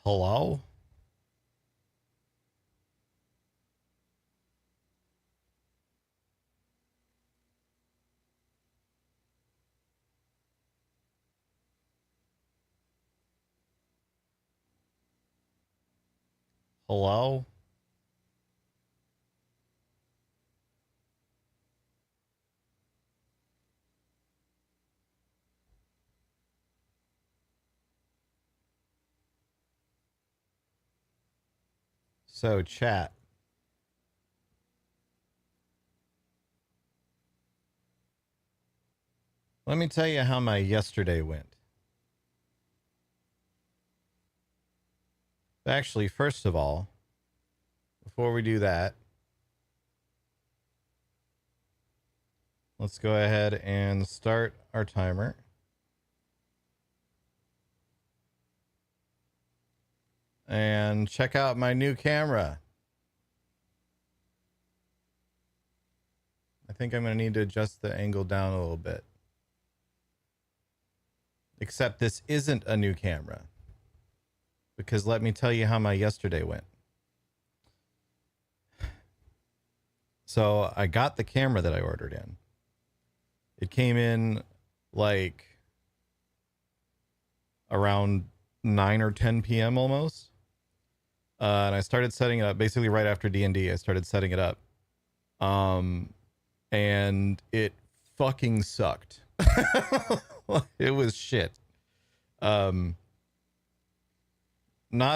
Hello? Hello? So, chat. Let me tell you how my yesterday went. Actually, first of all, before we do that, let's go ahead and start our timer. And check out my new camera. I think I'm going to need to adjust the angle down a little bit. Except this isn't a new camera. Because let me tell you how my yesterday went. So I got the camera that I ordered in. It came in like around 9 or 10 p.m. almost. And I started setting it up basically right after D&D. I started setting it up. And it fucking sucked. It was shit. Not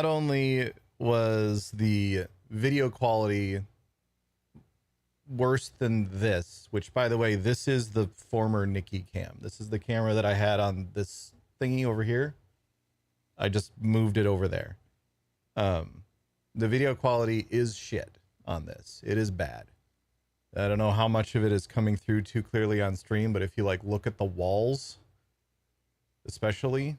only was the video quality worse than this, which by the way, this is the former Nikki cam. This is the camera that I had on this thingy over here. I just moved it over there. The video quality is shit on this. It is bad. I don't know how much of it is coming through too clearly on stream, but if you like look at the walls, especially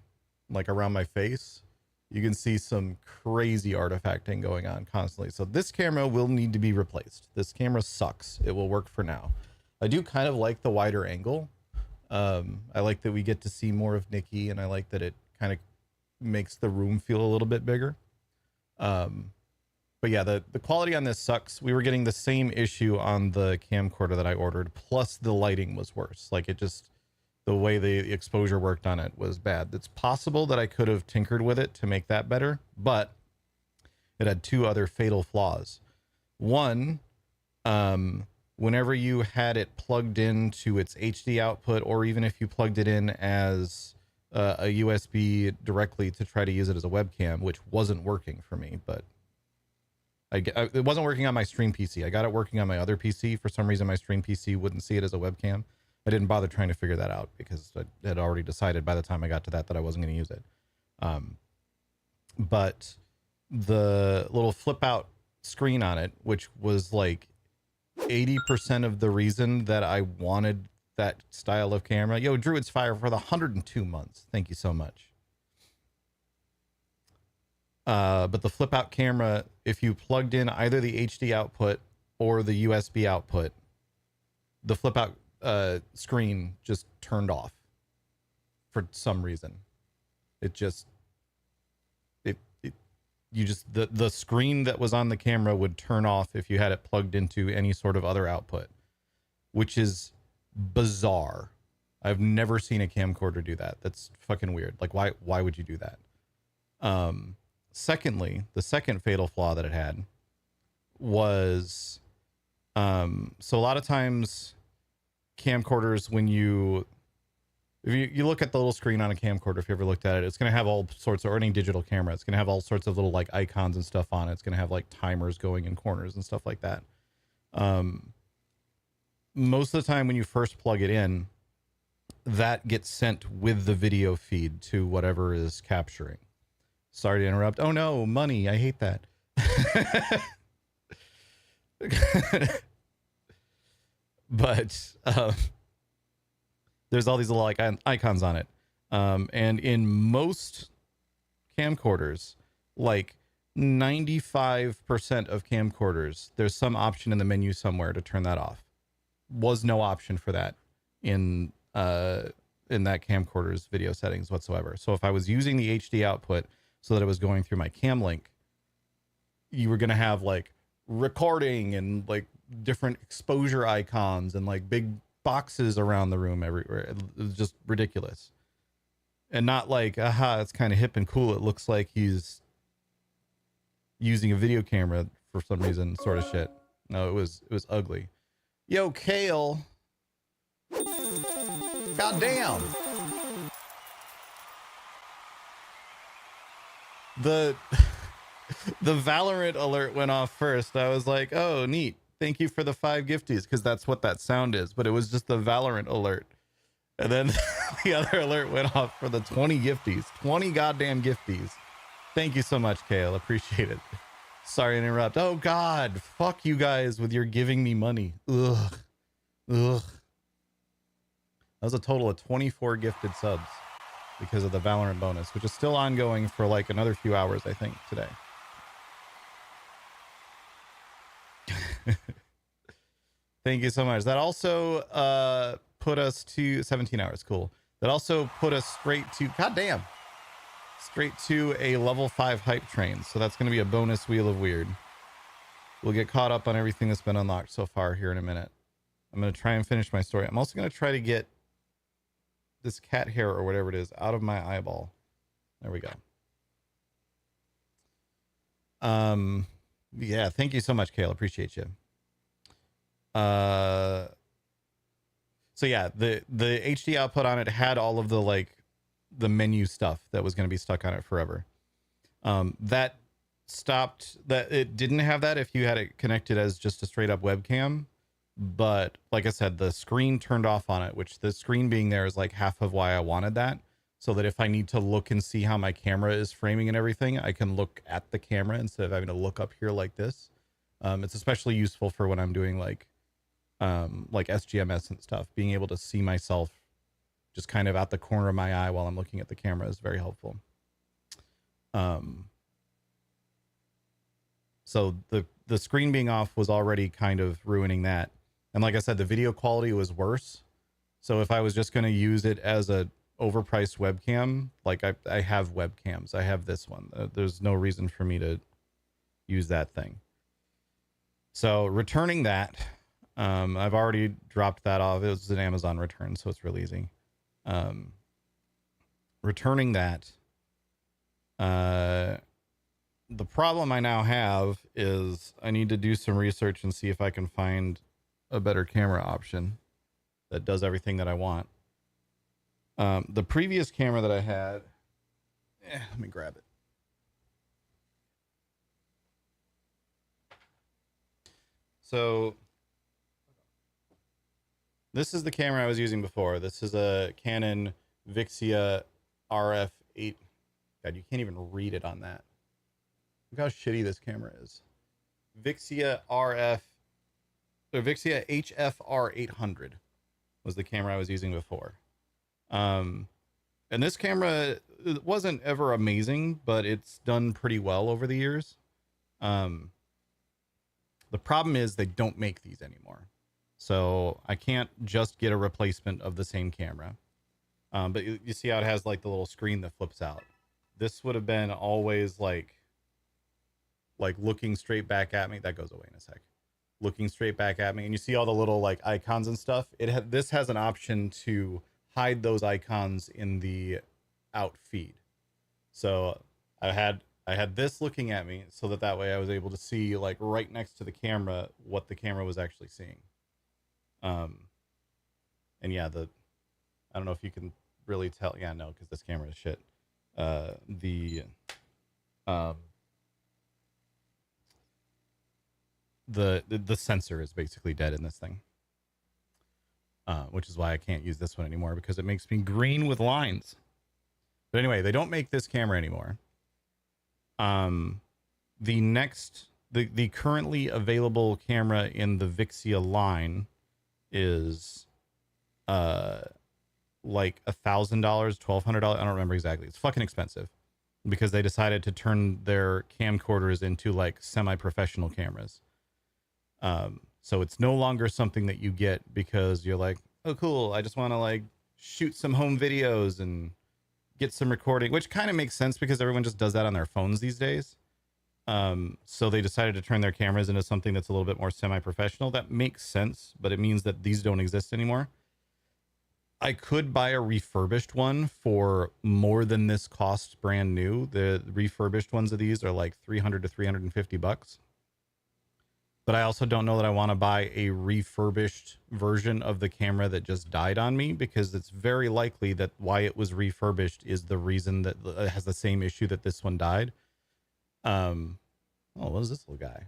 like around my face, you can see some crazy artifacting going on constantly. So this camera will need to be replaced. This camera sucks. It will work for now. I do kind of like the wider angle. I like that we get to see more of Nikki, and I like that it kind of makes the room feel a little bit bigger. But yeah, the quality on this sucks. We were getting the same issue on the camcorder that I ordered, plus the lighting was worse. Like, it just, the way the exposure worked on it was bad. It's possible that I could have tinkered with it to make that better, but it had two other fatal flaws. One, whenever you had it plugged into its HD output, or even if you plugged it in as a USB directly to try to use it as a webcam, which wasn't working for me, but it wasn't working on my stream PC. I got it working on my other PC. For some reason, my stream PC wouldn't see it as a webcam. I didn't bother trying to figure that out because I had already decided by the time I got to that I wasn't going to use it. But the little flip out screen on it, which was like 80% of the reason that I wanted that style of camera. Yo, Druid's Fire for the 102 months. Thank you so much. But the flip out camera, if you plugged in either the HD output or the USB output, the flip out screen just turned off for some reason. The screen that was on the camera would turn off if you had it plugged into any sort of other output, which is bizarre. I've never seen a camcorder do that. That's fucking weird. Like, why would you do that? Secondly, the second fatal flaw that it had was, so a lot of times camcorders, if you look at the little screen on a camcorder, if you ever looked at it, it's going to have all sorts of, or any digital camera, it's going to have all sorts of little like icons and stuff on it. It's going to have like timers going in corners and stuff like that. Most of the time when you first plug it in, that gets sent with the video feed to whatever is capturing. Sorry to interrupt. Oh no, money. I hate that. But there's all these little like icons on it. And in most camcorders, like 95% of camcorders, there's some option in the menu somewhere to turn that off. Was no option for that in that camcorder's video settings whatsoever. So if I was using the HD output, so that it was going through my cam link, you were going to have like recording and like different exposure icons and like big boxes around the room everywhere. It was just ridiculous. And not like, aha, it's kind of hip and cool. It looks like he's using a video camera for some reason, sort of shit. No, it was ugly. Yo, Kale. God damn. The Valorant alert went off first. I was like, oh, neat. Thank you for the 5 gifties, because that's what that sound is. But it was just the Valorant alert. And then the other alert went off for the 20 gifties. 20 goddamn gifties. Thank you so much, Kale. Appreciate it. Sorry to interrupt. Oh, God. Fuck you guys with your giving me money. Ugh. Ugh. That was a total of 24 gifted subs because of the Valorant bonus, which is still ongoing for like another few hours, I think, today. Thank you so much. That also put us to 17 hours. Cool. That also put us straight to, goddamn, straight to a level 5 hype train. So that's going to be a bonus wheel of weird. We'll get caught up on everything that's been unlocked so far here in a minute. I'm going to try and finish my story. I'm also going to try to get this cat hair or whatever it is out of my eyeball. There we go. Yeah, thank you so much, Kale. Appreciate you. So yeah, the HD output on it had all of the like the menu stuff that was going to be stuck on it forever. That stopped. That it didn't have that if you had it connected as just a straight up webcam. But like I said, the screen turned off on it, which the screen being there is like half of why I wanted that. So that if I need to look and see how my camera is framing and everything, I can look at the camera instead of having to look up here like this. It's especially useful for when I'm doing like SGMS and stuff. Being able to see myself just kind of out the corner of my eye while I'm looking at the camera is very helpful. So the screen being off was already kind of ruining that. And like I said, the video quality was worse. So if I was just going to use it as a overpriced webcam, like I have webcams, I have this one. There's no reason for me to use that thing. So returning that, I've already dropped that off. It was an Amazon return, so it's real easy. Returning that, the problem I now have is I need to do some research and see if I can find a better camera option that does everything that I want. The previous camera that I had, let me grab it. So this is the camera I was using before. This is a Canon Vixia RF 8. God, you can't even read it on that. Look how shitty this camera is. Vixia HFR 800 was the camera I was using before. And this camera wasn't ever amazing, but it's done pretty well over the years. The problem is they don't make these anymore. So I can't just get a replacement of the same camera. But you see how it has like the little screen that flips out. This would have been always like looking straight back at me. That goes away in a sec. Looking straight back at me, and you see all the little like icons and stuff. This has an option to hide those icons in the out feed. So I had this looking at me so that way I was able to see like right next to the camera what the camera was actually seeing. And yeah, I don't know if you can really tell. Yeah, no, because this camera is shit. The sensor is basically dead in this thing, which is why I can't use this one anymore, because it makes me green with lines. But anyway, they don't make this camera anymore. The currently available camera in the Vixia line is like $1,000, $1,200. I don't remember exactly. It's fucking expensive because they decided to turn their camcorders into like semi-professional cameras. So it's no longer something that you get because you're like, oh cool, I just want to like shoot some home videos and get some recording, which kind of makes sense because everyone just does that on their phones these days. So they decided to turn their cameras into something that's a little bit more semi-professional. That makes sense, but it means that these don't exist anymore. I could buy a refurbished one for more than this costs brand new. The refurbished ones of these are like 300 to 350 bucks. But I also don't know that I want to buy a refurbished version of the camera that just died on me, because it's very likely that why it was refurbished is the reason that it has the same issue that this one died. Oh, what is this little guy?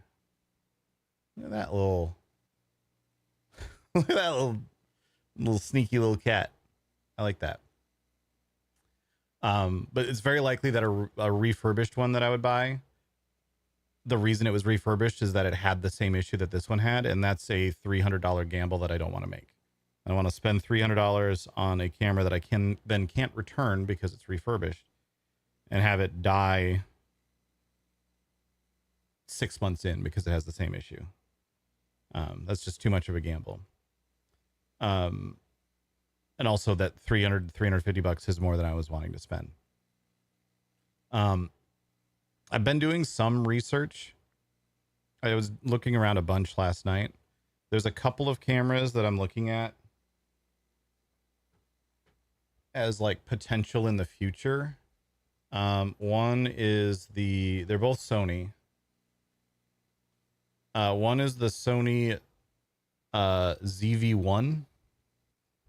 Look at that little, look at that little sneaky little cat. I like that. But it's very likely that a refurbished one that I would buy, the reason it was refurbished is that it had the same issue that this one had, and that's a $300 gamble that I don't want to make. I want to spend $300 on a camera that I can't return because it's refurbished, and have it die 6 months in because it has the same issue. That's just too much of a gamble. And also that 350 bucks is more than I was wanting to spend. I've been doing some research. I was looking around a bunch last night. There's a couple of cameras that I'm looking at as like potential in the future. One is they're both Sony. One is the Sony ZV-1.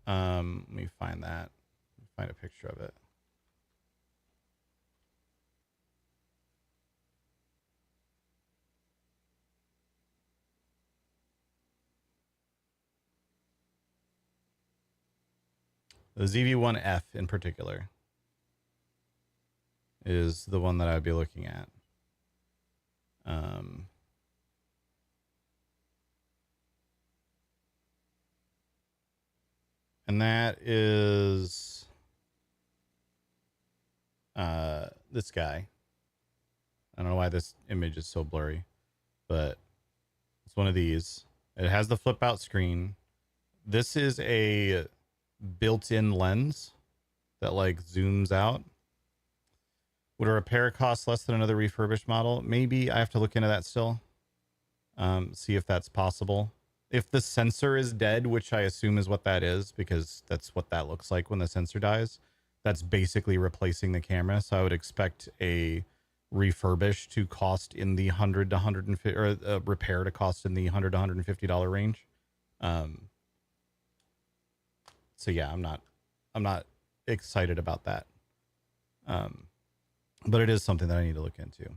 Let me find that. Find a picture of it. The ZV-1F in particular is the one that I would be looking at. And that is this guy. I don't know why this image is so blurry, but it's one of these. It has the flip out screen. This is a built-in lens that like zooms out. Would a repair cost less than another refurbished model? Maybe. I have to look into that still. See if that's possible. If the sensor is dead, which I assume is what that is, because that's what that looks like when the sensor dies, that's basically replacing the camera. So I would expect a refurbish to cost in the 100 to 150, or a repair to cost in the $100 to $150 range. So yeah, I'm not excited about that. But it is something that I need to look into.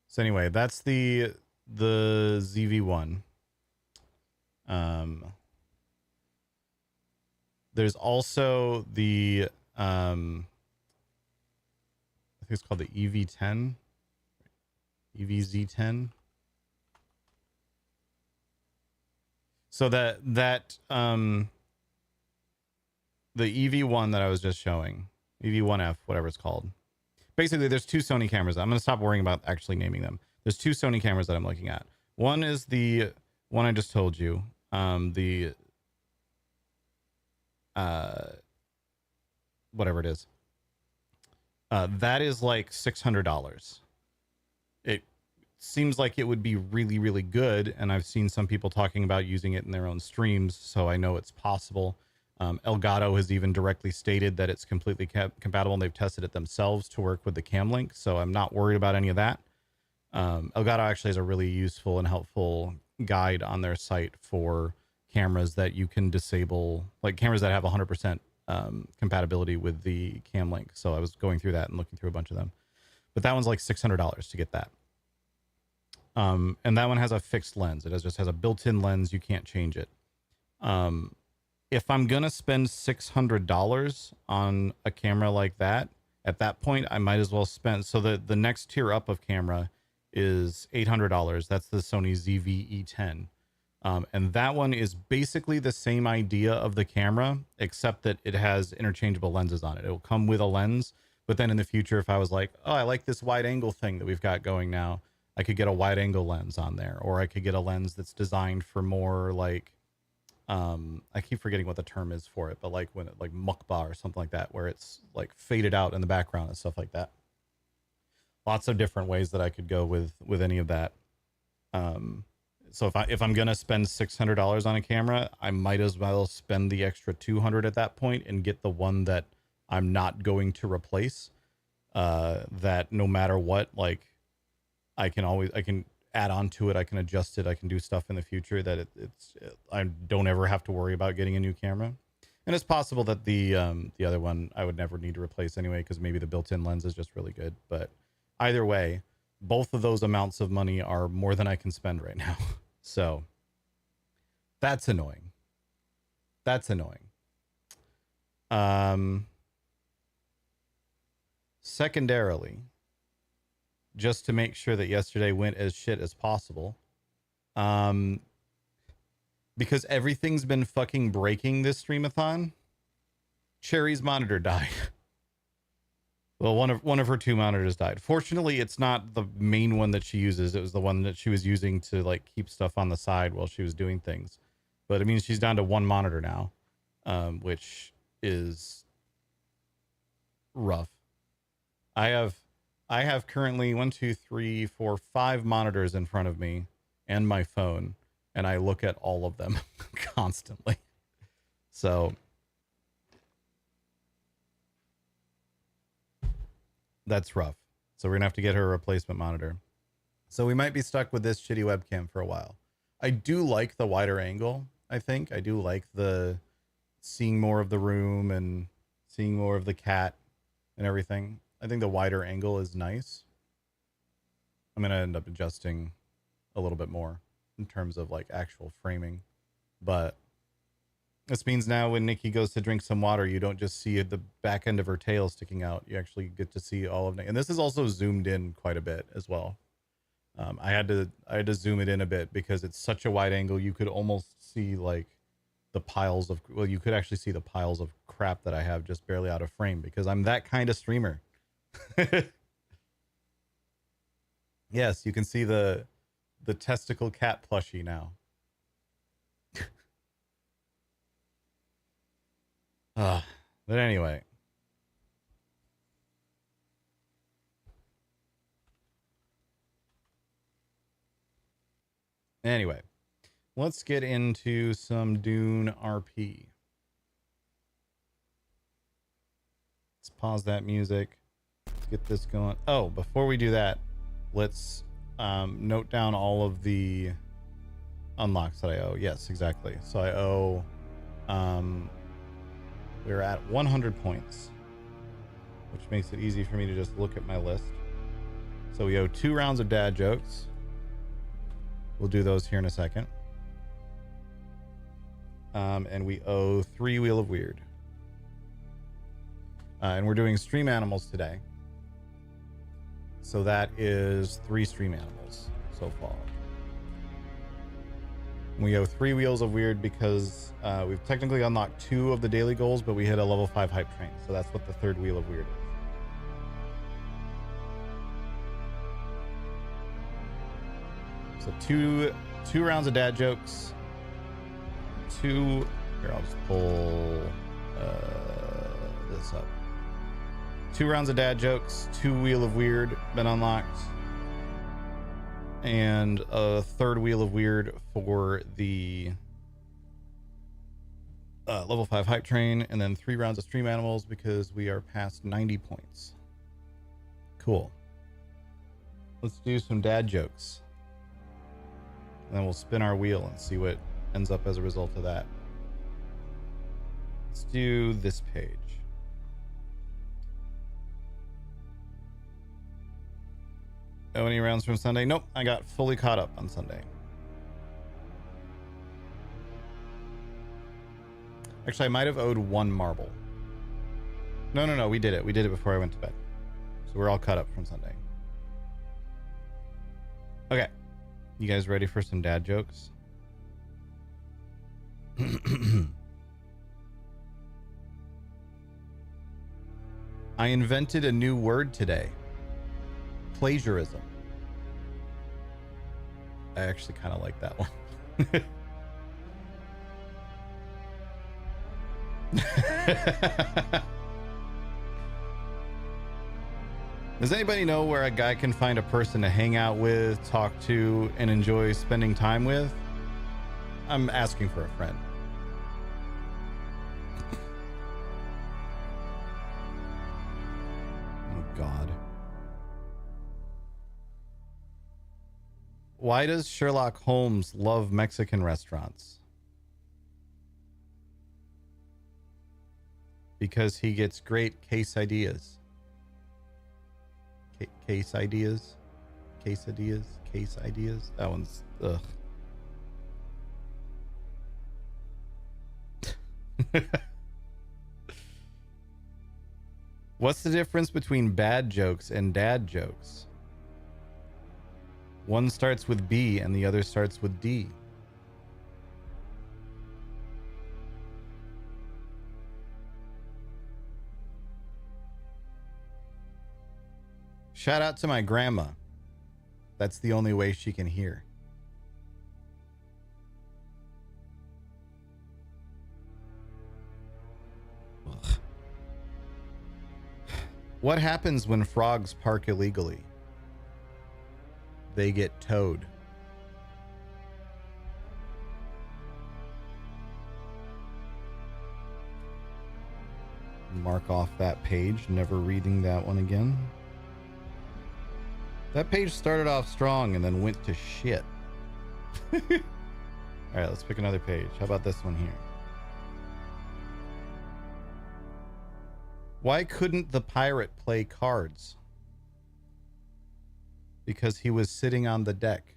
So anyway, that's the ZV-1. There's also the I think it's called the EV10, EVZ10. So the EV1 that I was just showing, EV1F, whatever it's called. Basically, there's two Sony cameras. I'm going to stop worrying about actually naming them. There's two Sony cameras that I'm looking at. One is the one I just told you, whatever it is. That is like $600. It seems like it would be really, really good, and I've seen some people talking about using it in their own streams, so I know it's possible. Elgato has even directly stated that it's completely compatible, and they've tested it themselves to work with the Camlink, so I'm not worried about any of that. Elgato actually has a really useful and helpful guide on their site for cameras that you can disable, like cameras that have 100% compatibility with the Camlink. So I was going through that and looking through a bunch of them, but that one's like $600 to get that. And that one has a fixed lens. It just has a built-in lens. You can't change it. If I'm going to spend $600 on a camera like that, at that point, I might as well spend. So the next tier up of camera is $800. That's the Sony ZV-E10. And that one is basically the same idea of the camera, except that it has interchangeable lenses on it. It will come with a lens, but then in the future, if I was like, oh, I like this wide angle thing that we've got going now, I could get a wide angle lens on there, or I could get a lens that's designed for more like I keep forgetting what the term is for it, but like when it like mukbah or something like that, where it's like faded out in the background and stuff like that. Lots of different ways that I could go with any of that. So if I'm gonna spend $600 on a camera, I might as well spend the extra 200 at that point and get the one that I'm not going to replace. That no matter what, like I can add on to it, I can adjust it, I can do stuff in the future that I don't ever have to worry about getting a new camera. And it's possible that the other one I would never need to replace anyway, because maybe the built-in lens is just really good. But either way, both of those amounts of money are more than I can spend right now. So that's annoying. That's annoying. Secondarily, just to make sure that yesterday went as shit as possible, because everything's been fucking breaking this streamathon, Cherry's monitor died. Well, one of her two monitors died. Fortunately, it's not the main one that she uses. It was the one that she was using to like keep stuff on the side while she was doing things. But it means she's down to one monitor now, which is rough. I have currently 1, 2, 3, 4, 5 monitors in front of me and my phone, and I look at all of them constantly. So that's rough. So we're gonna have to get her a replacement monitor. So we might be stuck with this shitty webcam for a while. I do like the wider angle. I think I do like the seeing more of the room and seeing more of the cat and everything. I think the wider angle is nice. I'm gonna end up adjusting a little bit more in terms of like actual framing, but this means now when Nikki goes to drink some water, you don't just see the back end of her tail sticking out. You actually get to see all of it. And this is also zoomed in quite a bit as well. I had to zoom it in a bit because it's such a wide angle. You could almost see like the piles of, well, you could actually see the piles of crap that I have just barely out of frame because I'm that kind of streamer. Yes, you can see the testicle cat plushie now. But anyway. Anyway, let's get into some Dune RP. Let's pause that music. Let's get this going. Oh, before we do that, let's note down all of the unlocks that I owe. Yes, exactly. So I owe, we're at 100 points, which makes it easy for me to just look at my list. So we owe 2 rounds of dad jokes. We'll do those here in a second. And we owe 3 Wheel of Weird. And we're doing stream animals today. So that is 3 stream animals so far. We owe 3 Wheels of Weird because we've technically unlocked 2 of the daily goals, but we hit a level 5 hype train. So that's what the 3rd Wheel of Weird is. So two rounds of dad jokes. Here, I'll just pull this up. 2 rounds of dad jokes, 2 Wheel of Weird been unlocked, and a 3rd Wheel of Weird for the level 5 hype train, and then 3 rounds of stream animals because we are past 90 points. Cool. Let's do some dad jokes. And then we'll spin our wheel and see what ends up as a result of that. Let's do this page. Oh, any rounds from Sunday? Nope, I got fully caught up on Sunday. Actually, I might have owed 1 marble. No, we did it. We did it before I went to bed. So we're all caught up from Sunday. Okay. You guys ready for some dad jokes? I invented a new word today. Plagiarism. I actually kind of like that one. Does anybody know where a guy can find a person to hang out with, talk to, and enjoy spending time with? I'm asking for a friend. Oh, God. Why does Sherlock Holmes love Mexican restaurants? Because he gets great case ideas. Case ideas? Quesadillas? Case ideas? That one's... ugh. What's the difference between bad jokes and dad jokes? One starts with B and the other starts with D. Shout out to my grandma. That's the only way she can hear. Ugh. What happens when frogs park illegally? They get towed. Mark off that page, never reading that one again. That page started off strong and then went to shit. All right, let's pick another page. How about this one here? Why couldn't the pirate play cards? Because he was sitting on the deck.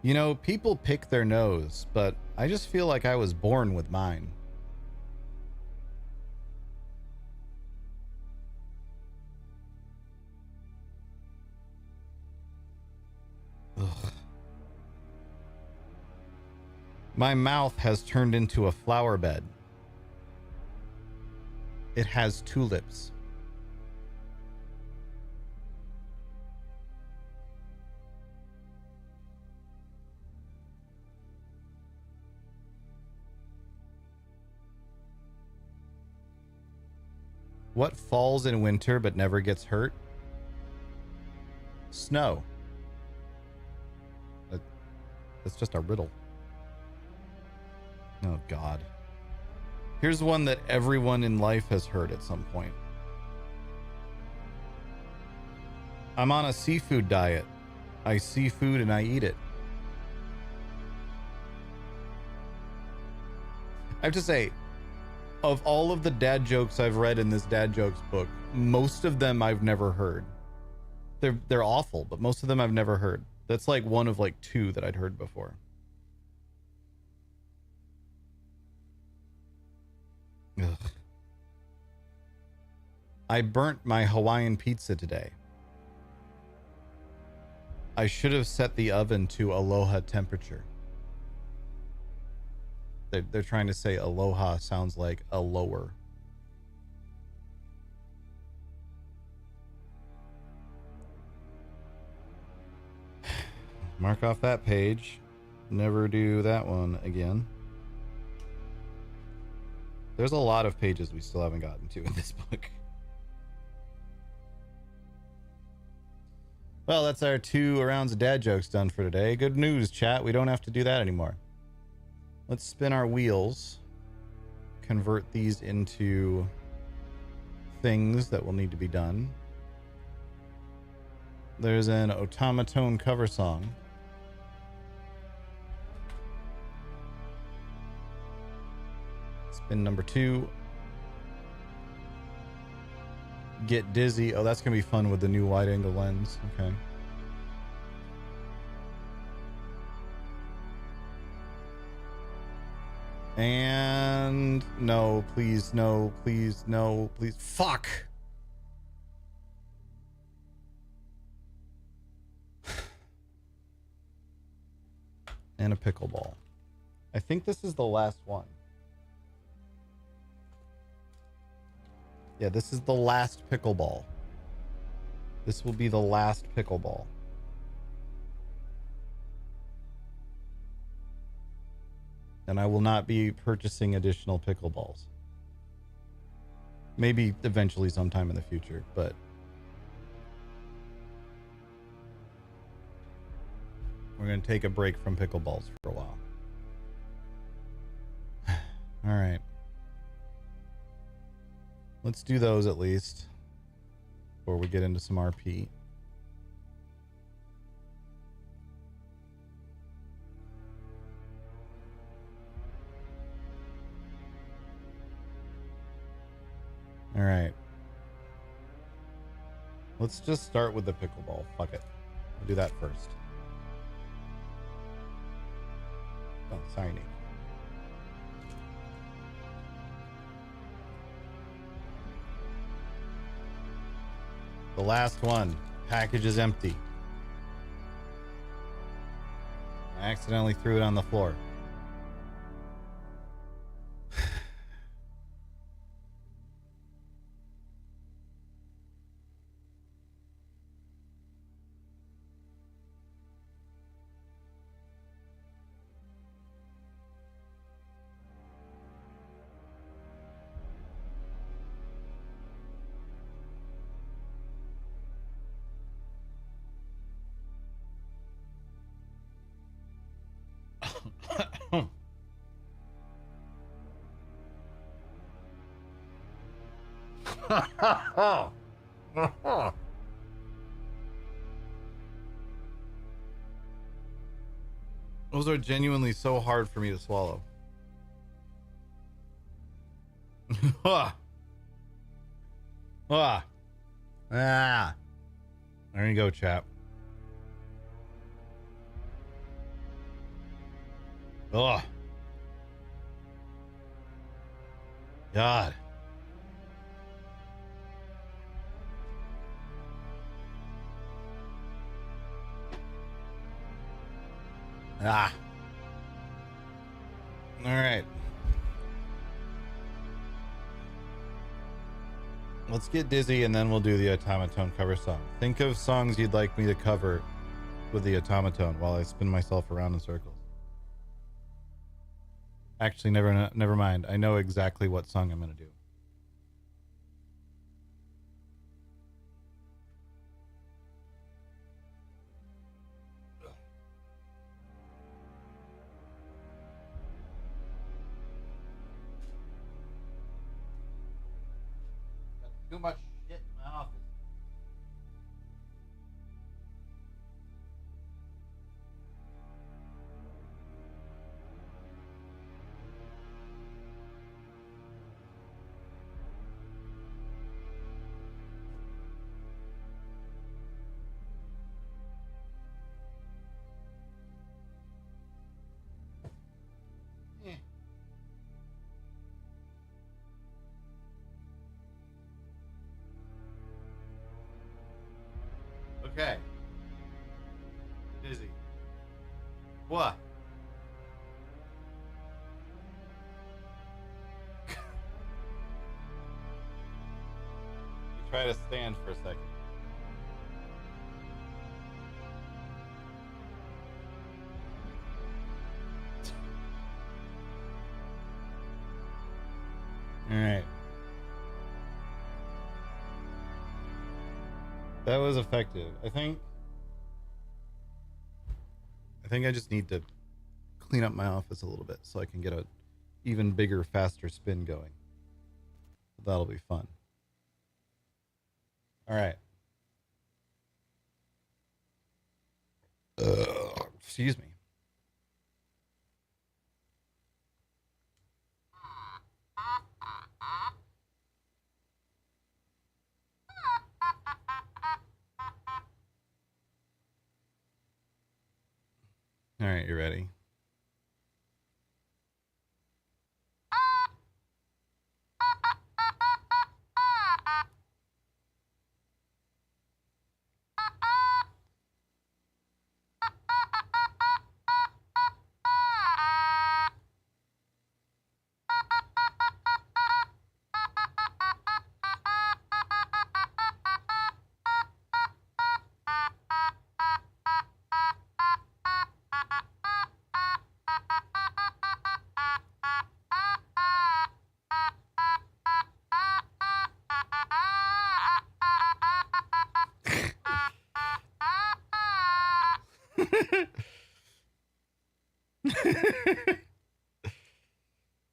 You know, people pick their nose, but I just feel like I was born with mine. Ugh. My mouth has turned into a flower bed. It has tulips. What falls in winter but never gets hurt? Snow. That's just a riddle. Oh, God. Here's one that everyone in life has heard at some point. I'm on a seafood diet. I see food and I eat it. I have to say, of all of the dad jokes I've read in this dad jokes book, most of them I've never heard. They're awful, but most of them I've never heard. That's like one of like two that I'd heard before. Ugh. I burnt my Hawaiian pizza today. I should have set the oven to aloha temperature. They're trying to say aloha sounds like a lower. Mark off that page. Never do that one again. There's a lot of pages we still haven't gotten to in this book. Well, that's our 2 rounds of dad jokes done for today. Good news, chat. We don't have to do that anymore. Let's spin our wheels. Convert these into things that will need to be done. There's an automaton cover song. Spin number 2. Get dizzy. Oh, that's gonna be fun with the new wide angle lens. Okay. And no, please, no, please, no, please. Fuck. And a pickleball. I think this is the last one. Yeah, this is the last pickleball. This will be the last pickleball. And I will not be purchasing additional pickleballs. Maybe eventually sometime in the future, but we're going to take a break from pickleballs for a while. All right. Let's do those at least before we get into some RP. All right. Let's just start with the pickleball. Fuck it. We'll do that first. Oh, sorry, Nick. The last one. Package is empty. I accidentally threw it on the floor. Those are genuinely so hard for me to swallow. There you go, chap. Oh, God. All right. Let's get dizzy and then we'll do the automaton cover song. Think of songs you'd like me to cover with the automaton while I spin myself around in circles. Actually, never mind. I know exactly what song I'm going to do. Too much shit in my office. Okay. Dizzy. What? You try to stand for a second. All right. That was effective. I think I just need to clean up my office a little bit so I can get a even bigger, faster spin going. That'll be fun. All right. Excuse me. All right, you ready?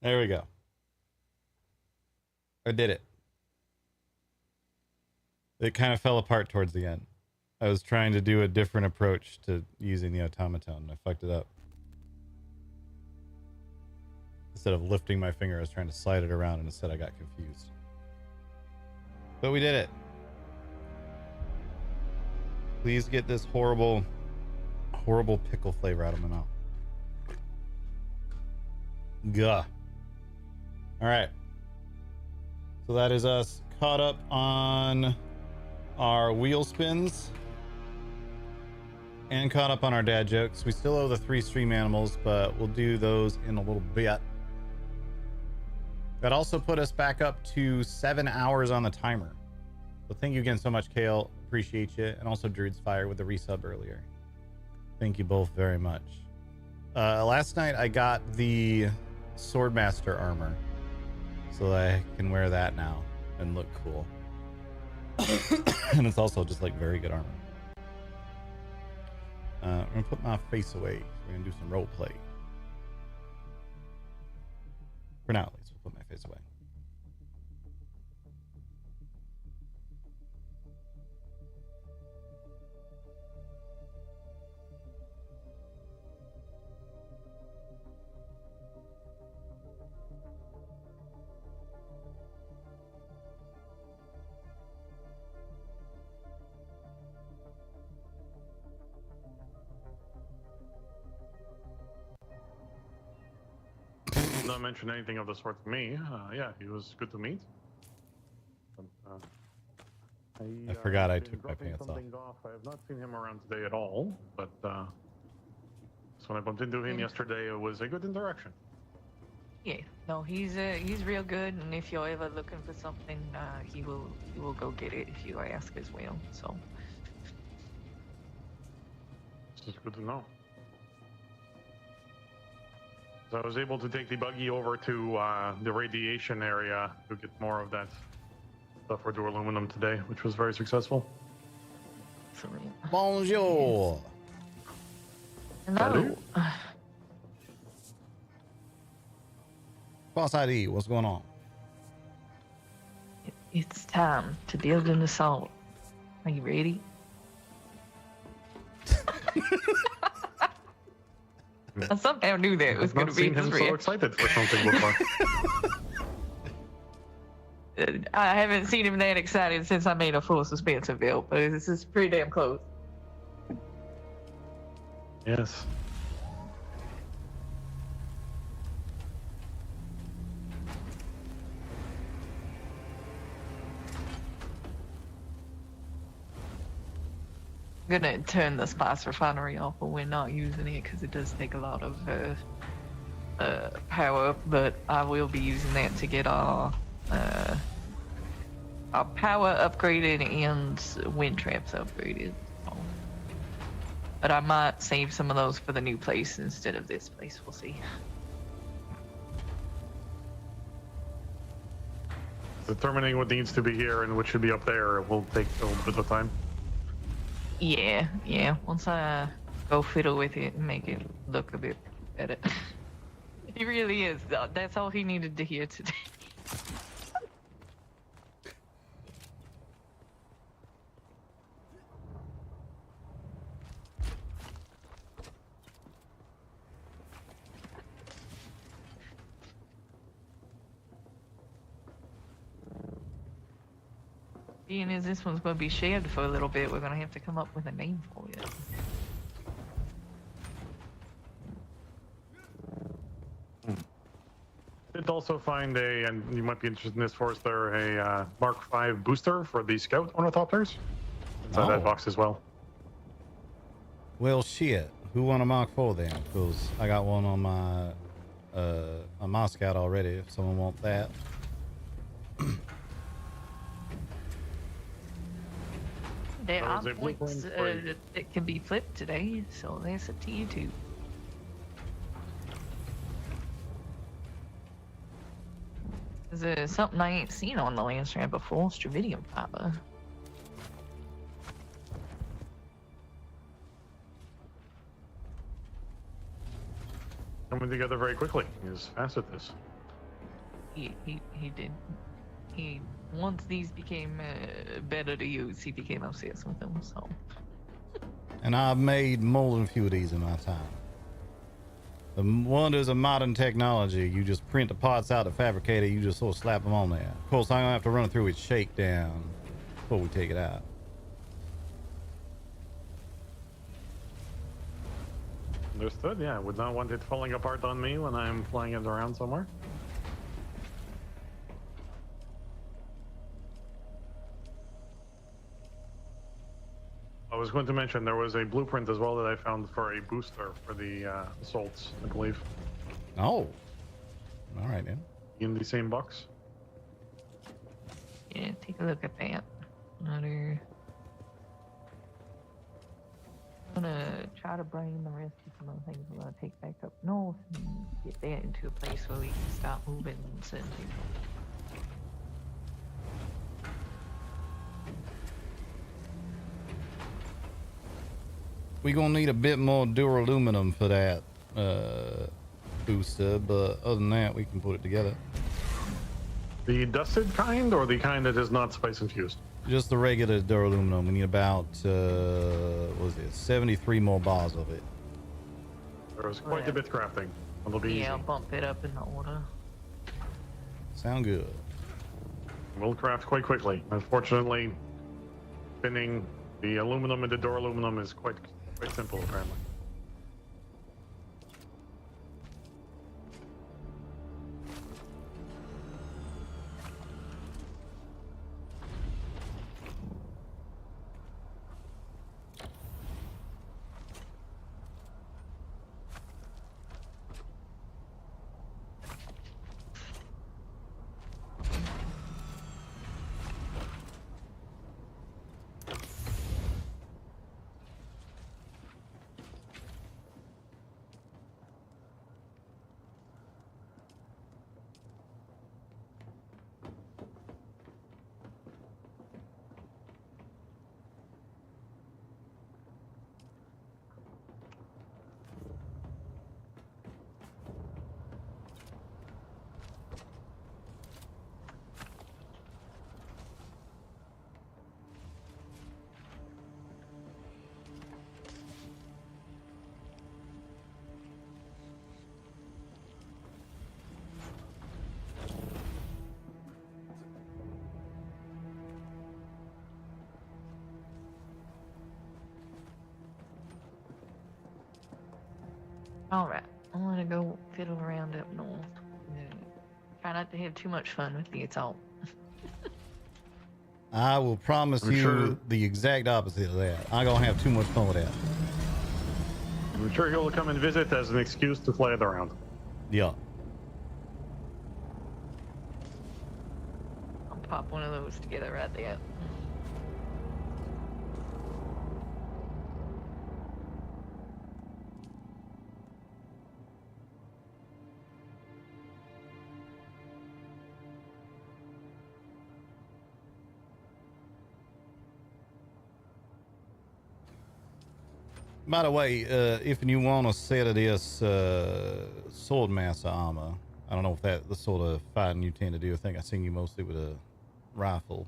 There we go. I did it. It kind of fell apart towards the end. I was trying to do a different approach to using the automaton, and I fucked it up. Instead of lifting my finger, I was trying to slide it around, and instead I got confused. But we did it. Please get this horrible, horrible pickle flavor out of my mouth. Gah. All right. So that is us caught up on our wheel spins and caught up on our dad jokes. We still owe the 3 stream animals, but we'll do those in a little bit. That also put us back up to 7 hours on the timer. So thank you again so much, Kale. Appreciate you. And also Druid's Fire with the resub earlier. Thank you both very much. Last night I got the Swordmaster armor, so that I can wear that now and look cool. And it's also just like very good armor. I'm gonna put my face away. We're gonna do some role play. For now, at least, we'll put my face away. Not mention anything of the sort to me. Yeah, he was good to meet. I forgot I took my pants off. I have not seen him around today at all, but so when I bumped into him yesterday, it was a good interaction. Yeah, no, he's real good, and if you're ever looking for something, he will go get it if you ask as well. So this is good to know. So I was able to take the buggy over to the radiation area to get more of that stuff for aluminum today, which was very successful. Bonjour. Hello. Boss ID, what's going on? It's time to build an assault. Are you ready? I somehow knew that it was going to be this reaction. So excited for something before. I haven't seen him that excited since I made a full suspension build, but this is pretty damn close. Yes. I'm gonna turn the spice refinery off when we're not using it because it does take a lot of power up, but I will be using that to get our power upgraded and wind traps upgraded. So. But I might save some of those for the new place instead of this place. We'll see. Determining what needs to be here and what should be up there will take a little bit of time. Yeah. Once I go fiddle with it and make it look a bit better. He really is. That's all he needed to hear today. Being as this one's going to be shared for a little bit, we're going to have to come up with a name for it. I did also find and you might be interested in this, Forrester, a Mark V booster for the Scout Ornithopters. Inside that box as well. Well, shit. Who want a Mark IV then? Because I got one on my Scout already, if someone wants that. There are points that can be flipped today, so that's up to you too. There's something I ain't seen on the Landstrand before, Stravidium fiber. coming together very quickly. He's fast at this. He did. He once these became better to use, he became obsessed with them. So. And I've made more than a few of these in my time. The wonders of modern technology. You just print the parts out to fabricate it. You just sort of slap them on there. Of course, I'm gonna have to run it through its shakedown before we take it out. Understood. Yeah, I would not want it falling apart on me when I'm flying it around somewhere. I was going to mention there was a blueprint as well that I found for a booster for the assaults, I believe. Oh, all right then. In the same box. Yeah, take a look at that. Another. I'm gonna try to bring the rest of some of the things we're gonna take back up north and get that into a place where we can start moving and send people. We're gonna need a bit more duraluminum for that booster, but other than that, we can put it together. The dusted kind or the kind that is not spice infused? Just the regular duraluminum. We need about, what was it, 73 more bars of it. There was quite a bit crafting. It'll be Yeah, easy. I'll bump it up in the order. Sound good. We'll craft quite quickly. Unfortunately, spinning the aluminum into duraluminum is quite simple, apparently. All right, I'm gonna go fiddle around up north. Try not to have too much fun with the assault. I will promise I'm you sure- the exact opposite of that. I'm gonna have too much fun with that. I'm sure he'll come and visit as an excuse to fly it around. Yeah. I'll pop one of those together right there. By the way, if you want a set of this sword master armor, I don't know if that's the sort of fighting you tend to do. I think I've seen you mostly with a rifle.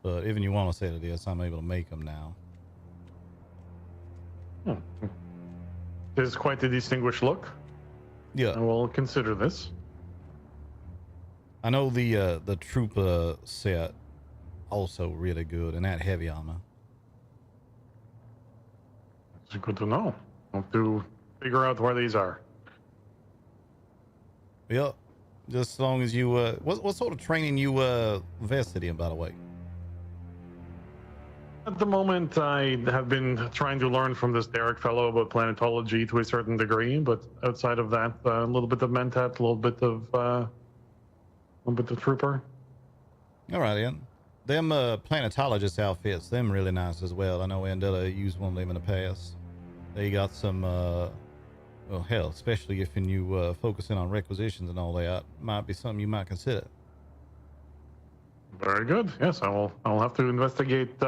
But if you want a set of this, I'm able to make them now. This is quite a distinguished look. Yeah. I will consider this. I know the trooper set also really good, and that heavy armor. It's good to know. I'll have to figure out where these are. Yep. Just as long as you what sort of training you vested in, by the way? At the moment, I have been trying to learn from this Derek fellow about planetology to a certain degree, but outside of that, a little bit of Mentat, a little bit of Trooper. All right, Ian. Them planetologist outfits, them really nice as well. I know Andella used one of them in the past. They got some, well, hell, especially if you focus in on requisitions and all that, might be something you might consider. Very good. Yes, I'll have to investigate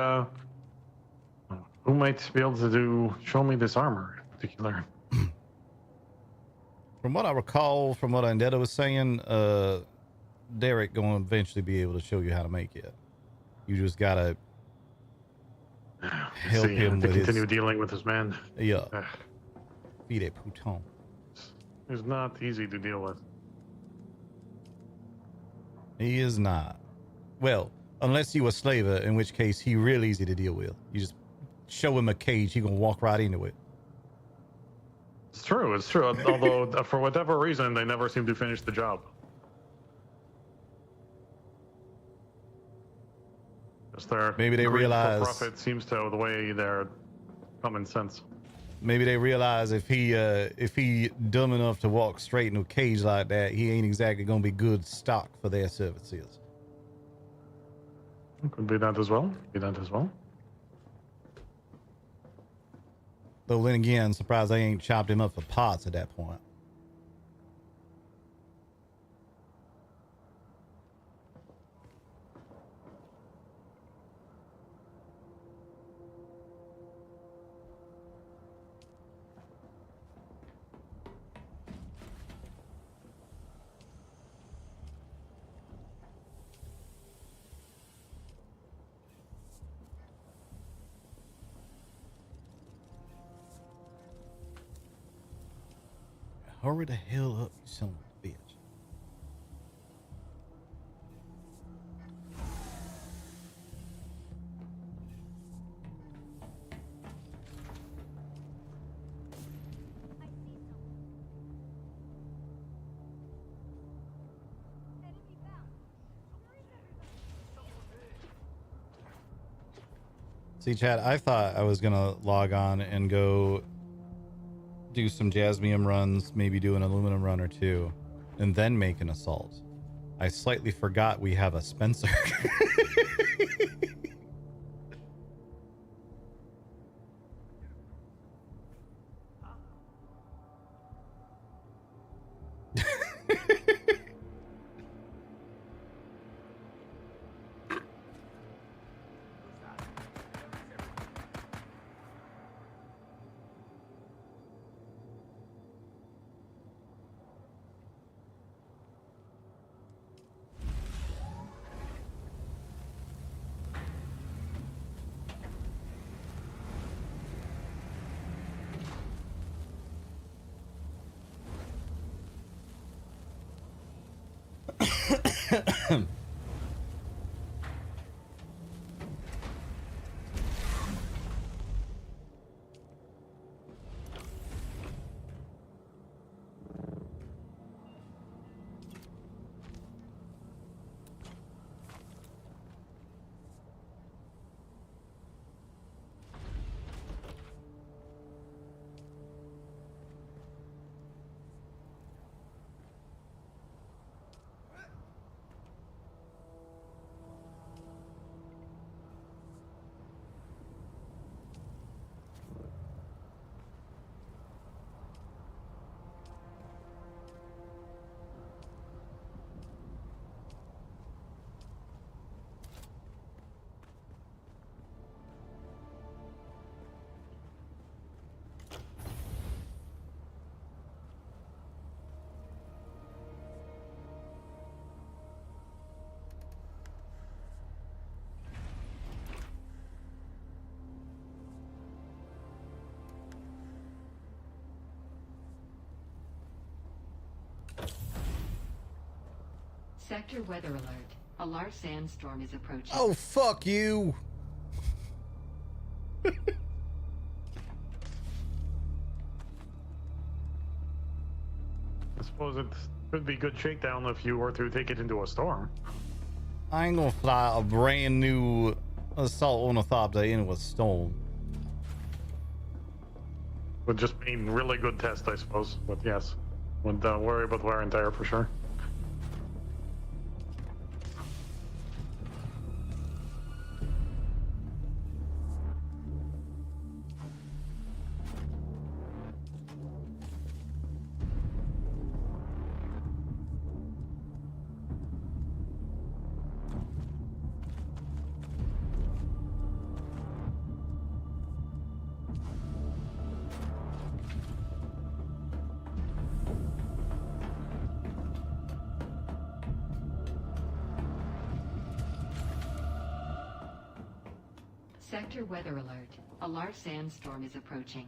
who might be able to show me this armor in particular. From what I recall, from what Andetta was saying, Derek going to eventually be able to show you how to make it. You just gotta help him to with continue dealing with this man. Yeah. Feed a pouton. He's not easy to deal with. He is not. Well, unless you a slaver, in which case he real easy to deal with. You just show him a cage, he gonna walk right into it. It's true. It's true. Although for whatever reason, they never seem to finish the job. Just their Maybe they greed for realize profit seems to outweigh their common sense. Maybe they realize if he dumb enough to walk straight into a cage like that, he ain't exactly gonna be good stock for their services. Could be that as well. Be that as well. Though then again, surprised they ain't chopped him up for parts at that point. Hurry the hell up, you son of a bitch. See, Chad, I thought I was gonna log on and go do some jasmium runs, maybe do an aluminum run or two, and then make an assault. I slightly forgot we have a Spencer. Sector weather alert. A large sandstorm is approaching. Oh, fuck you. I suppose it could be good shakedown if you were to take it into a storm. I ain't gonna fly a brand new assault ornithopter into a storm. Would just mean really good test, I suppose. But yes, wouldn't worry about wear and tear for sure. Sector weather alert. A large sandstorm is approaching.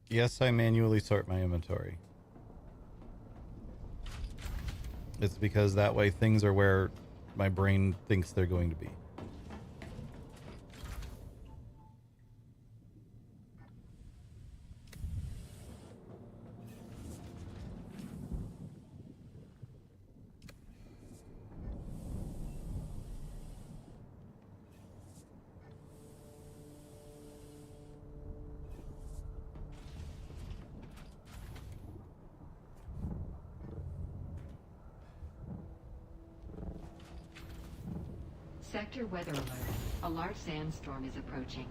Yes, I manually sort my inventory. It's because that way things are where my brain thinks they're going to be. Sector weather alert. A large sandstorm is approaching.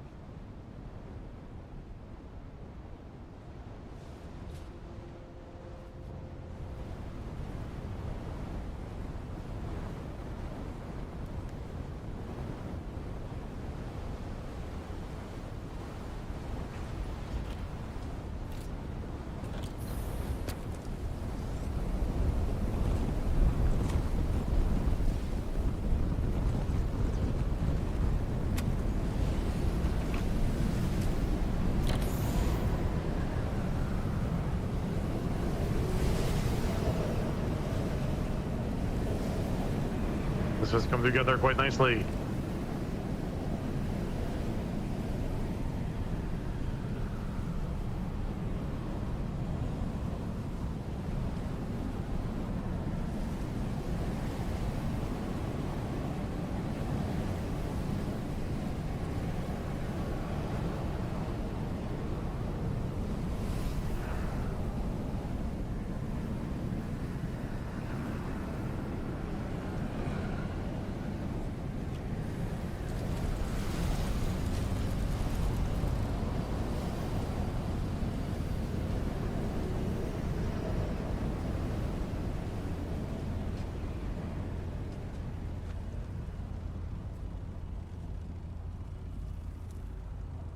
This has come together quite nicely.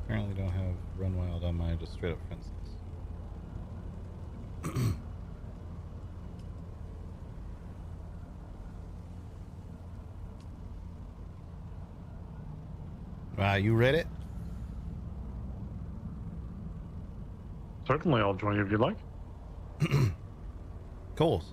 Apparently don't have Run Wild on my just straight up fences. You read it? Certainly, I'll join you if you'd like. Cool.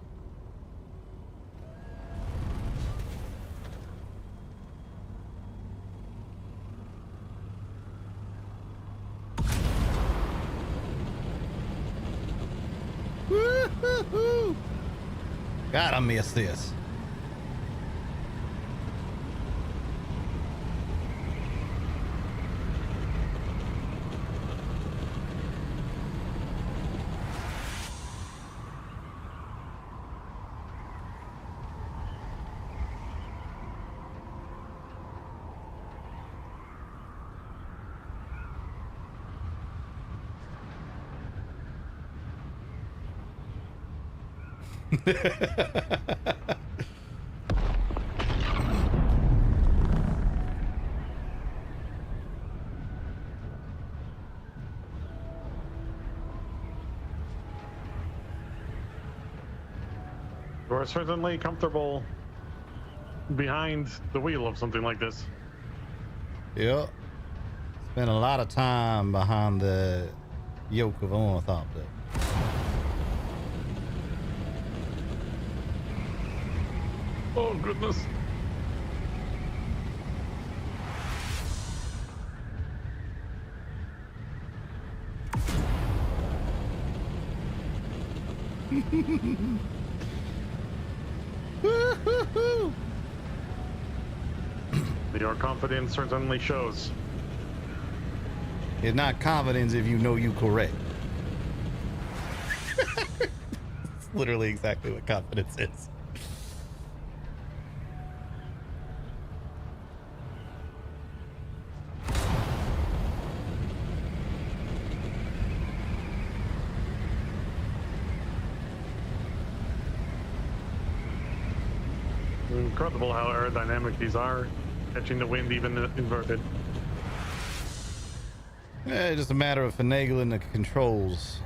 Woo-hoo-hoo. God, I miss this. You are certainly comfortable behind the wheel of something like this. Yep. Spent a lot of time behind the yoke of ornithopter. Oh, goodness. Your confidence certainly shows. It's not confidence if you know you correct. It's literally exactly what confidence is. Incredible how aerodynamic these are. catching the wind even inverted. Yeah, it's just a matter of finagling the controls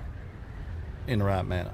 in the right manner.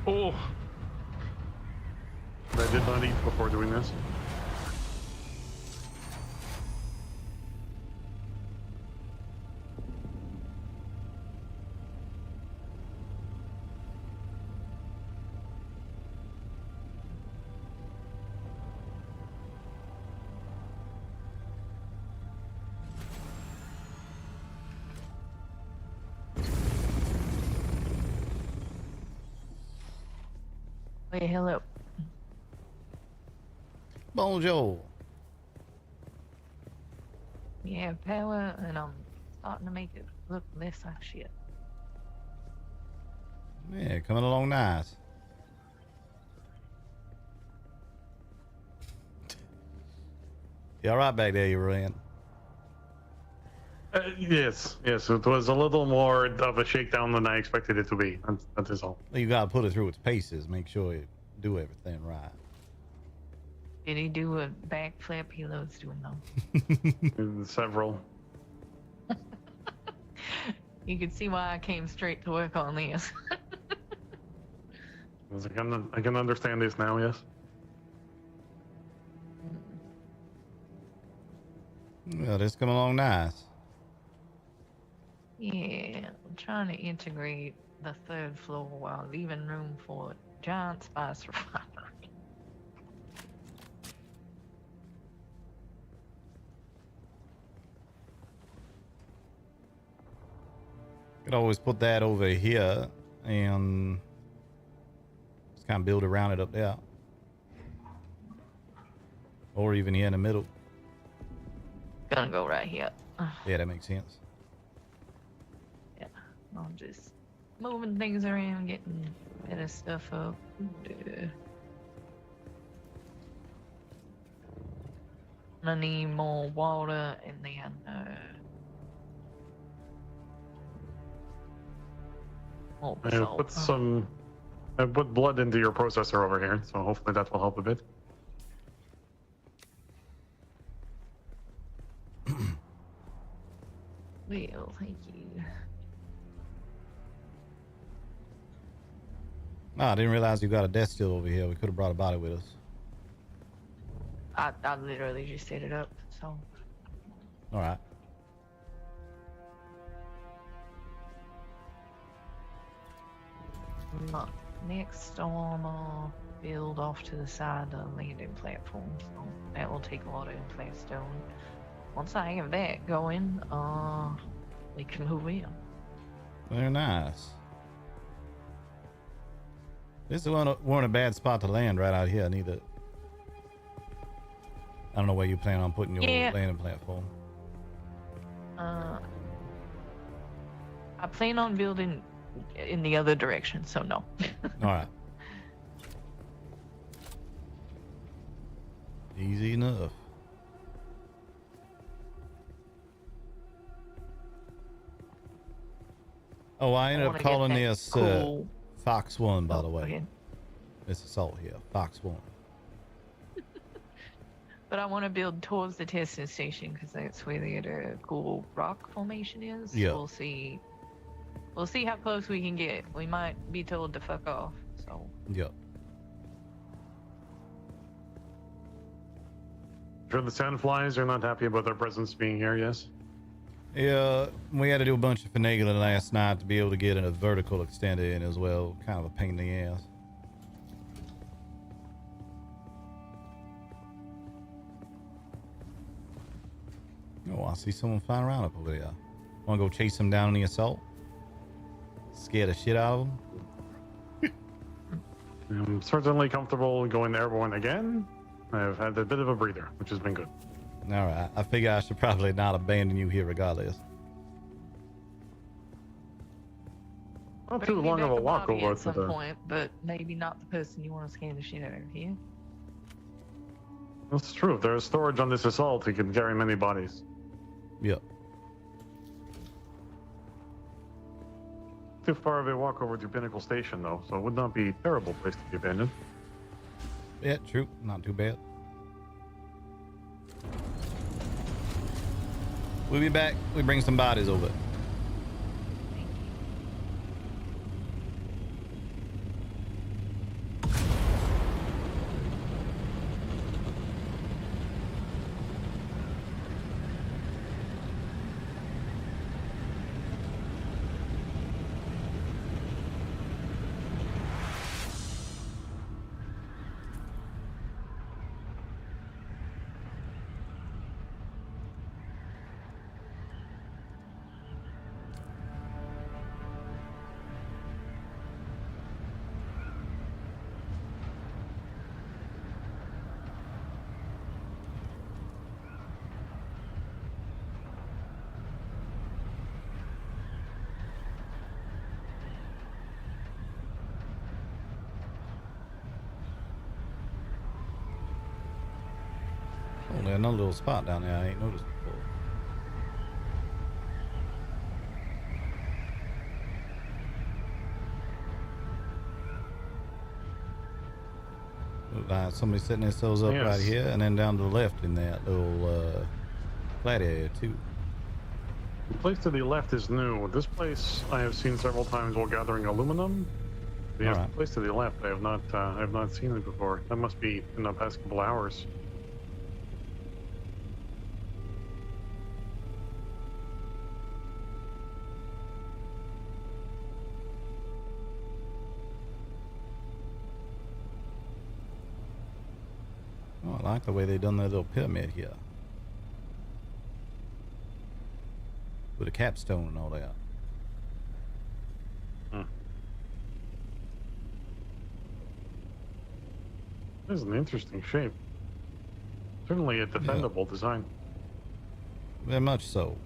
Oh! I did not eat before doing this. Wait, hello. Bonjour. We have power, and I'm starting to make it look less like shit. Yeah, coming along nice. You all right back there, you ran? Yes, it was a little more of a shakedown than I expected it to be. That is all. You gotta put it through its paces. Make sure you do everything right. Did he do a backflip? He loves doing those. Several. You can see why I came straight to work on this. I can understand this now, yes. Well, this come along nice. Yeah, I'm trying to integrate the third floor while leaving room for a giant spice refinery. Could always put that over here and just kind of build around it up there. Or even here in the middle. Gonna go right here. Yeah, that makes sense. Yeah, I'm just moving things around, getting better stuff up. I need more water, and then more I salt. I put blood into your processor over here, so hopefully that will help a bit. Well, thank you. No, I didn't realize you got a death still over here. We could have brought a body with us. I literally just set it up, so. All right. Next, I'm gonna build off to the side the landing platform, so that will take a lot of implant stone. Once I have that going, we can move in. Very nice. This weren't a bad spot to land right out here, neither. I don't know where you plan on putting your landing platform. I plan on building in the other direction, so no. All right. Easy enough. Oh, I ended up calling this cool... Fox 1, by the way. Okay. It's assault here, Fox 1. But I want to build towards the testing station because that's where the cool rock formation is. Yeah. We'll see how close we can get. We might be told to fuck off. So. Yep. Sure, the sandflies are not happy about their presence being here. Yes. Yeah, we had to do a bunch of finagling last night to be able to get a vertical extender in as well. Kind of a pain in the ass. Oh, I see someone flying around up over there. Want to go chase them down in the assault? Scare the shit out of them? I'm certainly comfortable going airborne again. I've had a bit of a breather, which has been good. All right. I figure I should probably not abandon you here regardless. Not Bring too me long back of a a walk body over at to some the... point, but maybe not the person you want to scare the shit out of here. That's true. If there's storage on this assault, he can carry many bodies. Yep. Too far of a walk over to Pinnacle Station, though, so it would not be a terrible place to be abandoned. Yeah, true. Not too bad. We'll be back. We bring some bodies over. Thank you. Oh, there's another little spot down there I ain't noticed before. Look like somebody setting themselves up right Yes. here, and then down to the left in that little flat area too. The place to the left is new. This place I have seen several times while gathering aluminum. The Alright. place to the left, I have not seen it before. That must be in the past couple hours. Oh, I like the way they done that little pyramid here. With a capstone and all that. This is an interesting shape. Certainly a defendable design. Very much so.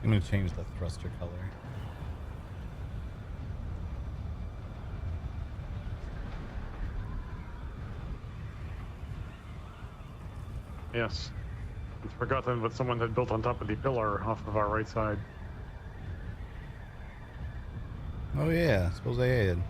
I'm gonna change the thruster color. Yes. It's forgotten what someone had built on top of the pillar off of our right side. Oh yeah, I suppose they had.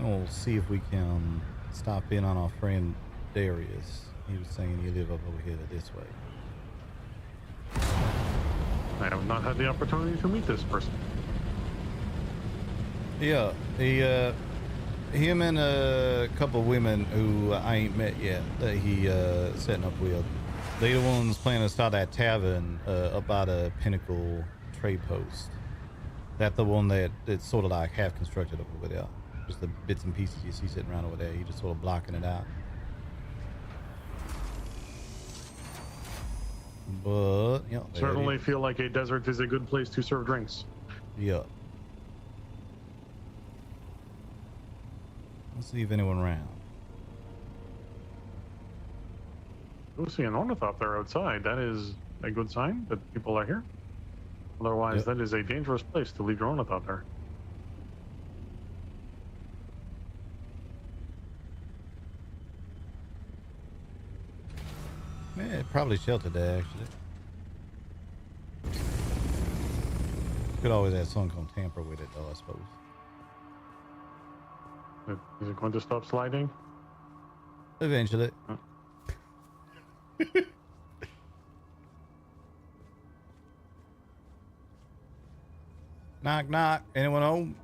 We'll see if we can stop in on our friend Darius. He was saying you live up over here this way. I have not had the opportunity to meet this person. Yeah, him and a couple of women who I ain't met yet that he setting up with. They the ones planning to start that tavern up by the Pinnacle trade post. That the one that's sort of like half constructed up over there. Just the bits and pieces you see sitting around over there. He just sort of blocking it out. But yeah, Certainly feel like a desert is a good place to serve drinks. Yeah. Let's see if anyone around. We see an ornithopter outside. That is a good sign that people are here. Otherwise, Yep. that is a dangerous place to leave your ornithopter. Yeah, probably sheltered there actually. Could always have someone come tamper with it, though, I suppose. Is it going to stop sliding? Eventually. Huh. Knock, knock. Anyone home?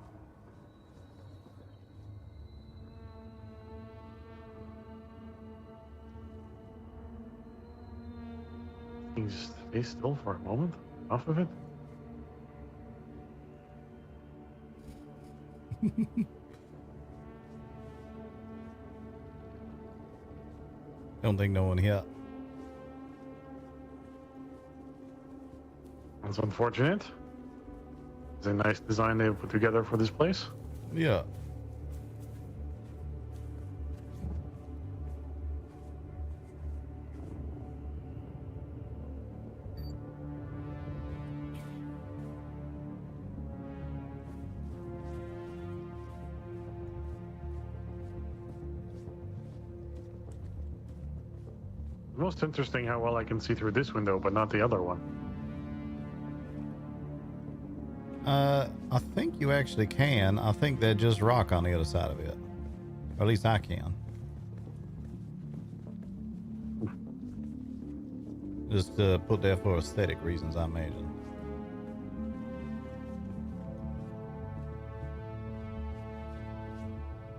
Can you just stay still for a moment? Off of it? Don't think no one here. That's unfortunate. It's a nice design they've put together for this place. Yeah. Most interesting how well I can see through this window, but not the other one. I think you actually can. I think they're just rock on the other side of it. Or at least I can. Just put there for aesthetic reasons, I imagine.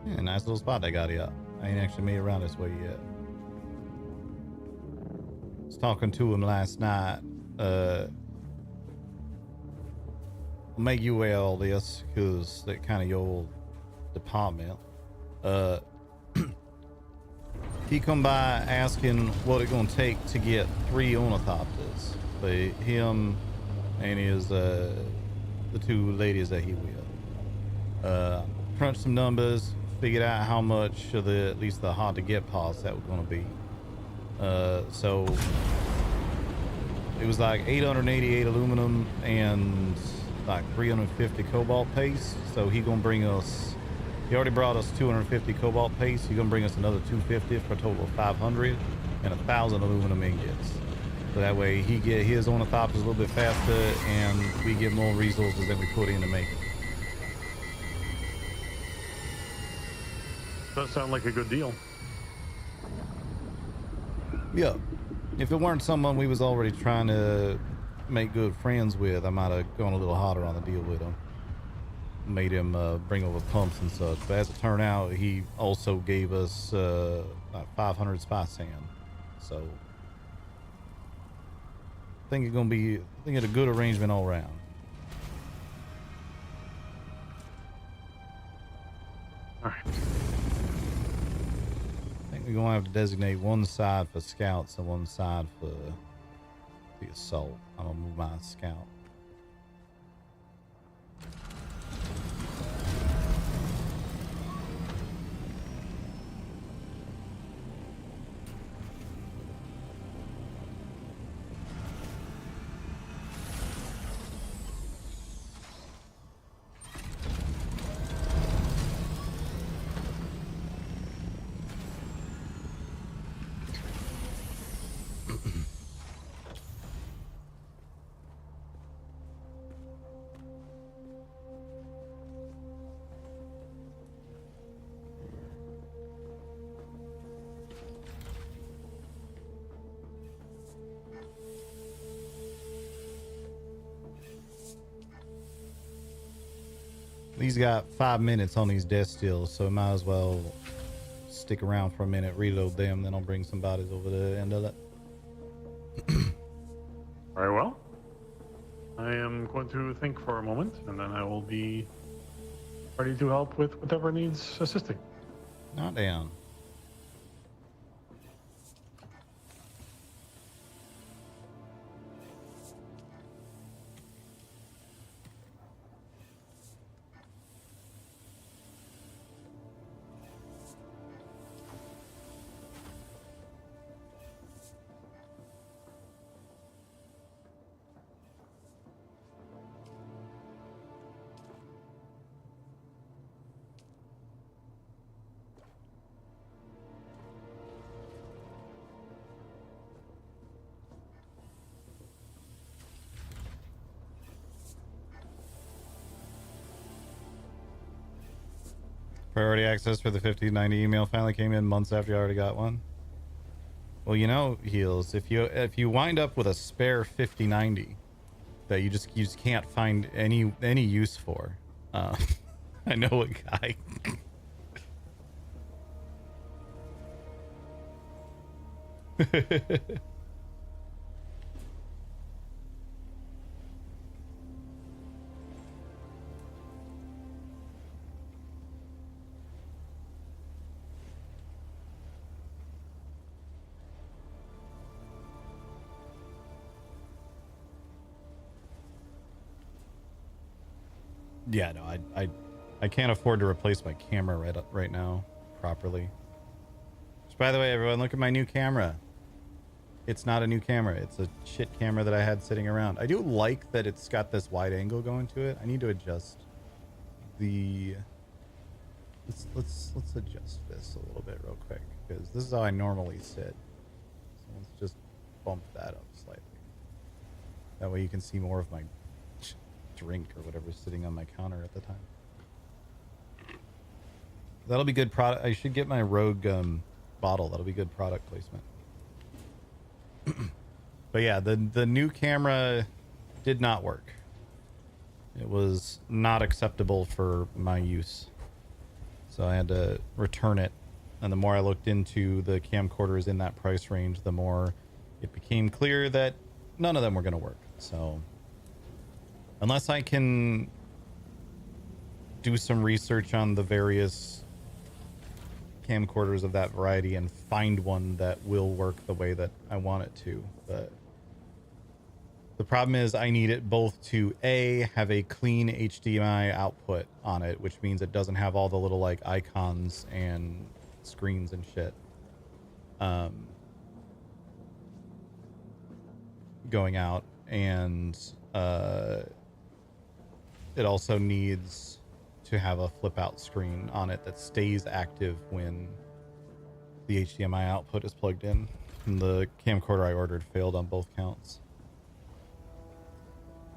Yeah, nice little spot they got here. I ain't actually made it around this way yet. I was talking to him last night. I'll make you wear all this because they're kind of your department. He come by asking what it gonna take to get 3 ornithopters for him and his the 2 ladies that he with. Crunched some numbers, figured out how much of the at least the hard to get parts that were gonna be. So it was like 888 aluminum and like 350 cobalt paste. So he gonna bring us, he already brought us 250 cobalt paste. He's gonna bring us another 250 for a total of 500 and 1,000 aluminum ingots. So that way he get his ornithopters a little bit faster and we get more resources that we put in to make it. Does sound like a good deal. Yeah. If it weren't someone we was already trying to make good friends with, I might have gone a little harder on the deal with him. Made him bring over pumps and such. But as it turned out, he also gave us like 500 spy sand. So I think it's a good arrangement all around. All right. I think we're gonna have to designate one side for scouts and one side for the assault. I'm gonna move my scout. He's got 5 minutes on these death stills, so might as well stick around for a minute, reload them, then I'll bring some bodies over the end of it. Very well. I am going to think for a moment, and then I will be ready to help with whatever needs assisting. Not down. Priority access for the 5090 email finally came in months after you already got one. Well, you know, Heels, if you wind up with a spare 5090 that you just can't find any use for, I know a guy. Yeah, no, I can't afford to replace my camera right now properly. Which, by the way, everyone, look at my new camera. It's not a new camera. It's a shit camera that I had sitting around. I do like that it's got this wide angle going to it. I need to adjust the... Let's adjust this a little bit real quick, because this is how I normally sit. So let's just bump that up slightly. That way you can see more of my drink or whatever's sitting on my counter at the time. That'll be good product. I should get my Rogue bottle. That'll be good product placement. But yeah, the new camera did not work. It was not acceptable for my use, so I had to return it. And the more I looked into the camcorders in that price range, the more it became clear that none of them were going to work. So unless I can do some research on the various camcorders of that variety and find one that will work the way that I want it to. But the problem is I need it both to A, have a clean HDMI output on it, which means it doesn't have all the little like icons and screens and shit going out, and it also needs to have a flip out screen on it that stays active when the HDMI output is plugged in. And the camcorder I ordered failed on both counts.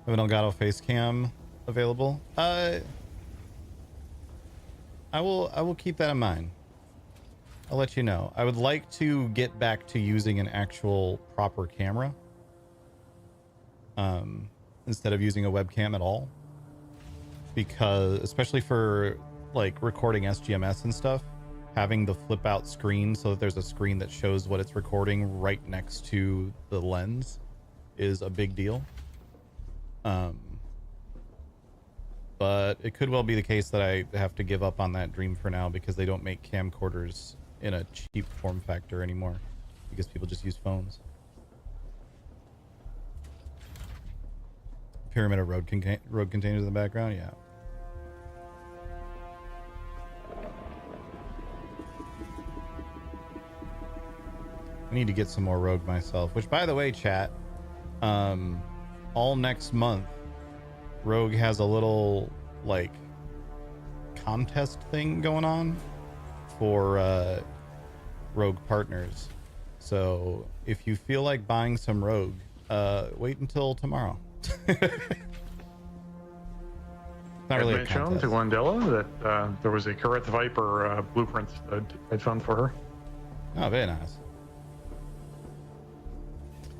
Have an Elgato face cam available? I will keep that in mind. I'll let you know. I would like to get back to using an actual proper camera, instead of using a webcam at all. Because especially for like recording SGMS and stuff, having the flip out screen so that there's a screen that shows what it's recording right next to the lens is a big deal. But it could well be the case that I have to give up on that dream for now, because they don't make camcorders in a cheap form factor anymore, because people just use phones. Pyramid of road containers in the background, yeah. I need to get some more Rogue myself, which, by the way, chat, all next month, Rogue has a little, like, contest thing going on for Rogue partners. So if you feel like buying some Rogue, wait until tomorrow. Not really a shown contest. to Wandela that there was a Correct Viper blueprint that I'd found for her. Oh, very nice.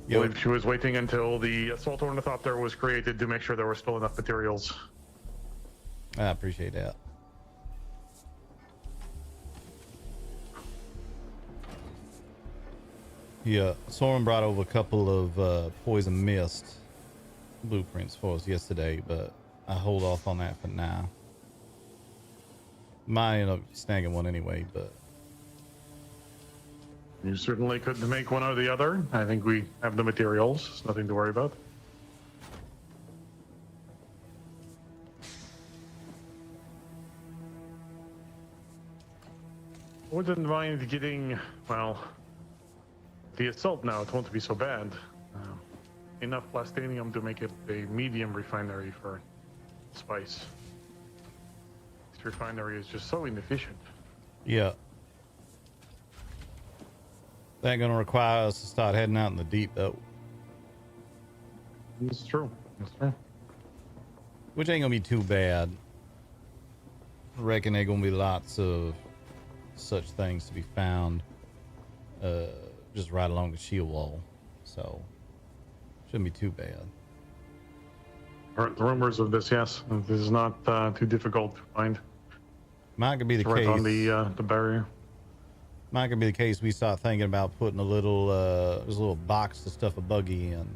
I believe she was waiting until the Assault Ornithopter was created to make sure there were still enough materials. I appreciate that. Yeah, someone brought over a couple of poison mist blueprints for us yesterday, but I hold off on that for now. Might end up snagging one anyway, but You certainly could make one or the other. I think we have the materials. It's nothing to worry about. I wouldn't mind getting, well, the assault now. It won't be so bad. Enough plastinium to make it a medium refinery for spice. This refinery is just so inefficient. yeah. That ain't gonna require us to start heading out in the deep, though. It's true. It's true. Which ain't gonna be too bad. I reckon there gonna be lots of such things to be found just right along the shield wall, so shouldn't be too bad. Heard the rumors of this, yes. This is not too difficult to find. Might could be the It's right case. on the barrier. Might could be the case. We start thinking about putting a little there's a little box to stuff a buggy in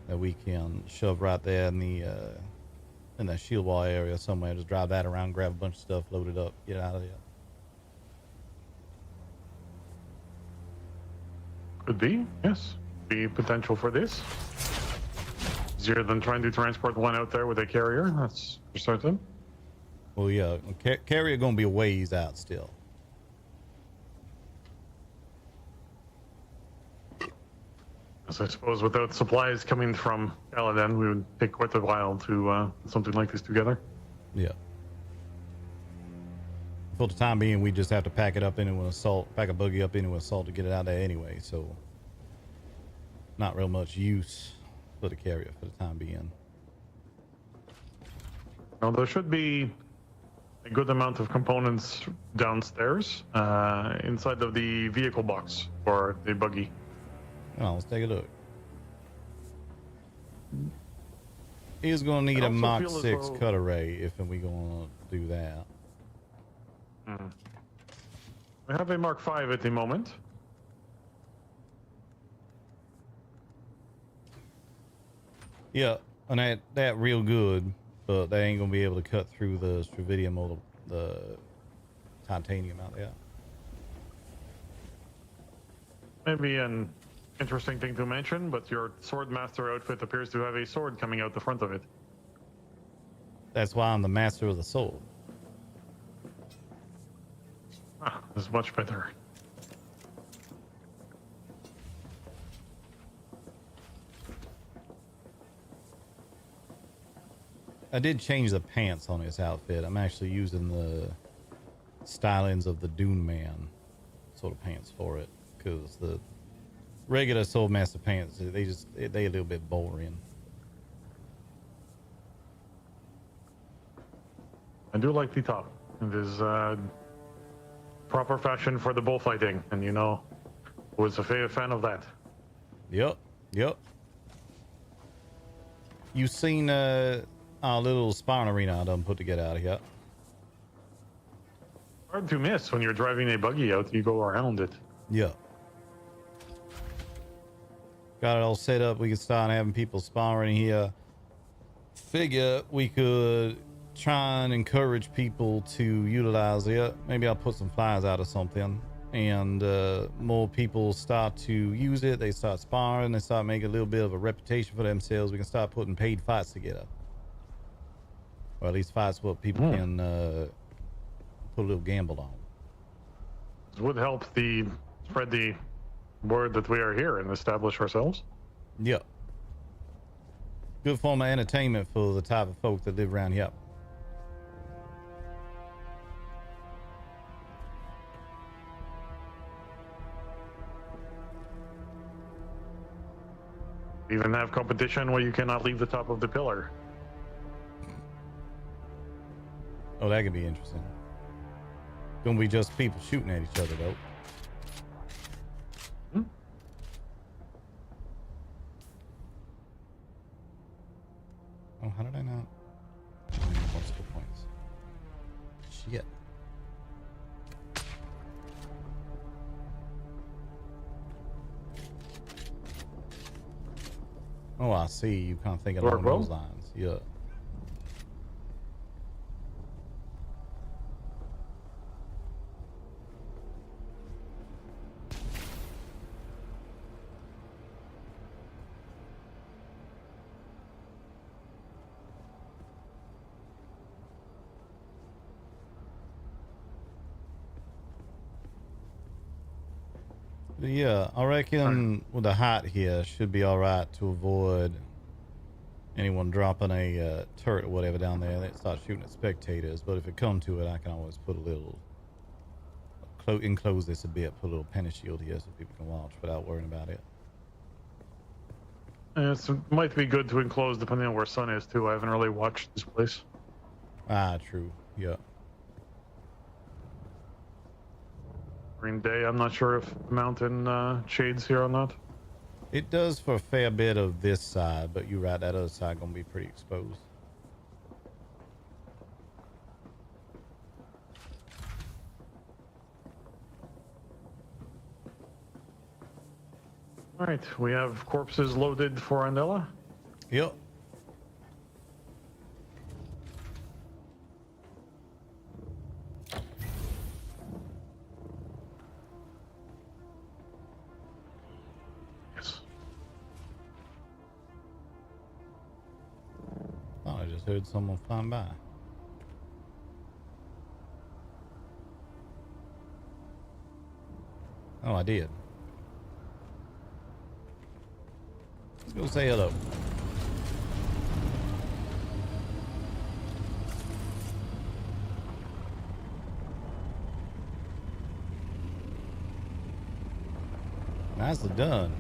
that we can shove right there in the shield wall area somewhere. Just drive that around, grab a bunch of stuff, load it up, get out of there. Could be, yes. Be potential for this. Easier than trying to transport one out there with a carrier, that's for certain. Well, yeah, carrier gonna be a ways out still. As I suppose without supplies coming from Caladan, we would take quite a while to put something like this together. Yeah. For the time being, we just have to pack it up into an assault, pack a buggy up into an assault to get it out there anyway. So, not real much use for the carrier for the time being. Now there should be a good amount of components downstairs, inside of the vehicle box for the buggy. Well, let's take a look. He's gonna need I a also Mach feel as 6 though- cut array if we gonna do that. We have a Mark 5 at the moment. Yeah, and that real good, but they ain't gonna be able to cut through the stravidium or the titanium out there. Maybe an interesting thing to mention, but your Swordmaster outfit appears to have a sword coming out the front of it. That's why I'm the master of the sword. Ah, this is much better. I did change the pants on his outfit. I'm actually using the stylings of the Dune Man sort of pants for it, because the regular Swordmaster pants, they a little bit boring. I do like the top. It is proper fashion for the bullfighting, and you know, was a fan of that. Yep. You seen our little sparring arena I done put together out here? Hard to miss when you're driving a buggy out. You go around it. Yeah. Got it all set up. We can start having people sparring here. Figure we could try and encourage people to utilize it. Maybe I'll put some flyers out or something, and more people start to use it. They start sparring. They start making a little bit of a reputation for themselves. We can start putting paid fights together, or at least fights what people can put a little gamble on. It would help spread the word that we are here and establish ourselves. Yep. Good form of entertainment for the type of folk that live around here. Even have competition where you cannot leave the top of the pillar. Oh, that could be interesting. Gonna be just people shooting at each other, though. Oh, how did I not? Multiple points. Shit. Oh, I see. You kind of think along those lines. Yeah. Yeah, I reckon with the height here should be all right to avoid anyone dropping a turret or whatever down there that start shooting at spectators. But if it come to it, I can always put a little enclose this a bit, put a little penny shield here so people can watch without worrying about it. It might be good to enclose depending on where sun is too. I haven't really watched this place. Ah, true. Yeah. During day, I'm not sure if the mountain shades here or not. It does for a fair bit of this side, but you're right, that other side gonna be pretty exposed. All right, we have corpses loaded for Andela. Yep. Yes. Thought I just heard someone flying by. Oh, I did. Let's go say hello. Nicely done.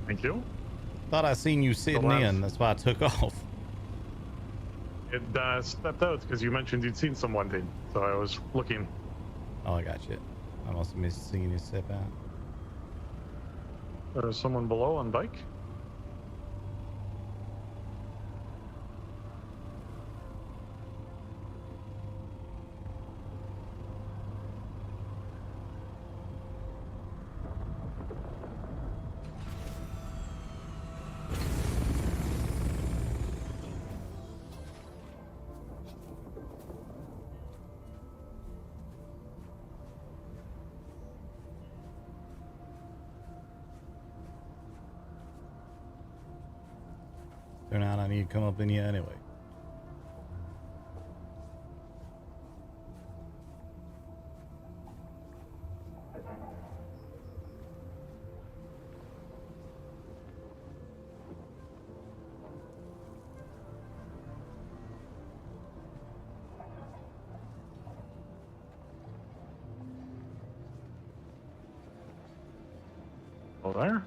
Thank you. Thought I seen you sitting last- in. That's why I took off. It stepped out because you mentioned you'd seen someone, did. So I was looking. Oh, I got you. I must have missed seeing you step out. There's someone below on bike. Turn out I need to come up in here anyway. Oh, there.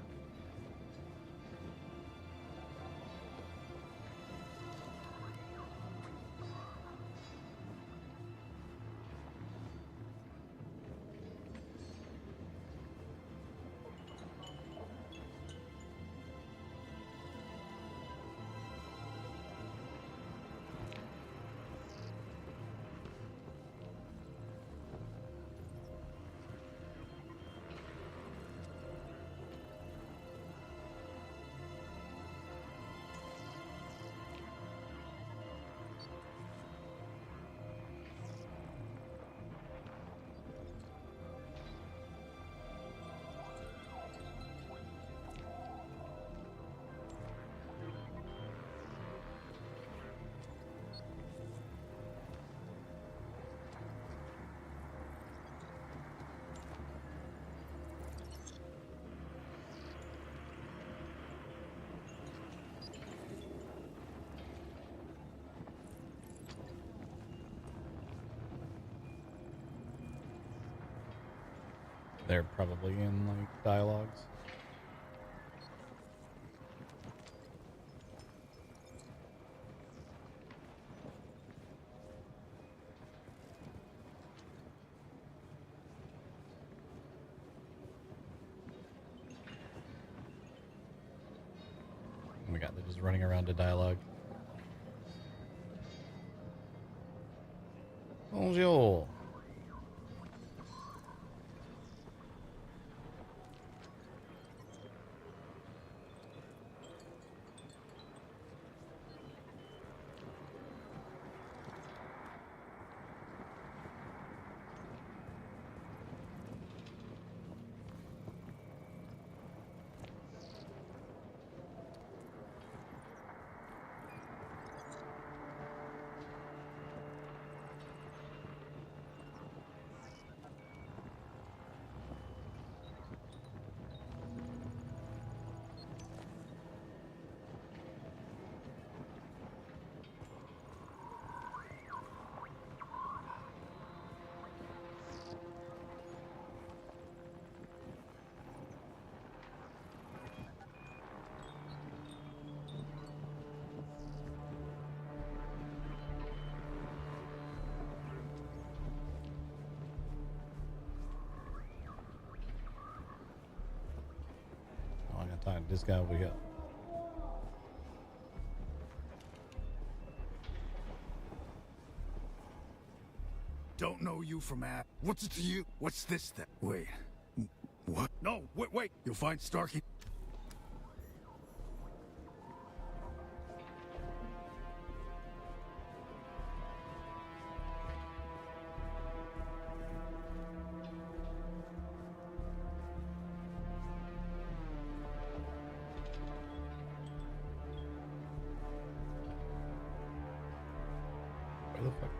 They're probably in like dialogues. Oh my god, they're just running around to dialogue. Bonjour. this guy over here. Don't know you from app. What's it to you? What's this then? Wait. What? No, wait. You'll find Starkey. Where the fuck?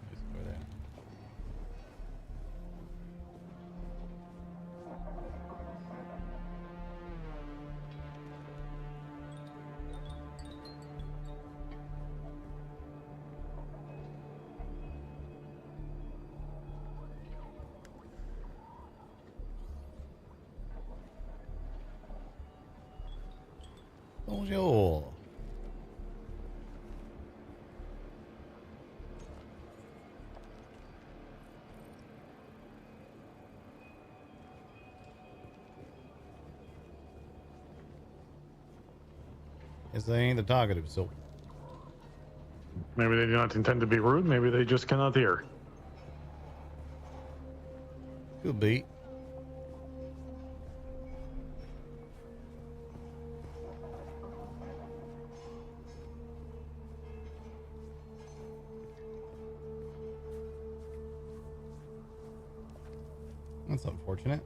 Just go there. Bonjour. Guess they ain't the talkative sort. Maybe they do not intend to be rude. Maybe they just cannot hear. Could be. That's unfortunate.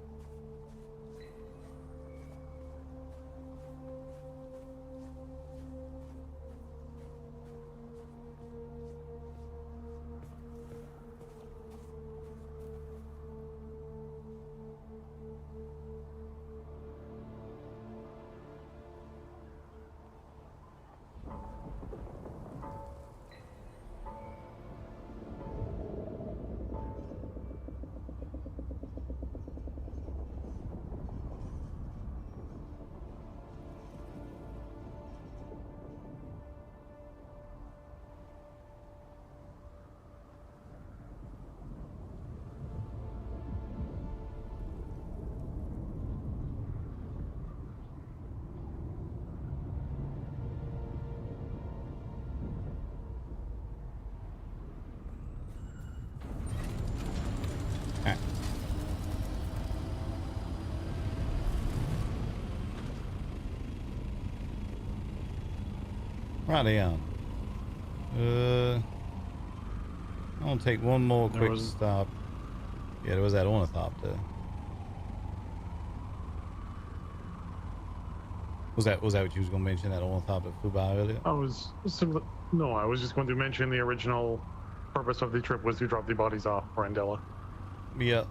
Right on. I'm gonna take one more quick stop. Yeah, there was that ornithopter. Was that what you was gonna mention? That ornithopter flew by earlier? I was just going to mention the original purpose of the trip was to drop the bodies off for Andela. Yeah.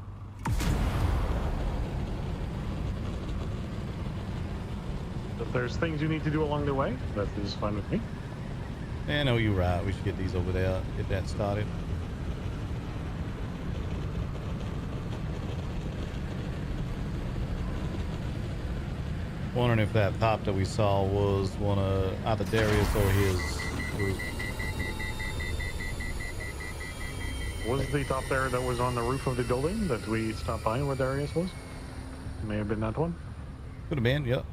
If there's things you need to do along the way, that is fine with me. Yeah, no, you're right. We should get these over there. Get that started. Wondering if that top that we saw was one of either Darius or his group. Was the top there that was on the roof of the building that we stopped by where Darius was? May have been that one. Could have been, yep.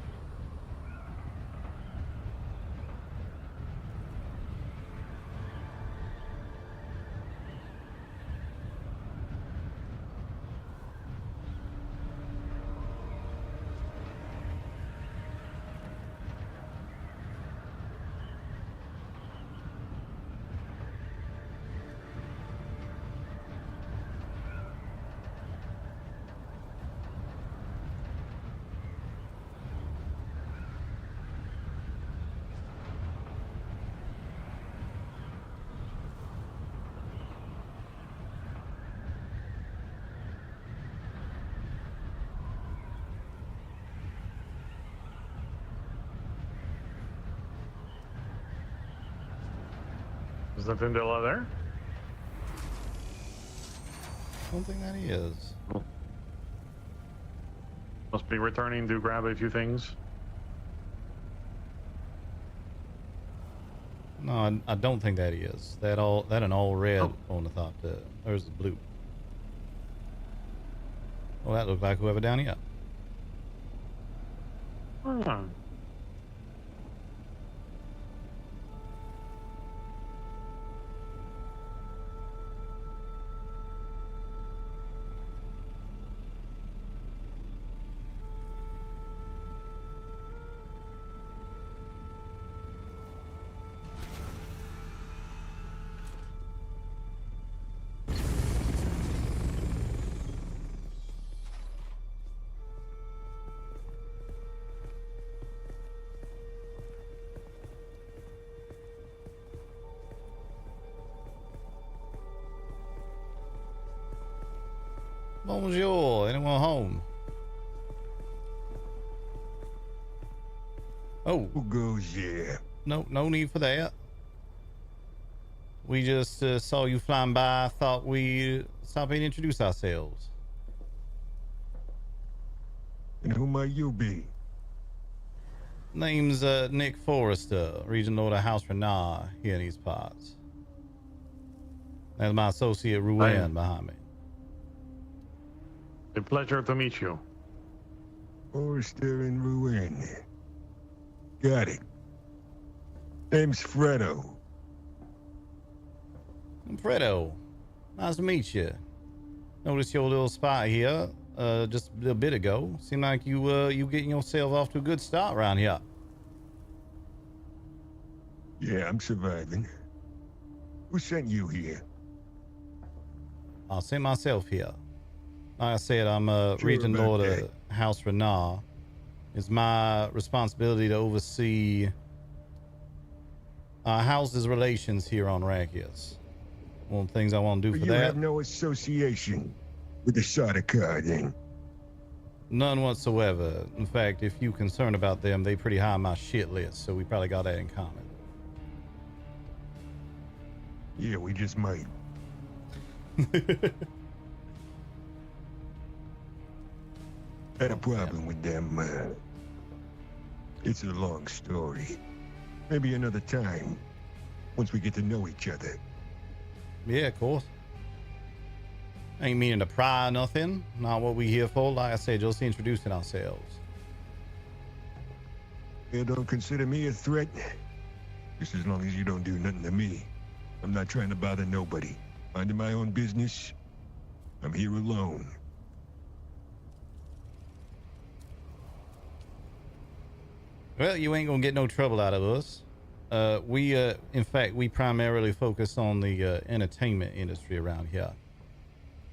Is that Andela there? I don't think that he is. Must be returning to grab a few things. No, I don't think that he is. That an all red ornithopter. There's the blue. Well, that looked like whoever down here. Hmm. Bonjour, anyone home? Oh, Who goes there? no need for that. We just saw you flying by. Thought we'd stop and introduce ourselves. And who might you be? Name's Nick Forrester, Region Lord of House Renard here in these parts. That's my associate Ruan behind me. A pleasure to meet you. Forrester and Ruin. Got it. Name's Fredo. Fredo, nice to meet you. Noticed your little spot here just a little bit ago. Seemed like you getting yourself off to a good start around here. Yeah, I'm surviving. Who sent you here? I sent myself here. Like I said, I'm Sure Region about Lord that. of House Renard. It's my responsibility to oversee house's relations here on Rakius. One of the things I want to do But for you that, have no association with the Sardaukar, then? none whatsoever. In fact, if you concerned about them, they pretty high on my shit list, so we probably got that in common. Yeah, we just might. Had a problem with them. It's a long story. Maybe another time, once we get to know each other. Yeah, of course. Ain't meaning to pry or nothing. Not what we here for. Like I said, just introducing ourselves. You don't consider me a threat? Just as long as you don't do nothing to me. I'm not trying to bother nobody. Minding my own business. I'm here alone. Well, you ain't gonna get no trouble out of us. In fact, we primarily focus on the entertainment industry around here.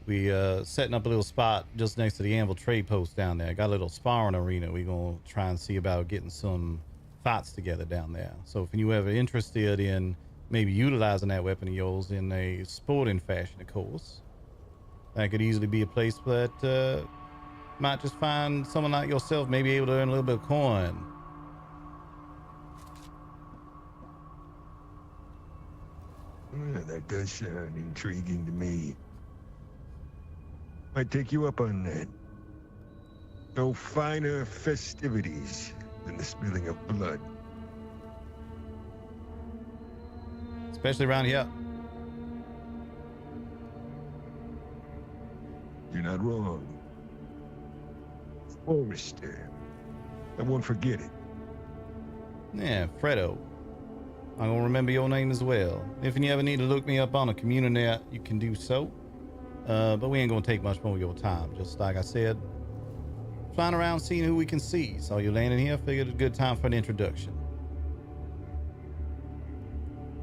We setting up a little spot just next to the Anvil trade post down there. Got a little sparring arena. We gonna try and see about getting some fights together down there. So if you ever interested in maybe utilizing that weapon of yours in a sporting fashion, of course, that could easily be a place that might just find someone like yourself maybe able to earn a little bit of coin. Yeah, that does sound intriguing to me. Might take you up on that. No finer festivities than the spilling of blood. Especially around here. You're not wrong. Forrester. I won't forget it. Yeah, Fredo. I'm gonna remember your name as well. If you ever need to look me up on a community, you can do so. But we ain't gonna take much more of your time. Just like I said, flying around seeing who we can see. So you landing here, figured it's a good time for an introduction.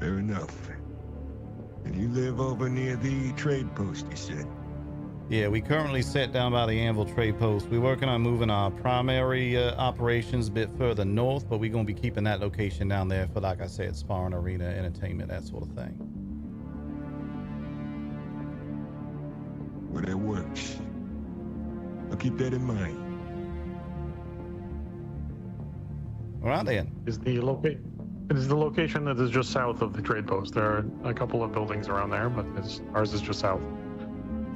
Fair enough. And you live over near the trade post, you said? Yeah, we currently set down by the Anvil trade post. We're working on moving our primary operations a bit further north, but we're gonna be keeping that location down there for, like I said, sparring arena, entertainment, that sort of thing. Well, that works. I'll keep that in mind. All right then. Is the location that is just south of the trade post. There are a couple of buildings around there, but ours is just south.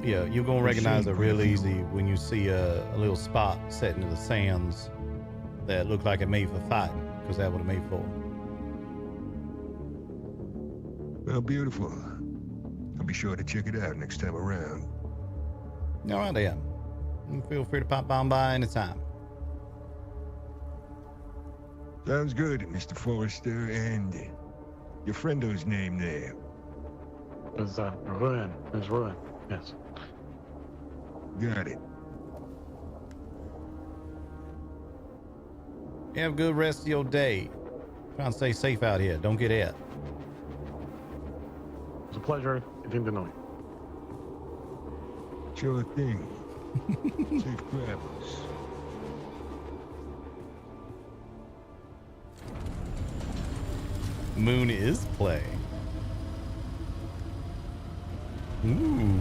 Yeah, you're gonna recognize it real easy when you see a little spot set into the sands that looked like it made for fighting, because that's what it made for. Well, beautiful. I'll be sure to check it out next time around. All right then. And feel free to pop on by anytime. Sounds good, Mr. Forrester, and your friendo's name there. Is Ruin? Is Ruin? Yes. Got it. Have a good rest of your day. Try and stay safe out here. Don't get out. It's a pleasure getting to know you. Sure thing. Safe travels. Moon is playing. Ooh.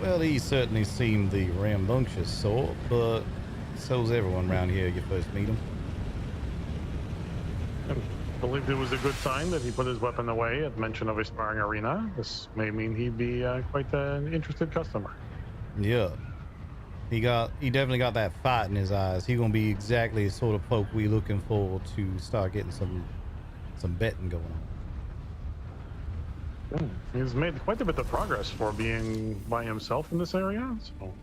Well, he certainly seemed the rambunctious sort, but so's everyone around here you first meet him. I believed it was a good sign that he put his weapon away at mention of a sparring arena. This may mean he'd be quite an interested customer. Yeah. He definitely got that fight in his eyes. He gonna be exactly the sort of folk we looking for to start getting some betting going on. He's made quite a bit of progress for being by himself in this area, so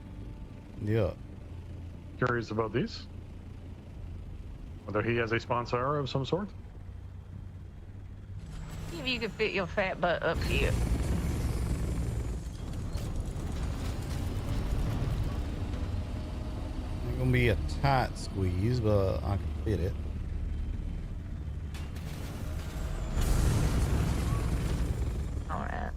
Yeah. curious about these. Whether he has a sponsor of some sort. If you could fit your fat butt up here. Ain't gonna be a tight squeeze, but I can fit it. Alright.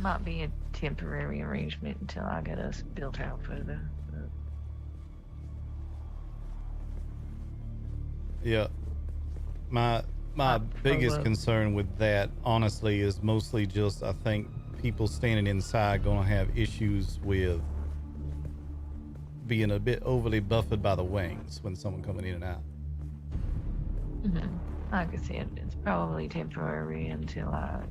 Might be a temporary arrangement until I get us built out further. But Yeah. My biggest concern with that, honestly, is mostly just I think people standing inside gonna have issues with being a bit overly buffeted by the wings when someone coming in and out. like I said, it's probably temporary until I...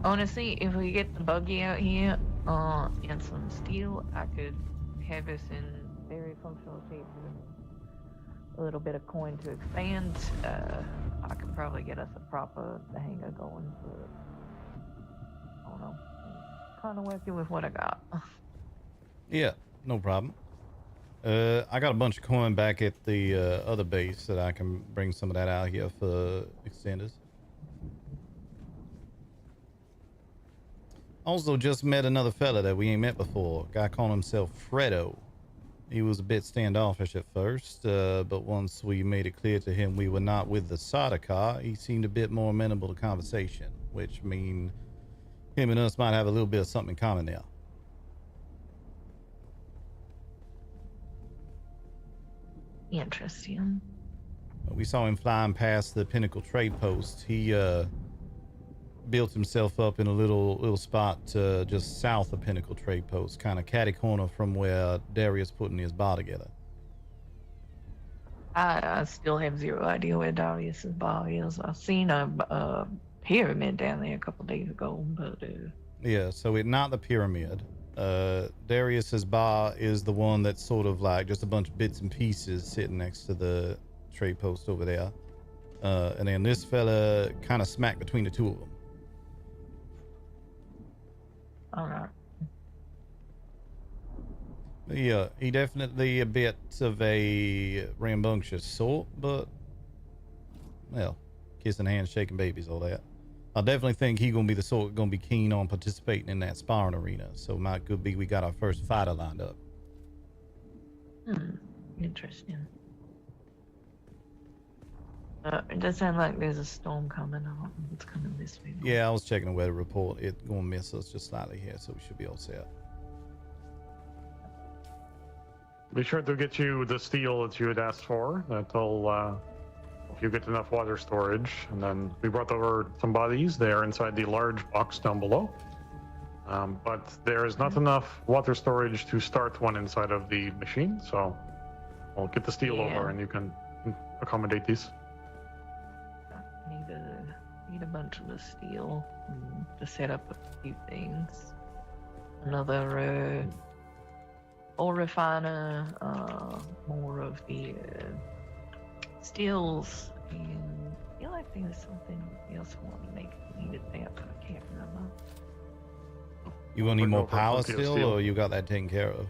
Honestly, if we get the buggy out here and some steel, I could have us in very functional shape with a little bit of coin to expand. I could probably get us a proper hangar going, but I don't know. Kind of working with what I got. Yeah, no problem. I got a bunch of coin back at the other base that I can bring some of that out here for extenders. Also just met another fella that we ain't met before. Guy calling himself Fredo. He was a bit standoffish at first, but once we made it clear to him we were not with the Sada car, he seemed a bit more amenable to conversation, which mean him and us might have a little bit of something in common there. Interesting. We saw him flying past the Pinnacle Trade Post. He built himself up in a little spot just south of Pinnacle Trade Post, kind of catty corner from where Darius putting his bar together. I still have zero idea where Darius's bar is. I seen a pyramid down there a couple days ago, but Yeah, so it's not the pyramid. Darius's bar is the one that's sort of like just a bunch of bits and pieces sitting next to the trade post over there. And then this fella kind of smack between the two of them. all right. Yeah, he definitely a bit of a rambunctious sort, but well, kissing hands, shaking babies, all that. I definitely think he gonna be the sort gonna be keen on participating in that sparring arena. So might could be we got our first fighter lined up. Interesting. It does sound like there's a storm coming. I don't know if it's coming this way. Yeah, I was checking the weather report. It's gonna miss us just slightly here, so we should be all set. Be sure to get you the steel that you had asked for. That'll, if you get enough water storage. And then we brought over some bodies. They are inside the large box down below. But there is not enough water storage to start one inside of the machine. So we'll get the steel over and you can accommodate these. Need a bunch of the steel to set up a few things. Another ore refiner, more of the steels, and I feel like there was something else I wanted to make needed that, but I can't remember. You want any We're more going for power plenty of still, steel. or you got that taken care of?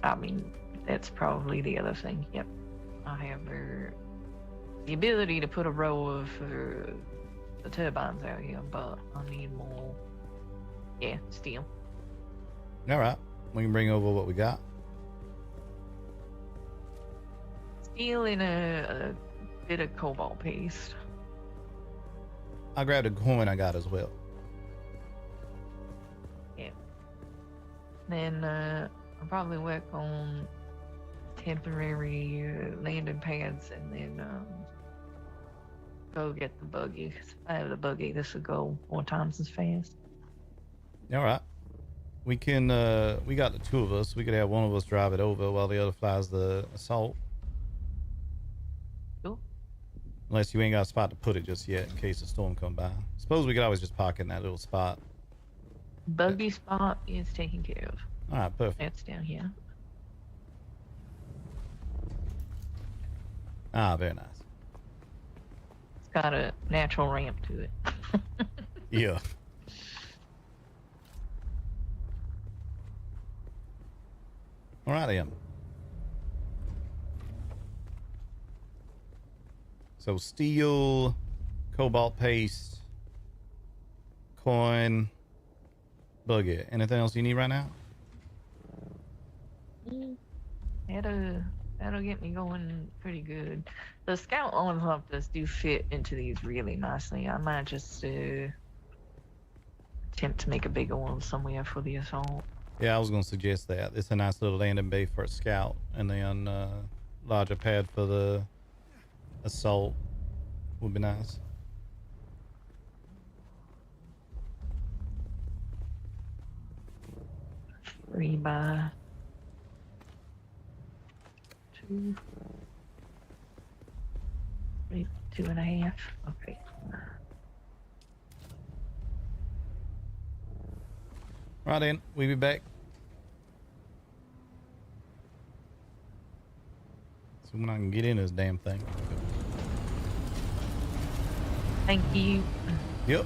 I mean, that's probably the other thing. Yep, I have the ability to put a row of the turbines out here, but I need more. Yeah, steel. All right, we can bring over what we got. Steel and a bit of cobalt paste. I grabbed a coin I got as well. Yeah. Then I'll probably work on temporary landing pads, and then go get the buggy. 'Cause if I have the buggy, this will go 4 times as fast. All right. We can, we got the 2 of us. We could have one of us drive it over while the other flies the assault. Cool. Unless you ain't got a spot to put it just yet in case a storm come by. Suppose we could always just park it in that little spot. Buggy spot is taken care of. All right, perfect. That's down here. Ah, very nice. It's got a natural ramp to it. Yeah. All right, then. So steel, cobalt paste, coin, buggy. Anything else you need right now? That'll get me going pretty good. The scout helicopters do fit into these really nicely. I might just attempt to make a bigger one somewhere for the assault. Yeah, I was going to suggest that. It's a nice little landing bay for a scout, and then larger pad for the assault would be nice. Three by 2. 2.5. Okay. Right then, we'll be back. So when I can get in this damn thing. Thank you. Yep.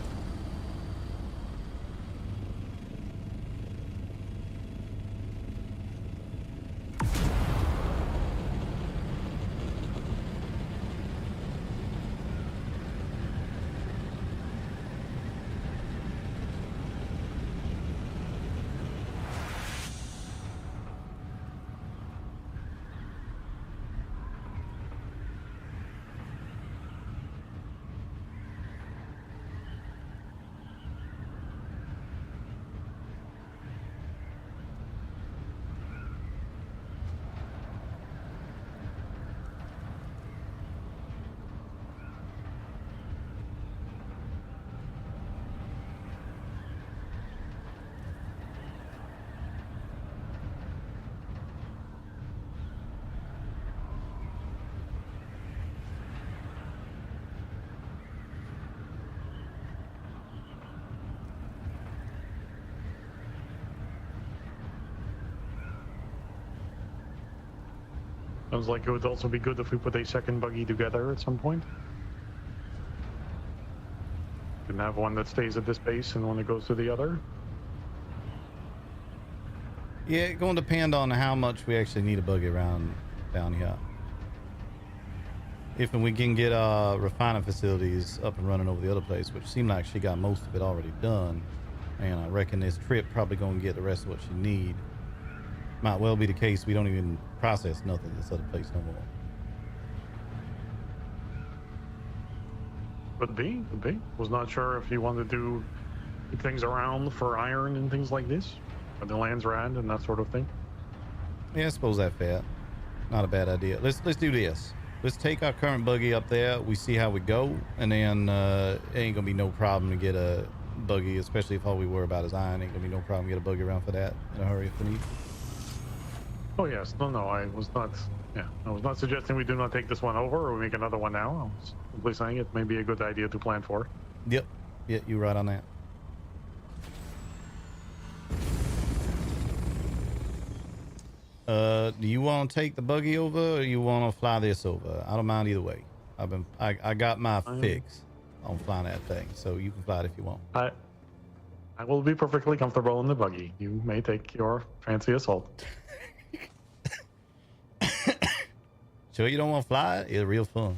Sounds like it would also be good if we put a second buggy together at some point. You can have one that stays at this base and one that goes to the other. Yeah, it's going to depend on how much we actually need a buggy around down here. If we can get refining facilities up and running over the other place, which seemed like she got most of it already done, and I reckon this trip probably going to get the rest of what she need. Might well be the case we don't even process nothing this other place no more. Could be, could be. Was not sure if you wanted to keep things around for iron and things like this, or the lands rad and that sort of thing. Yeah, I suppose that's fair. Not a bad idea. Let's do this. Let's take our current buggy up there. We see how we go, and then it ain't gonna be no problem to get a buggy, especially if all we worry about is iron. Ain't gonna be no problem to get a buggy around for that in a hurry if we need. Oh yes, no, I was not. Yeah, I was not suggesting we do not take this one over or we make another one now. I was simply saying it may be a good idea to plan for. Yep. Yeah, you're right on that. Do you want to take the buggy over, or you want to fly this over? I don't mind either way. I got my fix on flying that thing, so you can fly it if you want. I will be perfectly comfortable in the buggy. You may take your fancy assault. Sure you don't want to fly it? It's real fun.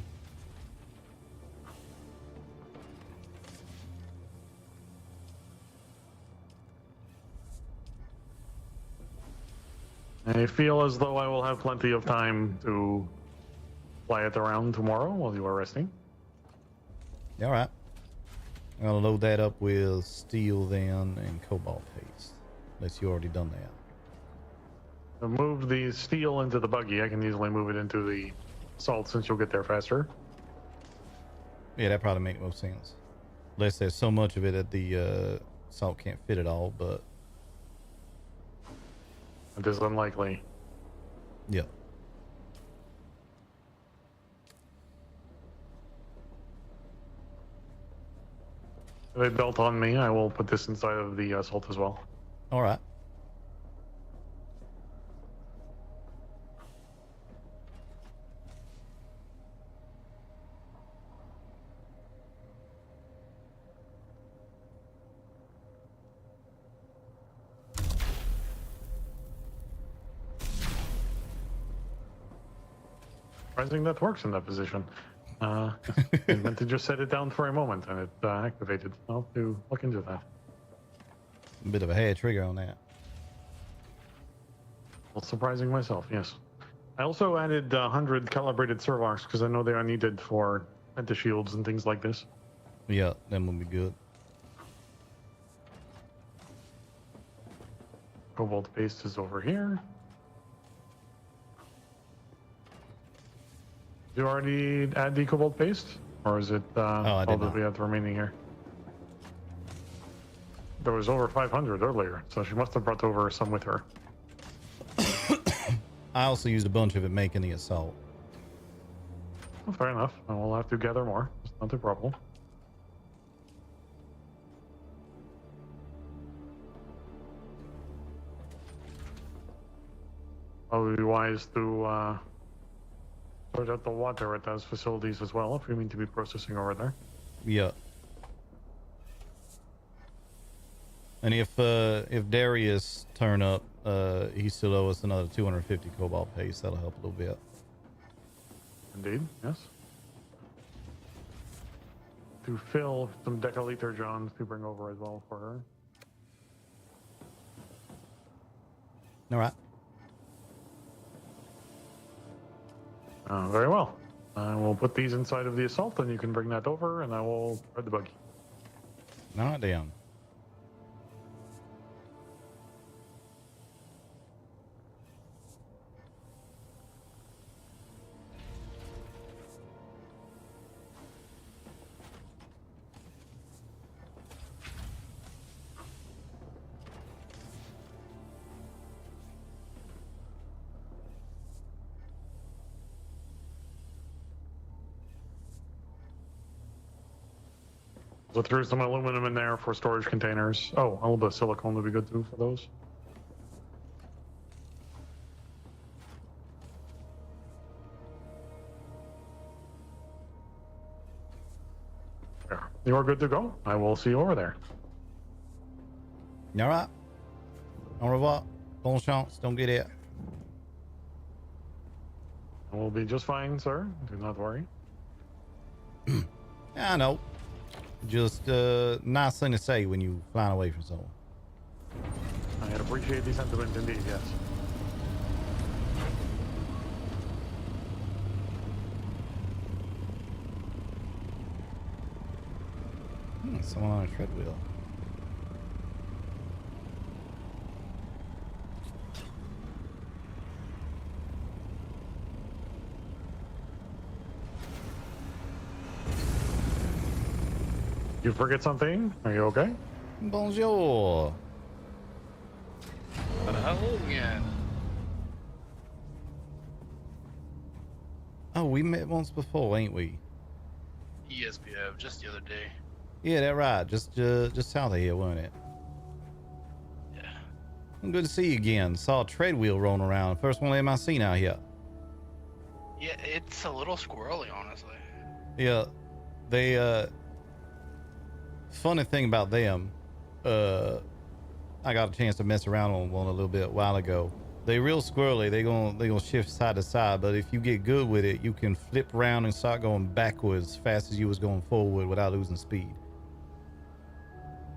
I feel as though I will have plenty of time to fly it around tomorrow while you are resting. All right. I'm gonna load that up with steel then and cobalt paste. Unless you already done that. To move the steel into the buggy, I can easily move it into the salt since you'll get there faster. Yeah, that probably makes most sense. Unless there's so much of it that the salt can't fit it all, but It is unlikely. yeah. If they built on me, I will put this inside of the salt as well. All right. Surprising that works in that position. I meant to just set it down for a moment and it activated. I'll have to look into that. A bit of a hair trigger on that. Well, surprising myself, yes. I also added 100 calibrated servarks because I know they are needed for anti-shields and things like this. Yeah, that would be good. Cobalt paste is over here. Did you already add the cobalt paste? Or is it I did all that not. we have remaining here? There was over 500 earlier, so she must have brought over some with her. I also used a bunch of it making the assault. Well, fair enough. I will have to gather more. It's not a problem. Probably be wise to sort out the water at those facilities as well, if we mean to be processing over there. Yeah. And if Darius turn up, he still owe us another 250 cobalt paste. That'll help a little bit. Indeed, yes. To fill some decaliter johns to bring over as well for her. All right. Very well. I will put these inside of the assault, and you can bring that over, and I will ride the buggy. All right, down. So threw some aluminum in there for storage containers. Oh, a little bit of silicone would be good too for those. There. You are good to go. I will see you over there. All right. Au revoir. Bonne chance. Don't get it. I will be just fine, sir. Do not worry. I know. Just nice thing to say when you flying away from someone. I appreciate the sentiment indeed, yes. Someone on a treadwheel. You forget something? Are you okay? Bonjour. Hello again. Oh, we met once before, ain't we? Yes, we have, just the other day. Yeah, that right. Just south of here, wasn't it? Yeah. Good to see you again. Saw a tread wheel rolling around. First one of them I seen out here. Yeah, it's a little squirrely, honestly. Yeah, they funny thing about them, I got a chance to mess around on one a little bit a while ago. They real squirrely. They gonna shift side to side, but if you get good with it, you can flip around and start going backwards as fast as you was going forward without losing speed.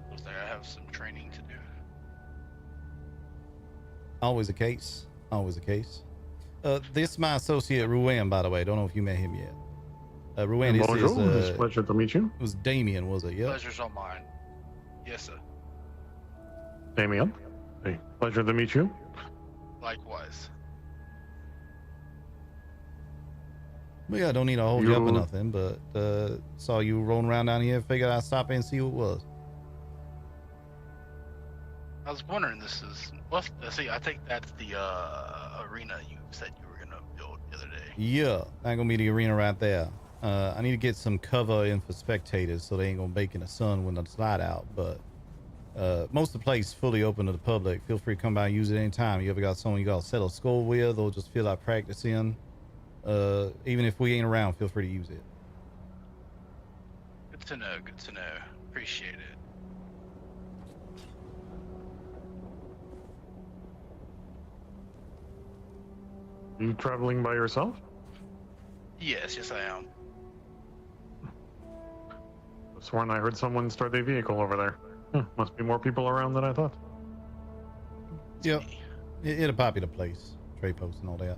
Looks like I have some training to do. Always the case. Always the case. This is my associate Ruan, by the way. Don't know if you met him yet. Ruan, this Bonjour, it's is a pleasure to meet you. it was Damien, was it? Yeah. Pleasure's all mine. Yes, sir. Damien. Hey, pleasure to meet you. Likewise. Well, yeah, I don't need to hold you up or You- nothing, but saw you rolling around down here. Figured I'd stop in and see who it was. I was wondering, see, I think that's the arena you said you were gonna build the other day. Yeah, that gonna be the arena right there. I need to get some cover in for spectators so they ain't gonna bake in the sun when the slide out. But most of the place is fully open to the public. Feel free to come by and use it anytime. You ever got someone you gotta settle score with or just feel like practicing? Even if we ain't around, feel free to use it. Good to know. Good to know. Appreciate it. You traveling by yourself? Yes, I am. Sworn I heard someone start a vehicle over there. Must be more people around than I thought. Yep, it's a popular place. Trade posts and all that.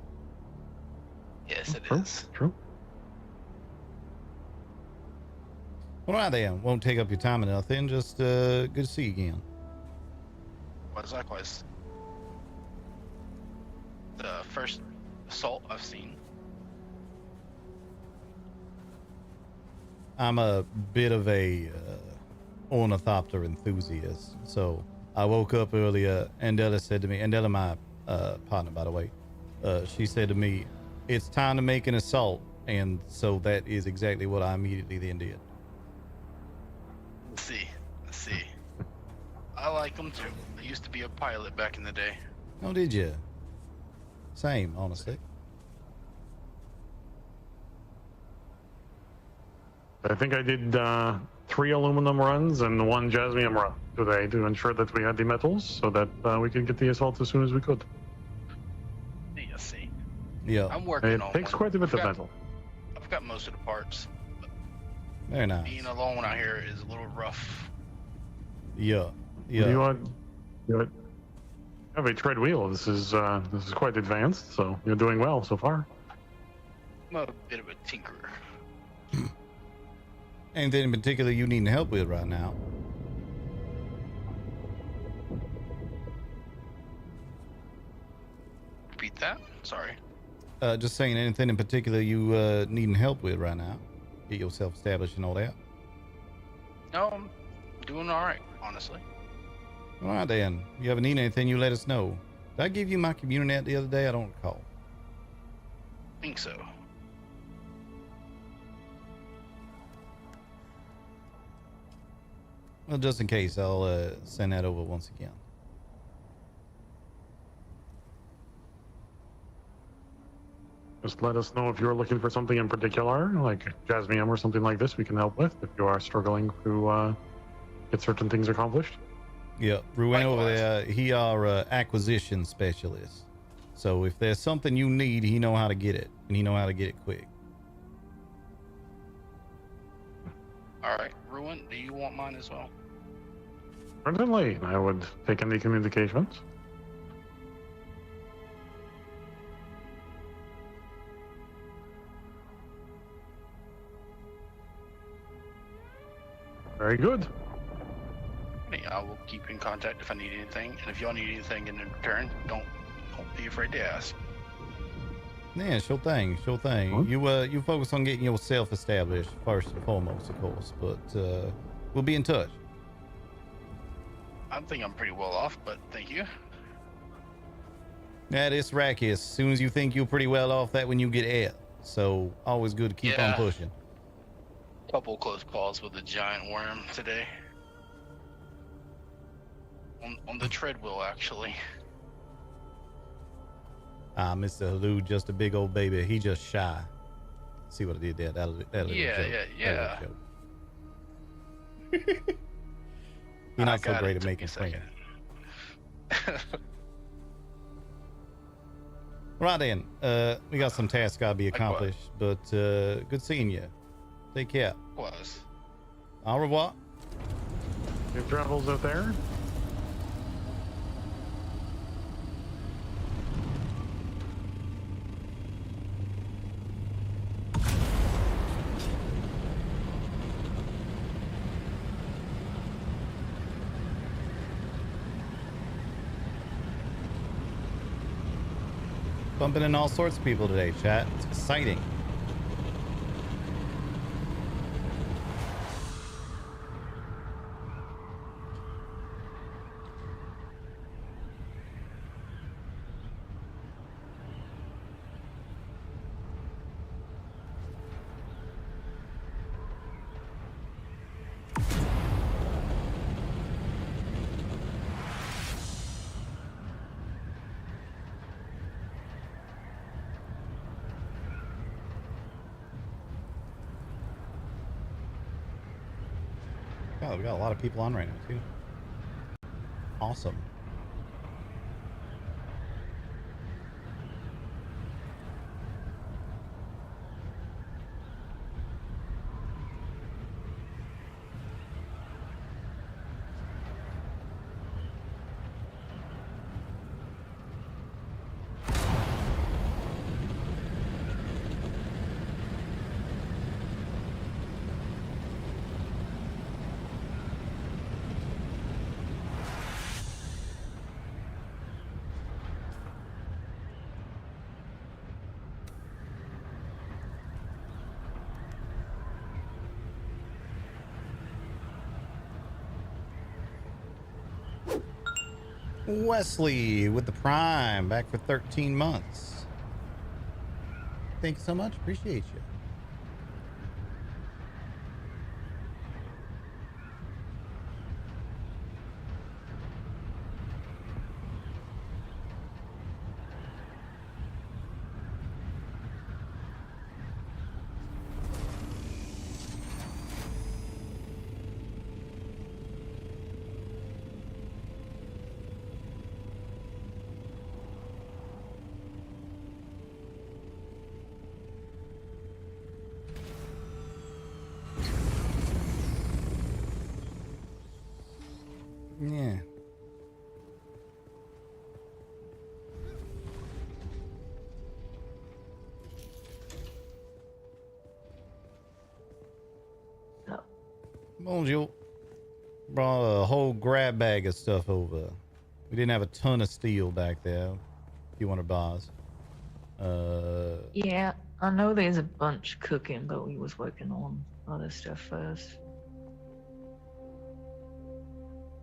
Yes, it True, is. true. All right then, won't take up your time or nothing. Just good to see you again. Likewise. The first assault I've seen. I'm a bit of a ornithopter enthusiast, so I woke up earlier. Andela said to me, Andela, my partner, by the way, she said to me, "It's time to make an assault," and so that is exactly what I immediately then did. Let's see. I like them too. I used to be a pilot back in the day. Oh, did you? Same, honestly. I think I did 3 aluminum runs and 1 jasmium run today to ensure that we had the metals so that we could get the assault as soon as we could. Yeah, see. Yeah, I'm working It on takes one. quite a bit of I've got- metal. I've got most of the parts. very nice. Being alone out here is a little rough. Yeah, You yeah. have a tread wheel. This is quite advanced, so you're doing well so far. I'm a bit of a tinkerer. Anything in particular you need help with right now? Repeat that? Sorry. Just saying, anything in particular you needing help with right now? Get yourself established and all that. No, I'm doing alright, honestly. All right, then. If you ever need anything, you let us know. Did I give you my communinet the other day? I don't recall. Think so. Well, just in case, I'll send that over once again. Just let us know if you're looking for something in particular, like jasmium or something like this we can help with if you are struggling to get certain things accomplished. Yeah, Ruan over Likewise. there, he our acquisition specialist. So if there's something you need, he know how to get it, and he know how to get it quick. Alright, Ruin, do you want mine as well? Certainly, I would take any communications. Very good. Hey, I will keep in contact if I need anything, and if y'all need anything in return, don't be afraid to ask. Yeah, sure thing, sure thing. Huh? You focus on getting yourself established first and foremost, of course, but we'll be in touch. I think I'm pretty well off, but thank you. Yeah, this racket, as soon as you think you're pretty well off, that when you get air. So always good to keep on Yeah. pushing. Couple close calls with a giant worm today. On the treadwheel, actually. Mr. Halou, just a big old baby. He just shy. See what I did there? That little Yeah, joke. yeah. That little joke. You're not so got great it. at Took me making a second. friends. Right then, we got some tasks gotta be accomplished, but good seeing you. Take care. Was. Au revoir. Your travels out there? Bumping in all sorts of people today, chat. It's exciting. God, we got a lot of people on right now, too. Awesome. Wesley with the Prime, back for 13 months. Thank you so much. Appreciate you. Yeah. No. Bonjour. Brought a whole grab bag of stuff over. We didn't have a ton of steel back there. A few hundred bars. Yeah, I know there's a bunch cooking, but we was working on other stuff first.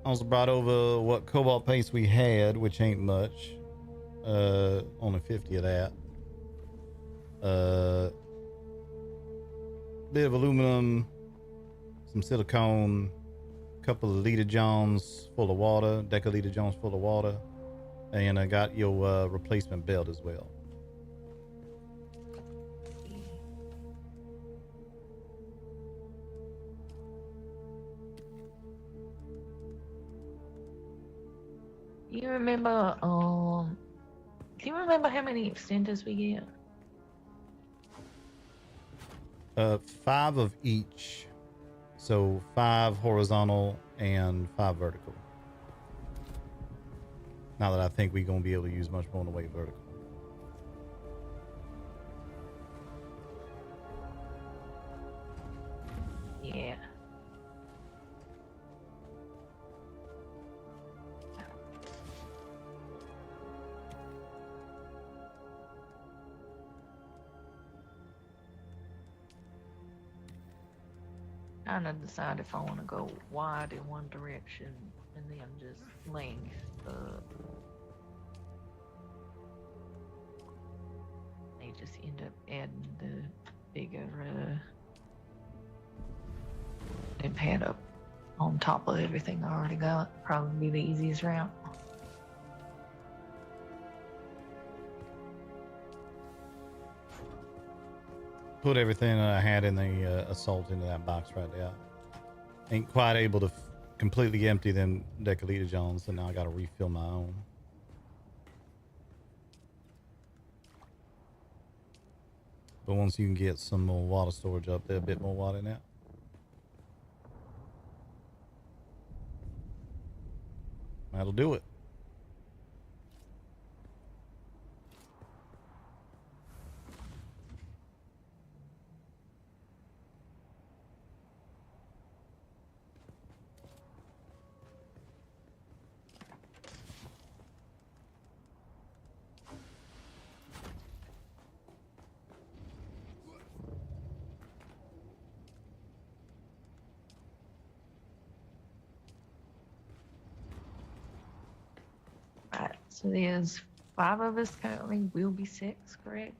Also brought over what cobalt paste we had, which ain't much. Only 50 of that. Bit of aluminum, some silicone, couple of liter johns full of water, decaliter johns full of water, and I got your replacement belt as well. You remember, do you remember how many extenders we get? 5 of each. So 5 horizontal and 5 vertical. Now that I think we're gonna be able to use much more in the way of vertical. Yeah. Kind of decide if I want to go wide in one direction and then just length up. They just end up adding the bigger and pad up on top of everything I already got. Probably be the easiest route. Put everything that I had in the assault into that box right there. Ain't quite able to completely empty them Decalita Jones, so now I got to refill my own. But once you can get some more water storage up there, a bit more water in that. That'll do it. Right, so there's 5 of us currently. Will be 6, correct?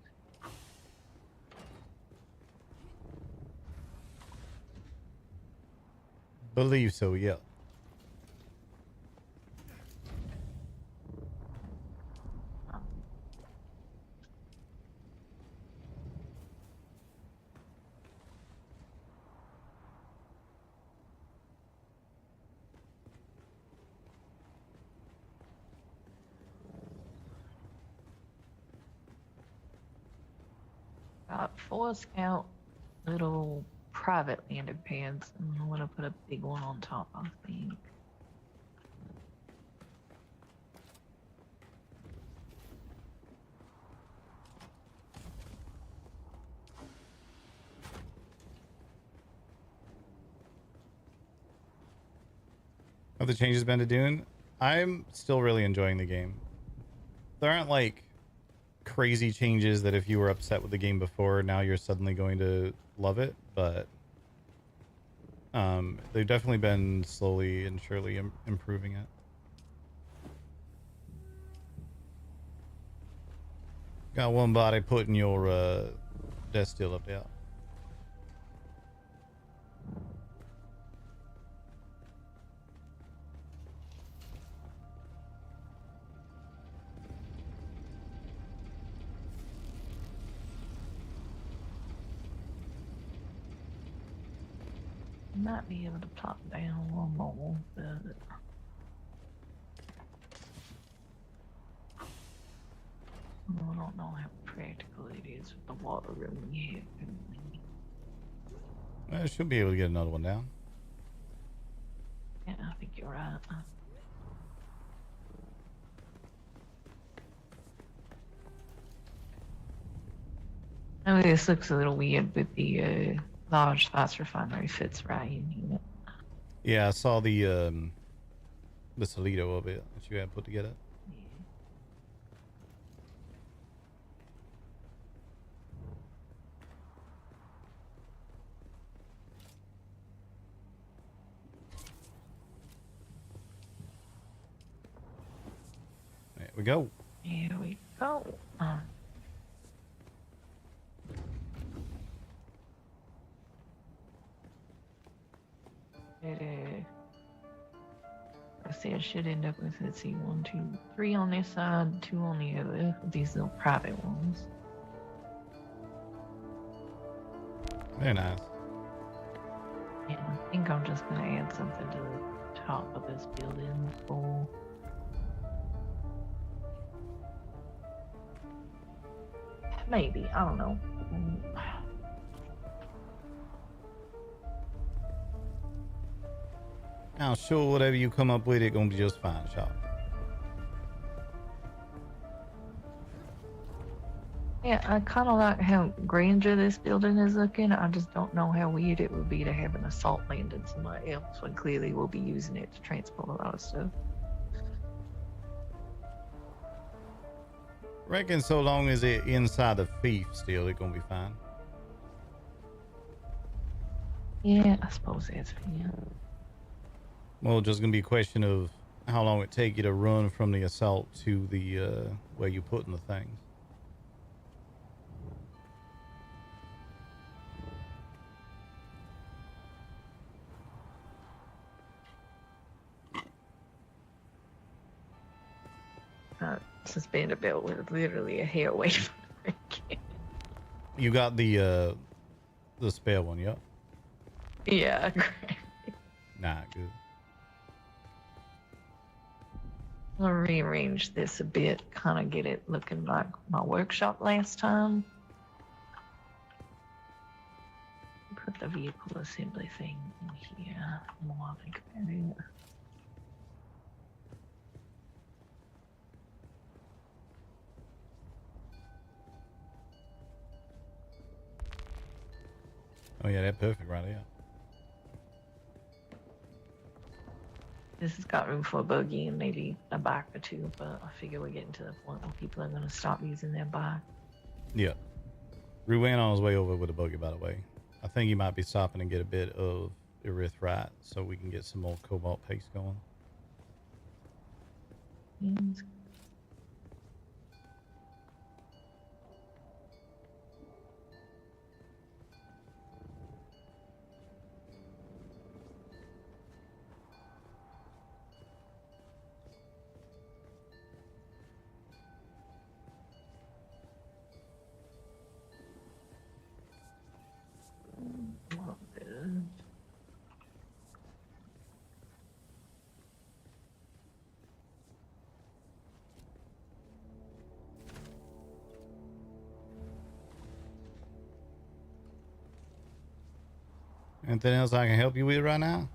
Believe so, yeah. Got 4 scout little private landing pads, and I'm gonna put a big one on top, I think. Have the changes been to Dune? I'm still really enjoying the game. There aren't like crazy changes that if you were upset with the game before, now you're suddenly going to love it, but they've definitely been slowly and surely improving it. Got one body putting your desk still up there. Might be able to plop down one more, but I don't know how practical it is with the water room yet. I should be able to get another one down. Yeah, I think you're right. I mean, this looks a little weird, but the large spice refinery fits right in here. Yeah, I saw the Solito of it that you had put together. There we go. Here we go. I see I should end up with, let's see, 1, 2, 3 on this side, 2 on the other, these little private ones. Very nice. Yeah, I think I'm just gonna add something to the top of this building for maybe, I don't know. Now, sure, whatever you come up with, it's gonna be just fine, Shop. Yeah, I kind of like how grandeur this building is looking. I just don't know how weird it would be to have an assault landing somewhere else when clearly we'll be using it to transport a lot of stuff. Reckon so long as it inside the fief still, it's gonna be fine. Yeah, I suppose that's fair. Well, just gonna be a question of how long it take you to run from the assault to the where you putting the things. suspended belt was literally a hair away from breaking. You got the spare one, yep. Yeah, Nah, good. I'll rearrange this a bit, kind of get it looking like my workshop last time. Put the vehicle assembly thing in here. More I think about it. Oh yeah, that's perfect right there. This has got room for a buggy and maybe a bike or two, but I figure we're getting to the point where people are going to stop using their bike. Yeah. Ruan on his way over with a buggy, by the way. I think he might be stopping and get a bit of erythrite so we can get some more cobalt paste going. Yes. Anything else I can help you with right now?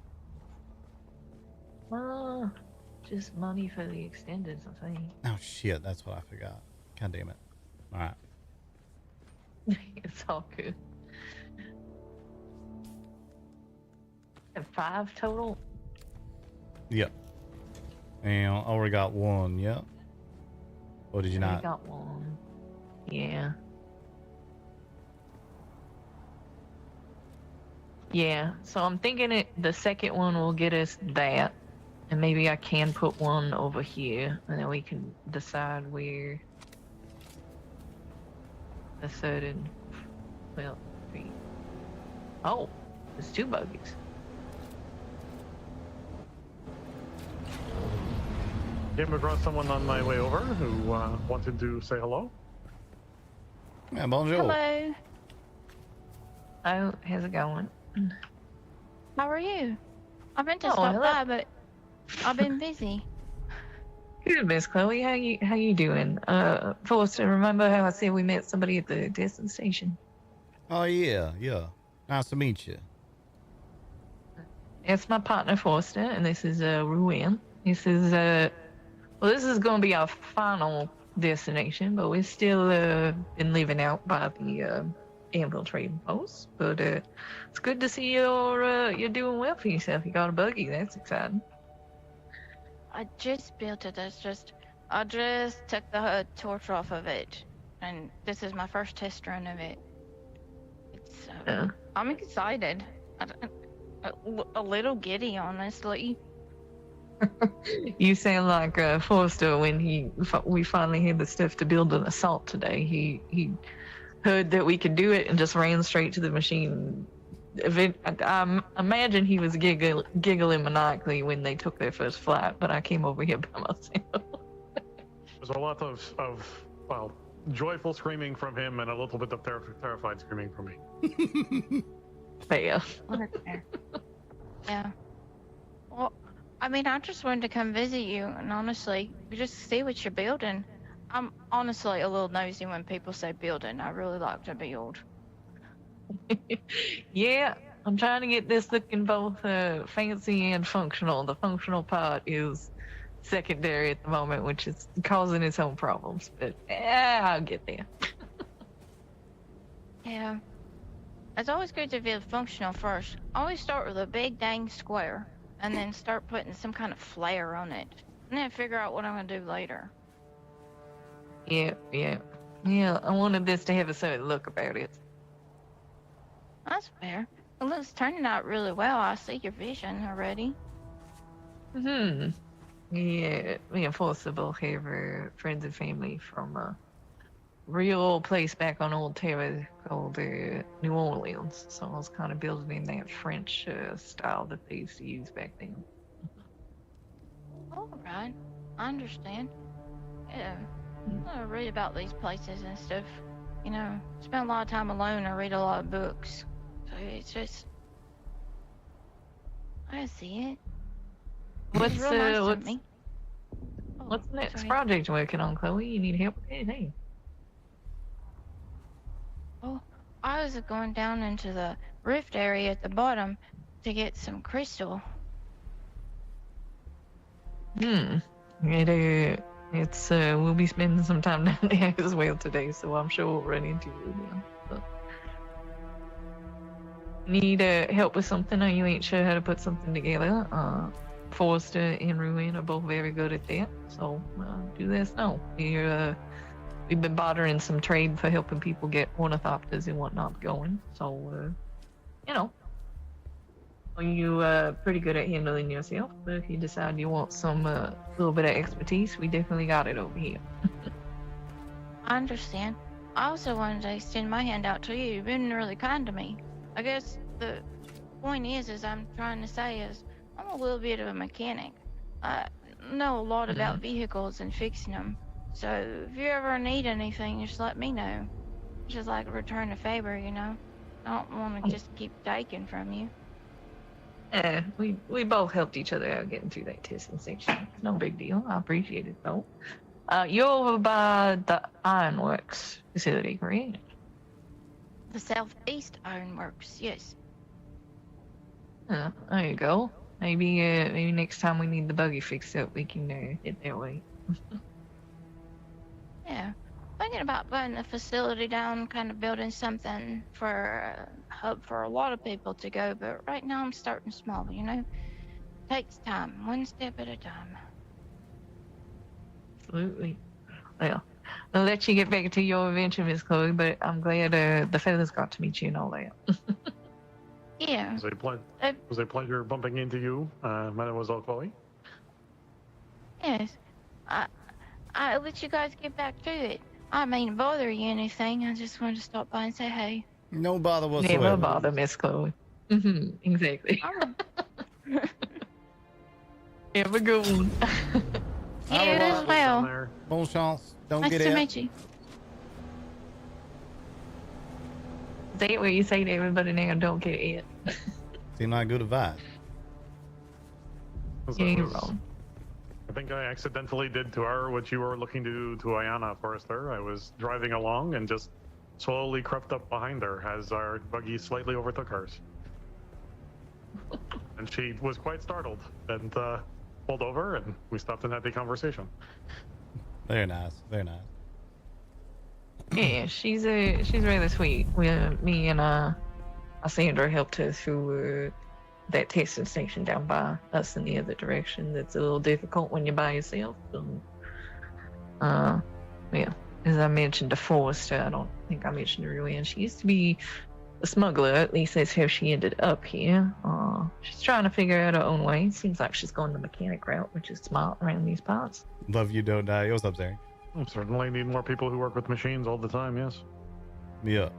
Just money for the extenders, I think. Oh shit, that's what I forgot. God damn it. All right. It's all good. And 5 total? Yep. And I already got one, yep. Or did you I not? got one. Yeah. Yeah, so I'm thinking the second one will get us that. And maybe I can put one over here, and then we can decide where the third and, well, 3. Oh, there's 2 buggies. Came across someone on my way over who wanted to say hello. Yeah, bonjour. Hello. Oh, how's it going? How are you? I meant to Oh, stop hello. by, but I've been busy. Good, Miss Chloe. How you doing? Forster, remember how I said we met somebody at the testing station? Oh yeah, yeah. Nice to meet you. It's my partner Forster, and this is Ruan. This is well, this is going to be our final destination, but we're still been living out by the Anvil trading post. But it's good to see you're doing well for yourself. You got a buggy. That's exciting. I just built it. I just took the torch off of it, and this is my first test run of it. It's I'm excited. A little giddy, honestly. You sound like Forster when we finally had the stuff to build an assault today. He heard that we could do it and just ran straight to the machine. I imagine he was giggling maniacally when they took their first flight, but I came over here by myself. There's a lot of well, joyful screaming from him and a little bit of terrified screaming from me. Fair. Yeah. Well, I mean, I just wanted to come visit you, and honestly, just see what you're building. I'm honestly a little nosy when people say building. I really like to build. Yeah, I'm trying to get this looking both fancy and functional. The functional part is secondary at the moment, which is causing its own problems, but I'll get there. Yeah. It's always good to build functional first. Always start with a big dang square, and then start putting some kind of flair on it, and then figure out what I'm gonna do later. Yeah. I wanted this to have a certain look about it. That's fair. Well, it's turning out really well. I see your vision already. Yeah, me and Forster both have friends and family from a real old place back on Old Terra called New Orleans. So I was kind of building in that French style that they used to use back then. All right, I understand. Yeah, I read about these places and stuff. You know, spend a lot of time alone. I read a lot of books. So it's just, I see it. What's It's real nice to what's me. Oh, what's the next sorry. project you're working on, Chloe? You need help with anything? Oh, I was going down into the rift area at the bottom to get some crystal. It's we'll be spending some time down there as well today, so I'm sure we'll run into you again. But need help with something, or you ain't sure how to put something together? Forrester and Ruin are both very good at that, so do let us know. We've been bartering some trade for helping people get ornithopters and whatnot going, so you know. You pretty good at handling yourself, but if you decide you want some little bit of expertise, we definitely got it over here. I understand. I also wanted to extend my hand out to you. You've been really kind to me. I guess the point is I'm trying to say is I'm a little bit of a mechanic. I know a lot about vehicles and fixing them. So if you ever need anything, just let me know. Just like a return a favor, you know. I don't want to just keep taking from you. Yeah, we both helped each other out getting through that testing section. No big deal. I appreciate it though. You're over by the Ironworks facility, correct? The Southeast Ironworks, yes. There you go. Maybe next time we need the buggy fixed up, we can hit that way. Yeah. Thinking about putting a facility down, kind of building something for a hub for a lot of people to go, but right now I'm starting small, you know? Takes time, one step at a time. Absolutely. Well, I'll let you get back to your adventure, Miss Chloe, but I'm glad the fellas got to meet you and all that. Yeah. Was a pleasure bumping into you, Mademoiselle Chloe. Yes. I'll let you guys get back to it. I don't mean to bother you or anything. I just wanted to stop by and say hey. No bother whatsoever. Never bother, Miss Chloe. Exactly. Have a good one. You as well. Bon chance. Don't Nice get to out. meet you. Say it where you say to everybody now, don't get it. Seem like good advice. You ain't wrong. I think I accidentally did to her what you were looking to do to Ayana, Forrester. I was driving along and just slowly crept up behind her as our buggy slightly overtook hers. And she was quite startled and pulled over, and we stopped and had the conversation. Very nice. Very nice. Yeah, she's really sweet. Me and Sandra helped her through that testing station down by us in the other direction. That's a little difficult when you're by yourself. So, yeah, as I mentioned to Forrester, I don't think I mentioned her earlier, and she used to be a smuggler. At least that's how she ended up here. She's trying to figure out her own way. Seems like she's going the mechanic route, which is smart around these parts. Love you, don't die. What's up, Zary? Certainly need more people who work with machines all the time, yes. Yeah.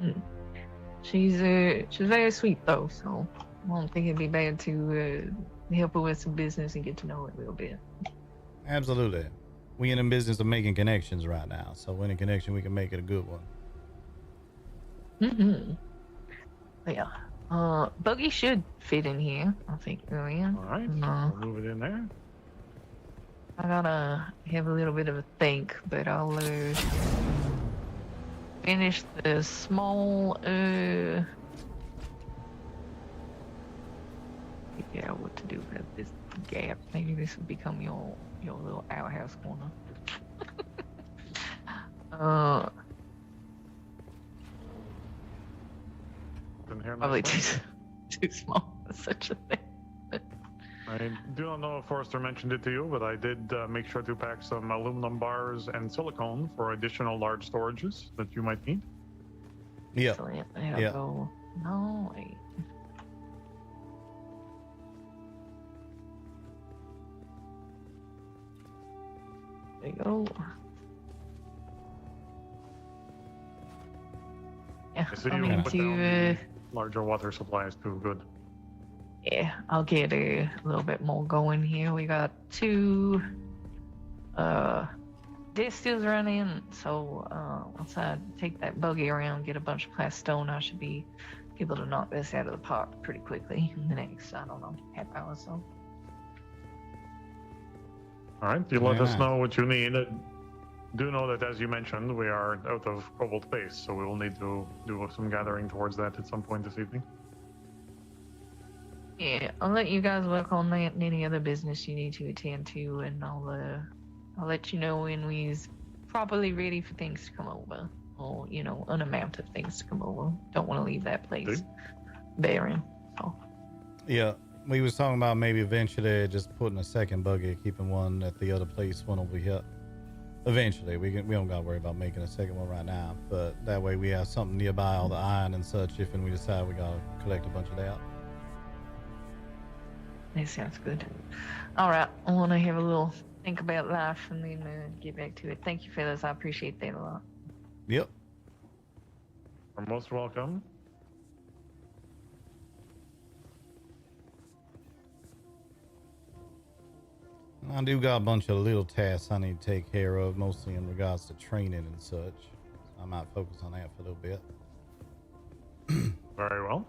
She's very sweet though, so I don't think it'd be bad to help her with some business and get to know her a little bit. Absolutely. We in the business of making connections right now, so any connection we can make it a good one. Yeah. Buggy should fit in here, I think. Oh yeah. All right, we'll move it in there. I gotta have a little bit of a think, but I'll finish the small figure out what to do about this gap. Maybe this will become your little outhouse corner. Probably too small for such a thing. I do not know if Forrester mentioned it to you, but I did make sure to pack some aluminum bars and silicone for additional large storages that you might need. Yeah. Excellent. Yeah. Go. No, wait. There you go. Yeah, So I'm you going put to, down the larger water supplies too. Good. yeah, I'll get a little bit more going here. We got two Day still's running, so once I take that buggy around, get a bunch of class stone, I should be able to knock this out of the park pretty quickly in the next, I don't know, half hour or so. All right, you let Very us nice. know what you need. Do know that, as you mentioned, we are out of cobalt base, so we will need to do some gathering towards that at some point this evening. Yeah, I'll let you guys work on that and any other business you need to attend to, and I'll let you know when we's properly ready for things to come over, or you know, an amount of things to come over. Don't want to leave that place Dude. barren. So Yeah, we was talking about maybe eventually just putting a second buggy, keeping one at the other place, one over here. Eventually, we don't gotta worry about making a second one right now, but that way we have something nearby, all the iron and such, if and we decide we gotta collect a bunch of that. that sounds good. All right, I want to have a little think about life and then get back to it. Thank you, fellas. I appreciate that a lot. Yep. You're most welcome. I do got a bunch of little tasks I need to take care of, mostly in regards to training and such. I might focus on that for a little bit. Very well.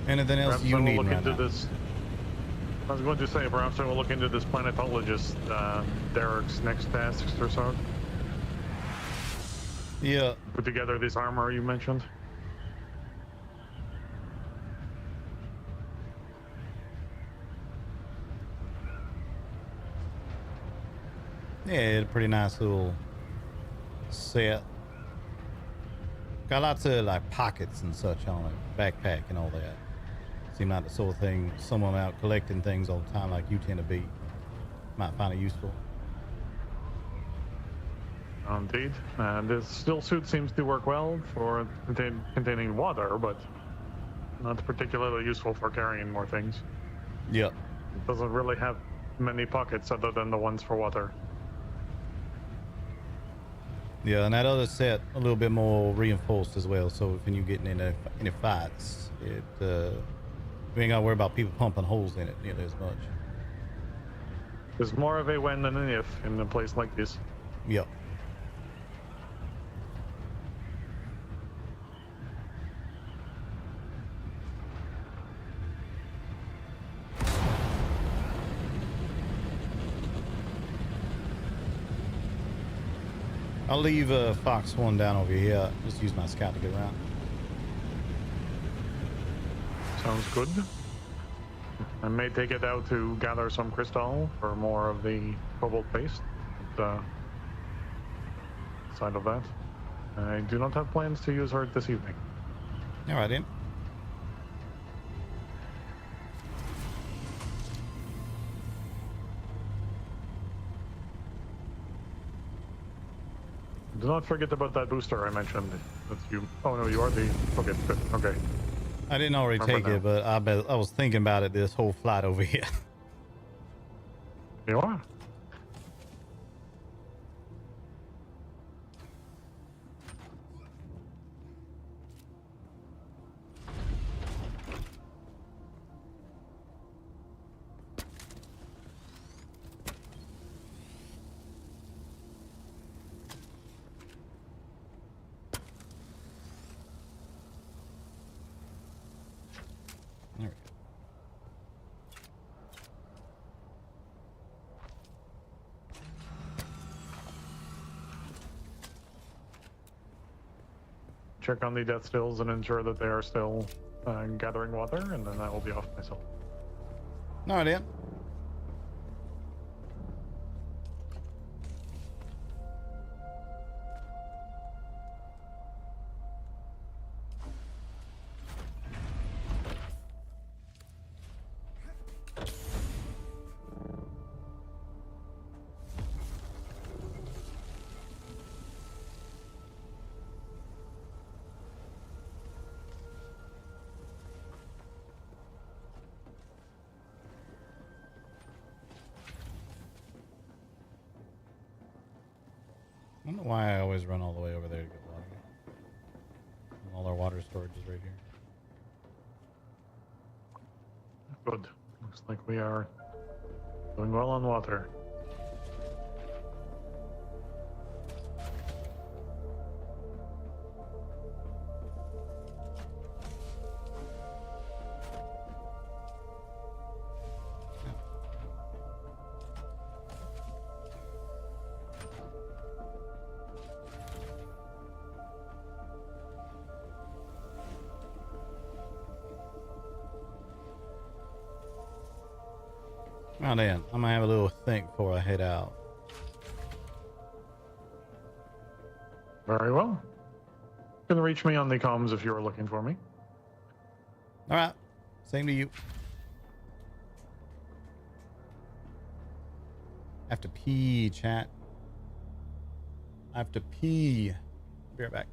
Anything else Perhaps you I will need look right into now? this. I was going to say, perhaps I will look into this planetologist, Derek's next tasks or so. Yeah. Put together this armor you mentioned. Yeah, a pretty nice little set. Got lots of like pockets and such on it, backpack and all that. Seem like the sort of thing someone out collecting things all the time like you tend to be might find it useful. Indeed. This still suit seems to work well for containing water, but not particularly useful for carrying more things. Yep. It doesn't really have many pockets other than the ones for water. Yeah, and that other set a little bit more reinforced as well. So if when you getting into any fights, it you ain't gotta worry about people pumping holes in it nearly as much. There's more of a when than an if in a place like this. Yep. I'll leave Fox 1 down over here. Just use my scout to get around. Sounds good. I may take it out to gather some crystal for more of the cobalt paste. Side of that. I do not have plans to use her this evening. All right, then. Do not forget about that booster I mentioned. That's you. Oh no, you are the. Okay, good. Okay. I didn't already Remember take it, but I was thinking about it this whole flight over here. You are. There we go. Check on the death stills and ensure that they are still gathering water, and then I will be off myself. All right, then. don't know why I always run all the way over there to get water. And all our water storage is right here. Good. Looks like we are doing well on water. Oh, then I'm gonna have a little think before I head out. Very well. You can reach me on the comms if you are looking for me. All right, same to you. I have to pee, chat. I have to pee. Be right back.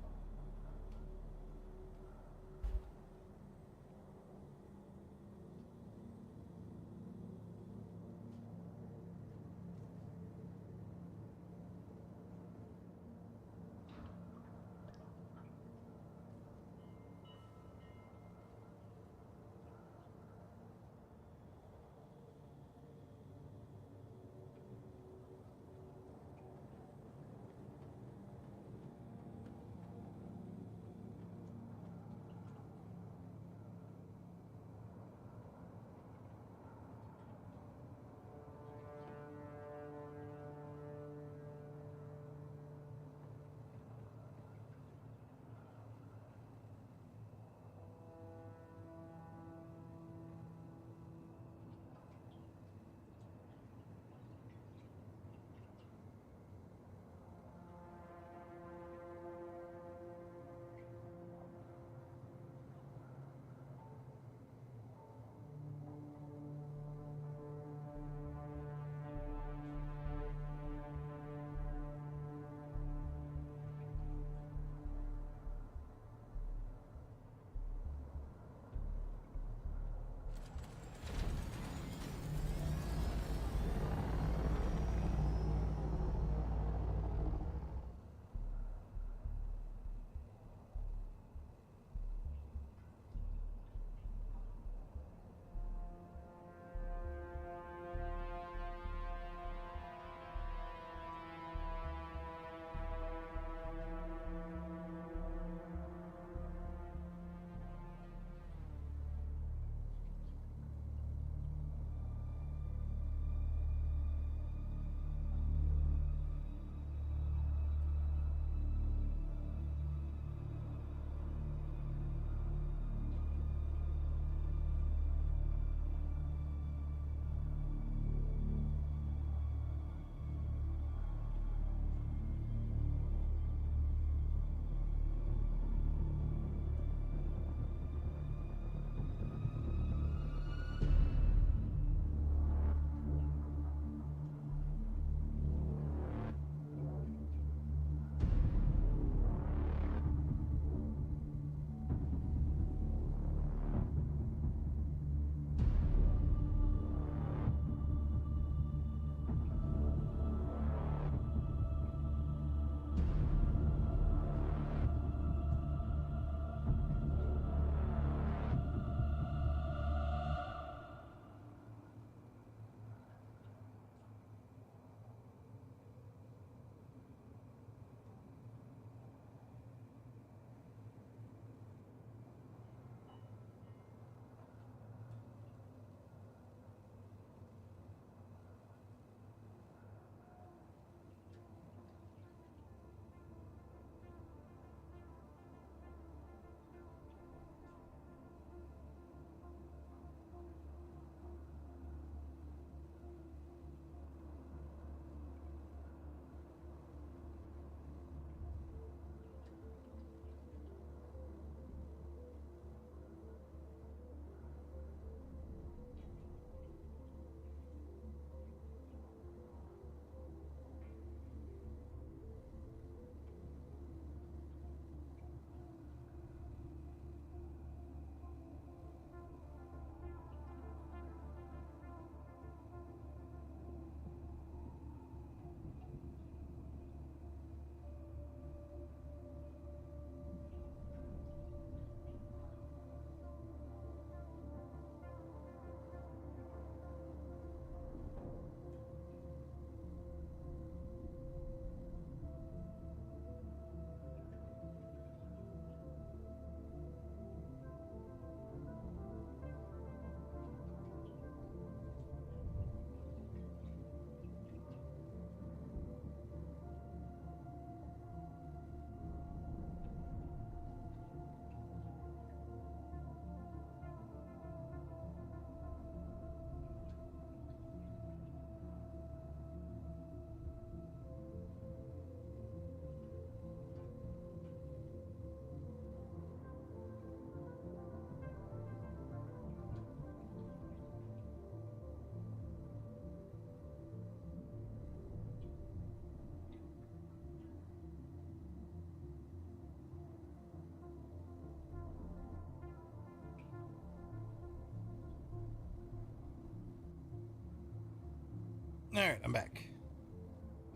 All right, I'm back.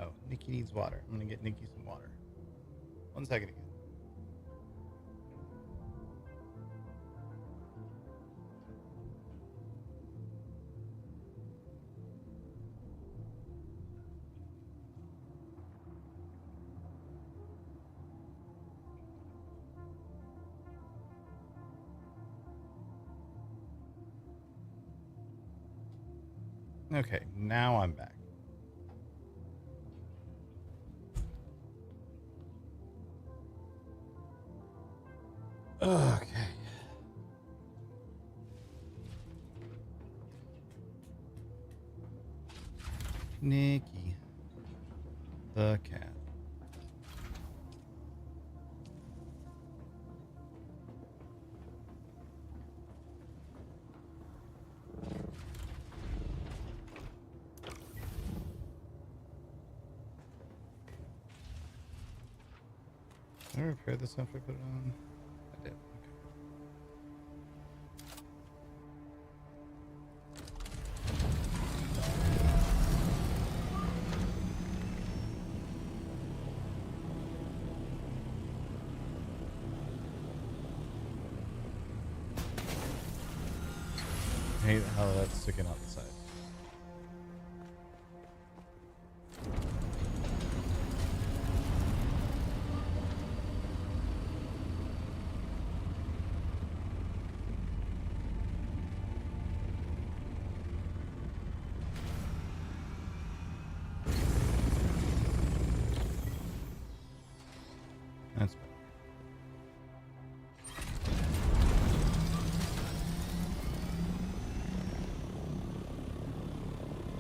Oh, Nikki needs water. I'm gonna get Nikki some water. 1 second again. Okay, now I'm back. Okay. Nikki, the cat. Did I repair this after I put it on? I did. Okay. I hate how that's sticking out the side. That's better.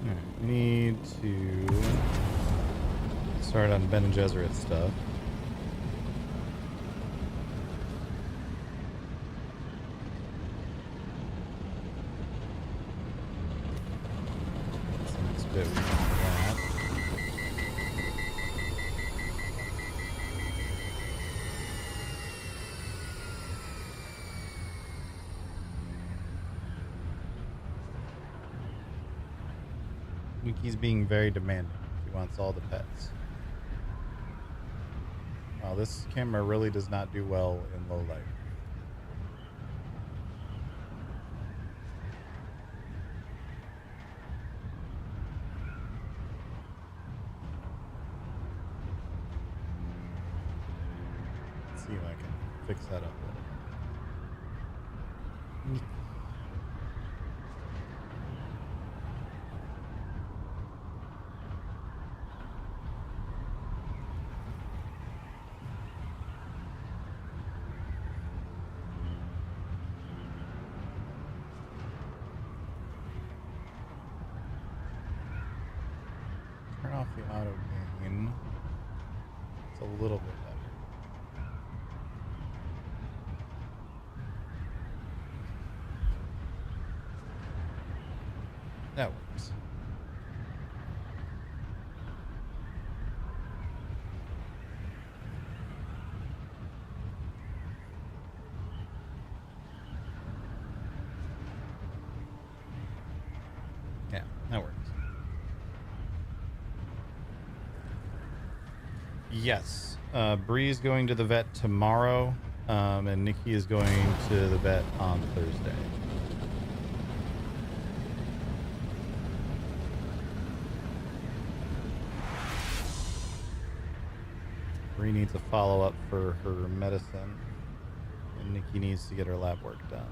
Alright, we need to start on Ben and Gesserit stuff. That's the next bit we need for that. Mickey's being very demanding. She wants all the pets. Wow, this camera really does not do well in low light. Let's see if I can fix that up a little. Turn off the auto gain. It's a little bit better. That works. Yeah, that works. Yes. Bree's going to the vet tomorrow, and Nikki is going to the vet on Thursday. Bree needs a follow-up for her medicine, and Nikki needs to get her lab work done.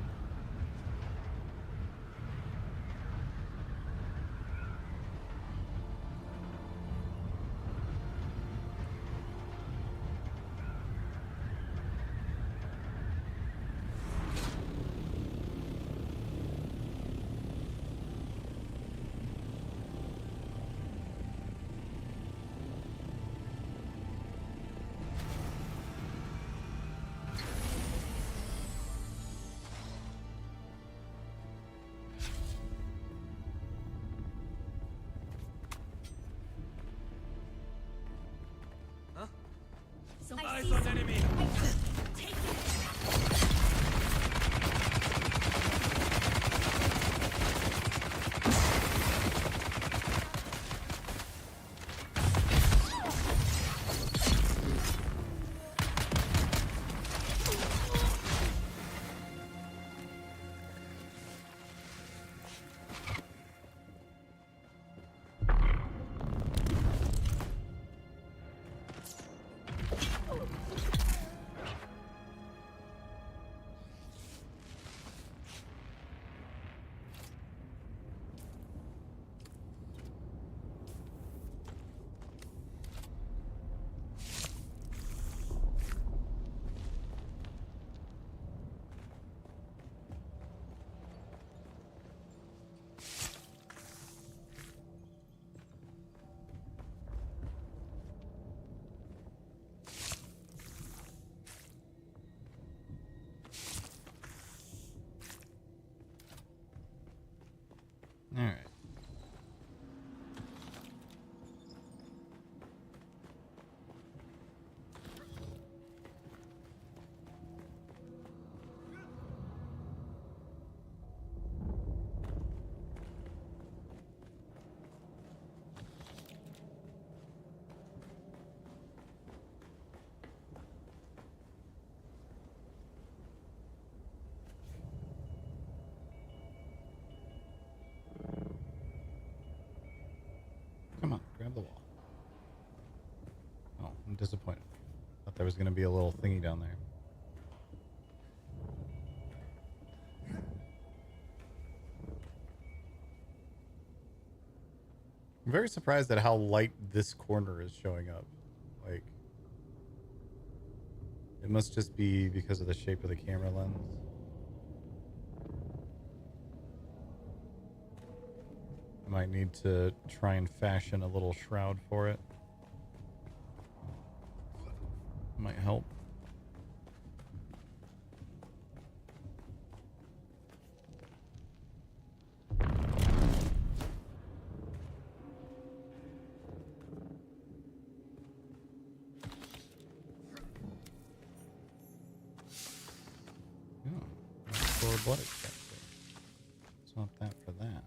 Eyes on enemy! Take it! disappointed. Thought there was going to be a little thingy down there. I'm very surprised at how light this corner is showing up. Like, it must just be because of the shape of the camera lens. I might need to try and fashion a little shroud for it. Might help. For blood extractor. It's not that for that.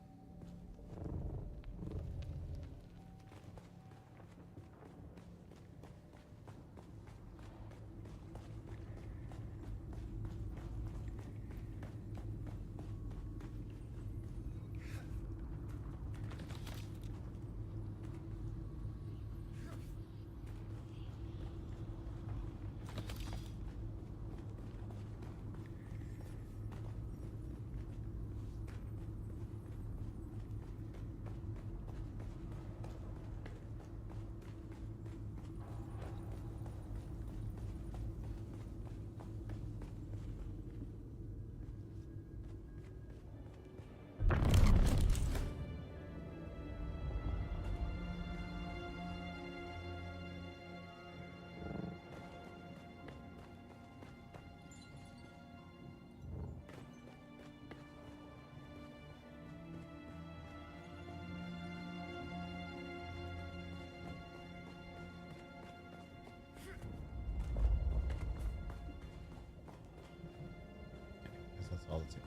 That's all it's in.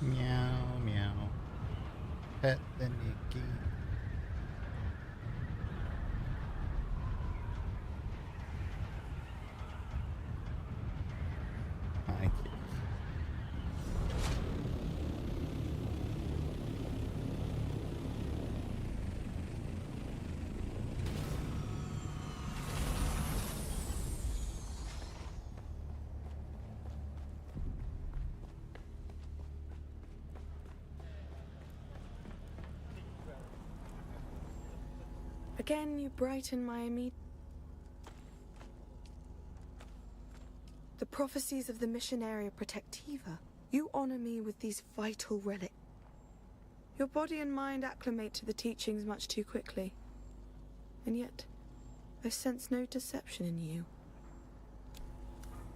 Meow, meow. Pet the Nikki. Hi, kitty. Again, you brighten my immediate... The prophecies of the Missionaria Protectiva. You honor me with these vital relics. Your body and mind acclimate to the teachings much too quickly. And yet, I sense no deception in you.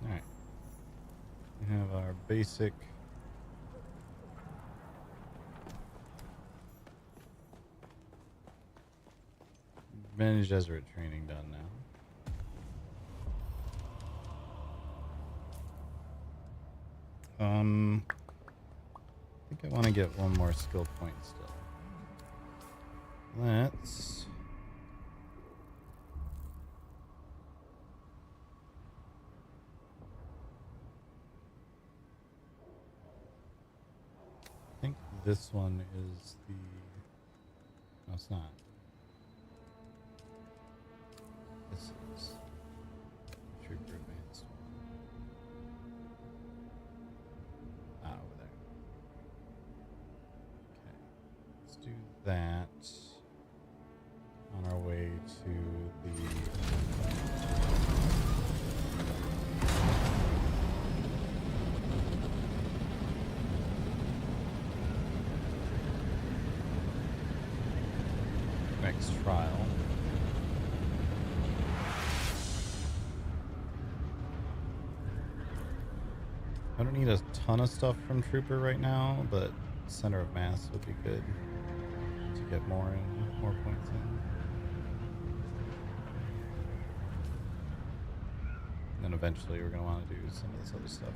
Alright. We have our basic... Bene Gesserit training done now. I think I want to get one more skill point still. Let's... this one is the... No, it's not. This is Trooper Advanced. Ah, over there. Okay. Let's do that on our way to the... next trial. I don't need a ton of stuff from Trooper right now, but Center of Mass would be good to get more points in. And then eventually we're going to want to do some of this other stuff.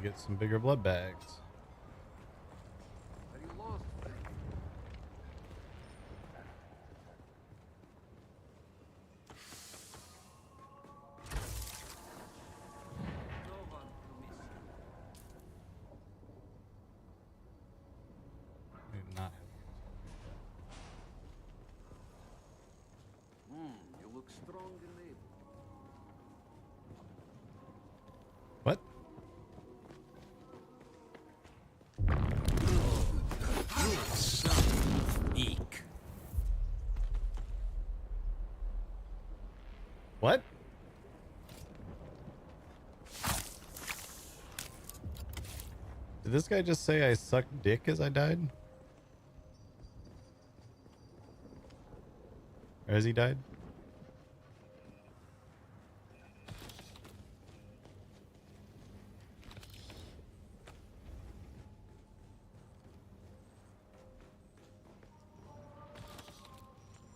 Get some bigger blood bags. Are you lost? No one to miss you. We do not have. You look strong and able. What? Eek. What? Did this guy just say I sucked dick as I died? Or has he died?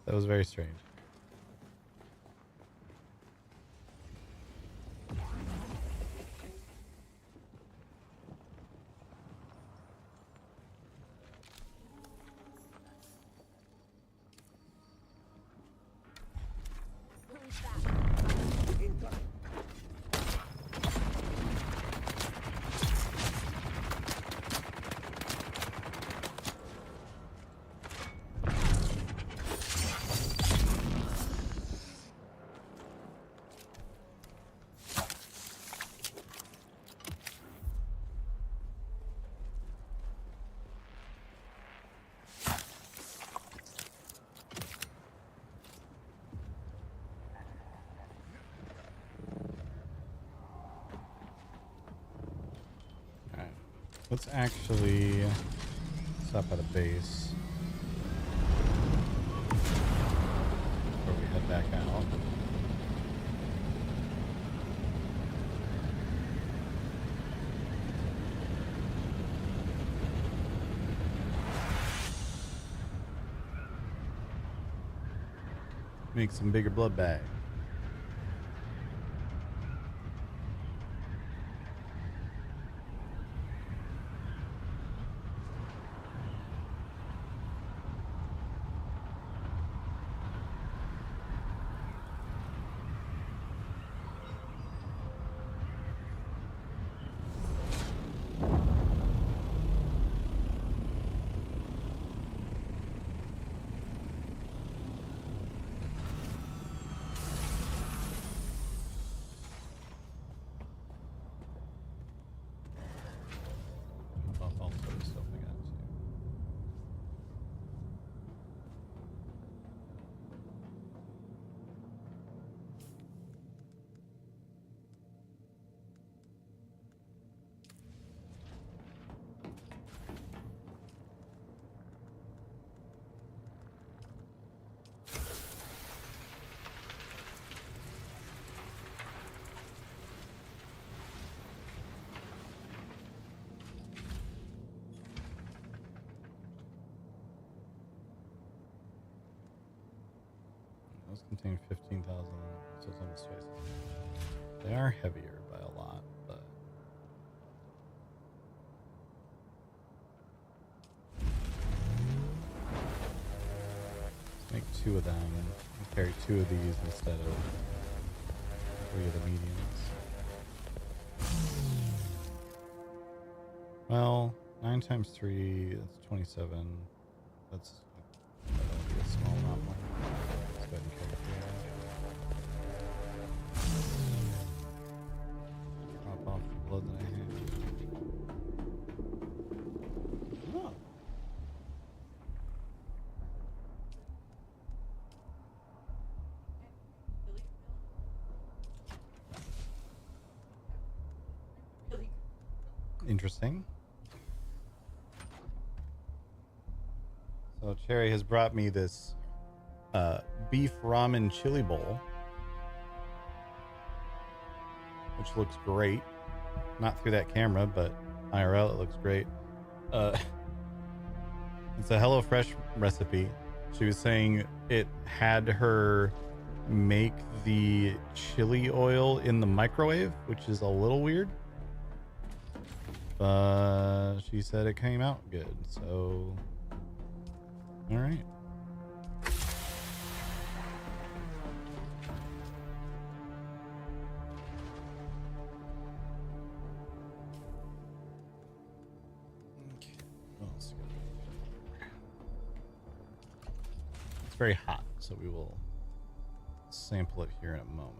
That was very strange. Let's actually stop at a base before we head back out. Make some bigger blood bags. Those contain 15,000, so it's almost twice as much. They are heavier by a lot, but let's make 2 of them and carry 2 of these instead of 3 of the mediums. Well, 9 times 3, that's 27. That'll be a small amount more. Let's go ahead and carry 3. Drop off the blood that I have. Oh. Interesting. So Cherry has brought me this beef ramen chili bowl, which looks great. Not through that camera, but IRL it looks great. It's a HelloFresh recipe. She was saying it had her make the chili oil in the microwave, which is a little weird. But she said it came out good, so all right. Okay. What else we got? It's very hot, so we will sample it here in a moment.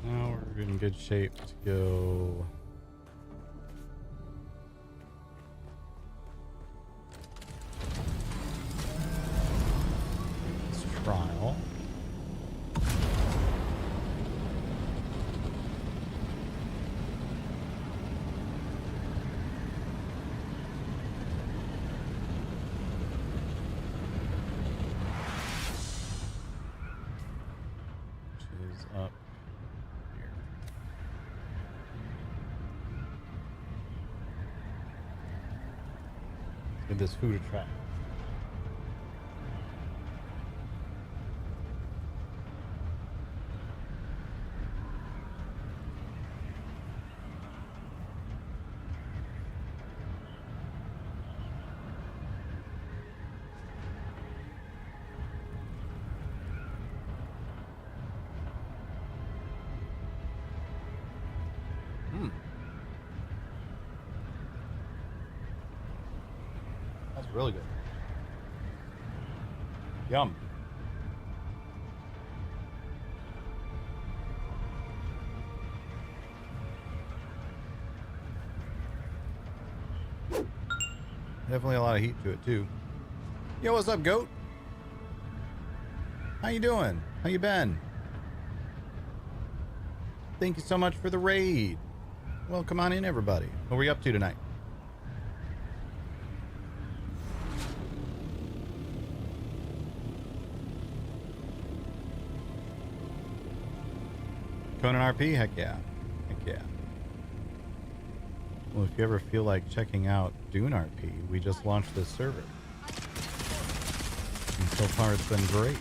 Now we're in good shape to go. This trial. Which is up. Give this food a try. That's really good. Yum. Definitely a lot of heat to it too. Yo, what's up, goat? How you doing? How you been? Thank you so much for the raid. Well, come on in, everybody. What are we up to tonight? Conan RP? Heck yeah. Heck yeah. Well, if you ever feel like checking out Dune RP, we just launched this server. And so far it's been great.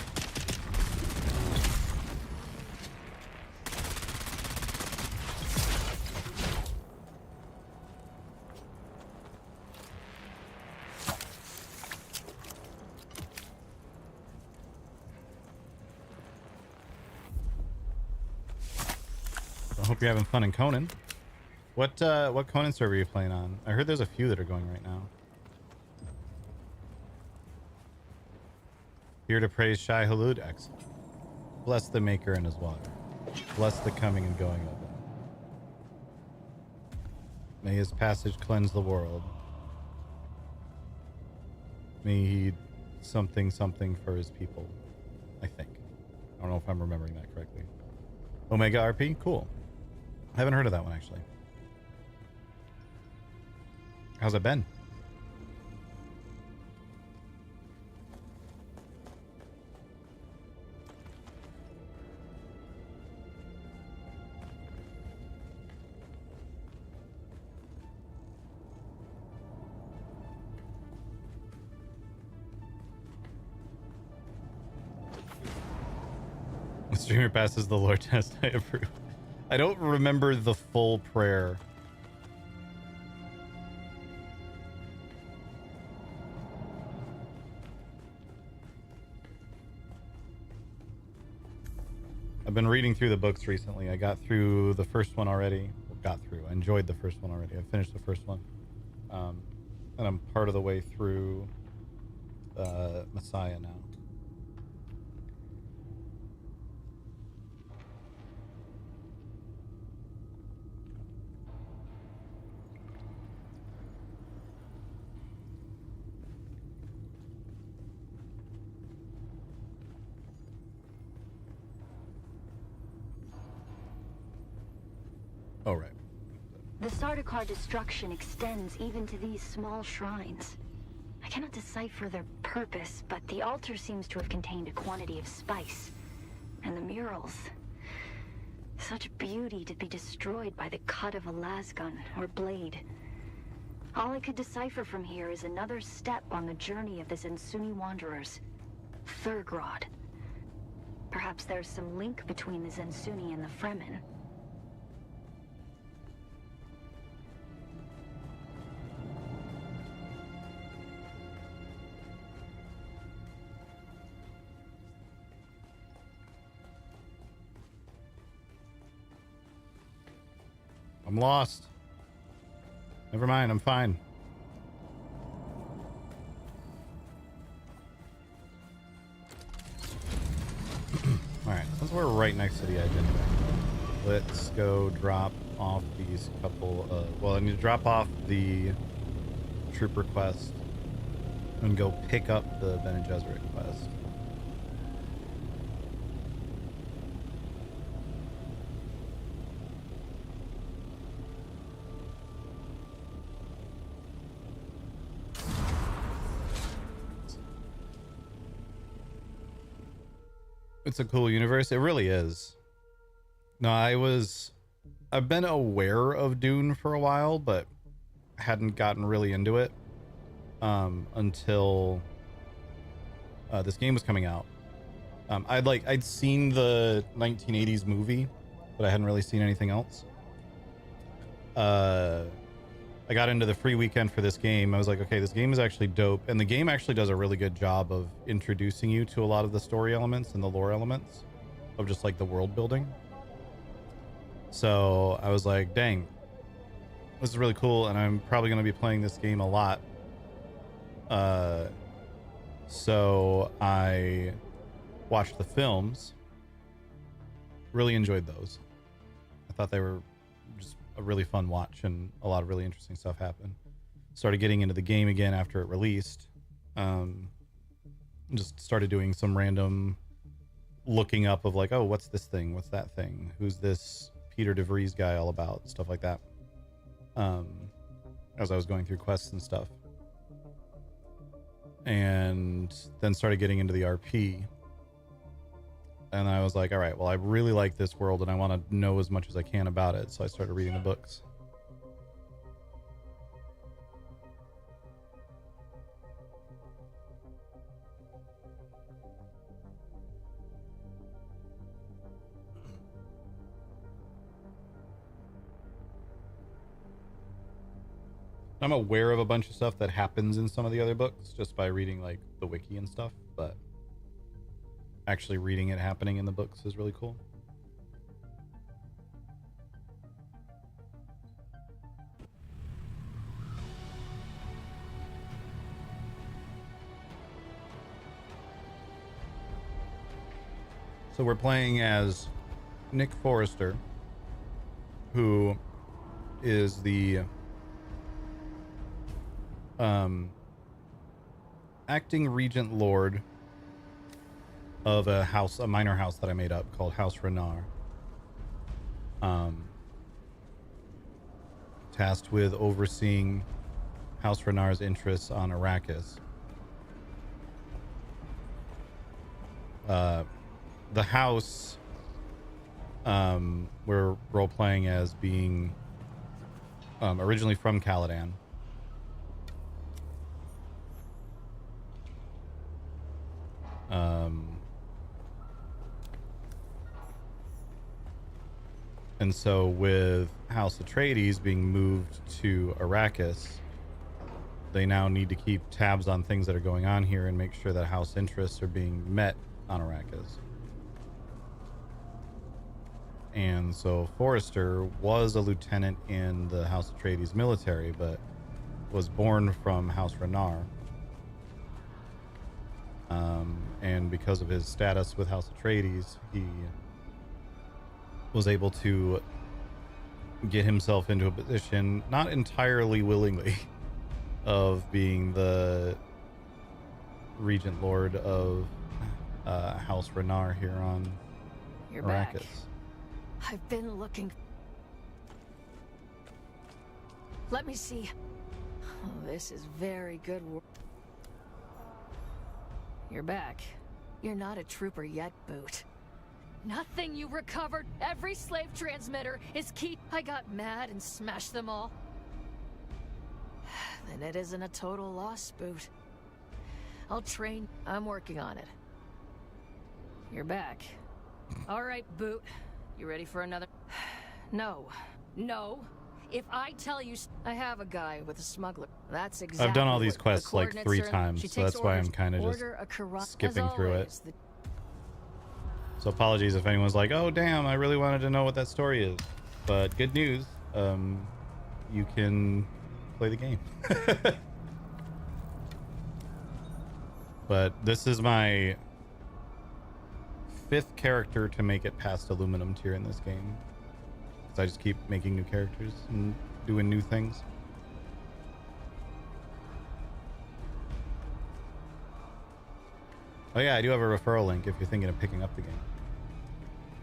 I hope you're having fun in Conan. What Conan server are you playing on? I heard there's a few that are going right now. Here to praise Shai Hulud. Excellent. Bless the maker and his water. Bless the coming and going of him. May his passage cleanse the world. May he something for his people, I think. I don't know if I'm remembering that correctly. Omega RP? Cool. I haven't heard of that one, actually. How's it been? The streamer passes the lore test. I approve. I don't remember the full prayer. I've been reading through the books recently. I got through the first one already. I enjoyed the first one already. I finished the first one. And I'm part of the way through Messiah now. Oh, right. The Sardaukar destruction extends even to these small shrines. I cannot decipher their purpose, but the altar seems to have contained a quantity of spice. And the murals. Such beauty to be destroyed by the cut of a lasgun or blade. All I could decipher from here is another step on the journey of the Zensuni wanderers. Thurgrod. Perhaps there's some link between the Zensuni and the Fremen. I'm lost. Never mind, I'm fine. Alright, since we're right next to the edge anyway, let's go drop off these couple of... Well, I need to drop off the trooper quest and go pick up the Bene Gesserit quest. It's a cool universe. It really is. No, I've been aware of Dune for a while, but hadn't gotten really into it until this game was coming out. I'd seen the 1980s movie, but I hadn't really seen anything else. I got into the free weekend for this game. I was like, okay, this game is actually dope. And the game actually does a really good job of introducing you to a lot of the story elements and the lore elements of just like the world building. So I was like, dang, this is really cool. And I'm probably going to be playing this game a lot. So I watched the films, really enjoyed those. I thought they were just a really fun watch and a lot of really interesting stuff happened. Started getting into the game again after it released. Just started doing some random looking up of like, oh, what's this thing? What's that thing? Who's this Peter DeVries guy all about? Stuff like that. As I was going through quests and stuff. And then started getting into the RP. And I was like, all right, well, I really like this world and I want to know as much as I can about it. So I started reading the books. I'm aware of a bunch of stuff that happens in some of the other books just by reading like the wiki and stuff, but actually reading it happening in the books is really cool. So we're playing as Nick Forrester, who is the acting regent lord of a minor house that I made up called House Renar. Tasked with overseeing House Renar's interests on Arrakis. The house we're role-playing as being originally from Caladan. And so with House Atreides being moved to Arrakis, they now need to keep tabs on things that are going on here and make sure that house interests are being met on Arrakis. And so Forrester was a lieutenant in the House Atreides military, but was born from House Renar. And because of his status with House Atreides, he was able to get himself into a position, not entirely willingly, of being the Regent Lord of House Renar here on You're Arrakis. back. I've been looking. Let me see. Oh, this is very good work. You're back. You're not a trooper yet, Boot. Nothing you recovered. Every slave transmitter is key. I got mad and smashed them all. Then it isn't a total loss, Boot. I'll train. I'm working on it. You're back. All right, Boot. You ready for another? No. No. If I tell you, I have a guy with a smuggler. That's exactly. I've done all what these the quests like 3 coordinates are. times, She so takes that's why I'm orders. kind of just Order a Quran- skipping As through it. always, the- So apologies if anyone's like, oh damn, I really wanted to know what that story is. But good news, you can play the game. But this is my 5th character to make it past aluminum tier in this game. Because I just keep making new characters and doing new things. Oh yeah, I do have a referral link if you're thinking of picking up the game.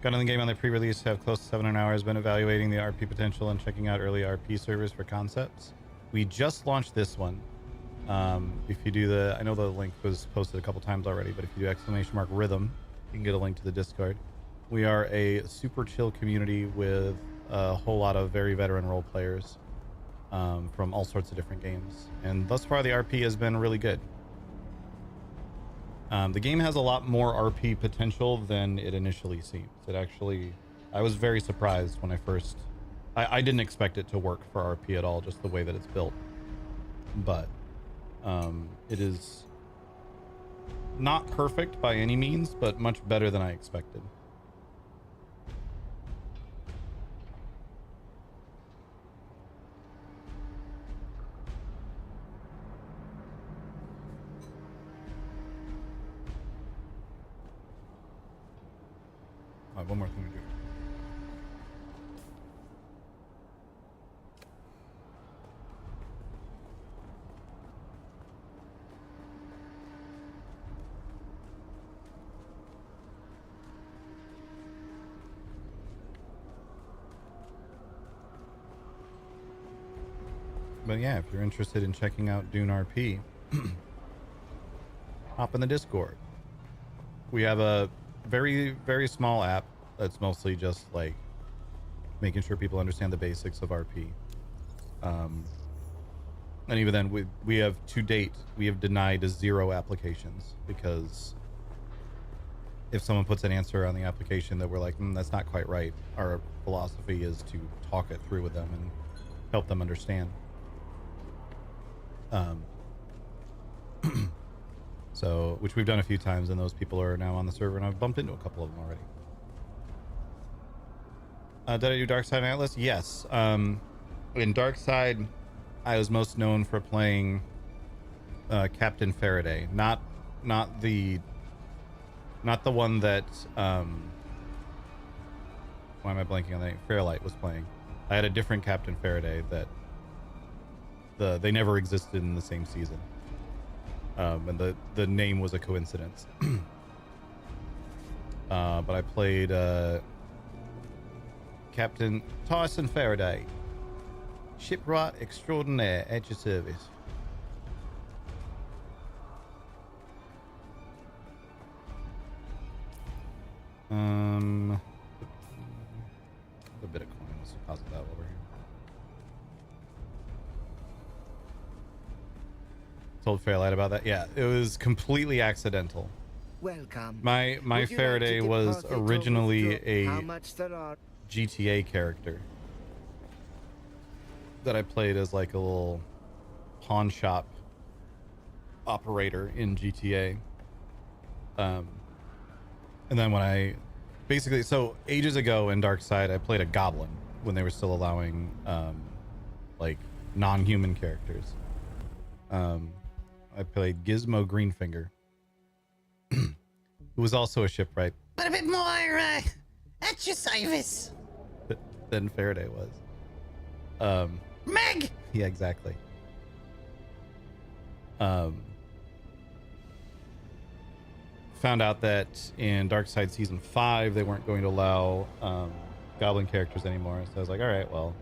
Got in the game on the pre-release, have close to 700 hours, been evaluating the RP potential and checking out early RP servers for concepts. We just launched this one. If you do the, I know the link was posted a couple times already, but if you do !rhythm, you can get a link to the Discord. We are a super chill community with a whole lot of very veteran role players from all sorts of different games. And thus far the RP has been really good. The game has a lot more RP potential than it initially seems. It actually, I was very surprised when I didn't expect it to work for RP at all, just the way that it's built. But it is not perfect by any means, but much better than I expected. One more thing to do. But yeah, if you're interested in checking out Dune RP, hop in the Discord. We have a very, very small app that's mostly just like making sure people understand the basics of RP. And even then, we have to date, we have denied 0 applications because if someone puts an answer on the application that we're like, that's not quite right, our philosophy is to talk it through with them and help them understand. So, which we've done a few times, and those people are now on the server, and I've bumped into a couple of them already. Did I do Dark Side Atlas? Yes. In Dark Side, I was most known for playing Captain Faraday, not the one that why am I blanking on that? Fairlight was playing. I had a different Captain Faraday that they never existed in the same season. and the name was a coincidence. But I played Captain Tyson Faraday, shipwright extraordinaire at your service. A bit of coin. Let's deposit that over here. Told Fairlight about that. Yeah, it was completely accidental. Welcome. My Faraday was originally a GTA character that I played as like a little pawn shop operator in GTA. And then when I basically, so ages ago in Darkside, I played a goblin when they were still allowing like non-human characters. I played Gizmo Greenfinger, who was also a shipwright. But a bit more at your service than Faraday was. Meg! Yeah, exactly. Found out that in Darkside Season 5, they weren't going to allow Goblin characters anymore. So I was like, all right, well,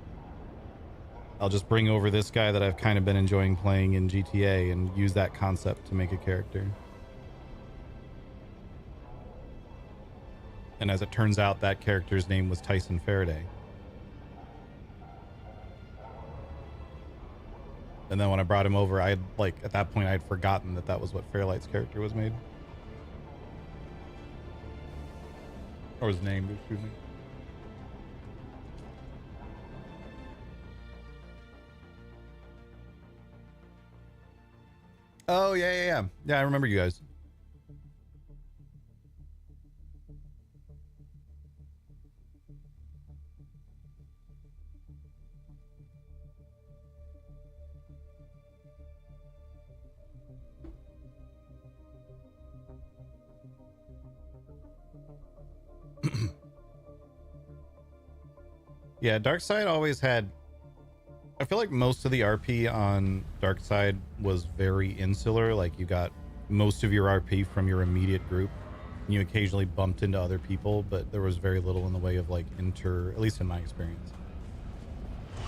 I'll just bring over this guy that I've kind of been enjoying playing in GTA and use that concept to make a character. And as it turns out, that character's name was Tyson Faraday. And then when I brought him over, I had, like, at that point, I had forgotten that that was what Fairlight's character was made. Or was named, excuse me. Oh, yeah. Yeah, I remember you guys. Yeah, Darkside always had, I feel like most of the RP on Darkside was very insular. Like, you got most of your RP from your immediate group. You occasionally bumped into other people, but there was very little in the way of like at least in my experience,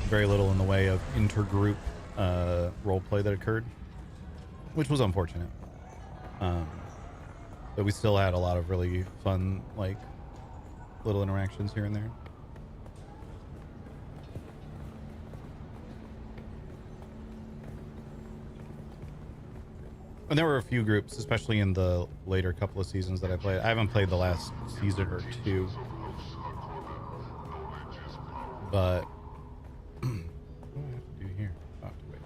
very little in the way of intergroup roleplay that occurred, which was unfortunate. But we still had a lot of really fun, like, little interactions here and there. And there were a few groups, especially in the later couple of seasons that I played. I haven't played the last season or two. But what do I have to do here? Oh, I have to wait.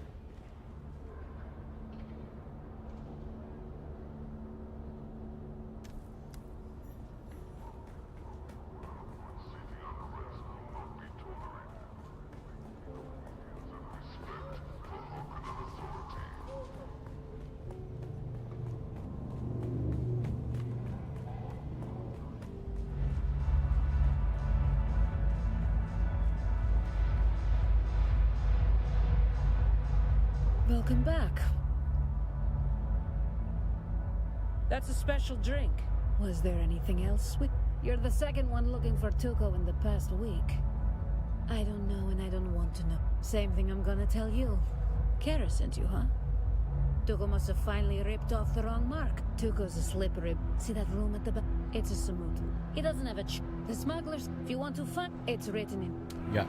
Welcome back. That's a special drink. Was there anything else? You're the second one looking for Tuco in the past week. I don't know and I don't want to know. Same thing I'm gonna tell you. Kara sent you, huh? Tuco must have finally ripped off the wrong mark. Tuco's a slippery... See that room at the back? It's a Samut. He doesn't have a The smugglers, if you want to find... It's written in... Yeah.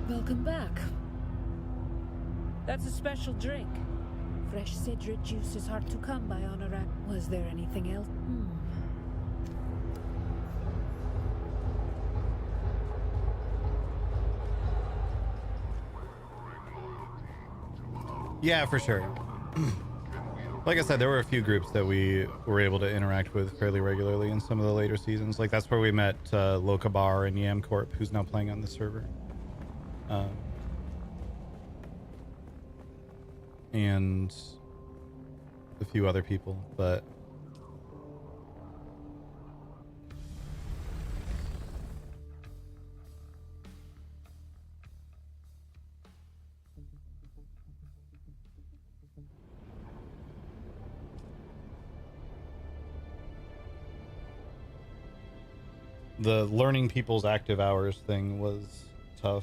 Welcome back. That's a special drink. Fresh cedric juice is hard to come by on a rack. Was there anything else? Yeah, for sure. Like I said, there were a few groups that we were able to interact with fairly regularly in some of the later seasons. Like, that's where we met Lokabar and Yamcorp, who's now playing on the server. and a few other people, but the learning people's active hours thing was tough.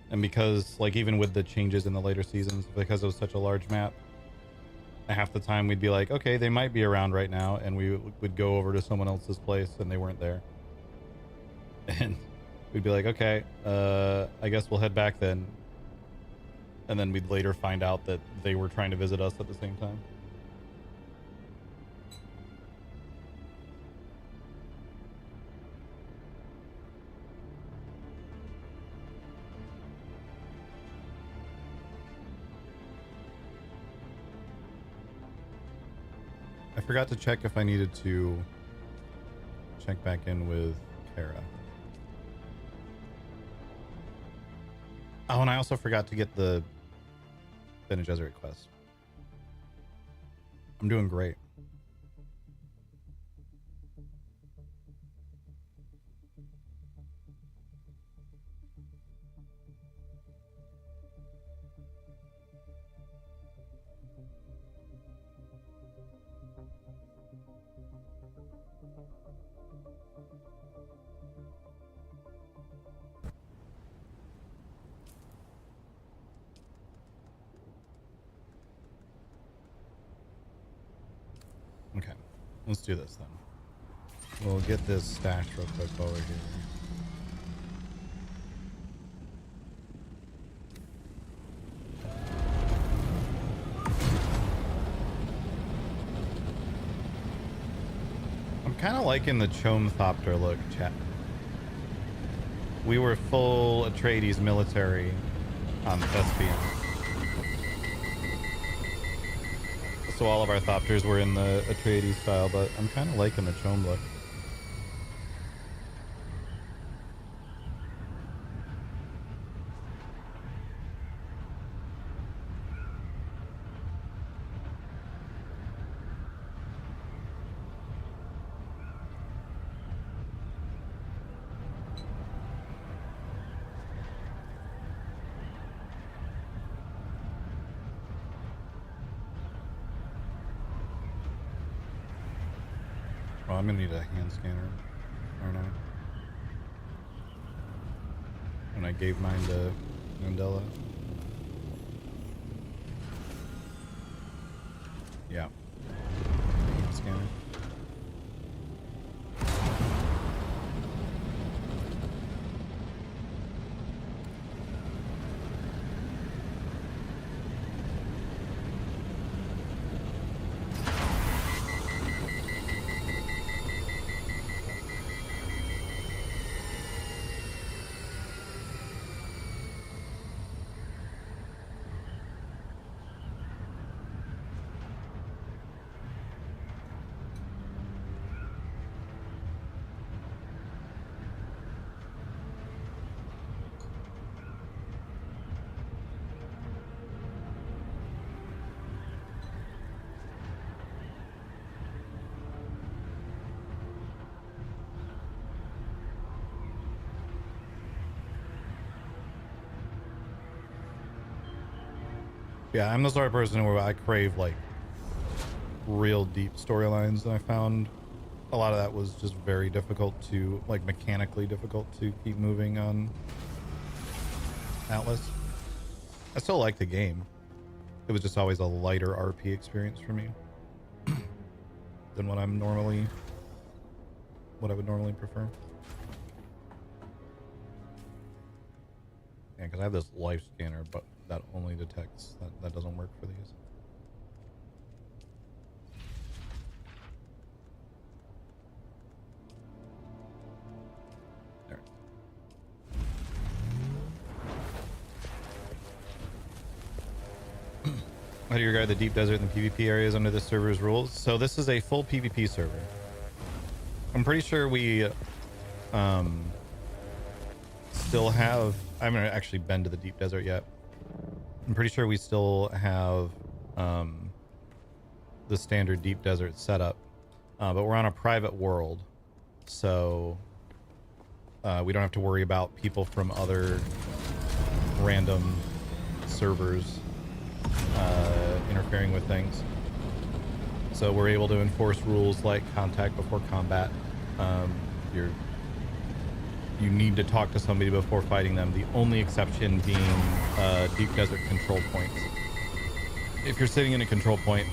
And because, like, even with the changes in the later seasons, because it was such a large map, half the time we'd be like, okay, they might be around right now, and we would go over to someone else's place and they weren't there. And we'd be like, okay, I guess we'll head back then. And then we'd later find out that they were trying to visit us at the same time. I forgot to check if I needed to check back in with Kara. Oh, and I also forgot to get the Bene Gesserit quest. I'm doing great. Okay, let's do this then. We'll get this stashed real quick while we're here. I'm kind of liking the Chomthopter look, chat. We were full Atreides military on Thespian. So all of our Thopters were in the Atreides style, but I'm kind of liking the Chom look. Oh, I'm gonna need a hand scanner, aren't I? And I gave mine to Mandela. Yeah. Hand scanner. Yeah, I'm the sort of person where I crave like real deep storylines, and I found a lot of that was just very difficult to, like, mechanically difficult to keep moving on Atlas. I still like the game. It was just always a lighter RP experience for me than what I would normally prefer. Yeah, because I have this life scanner, but that only detects that doesn't work for these. There. How do you regard the deep desert and the PvP areas under this server's rules? So this is a full PvP server. I'm pretty sure we still have, I haven't actually been to the deep desert yet, I'm pretty sure we still have the standard deep desert setup, but we're on a private world, so we don't have to worry about people from other random servers interfering with things. So we're able to enforce rules like contact before combat. You need to talk to somebody before fighting them. The only exception being deep desert control points. If you're sitting in a control point,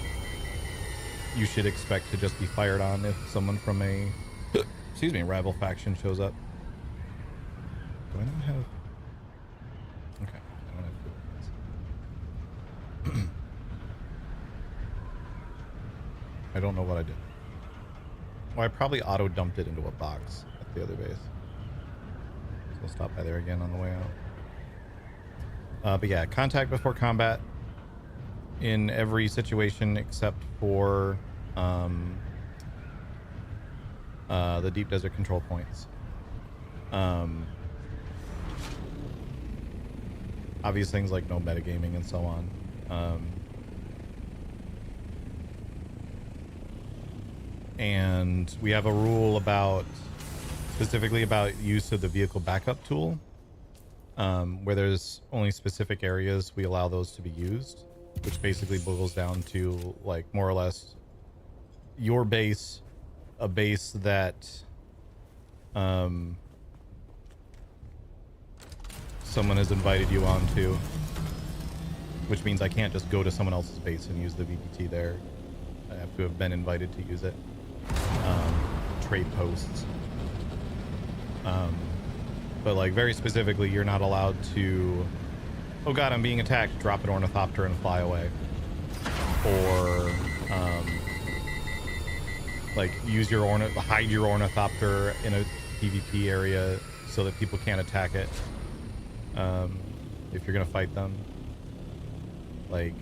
you should expect to just be fired on if someone from a excuse me, rival faction shows up. Do I not have? Okay, I don't have food. I don't know what I did. Well, I probably auto dumped it into a box at the other base. So we'll stop by there again on the way out. But yeah, contact before combat in every situation except for the deep desert control points. Obvious things like no metagaming and so on. And we have a rule about specifically about use of the vehicle backup tool, where there's only specific areas we allow those to be used, which basically boils down to like more or less your base, a base that someone has invited you onto, which means I can't just go to someone else's base and use the VPT there. I have to have been invited to use it. Trade posts. But like very specifically, you're not allowed to, oh god, I'm being attacked, drop an ornithopter and fly away. Or like use your hide your ornithopter in a PvP area so that people can't attack it. If you're gonna fight them, like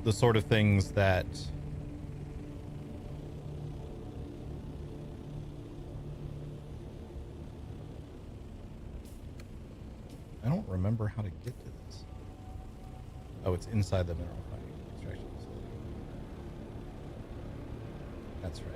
the sort of things that I don't remember how to get to this. Oh, it's inside the mineral mining extraction facility. That's right.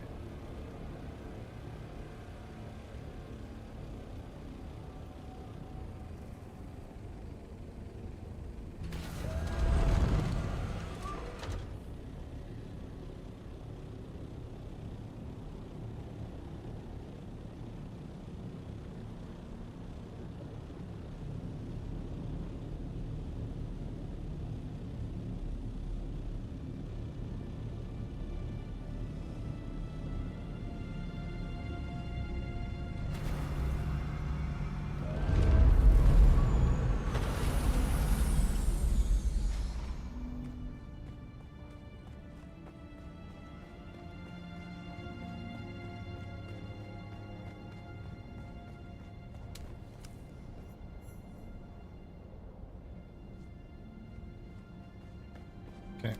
Okay.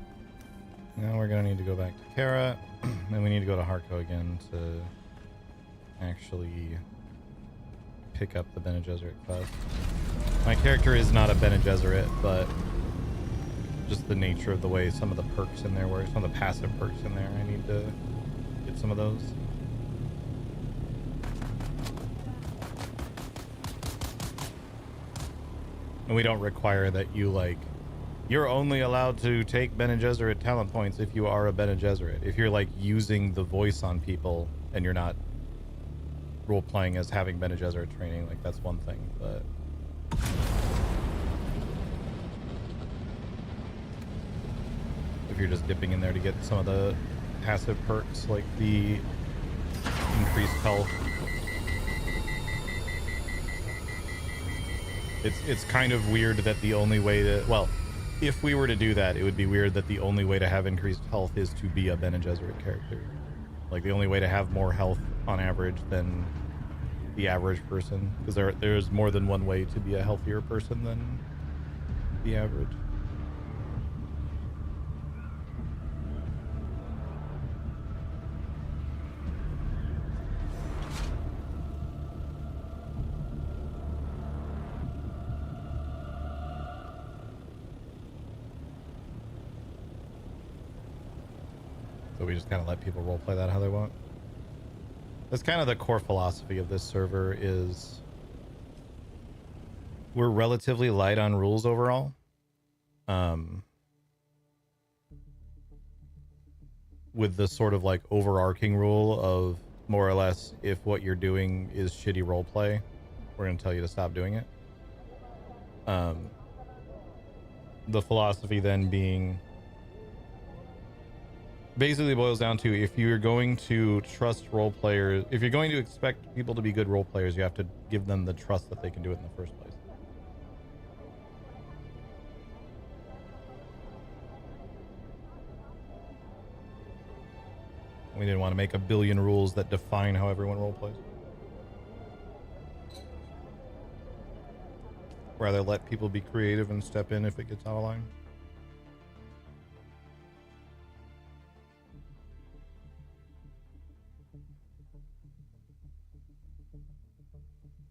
Now we're gonna need to go back to Kara, and we need to go to Harko again to actually pick up the Bene Gesserit quest. My character is not a Bene Gesserit, but just the nature of the way some of the perks in there were, some of the passive perks in there, I need to get some of those. And we don't require that you like, you're only allowed to take Bene Gesserit talent points if you are a Bene Gesserit. If you're like using the voice on people and you're not role playing as having Bene Gesserit training, like that's one thing, but if you're just dipping in there to get some of the passive perks like the increased health, it's kind of weird that the only way to, well, if we were to do that, it would be weird that the only way to have increased health is to be a Bene Gesserit character. Like the only way to have more health on average than the average person, because there's more than one way to be a healthier person than the average. So we just kind of let people roleplay that how they want. That's kind of the core philosophy of this server is we're relatively light on rules overall. With the sort of like overarching rule of more or less, if what you're doing is shitty roleplay, we're going to tell you to stop doing it. The philosophy then being basically boils down to, if you're going to trust role players, if you're going to expect people to be good role players, you have to give them the trust that they can do it in the first place. We didn't want to make a billion rules that define how everyone role plays. Rather let people be creative and step in if it gets out of line.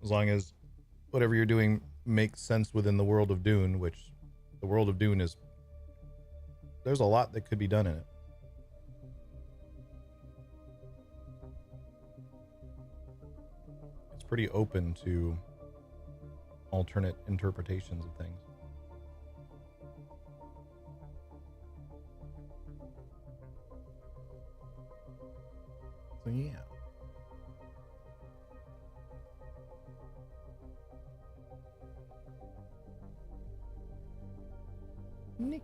As long as whatever you're doing makes sense within the world of Dune, which the world of Dune is, there's a lot that could be done in it. It's pretty open to alternate interpretations of things. So yeah. Nick.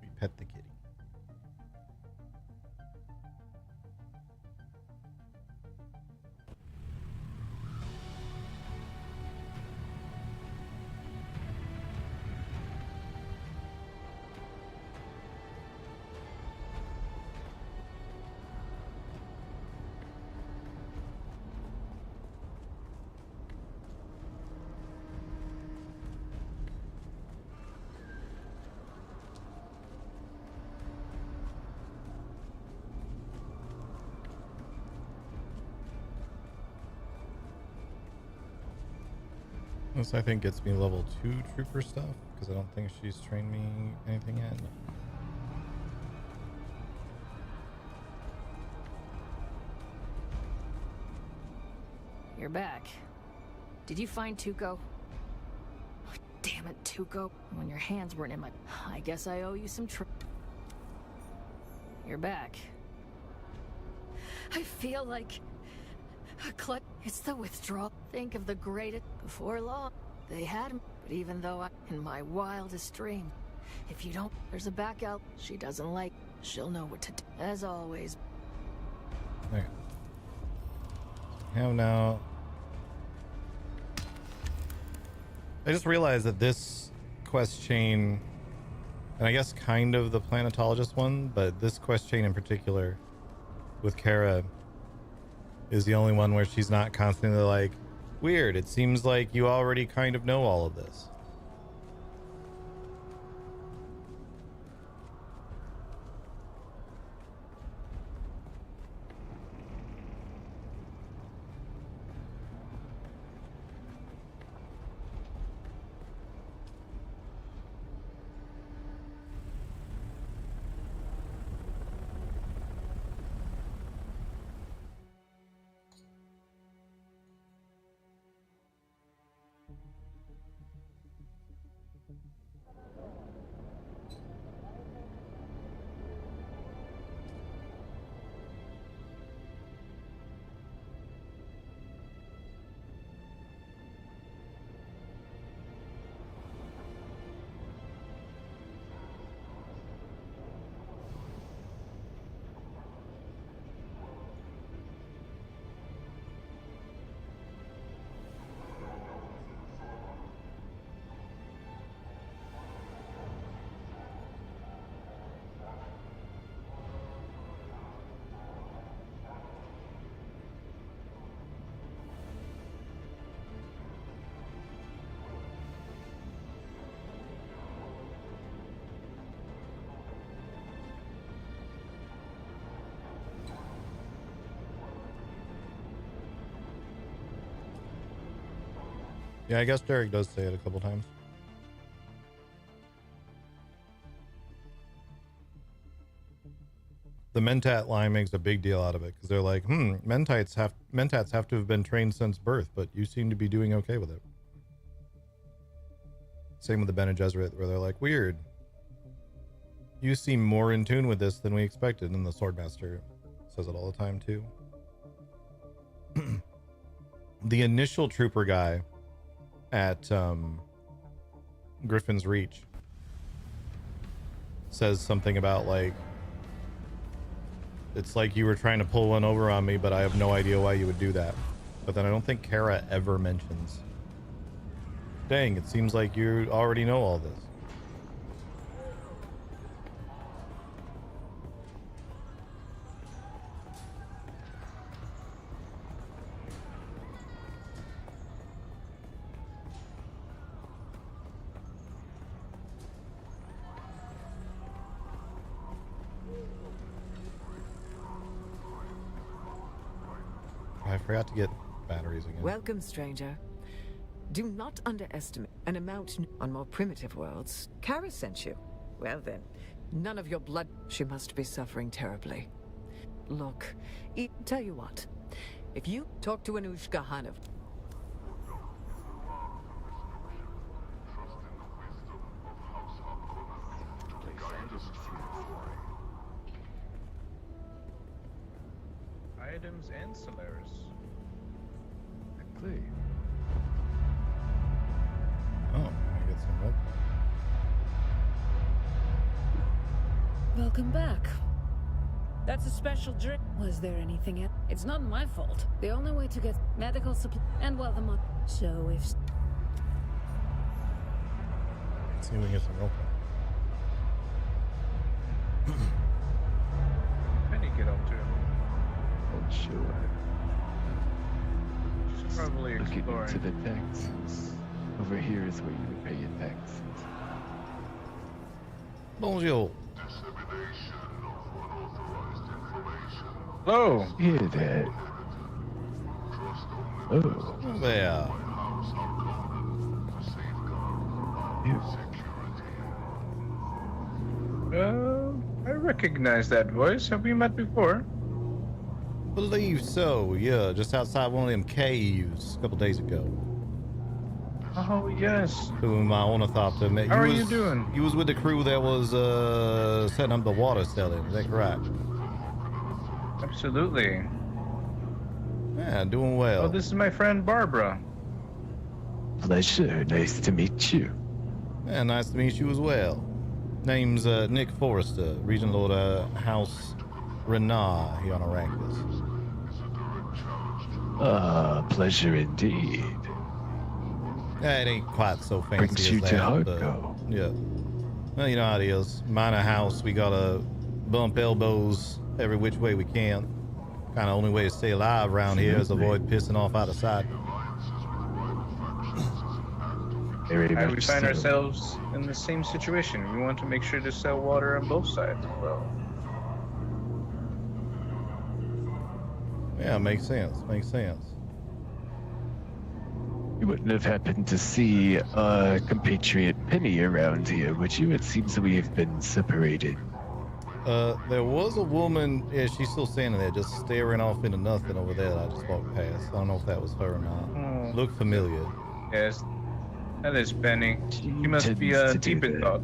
We pet the kitty. This, I think, gets me level 2 trooper stuff, because I don't think she's trained me anything yet. You're back. Did you find Tuco? Oh, damn it, Tuco. When your hands weren't in my... I guess I owe you some You're back. I feel like... It's the withdrawal. Think of the greatest. Before long, they had him. But even though in my wildest dream, if you don't, there's a back out. She doesn't like. She'll know what to do. As always. Okay. Have now. I just realized that this quest chain, and I guess kind of the planetologist one, but this quest chain in particular with Kara is the only one where she's not constantly like, weird, it seems like you already kind of know all of this. Yeah, I guess Derek does say it a couple times. The Mentat line makes a big deal out of it because they're like, Mentats have to have been trained since birth, but you seem to be doing okay with it. Same with the Bene Gesserit, where they're like, weird. You seem more in tune with this than we expected, and the Swordmaster says it all the time too. The initial trooper guy at Griffin's Reach says something about like, it's like you were trying to pull one over on me, but I have no idea why you would do that. But then I don't think Kara ever mentions, dang, it seems like you already know all this. I forgot to get batteries again. Welcome, stranger. Do not underestimate an amount on more primitive worlds. Kara sent you. Well then, none of your blood. She must be suffering terribly. Look, tell you what. If you talk to Anushka Hanov. Items and Solaris. Exactly. Oh, I get some rope. Welcome back. That's a special drink. Was there anything else? It's not my fault. The only way to get medical supply and well, the money. So if Let's see if we can get some rope. Penny get up to? Oh, sure. She's probably Looking exploring. into the taxes. Over here is where you would pay your taxes. Bonjour. Hello. Hear that? Oh. There. I recognize that voice. Have we met before? Believe so, yeah. Just outside one of them caves a couple days ago. Oh, yes. Whom my ornithopter met. How are you doing? You was with the crew that was setting up the water selling. Is that correct? Absolutely. Yeah, doing well. Oh, this is my friend Barbara. Pleasure. Nice to meet you. Yeah, nice to meet you as well. Name's Nick Forrester, Regent Lord House Renar here on Arrakis. Pleasure indeed. Yeah, it ain't quite so fancy Brings as you that, to heart, but, though. yeah. Well, you know how it is. Minor house, we gotta bump elbows every which way we can. Kind of only way to stay alive around here is avoid pissing off out of sight. Very We much find so. ourselves in the same situation. We want to make sure to sell water on both sides as well. Yeah, makes sense. Makes sense. You wouldn't have happened to see a compatriot Penny around here, would you? It seems that we have been separated. There was a woman, yeah, she's still standing there, just staring off into nothing over there that I just walked past. I don't know if that was her or not. Looked familiar. Yes, that is Penny. She must be tends to do deep in that. thought.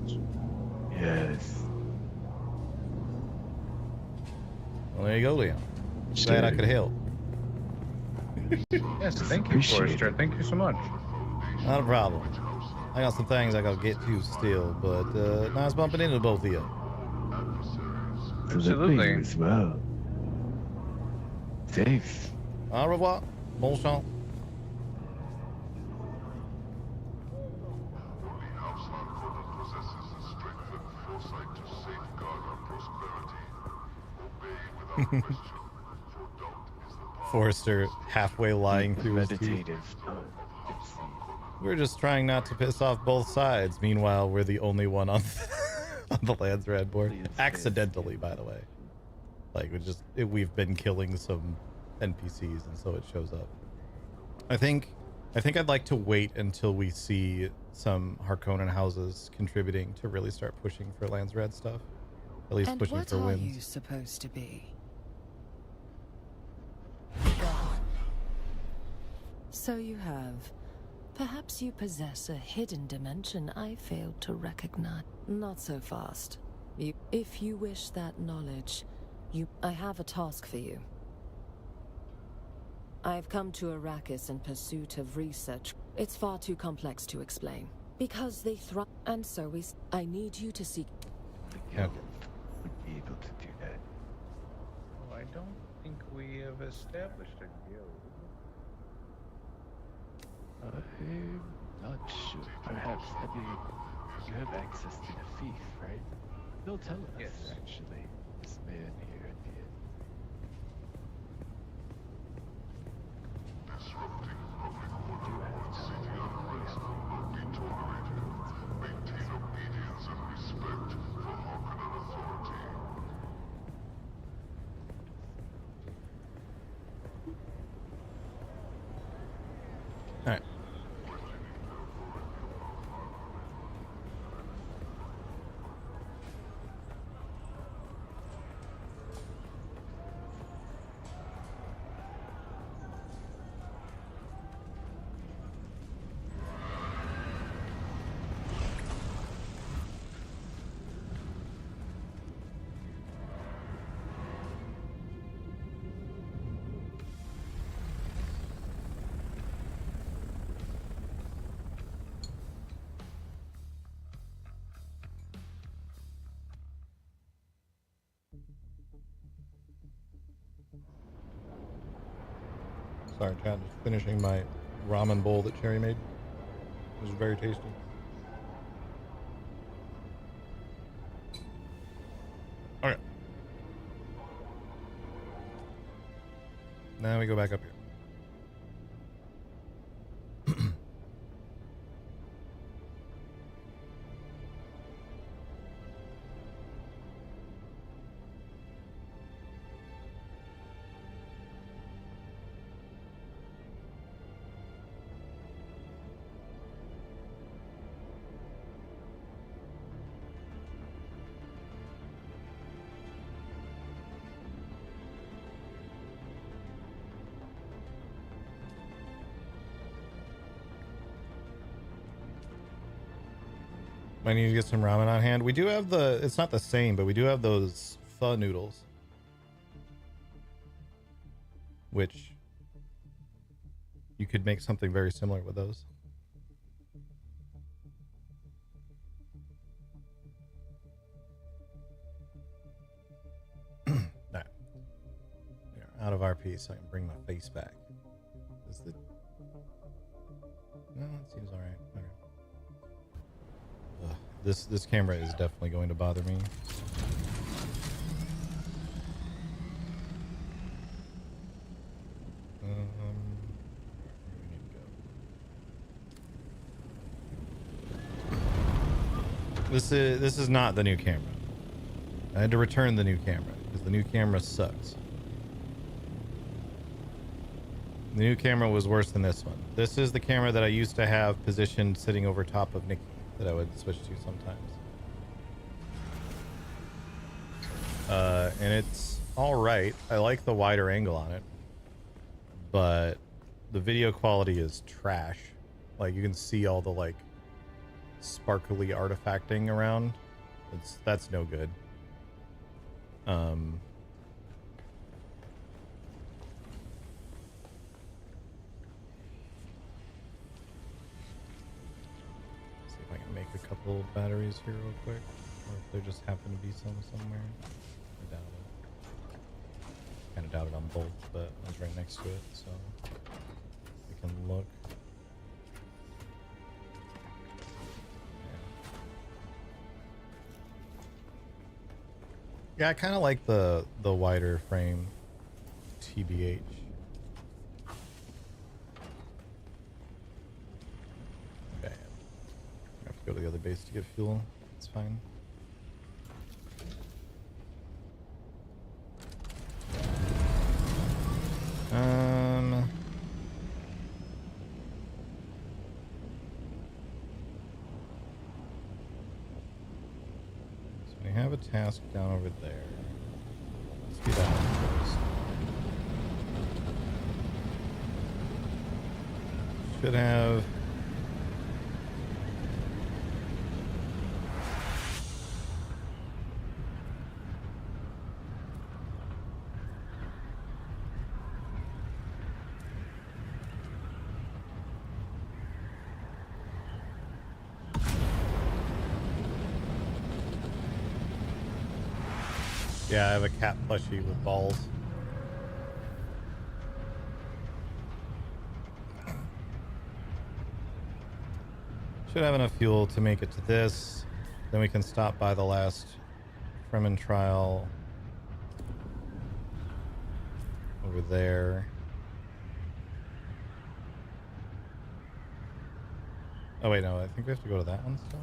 Yes. Well, there you go, Leon. Glad I could help. Yes, thank you, Appreciate Forrester. Thank you so much. Not a problem. I got some things I gotta get to still, but nice bumping into both of you. Absolutely. As well. Safe. Au revoir. Bon chant. Forrester halfway lying through his teeth. Meditative. We're just trying not to piss off both sides. Meanwhile, we're the only one on on the Lands Red board. Accidentally, by the way. Like, we've been killing some NPCs, and so it shows up. I think I think I'd like to wait until we see some Harkonnen houses contributing to really start pushing for Landsrad stuff. At least And pushing what for are wins. you supposed to be? So you have. Perhaps you possess a hidden dimension I failed to recognize. Not so fast. If you wish that knowledge, I have a task for you. I've come to Arrakis in pursuit of research. It's far too complex to explain. Because they thrive, and so I need you to seek... Would be able to do that. Well, I don't think we have established a guild. I'm not sure. Perhaps, I mean, you have access to the thief, right? They'll tell us, Yes. actually. This man here at the end. You do have time. All right. Sorry, Chad. Just finishing my ramen bowl that Cherry made. It was very tasty. Okay. Now we go back up here. I need to get some ramen on hand. We do have it's not the same, but we do have those pho noodles. Which you could make something very similar with those. Nah. We're out of RP, so I can bring my face back. No, it seems alright. Okay. This camera is definitely going to bother me. This is not the new camera. I had to return the new camera because the new camera sucks. The new camera was worse than this one. This is the camera that I used to have positioned sitting over top of Nikki that I would switch to sometimes. And it's all right. I like the wider angle on it, but the video quality is trash. Like you can see all the like sparkly artifacting around. That's no good. See if I can make a couple batteries here real quick, or if there just happen to be some somewhere. I doubt it. Kind of doubt it on both, but I was right next to it, so we can look. Yeah, I kind of like the wider frame, TBH. Okay, I have to go to the other base to get fuel. It's fine. task down over there. Let's do that one first. Should have... Yeah, I have a cat plushie with balls. Should have enough fuel to make it to this. Then we can stop by the last Fremen trial over there. Oh wait, no, I think we have to go to that one still.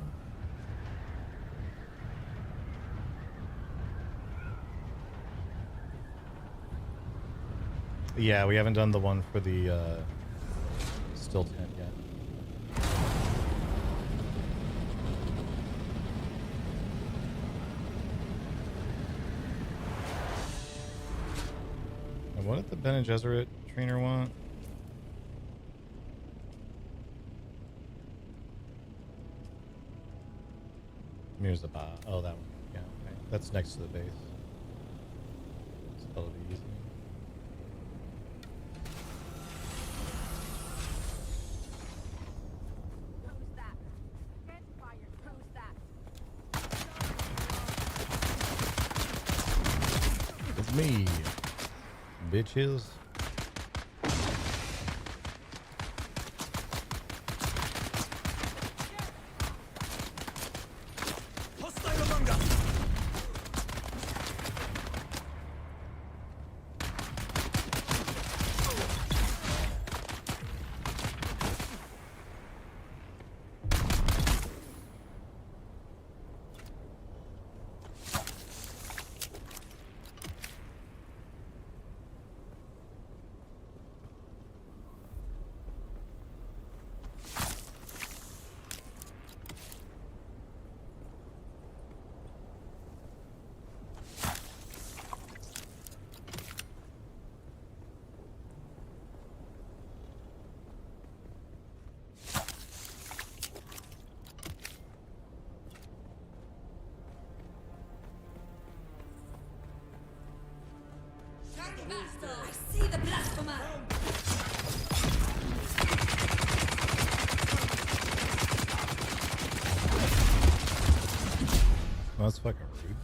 Yeah, we haven't done the one for the still tent yet. And what did the Bene Gesserit trainer want? Here's the bar. Oh, that one. Yeah, okay. That's next to the base. So that'll be easy. It's me, bitches. I see the blasphemer! Well, that's fucking rude.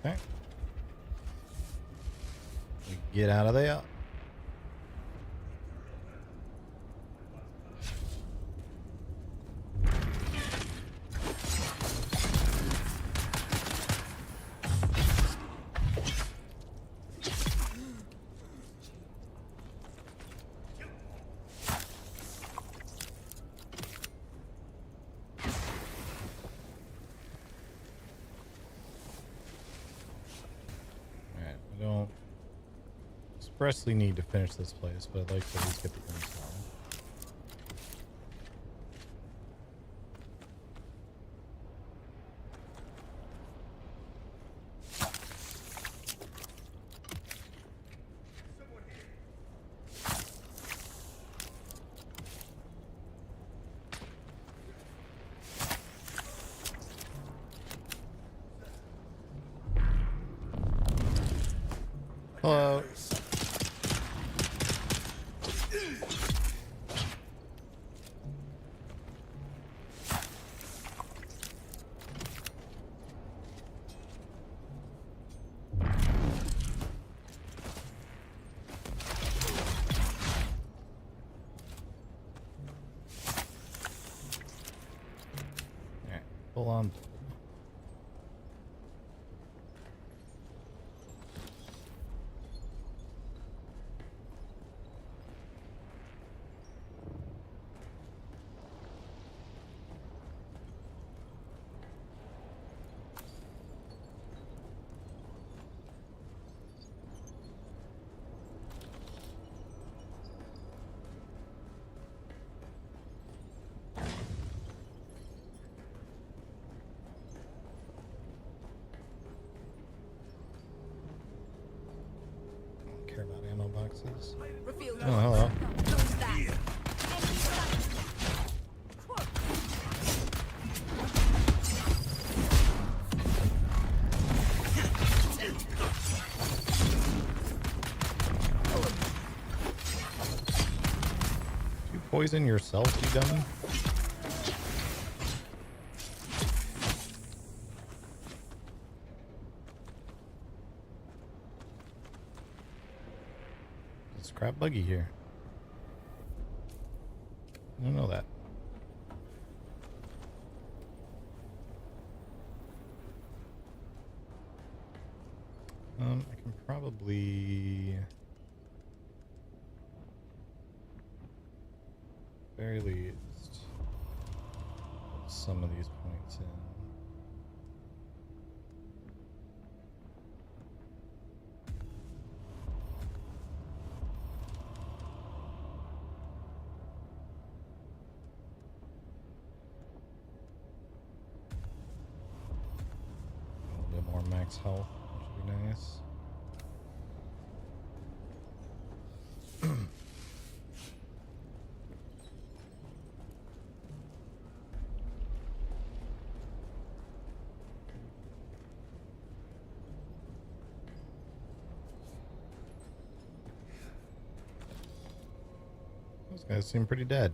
Okay. Get out of there. I don't expressly need to finish this place, but I'd like to at least get the install. Hello. Alright, full on. boxes. Reveal Oh, hello. Close that. You poison yourself, you dummy? Scrap buggy here. I don't know that. I can probably very least put some of these points in. A little bit more max health, which would be nice. Those guys seem pretty dead.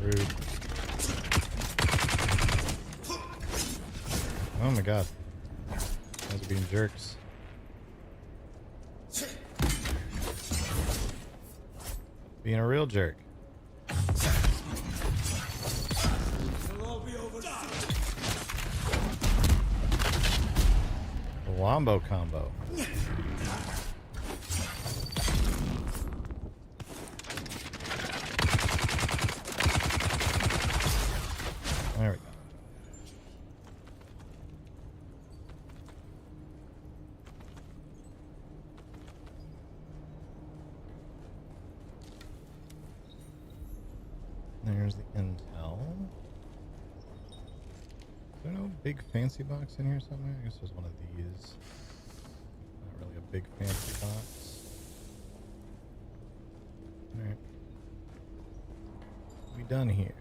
Rude. Oh my god. Those are being jerks. Being a real jerk. The wombo combo. There we go. There's the intel. Is there no big fancy box in here somewhere? I guess there's one of these. Not really a big fancy box. Alright. We done here.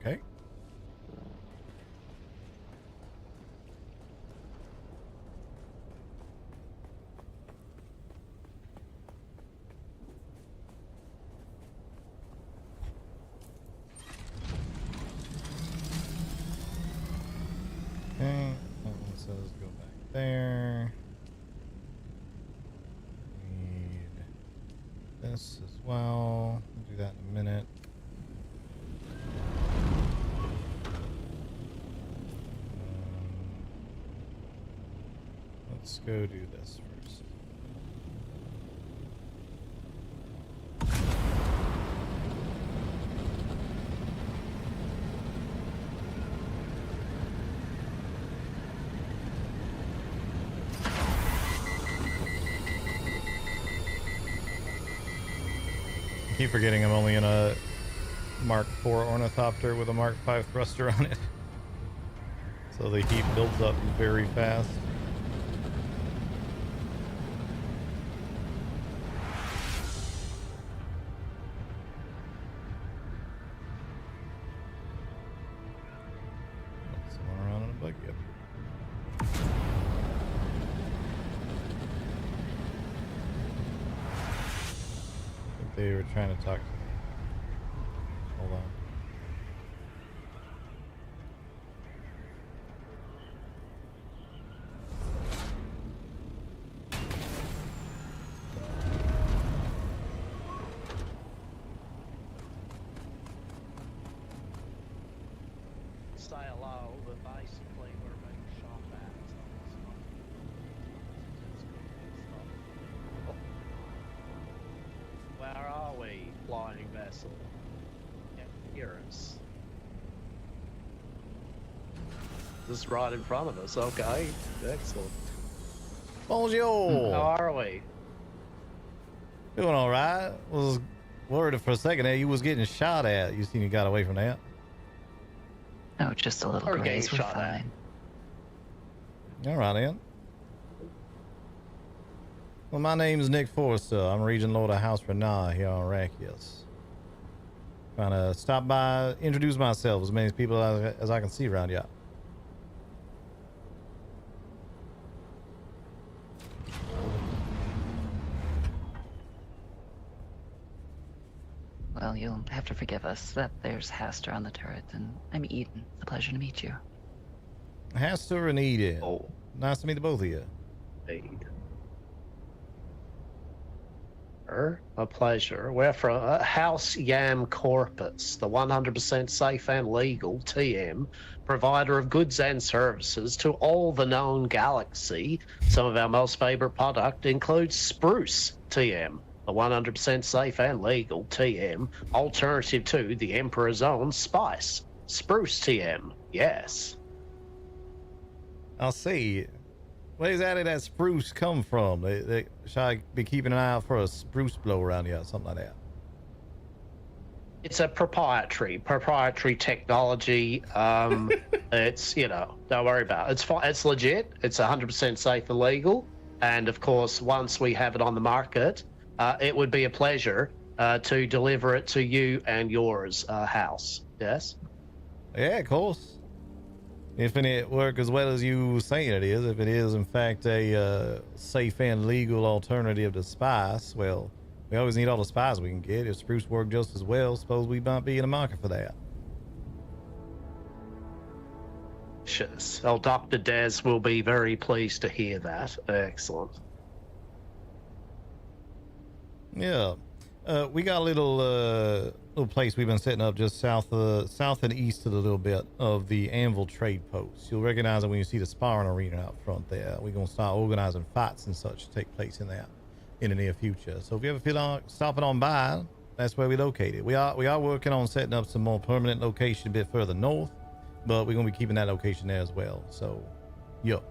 Okay. Okay, that one says go back there. Need this as well. We'll do that in a minute. Let's go do this first. I keep forgetting I'm only in a Mark IV Ornithopter with a Mark V thruster on it. So the heat builds up very fast. Someone around in a buggy up here. I think they were trying to talk to me. Hold on. Say hello, but basically we're being shot at. Where are we, flying vessel? Can't hear us. Just right in front of us. Okay, excellent. Bonjour. How are we? Doing all right. Was worried for a second there you was getting shot at. You seen you got away from that. Oh, just a little Or getting graze. We're shot at. fine. All right, then. Well, my name's Nick Forrester. I'm Region Lord of House Renard here on Arrakis. Trying to stop by, introduce myself as many people as I can see around here. Well, you'll have to forgive us that there's Haster on the turret, and I'm Eden. It's a pleasure to meet you. Haster and Eden. Oh. Nice to meet the both of you. Indeed. A pleasure. We're from House Yam Corpus, the 100% safe and legal TM, provider of goods and services to all the known galaxy. Some of our most favorite product includes Spruce TM, the 100% safe and legal TM, alternative to the Emperor's own Spice. Spruce TM, yes. I'll see. Where exactly that spruce come from? Should I be keeping an eye out for a spruce blow around here or something like that? It's a proprietary technology. It's, don't worry about it. It's fine. It's legit. It's 100% safe and legal. And of course, once we have it on the market, it would be a pleasure to deliver it to you and yours house. Yes? Yeah, of course. If it work as well as you saying it is, if it is in fact a safe and legal alternative to spice, well, we always need all the spice we can get. If spruce work just as well, suppose we might be in the market for that. Yes. Oh, Dr. Des will be very pleased to hear that. Excellent. Yeah. We got a little place we've been setting up just south and east of a little bit of the Anvil trade post. You'll recognize it when you see the sparring arena out front there. We're gonna start organizing fights and such to take place in that in the near future. So if you ever feel like stopping on by, that's where we located. We are working on setting up some more permanent location a bit further north, but we're gonna be keeping that location there as well. So, yup.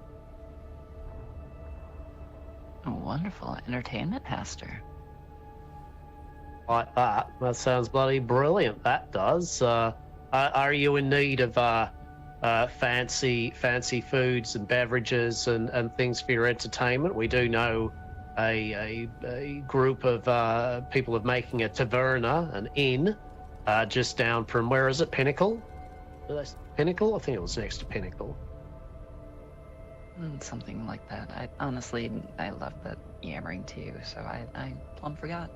Oh, wonderful entertainment, Haster. Like that. That sounds bloody brilliant. That does. Are you in need of fancy foods and beverages and things for your entertainment? We do know a group of people of making a taverna, an inn, just down from, where is it? Pinnacle? Pinnacle? I think it was next to Pinnacle. Something like that. I love that yammering too, so I plumb forgot.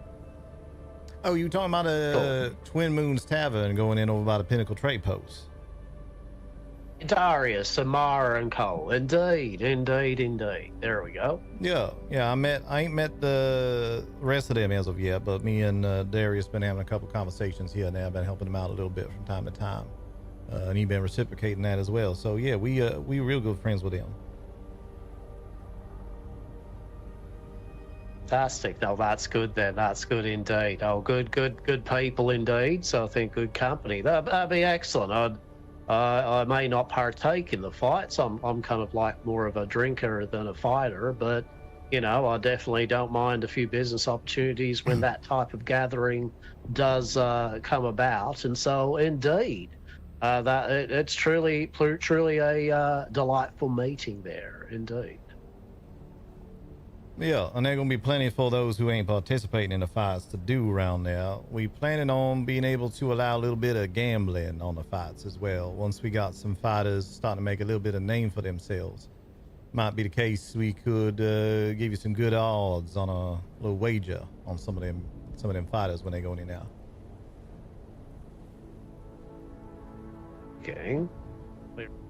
Oh, you talking about Twin Moons Tavern going in over by the Pinnacle Trade Post? Darius, Samara, and Cole. Indeed. There we go. Yeah. I ain't met the rest of them as of yet, but me and Darius been having a couple conversations here and there. I've been helping him out a little bit from time to time, and he's been reciprocating that as well. So yeah, we real good friends with him. Fantastic. No, that's good then. That's good indeed. Oh, good people indeed. So I think good company. That'd be excellent. I may not partake in the fights. I'm kind of like more of a drinker than a fighter, but I definitely don't mind a few business opportunities when that type of gathering does come about. And so indeed, it's truly a delightful meeting there. Indeed. Yeah, and there gonna be plenty for those who ain't participating in the fights to do around there. We planning on being able to allow a little bit of gambling on the fights as well. Once we got some fighters starting to make a little bit of name for themselves, might be the case we could give you some good odds on a little wager on some of them fighters when they go in there. Okay.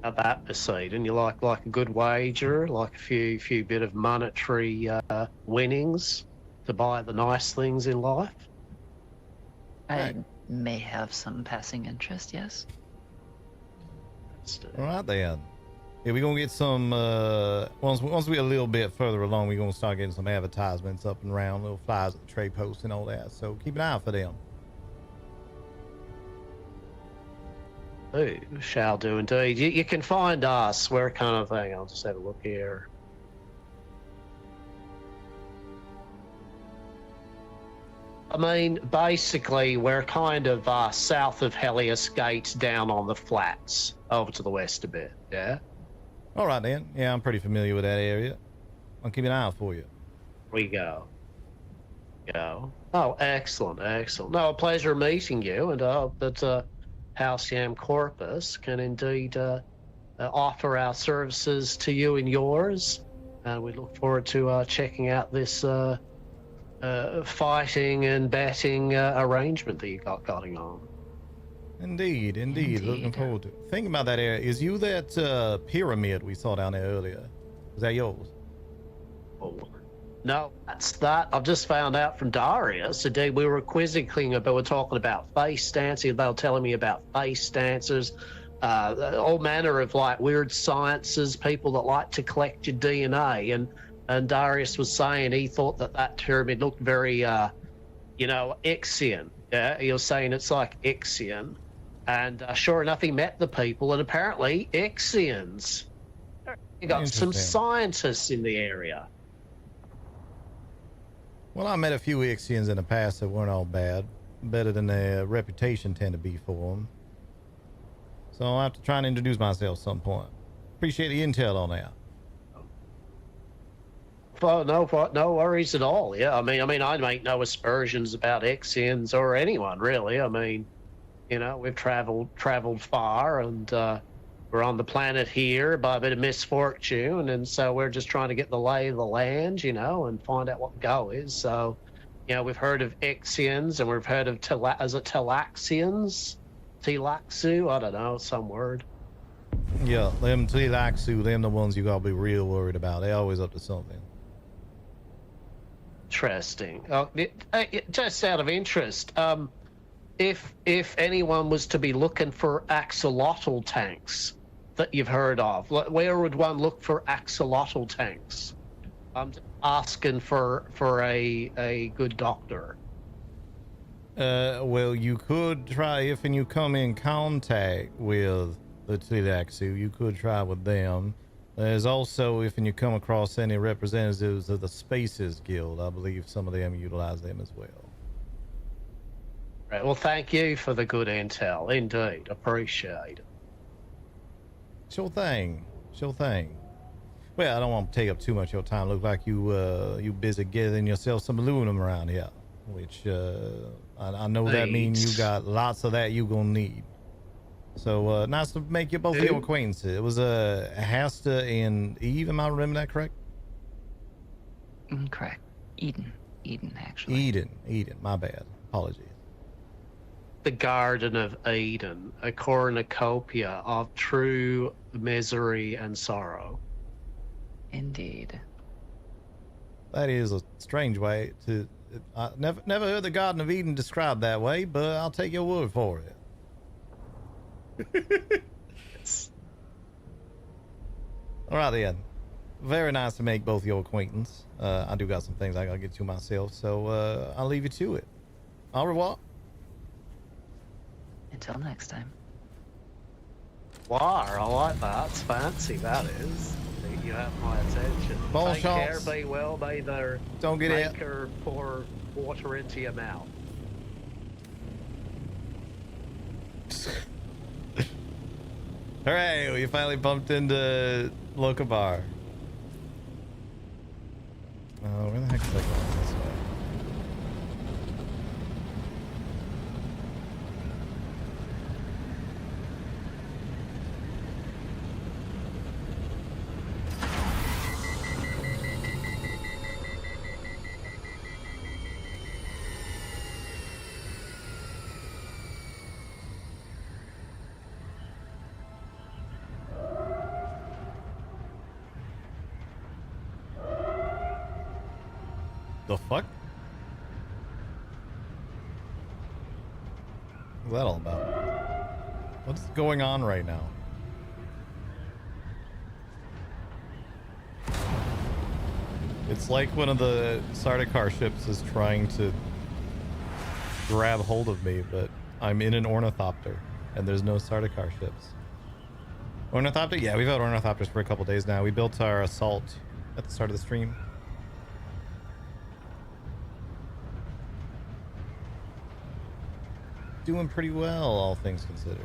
About that, Poseidon, you like a good wager, like a few bit of monetary winnings to buy the nice things in life? I may have some passing interest, yes. All right then. Yeah, we're gonna get some once we're a little bit further along, we're gonna start getting some advertisements up and around, little flyers at the trade post and all that. So keep an eye out for them. Shall do indeed. You can find us. We're kind of thing. I'll just have a look here. I mean, basically, we're kind of south of Helios Gate, down on the flats, over to the west a bit. Yeah. All right then. Yeah, I'm pretty familiar with that area. I'll keep an eye out for you. We go. Oh, excellent, excellent. No, a pleasure meeting you, and I hope that Halcyon Corpus can indeed offer our services to you and yours. And we look forward to checking out this fighting and betting arrangement that you got going on. Indeed. Looking forward to it. Think about that area. Is you that pyramid we saw down there earlier? Is that yours? Oh, no, that's that. I've just found out from Darius today. We were quizzing about, we're talking about face dancing. They were telling me about face dancers, all manner of like weird sciences, people that like to collect your DNA. And Darius was saying he thought that pyramid looked very, Ixian. Yeah, he was saying it's like Ixian. And sure enough, he met the people, and apparently Ixians. You got some scientists in the area. Well, I met a few Ixians in the past that weren't all bad. Better than their reputation tend to be for them. So I'll have to try and introduce myself at some point. Appreciate the intel on that. Well, no worries at all. Yeah, I mean, I make no aspersions about Ixians or anyone really. I mean, we've traveled far, and we're on the planet here by a bit of misfortune, and so we're just trying to get the lay of the land, and find out what the go is. So, we've heard of Ixians, and we've heard of Telaxians, Telaxu, I don't know, some word. Yeah, them Telaxu, them the ones you gotta be real worried about. They always up to something. Interesting. Just out of interest, if anyone was to be looking for axolotl tanks that you've heard of, where would one look for axolotl tanks? I'm asking for a good doctor. Well, you could try if you come in contact with the Telaxu, you could try with them. There's also, if you come across any representatives of the Spaces Guild, I believe some of them utilize them as well. Right. Well, thank you for the good intel. Indeed. Appreciate it. Sure thing. Well, I don't want to take up too much of your time. Look like you busy getting yourself some aluminum around here, which I know that means you got lots of that you gonna need. So nice to make you both your acquaintances. It was Hasta and Eve. Am I remembering that correct? Correct. Eden, actually. Eden. My bad. Apologies. The Garden of Eden, a cornucopia of true misery and sorrow. Indeed. That is a strange way to. I never heard the Garden of Eden described that way, but I'll take your word for it. All right then. Very nice to make both your acquaintance. I do got some things I gotta get to myself, so I'll leave you to it. Au revoir. Until next time. Wow, I like that. It's fancy, that is. You have my attention. Bon Take chance. care, be well, may there Don't get it. Maker pour water into your mouth. Hooray, we finally bumped into Locabar. Where the heck is that going this way? The fuck? What's that all about? What's going on right now? It's like one of the Sardaukar ships is trying to grab hold of me, but I'm in an ornithopter. And there's no Sardaukar ships. Ornithopter? Yeah, we've had ornithopters for a couple days now. We built our assault at the start of the stream. Doing pretty well, all things considered.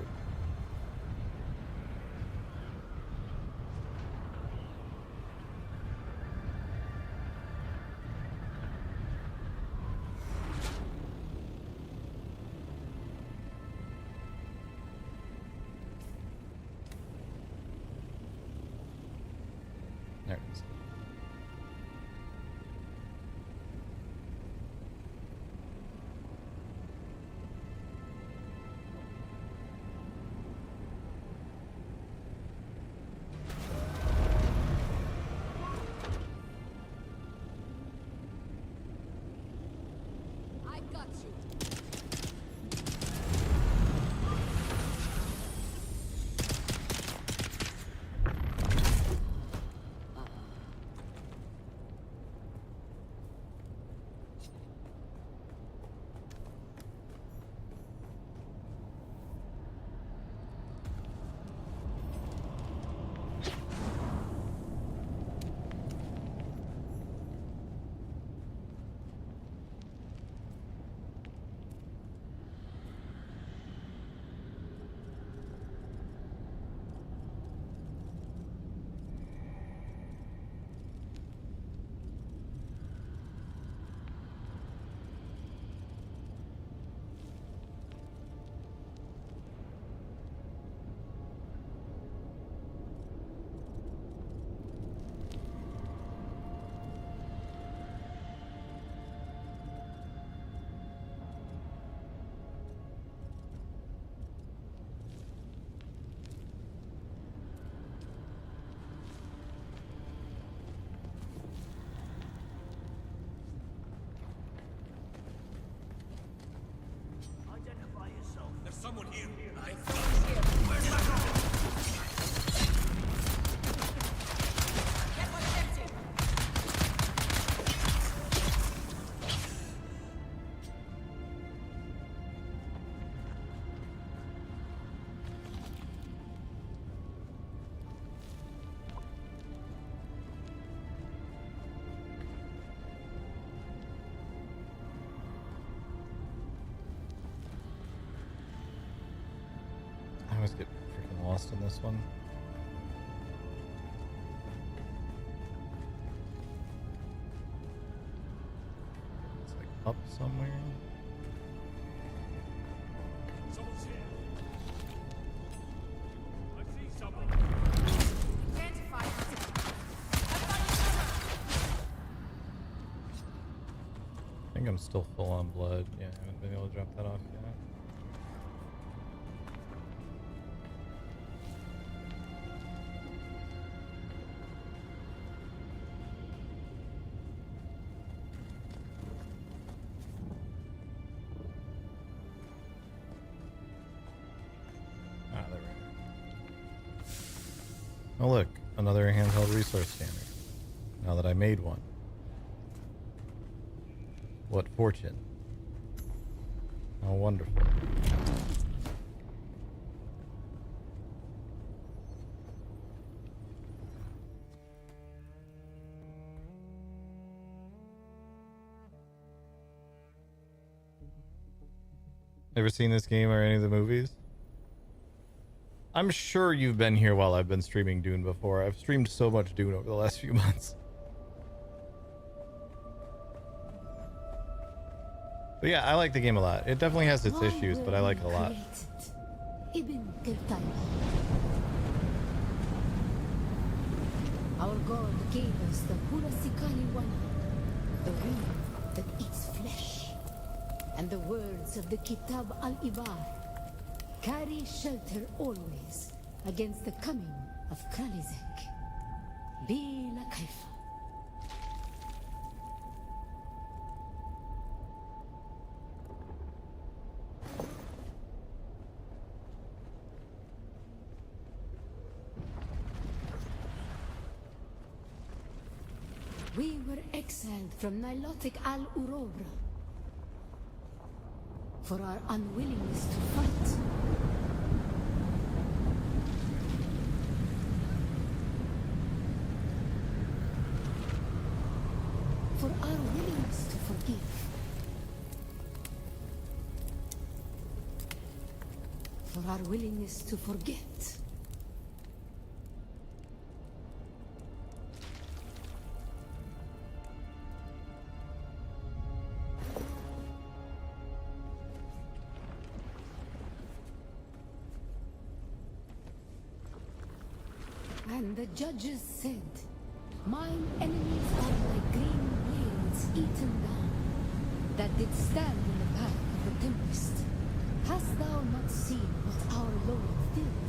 There it is. I got you. Identify yourself. There's someone here. Someone's here. Where's my car? Get what's empty. I always get freaking lost in this one. It's like up somewhere. Someone's here. I see someone. Identify yourself. I think I'm still full on blood. Yeah, I haven't been able to drop that off yet. Ah, there we go. Oh look, another handheld resource scanner. Now that I made one. What fortune. How wonderful. Ever seen this game or any of the movies? I'm sure you've been here while I've been streaming Dune before. I've streamed so much Dune over the last few months. But yeah, I like the game a lot. It definitely has its issues, but I like it a lot. Our God gave us the Purasikali Wana, the ring that eats flesh, and the words of the Kitab al-Ibar. Carry shelter always against the coming of Kralizek. Be la kaifa. We were exiled from Nilotic al-Urobra for our unwillingness to fight. for our willingness to forget. And the judges said, mine enemies are like green blades eaten down, that did stand in the path of the tempest. Hast thou not seen what our Lord did?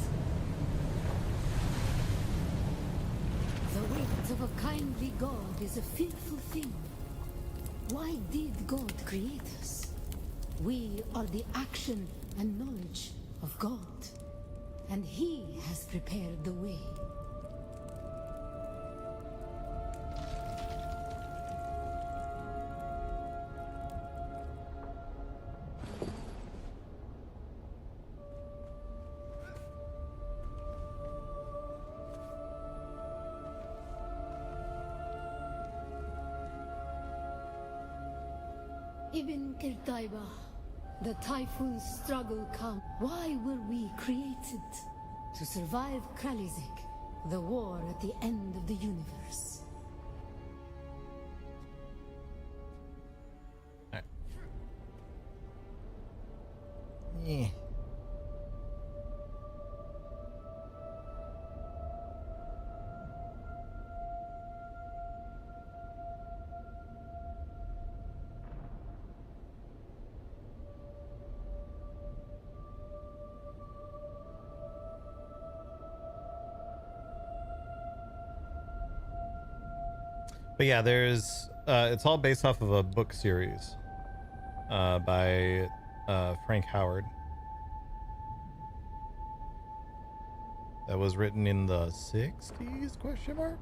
The weight of a kindly God is a fearful thing. Why did God create us? We are the action and knowledge of God, and He has prepared the way. Ibn Kirtaiba, the typhoon's struggle come. Why were we created? To survive Kralizig, the war at the end of the universe. Yeah. But yeah, there's it's all based off of a book series by Frank Howard that was written in the 60s, question mark?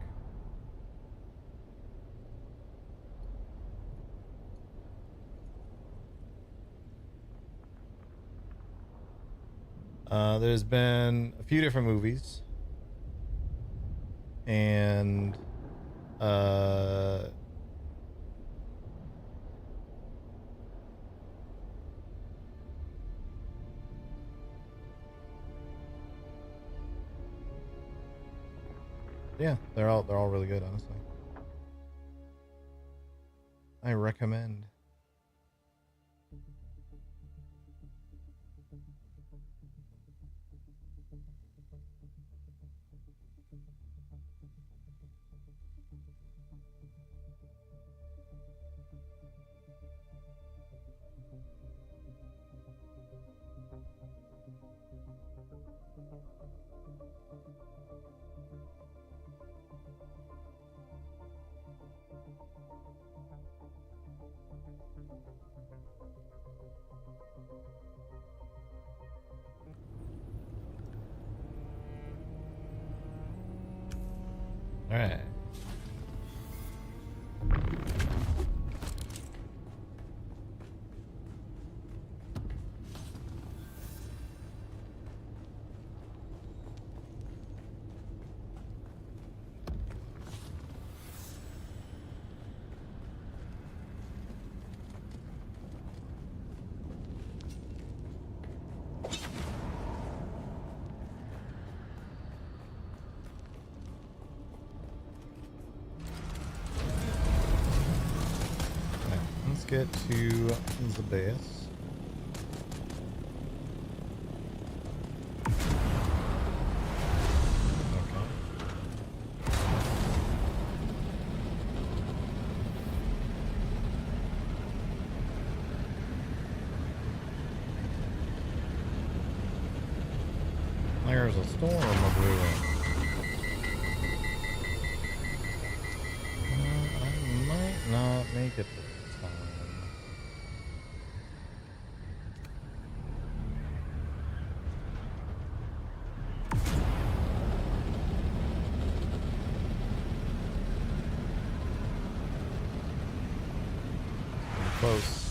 There's been a few different movies, and yeah, they're all really good, honestly. I recommend. All right. Get to the base. Okay. There's a storm brewing. I might not make it this time. Close.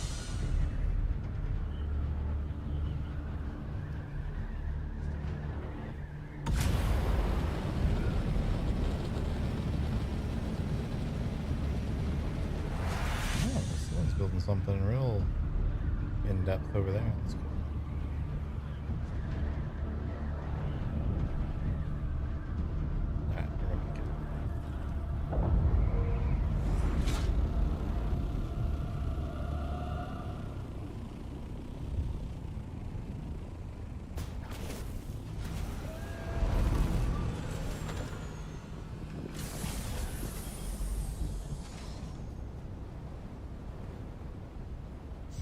Oh, someone's building something real in depth over there. That's cool.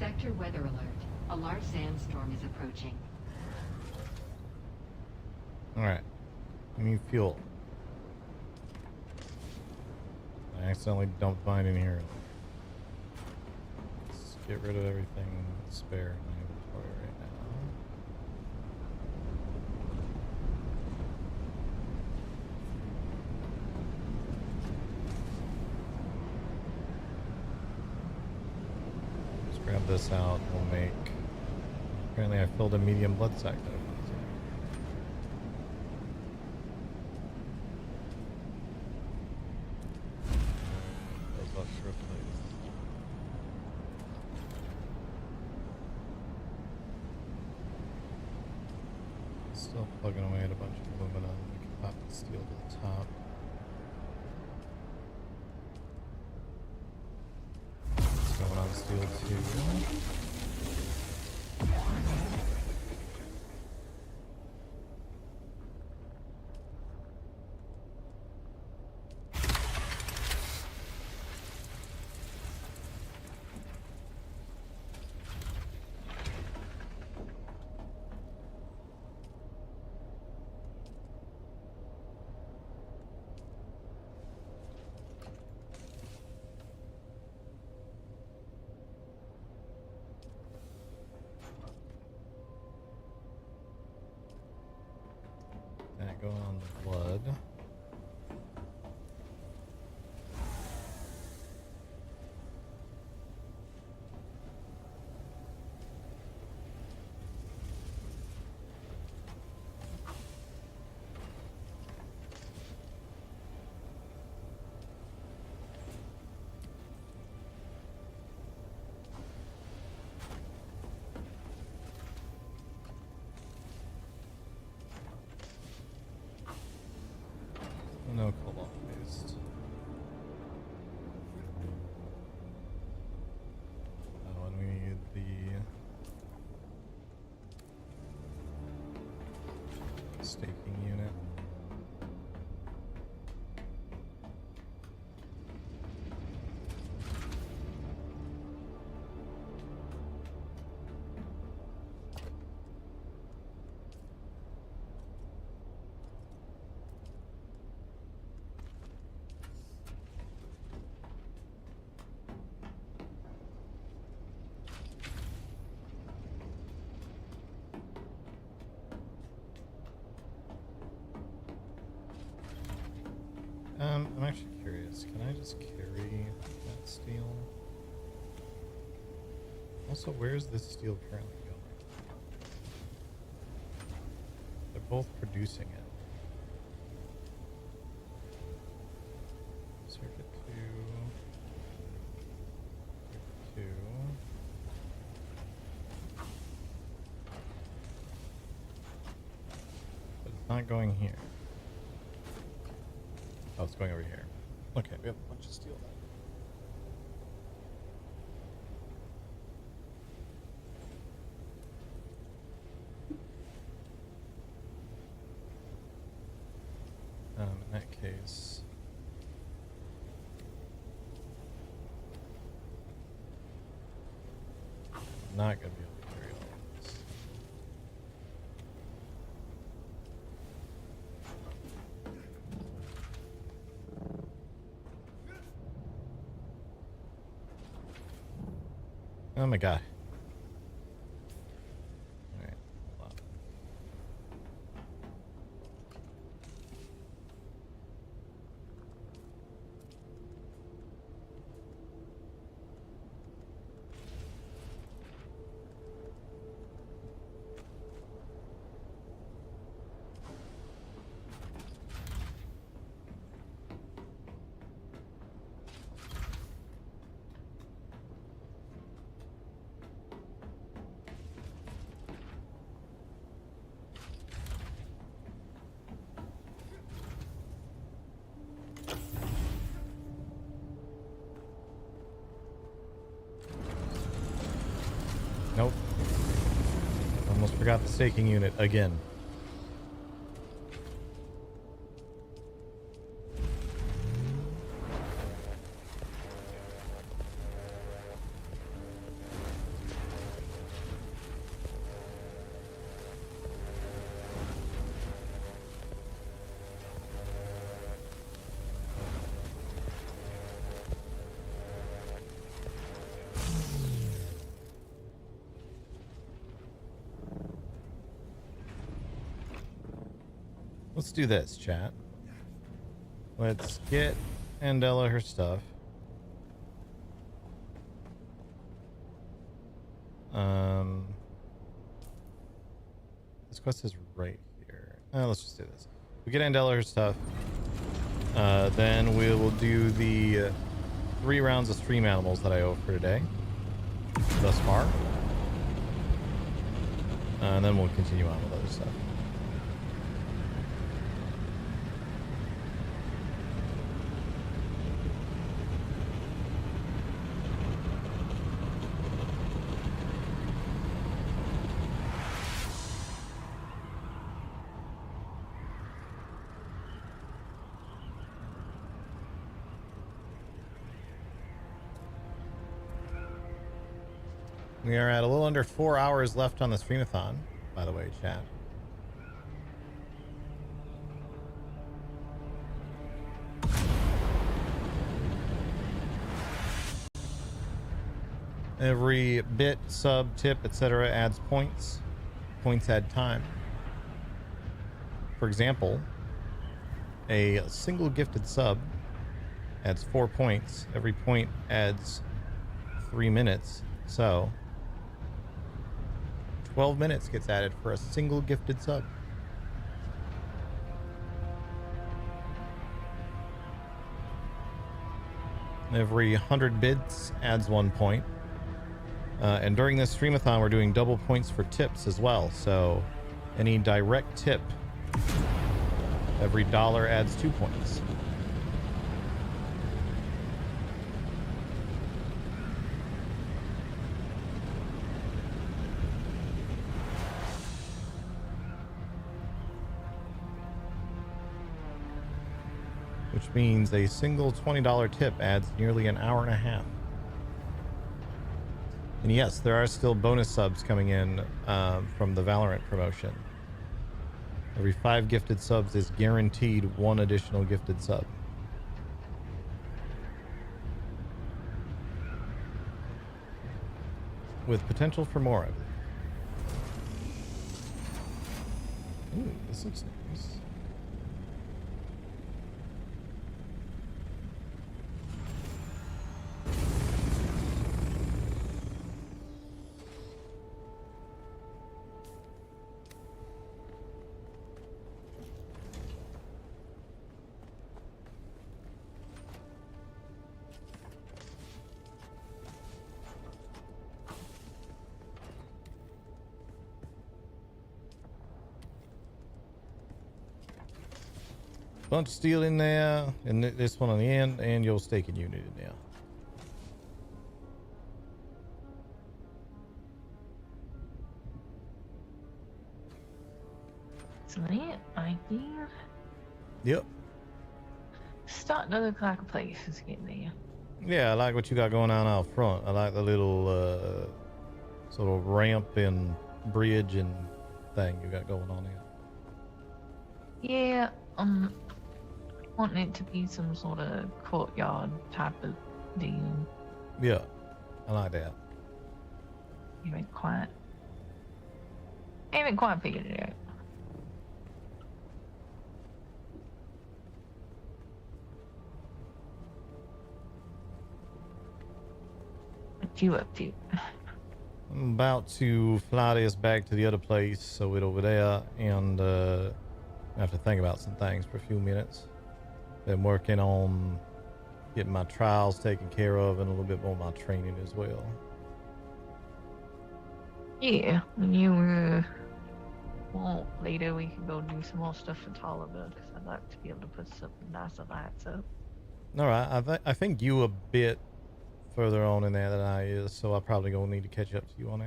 Sector weather alert. A large sandstorm is approaching. Alright. We need fuel. I accidentally dumped mine in here. Let's get rid of everything spare in my inventory right now. Let's grab this out. We'll make... Apparently I filled a medium blood sac that I found. Still plugging away at a bunch of aluminum. We can pop the steel to the top. It's going on steel too. Go on the blood. No cobalt paste. Oh, and we need the staking unit. I'm actually curious. Can I just carry that steel? Also, where's this steel currently going? They're both producing it. Circuit 2. Circuit 2. But it's not going here. Oh, it's going over here. Okay, we have a bunch of steel now. In that case, I'm not going to be able to carry all of this. Oh my god. Alright, hold on. Nope. Almost forgot the staking unit again. Let's do this, chat. Let's get Andela her stuff. This quest is right here. Let's just do this. We get Andela her stuff. Then we will do the 3 rounds of stream animals that I owe for today, thus far. And then we'll continue on with other stuff. We are at a little under 4 hours left on the streamathon, by the way, chat. Every bit, sub, tip, etc. adds points. Points add time. For example, a single gifted sub adds 4 points. Every point adds 3 minutes. So 12 minutes gets added for a single gifted sub. Every 100 bits adds 1 point. And during this streamathon, we're doing double points for tips as well. So any direct tip, every dollar adds 2 points. Which means a single $20 tip adds nearly an hour and a half. And yes, there are still bonus subs coming in from the Valorant promotion. Every 5 gifted subs is guaranteed 1 additional gifted sub. With potential for more, I believe. Ooh, this looks nice. Bunch of steel in there, and this one on the end, and your staking unit in there. Isn't it? I think. Yep. Starting to look like a place is getting there. Yeah, I like what you got going on out front. I like the little sort of ramp and bridge and thing you got going on here. Yeah, wanting it to be some sort of courtyard type of deal. Yeah, I like that. Haven't quite figured it out. What you up to? I'm about to fly this back to the other place, so it over there, and I have to think about some things for a few minutes. Been working on getting my trials taken care of and a little bit more of my training as well. Yeah, when you want later, we can go do some more stuff for Tolliver, because I'd like to be able to put something nicer lights up. All right, I think you a bit further on in there than I is, so I probably gonna need to catch up to you on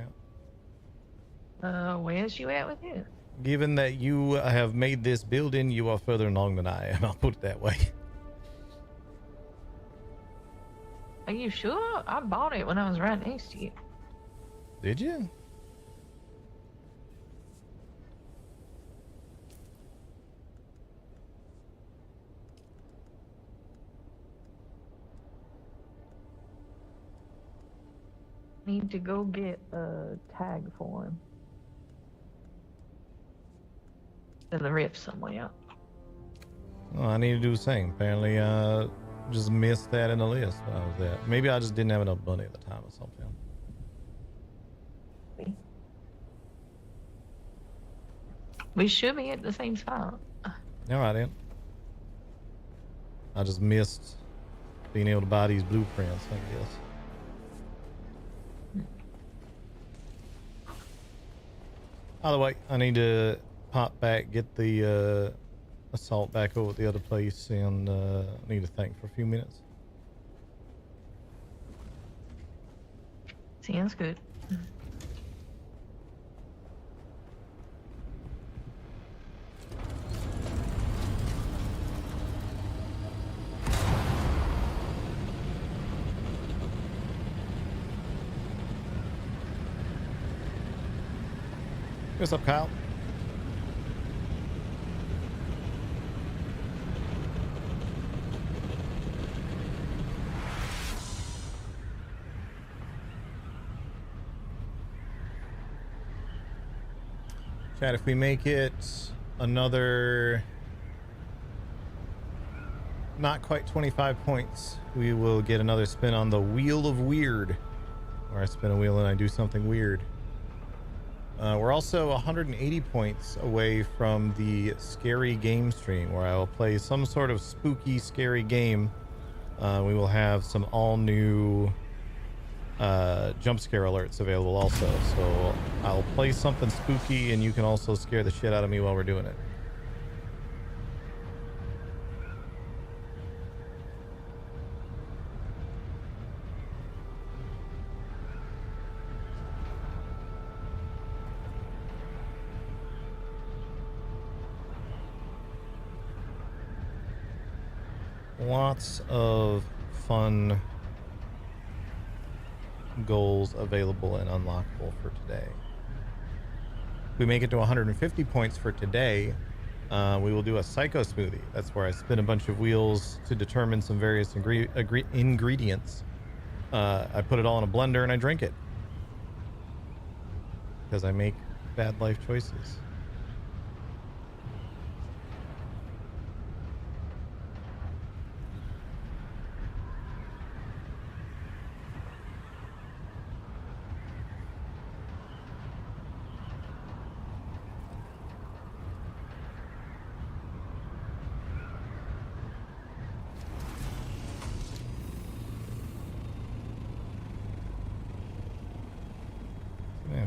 that. Where's you at with it? Given that you have made this building, you are further along than I am. I'll put it that way. Are you sure? I bought it when I was right next to you. Did you? Need to go get a tag for him. In the rift somewhere. Oh, I need to do the same. Apparently, just missed that in the list when I was there. Maybe I just didn't have enough money at the time or something. We should be at the same spot. All right, then. I just missed being able to buy these blueprints, I guess. By the way, I need to pop back, get the assault back over at the other place, and I need to think for a few minutes. Sounds good. What's up, Kyle? Chat, if we make it another not quite 25 points, we will get another spin on the Wheel of Weird, where I spin a wheel and I do something weird. We're also 180 points away from the scary game stream, where I will play some sort of spooky, scary game. We will have some all new jump scare alerts available also. So I'll play something spooky and you can also scare the shit out of me while we're doing it. Lots of fun goals available and unlockable for today. If we make it to 150 points for today, we will do a psycho smoothie. That's where I spin a bunch of wheels to determine some various ingredients. I put it all in a blender and I drink it because I make bad life choices.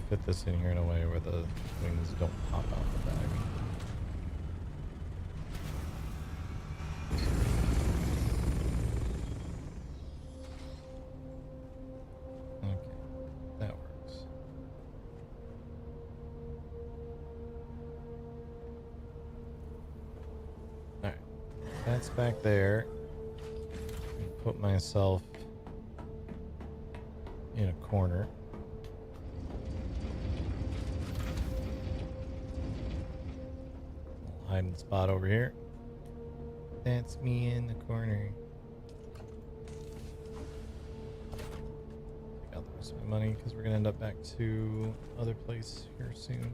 Fit this in here in a way where the wings don't pop out the bag. Okay, that works. Alright, that's back there. Put myself in a corner. Hiding spot over here. That's me in the corner. Take out the rest of my money because we're gonna end up back to other place here soon.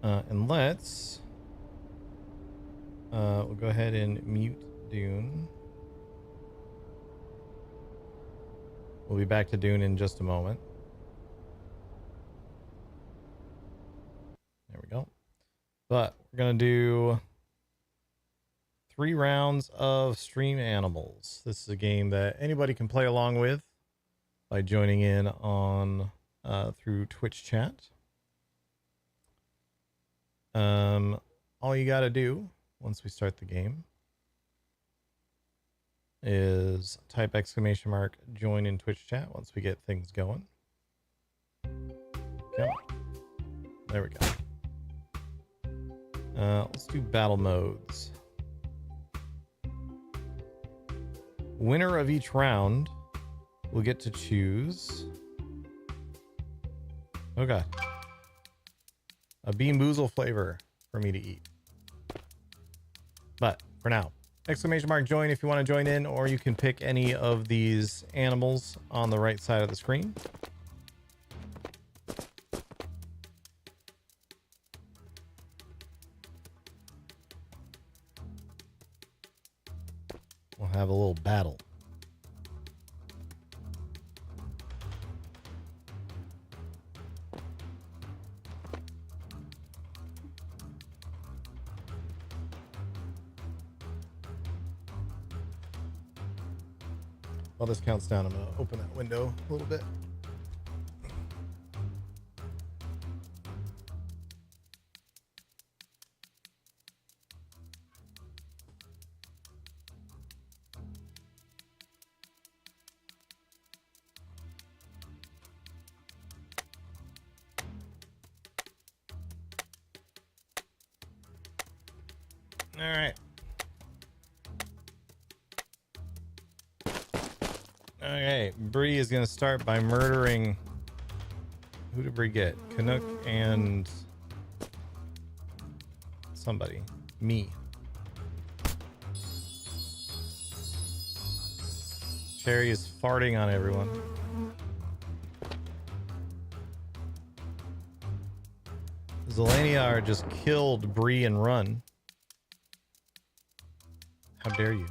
And let's we'll go ahead and mute Dune. We'll be back to Dune in just a moment. There we go. But we're going to do 3 rounds of Stream Animals. This is a game that anybody can play along with by joining in on through Twitch chat. All you got to do once we start the game is type !join in Twitch chat once we get things going. Okay. There we go. Let's do battle modes. Winner of each round will get to choose. Oh god. A Bean Boozle flavor for me to eat. But for now, !join if you want to join in, or you can pick any of these animals on the right side of the screen. We'll have a little battle. While this counts down, I'm going to open that window a little bit. All right. Okay, Bree is going to start by murdering... Who did Bree get? Canuck and... somebody. Me. Cherry is farting on everyone. Zelania just killed Bree and run. How dare you?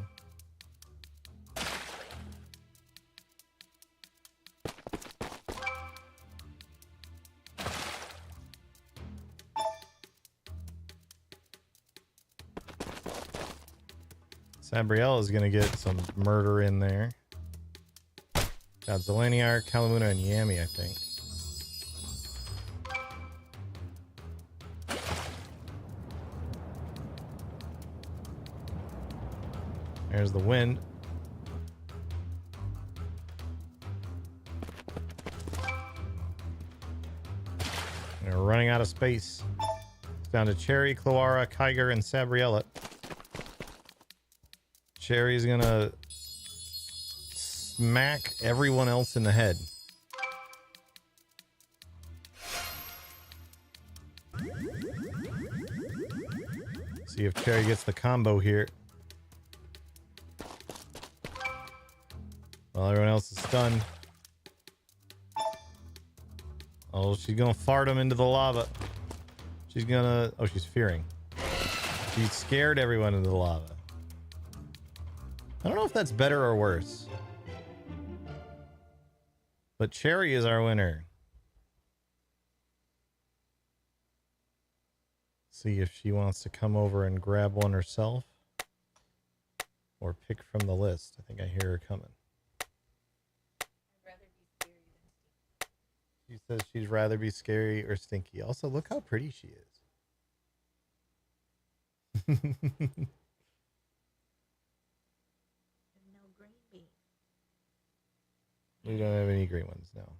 Sabrielle is going to get some murder in there. Got Zelaniar, Kalamuna, and Yami, I think. There's the wind. They're running out of space. It's down to Cherry, Cloara, Kyger, and Sabriella. Cherry's gonna smack everyone else in the head. See if Cherry gets the combo here. While everyone else is stunned. Oh, she's gonna fart him into the lava. She's gonna... Oh, she's fearing. She scared everyone into the lava. I don't know if that's better or worse. But Cherry is our winner. See if she wants to come over and grab one herself. Or pick from the list. I think I hear her coming. She says she'd rather be scary or stinky. Also, look how pretty she is. We don't have any green ones now.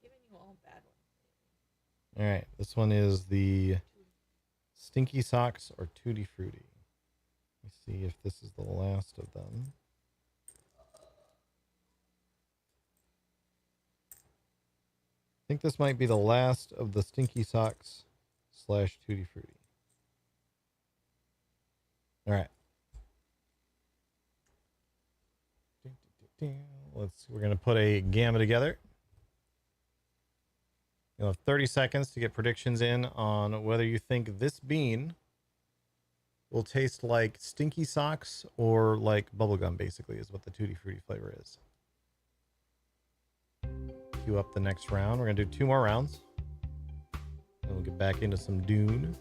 Giving you all bad ones. All right, this one is the Stinky Socks or Tutti Frutti. Let's see if this is the last of them. I think this might be the last of the Stinky Socks / Tutti Frutti. All right. We're going to put a gamma together. You'll have 30 seconds to get predictions in on whether you think this bean will taste like Stinky Socks or like bubblegum, basically, is what the Tutti Frutti flavor is. Queue up the next round. We're going to do 2 more rounds. And we'll get back into some Dune.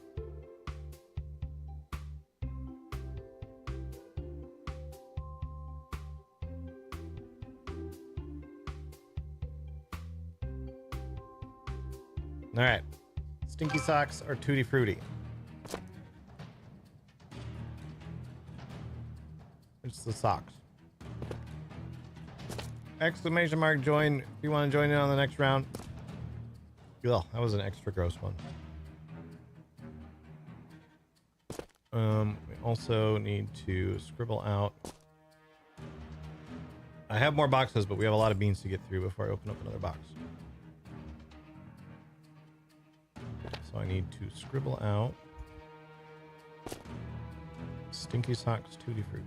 All right, Stinky Socks or Tutti Frutti? It's the socks. Exclamation mark join if you want to join in on the next round. Ugh, that was an extra gross one. We also need to scribble out. I have more boxes, but we have a lot of beans to get through before I open up another box. So I need to scribble out Stinky Socks Tutti Frutti.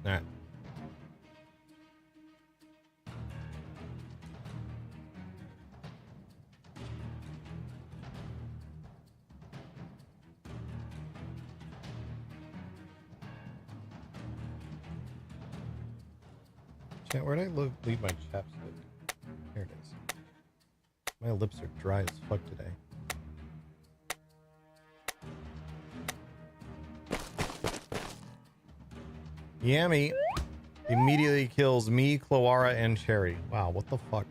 All right. Yeah, where'd I leave my chapstick? Here it is. My lips are dry as fuck today. Yami immediately kills me, Cloara, and Cherry. Wow, what the fuck?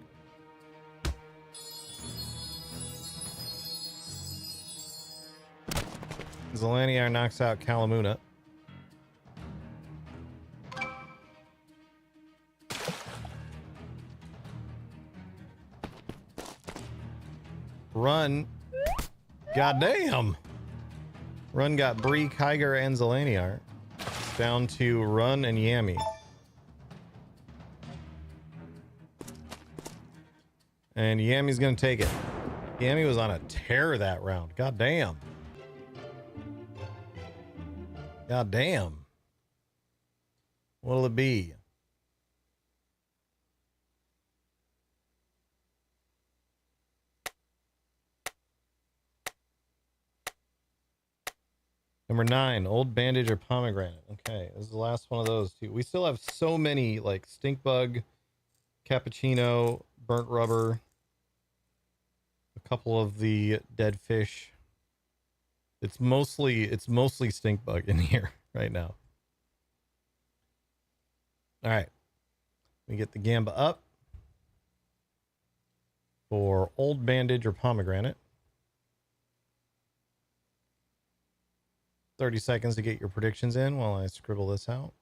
Zelaniar knocks out Kalamuna. Run. Goddamn. Run got Bree, Kyger, and Zelaniar. It's down to Run and Yami. And Yami's gonna take it. Yami was on a tear that round. God damn. God damn. What'll it be? Number 9, Old Bandage or Pomegranate. Okay, this is the last one of those two. We still have so many, like Stink Bug, Cappuccino, Burnt Rubber, a couple of the dead fish. It's mostly Stink Bug in here right now. All right, we get the Gamba up for Old Bandage or Pomegranate. 30 seconds to get your predictions in while I scribble this out.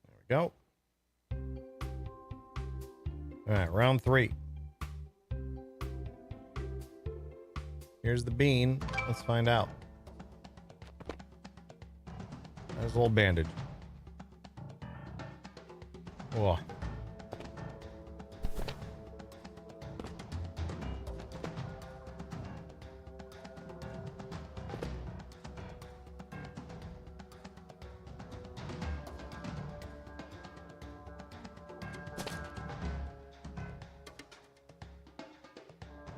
There we go. All right, round 3. Here's the bean. Let's find out. There's Old Bandage. Whoa.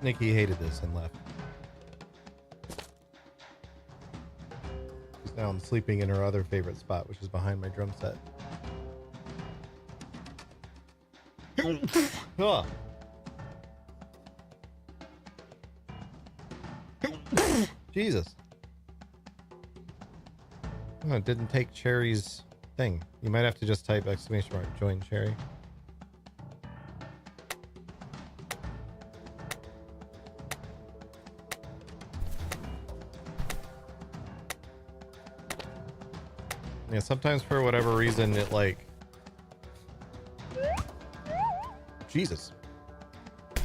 Nikki hated this and left. Now I'm sleeping in her other favorite spot, which is behind my drum set. Oh. Jesus. Oh, it didn't take Cherry's thing. You might have to just type exclamation mark join Cherry. Yeah, sometimes for whatever reason it like... Jesus. There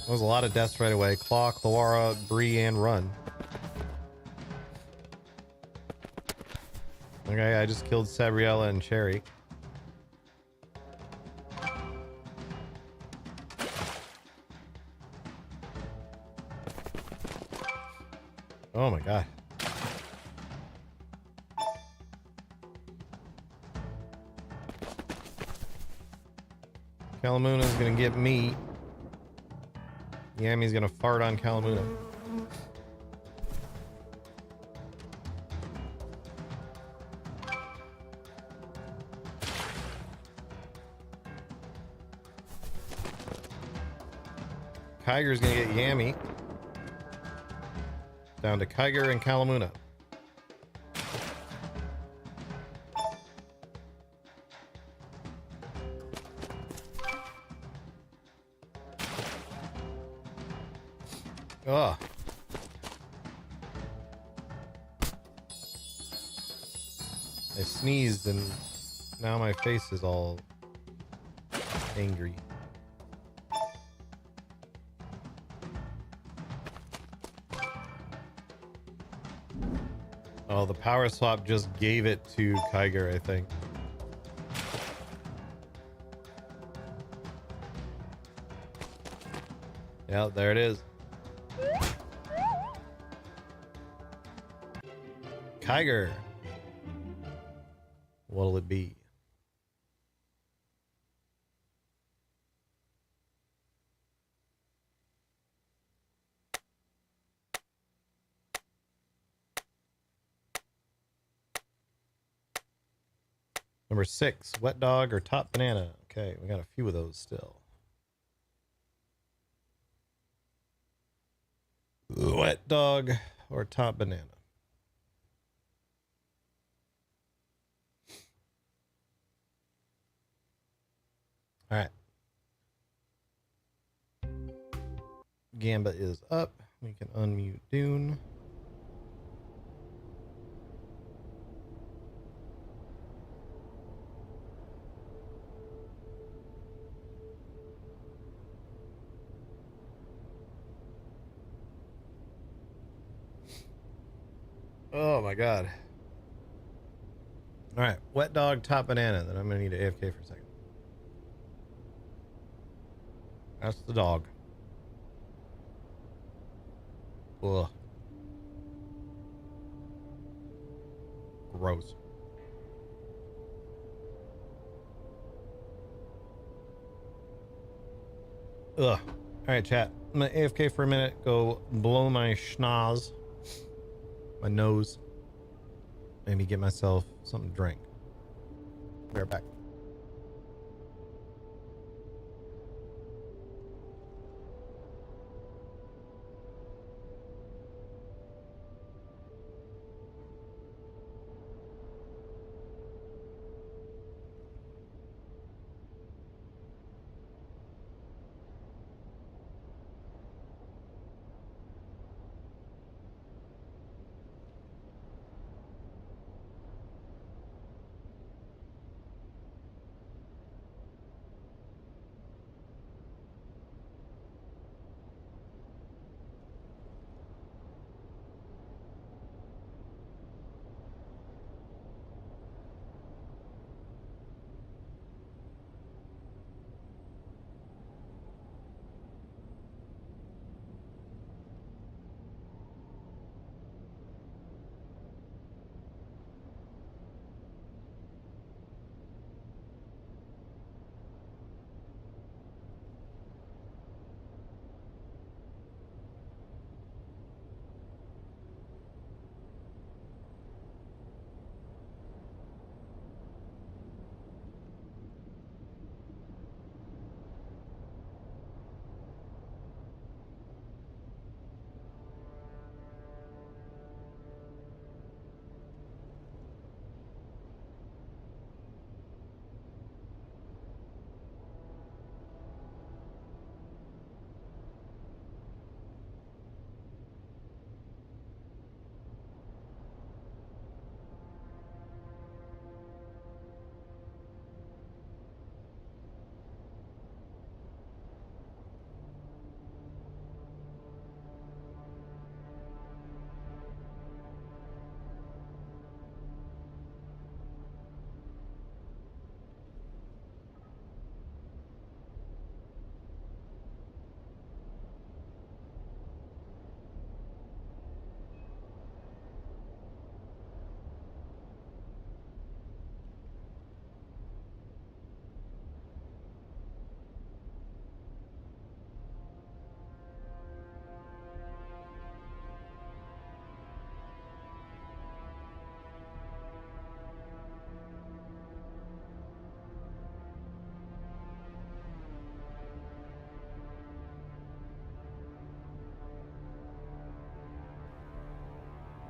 was a lot of deaths right away. Claw, Cloara, Bree, and Run. Okay, I just killed Sabriella and Cherry. Oh my god. Kalamuna's gonna get me. Yami's gonna fart on Kalamuna. Kyger's gonna get Yami. Down to Kyger and Kalamuna. Ugh. I sneezed and now my face is all angry. Oh, the power swap just gave it to Kyger, I think. Yeah, there it is. Kyger. What'll it be? Number 6, wet dog or top banana. Okay, we got a few of those still. Wet dog or top banana. All right. Gamba is up. We can unmute Dune. Oh my god. All right, wet dog, top banana. Then I'm gonna need an AFK for a second. That's the dog. Ugh. Gross. Ugh. All right, chat. I'm gonna AFK for a minute. Go blow my schnoz. My nose. Maybe get myself something to drink. Be right back.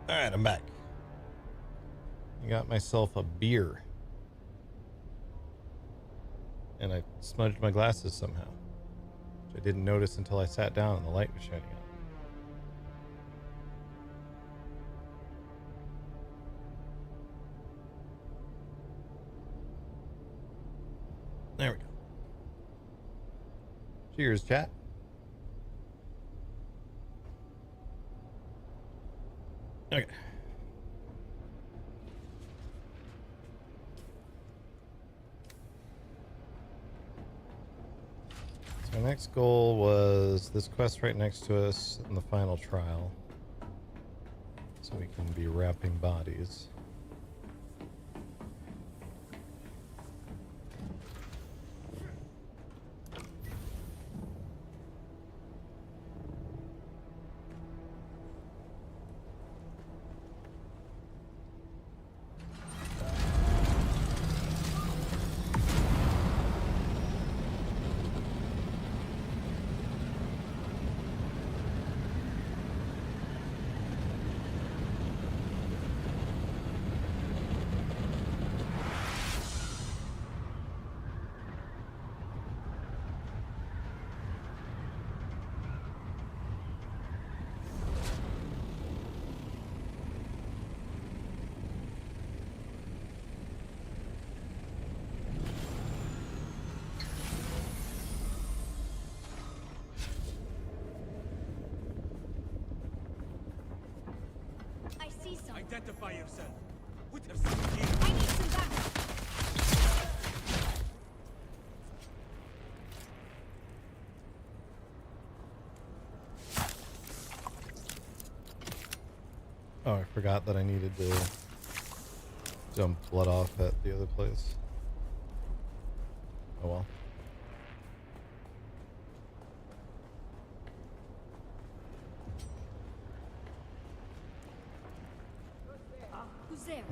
All right, I'm back. I got myself a beer. And I smudged my glasses somehow, which I didn't notice until I sat down and the light was shining on. There we go. Cheers, chat. Okay. So our next goal was this quest right next to us in the final trial. So we can be wrapping bodies. Identify yourself. Put yourself here. I need some backup. Oh, I forgot that I needed to dump blood off at the other place. Oh well. Who's there?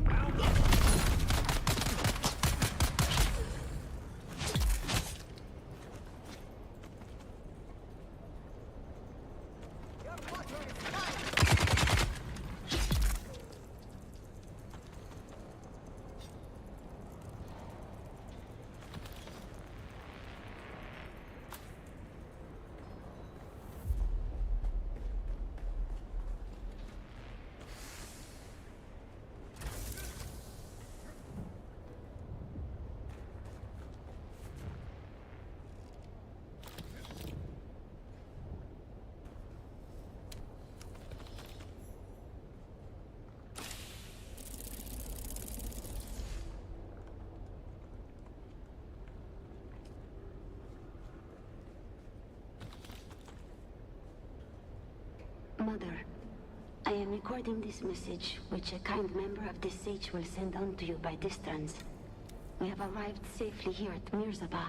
Mother, I am recording this message, which a kind member of this sage will send on to you by distance. We have arrived safely here at Mirzaba,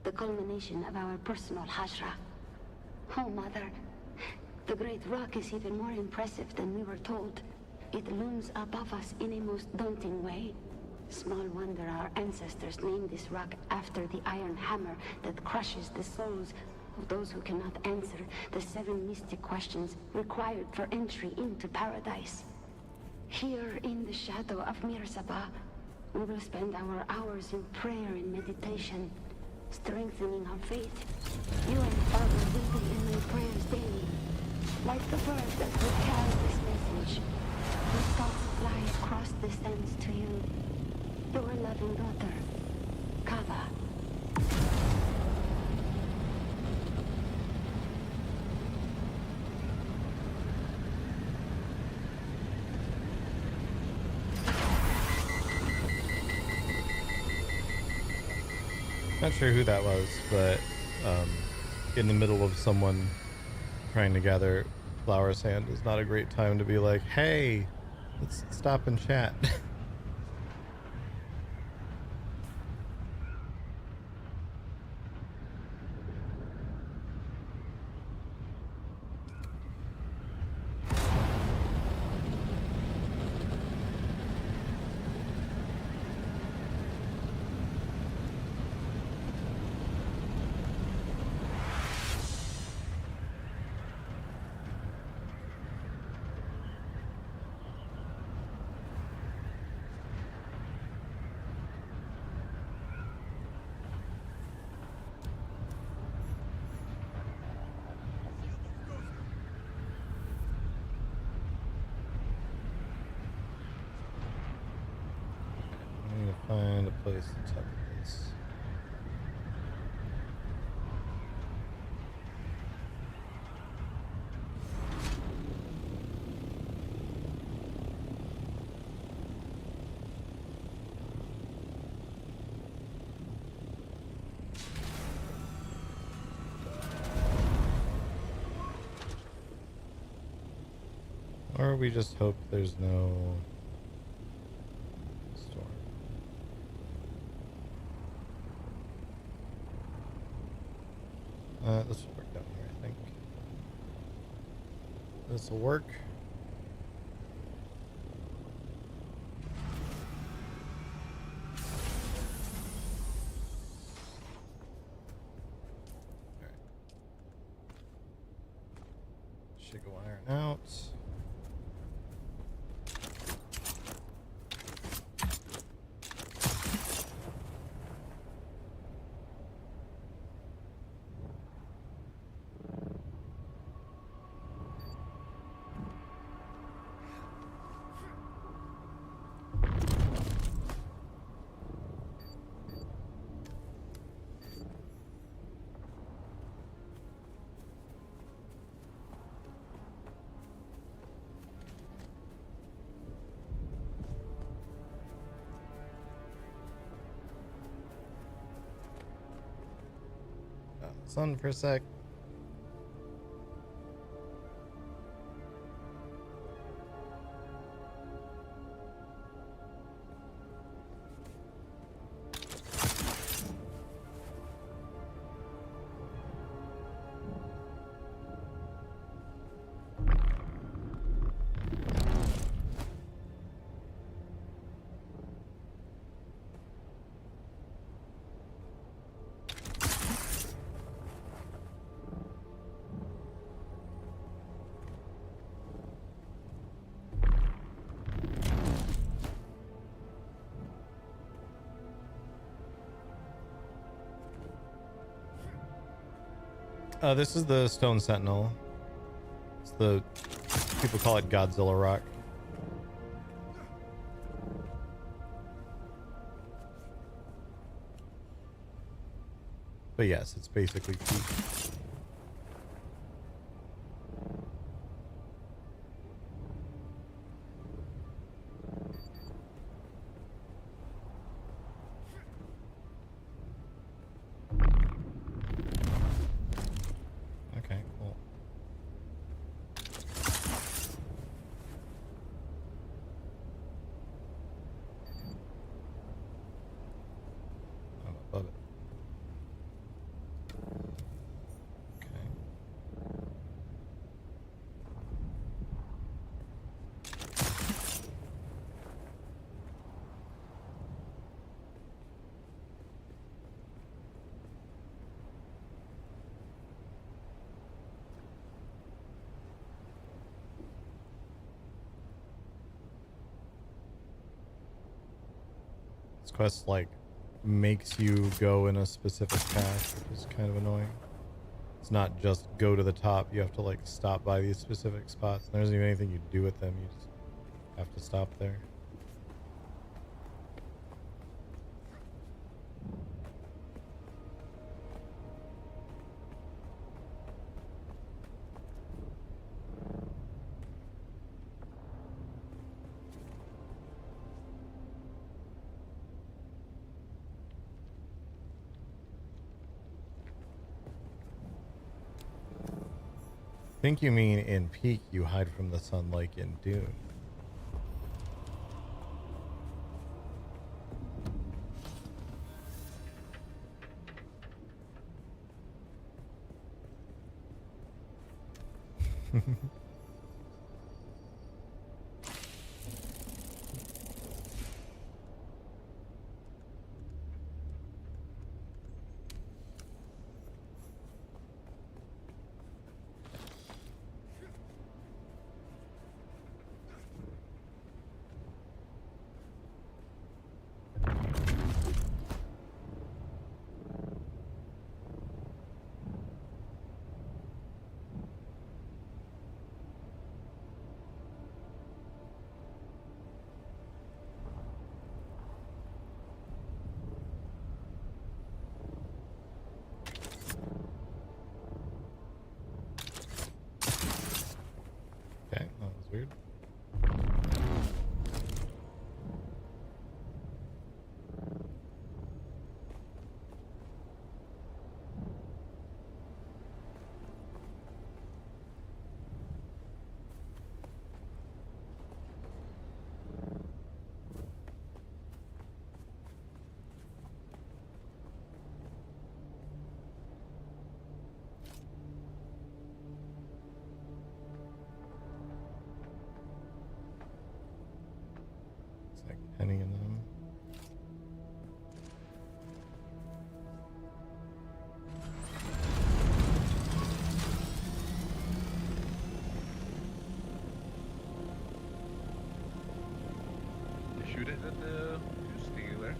the culmination of our personal hajra. Oh, Mother, the great rock is even more impressive than we were told. It looms above us in a most daunting way. Small wonder our ancestors named this rock after the iron hammer that crushes the souls of those who cannot answer the 7 mystic questions required for entry into paradise. Here in the shadow of Mirzaba, we will spend our hours in prayer and meditation, strengthening our faith. You and Father will be in my prayers daily, like the bird that will carry this message. His thoughts fly across the sands to you, your loving daughter, Kava. Not sure who that was, but in the middle of someone trying to gather flower sand is not a great time to be like, hey, let's stop and chat. Find a place to tuck this. Or we just hope there's no storm. This will work down here, I think. This will work. Alright. Shake a wire out. sun for a sec. This is the Stone Sentinel. It's the, people call it Godzilla Rock. But yes, it's basically peak. Okay, cool. I'm above it. This quest like makes you go in a specific path, which is kind of annoying. It's not just go to the top, you have to like stop by these specific spots. There isn't even anything you do with them, you just have to stop there. I think you mean in Peak you hide from the sun like in Dune. Okay, that was weird. It's like penny in them. You shoot it at the stealer.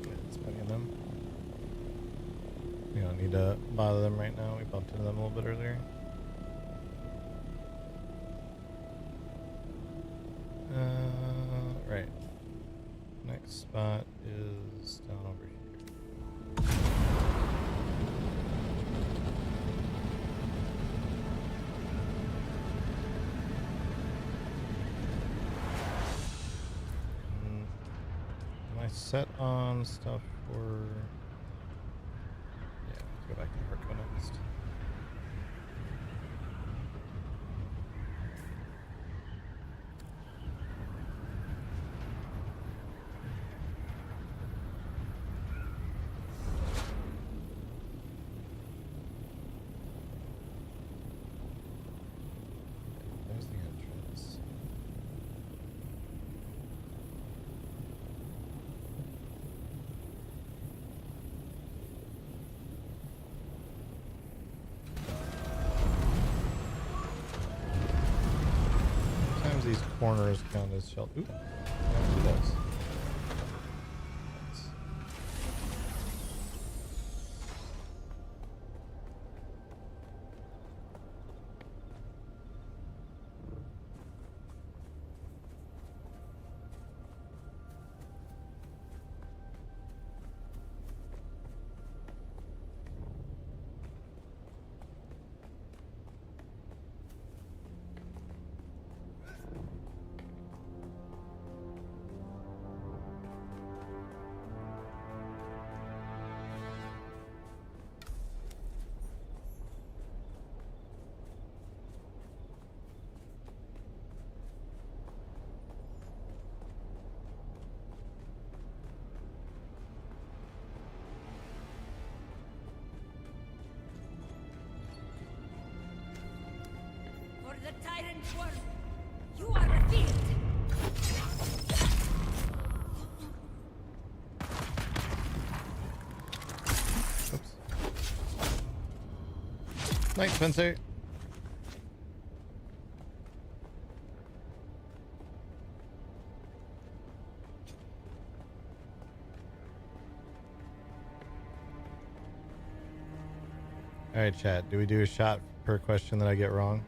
Yeah, it's penny in them. We don't need to bother them right now. We bumped into them a little bit earlier. Right. Next spot is down over here. Am I I set on stuff for... Yeah, let's go back to Harco next. There's the entrance. Sometimes these corners count as shelter. Ooh, it actually does. Nice. For the tyrant worm, you are revealed. Oops. Night, Spencer. All right, chat. Do we do a shot per question that I get wrong?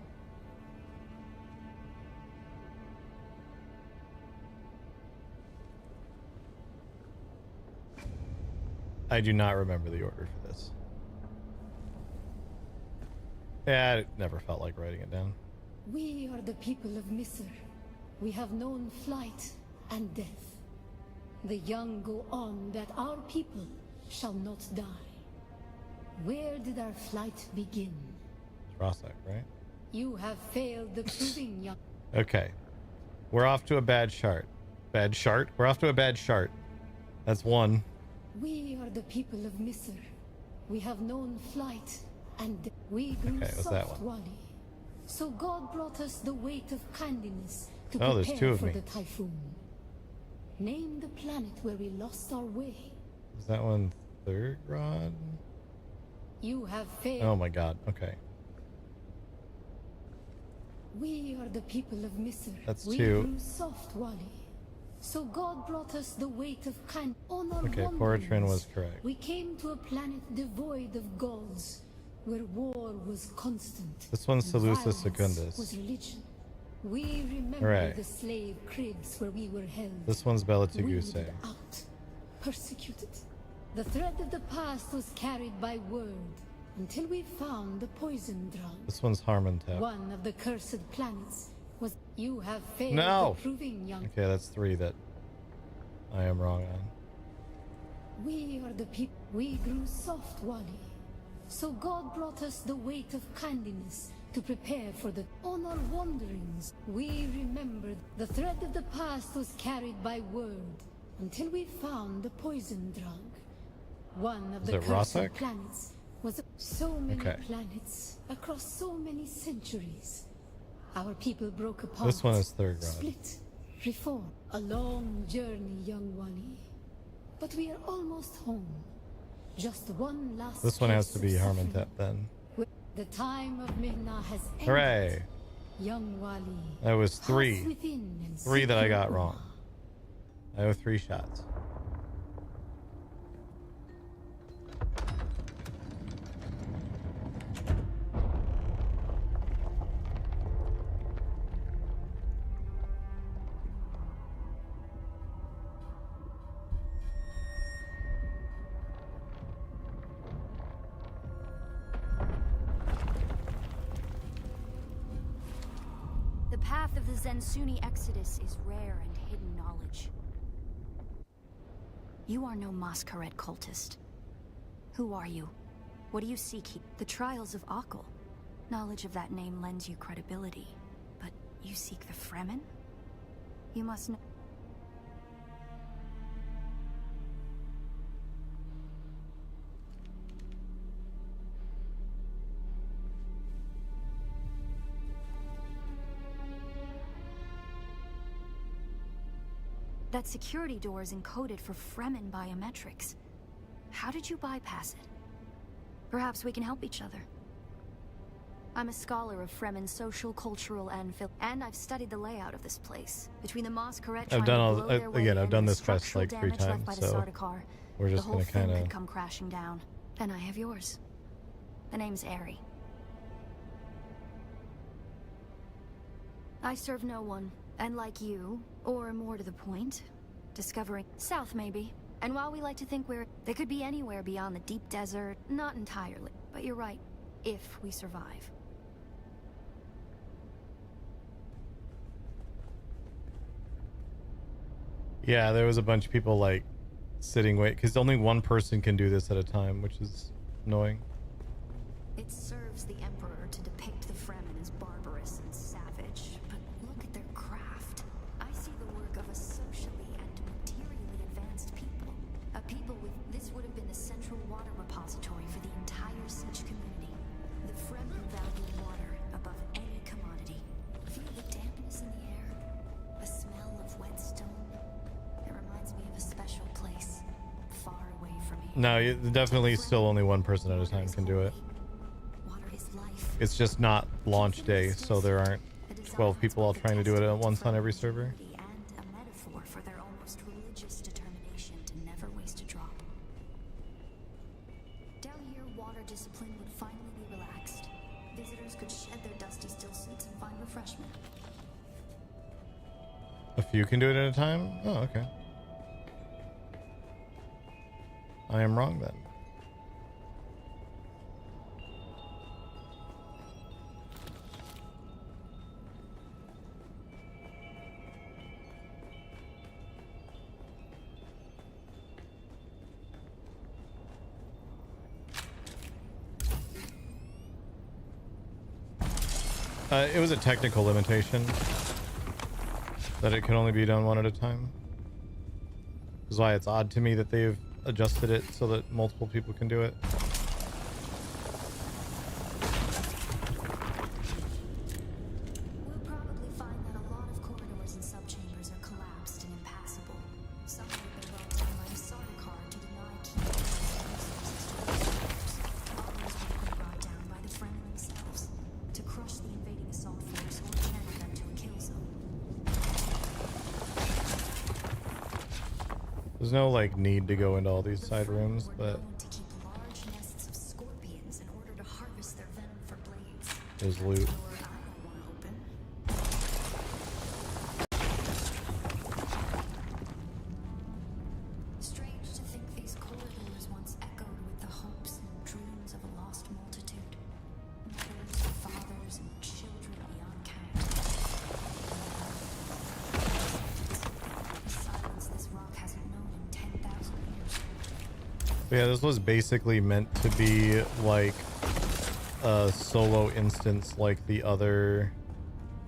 I do not remember the order for this. Yeah, it never felt like writing it down. We are the people of Misr. We have known flight and death. The young go on that our people shall not die. Where did our flight begin? It's Rossack, right? You have failed the proving, young. Okay. We're off to a bad chart. Bad chart? We're off to a bad chart. That's one. We are the people of Misr. We have known flight and we grew Okay, what's that soft, one? Wali. So God brought us the weight of kindness to Oh, there's prepare two of for me. the typhoon. Name the planet where we lost our way. Is that one third rod? You have failed. Oh my god. Okay. We are the people of Misr. That's we two. grew soft, Wali. So God brought us the weight of kind on our Okay, wanderings. Poratrin was correct. We came to a planet devoid of gods, where war was constant. This one's and Seleucus violence Secundus. was religion. We remember Hooray. the slave cribs where we were held. This one's Bella Rooted Tuguse. out, persecuted. The thread of the past was carried by word until we found the poison drug. This one's Harmontep. One of the cursed planets was. You have failed No! the proving, young. Okay, that's three that I am wrong on. We are the people. We grew soft, Wali. So God brought us the weight of kindness to prepare for the. On our wanderings, we remembered the thread of the past was carried by word until we found the poison drug. One of Is the it cursed Rossack? planets was so many Okay. planets across so many centuries. Our people broke apart. This one is third rod. Split, reform. A long journey, young Wali. But we are almost home. Just one last. This one has case to of be suffering. Harmontep then. The time of Mihna has ended. Hooray! Young Wali. That was pass three. within and Three that I seek got your wrong. I owe 3 shots. The path of the Zensuni Exodus is rare and hidden knowledge. You are no Masquerade cultist. Who are you? What do you seek here? The trials of Akal. Knowledge of that name lends you credibility. But you seek the Fremen? You must know. That security door is encoded for Fremen biometrics. How did you bypass it? Perhaps we can help each other. I'm a scholar of Fremen social, cultural, and I've studied the layout of this place. Between the Masquerade I've done all again. I've done this quest like 3 times, so we're just gonna kind of come crashing down. And I have yours. The name's Aerie. I serve no one, and like you, or more to the point, discovering south maybe. And while we like to think they could be anywhere beyond the deep desert, not entirely. But you're right, if we survive. Yeah, there was a bunch of people like sitting because only one person can do this at a time, which is annoying. It serves the Emperor to depict the Fremen as barbarous and savage, but look at their craft. I see the work of a socially and materially advanced people. A people with this would have been the central water repository for the entire Siege community. The Fremen value water above any commodity. Feel the dampness in the air, the smell of wet stone. It reminds me of a special place, far away from here. No, definitely still only one person at a time can do it. It's just not launch day, so there aren't 12 people all trying to do it at once on every server. And a metaphor for their almost religious determination to never waste a drop. Down here, water discipline would finally be relaxed. Visitors could shed their dusty still suits and find refreshment. A few can do it at a time? Oh, okay. I am wrong then. It was a technical limitation that it can only be done one at a time. Which is why it's odd to me that they've adjusted it so that multiple people can do it. We'll probably find that a lot of corridors and subchambers are collapsed and impassable. Some have been brought down by a Sardaukar to deny key resources to others have been brought down by the Fremen themselves to crush the invading assault force or channel them to a kill zone. There's no like need to go into all these side rooms, but Large nests of scorpions in order to harvest their venom for blades. there's loot. Strange to think these corridors once echoed with the hopes and dreams of a lost multitude. Mothers, fathers, and children beyond count. A silence this rock hasn't known in 10,000 years. But yeah, this was basically meant to be like a solo instance like the other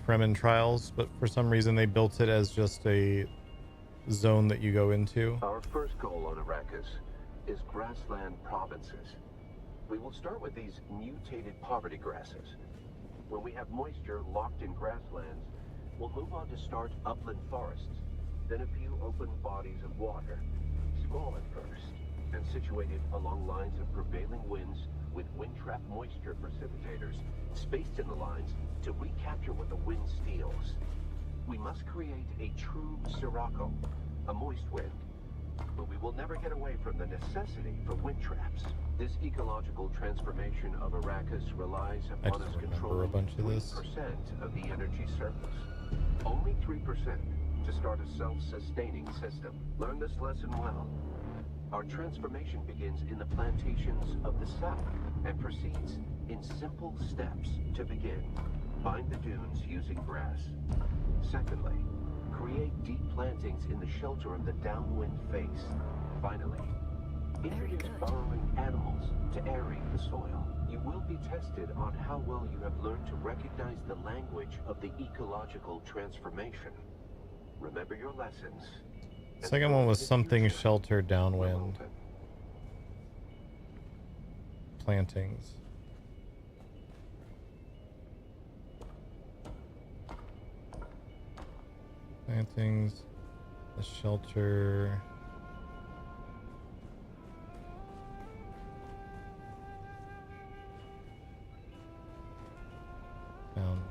Fremen trials, but for some reason they built it as just a zone that you go into. Our first goal on Arrakis is grassland provinces. We will start with these mutated poverty grasses. When we have moisture locked in grasslands, we'll move on to start upland forests, then a few open bodies of water, small at first, and situated along lines of prevailing winds with wind-trapped moisture precipitators spaced in the lines to recapture what the wind steals. We must create a true sirocco, a moist wind, but we will never get away from the necessity for wind traps. This ecological transformation of Arrakis relies upon us controlling 3% of the energy surplus. Only 3% to start a self-sustaining system. Learn this lesson well. Our transformation begins in the plantations of the south and proceeds in simple steps to begin. Bind the dunes using grass. Secondly, create deep plantings in the shelter of the downwind face. Finally, introduce burrowing animals to aerate the soil. You will be tested on how well you have learned to recognize the language of the ecological transformation. Remember your lessons. Second one was something shelter downwind. Plantings. Plantings. The shelter. Downwind.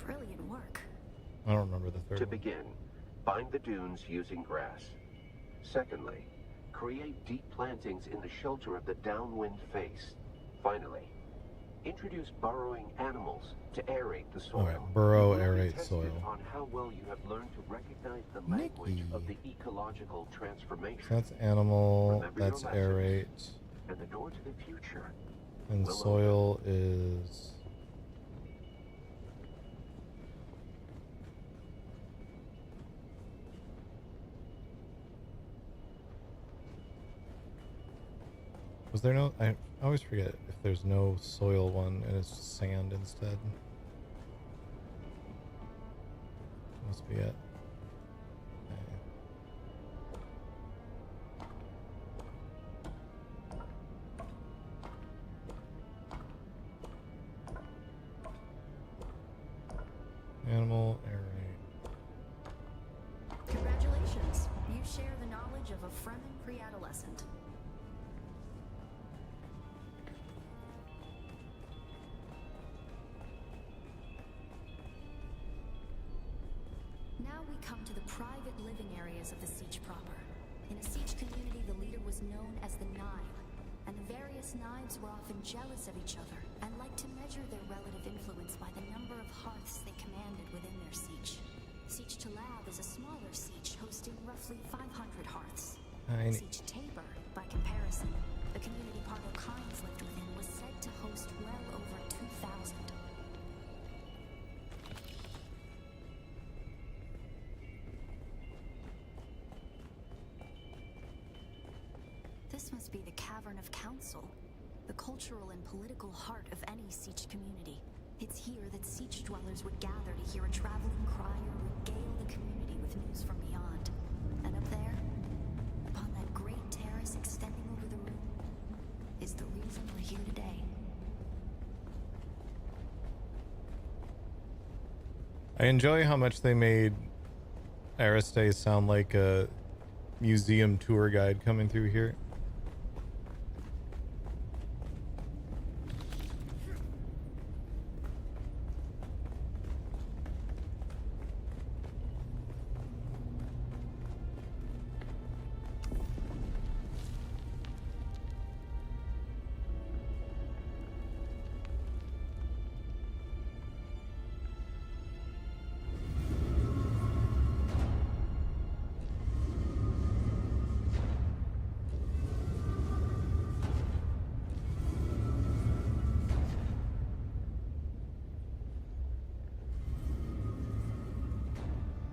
Brilliant work. I don't remember the third To one. begin, bind the dunes using grass. Secondly, create deep plantings in the shelter of the downwind face. Finally, introduce burrowing animals to aerate the soil. Alright, burrow, You will be aerate tested soil. on how well you have learned to recognize the language of the ecological transformation. So that's animal, Remember your that's lessons, aerate, and the door to the future. and will soil is... Was there no... I always forget if there's no soil one and it's just sand instead. Must be it. Animal aerate. Congratulations. You share the knowledge of a Fremen pre-adolescent. Now we come to the private living areas of the Siege proper. In a Siege community, the leader was known as the Nine, and the various Knives were often jealous of each other and liked to measure their relative influence by the number of hearths they commanded within their Siege. Siege Talab is a smaller Siege, hosting roughly 500 hearths. Tiny. Siege Tabor, by comparison, the community Pardo Kynes lived within, was said to host well over 2,000. This must be the Cavern of Council, the cultural and political heart of any Siege community. It's here that Siege dwellers would gather to hear a traveling crier regale the community with news from beyond. And up there, upon that great terrace extending over the room, is the reason we're here today. I enjoy how much they made Aristay sound like a museum tour guide coming through here.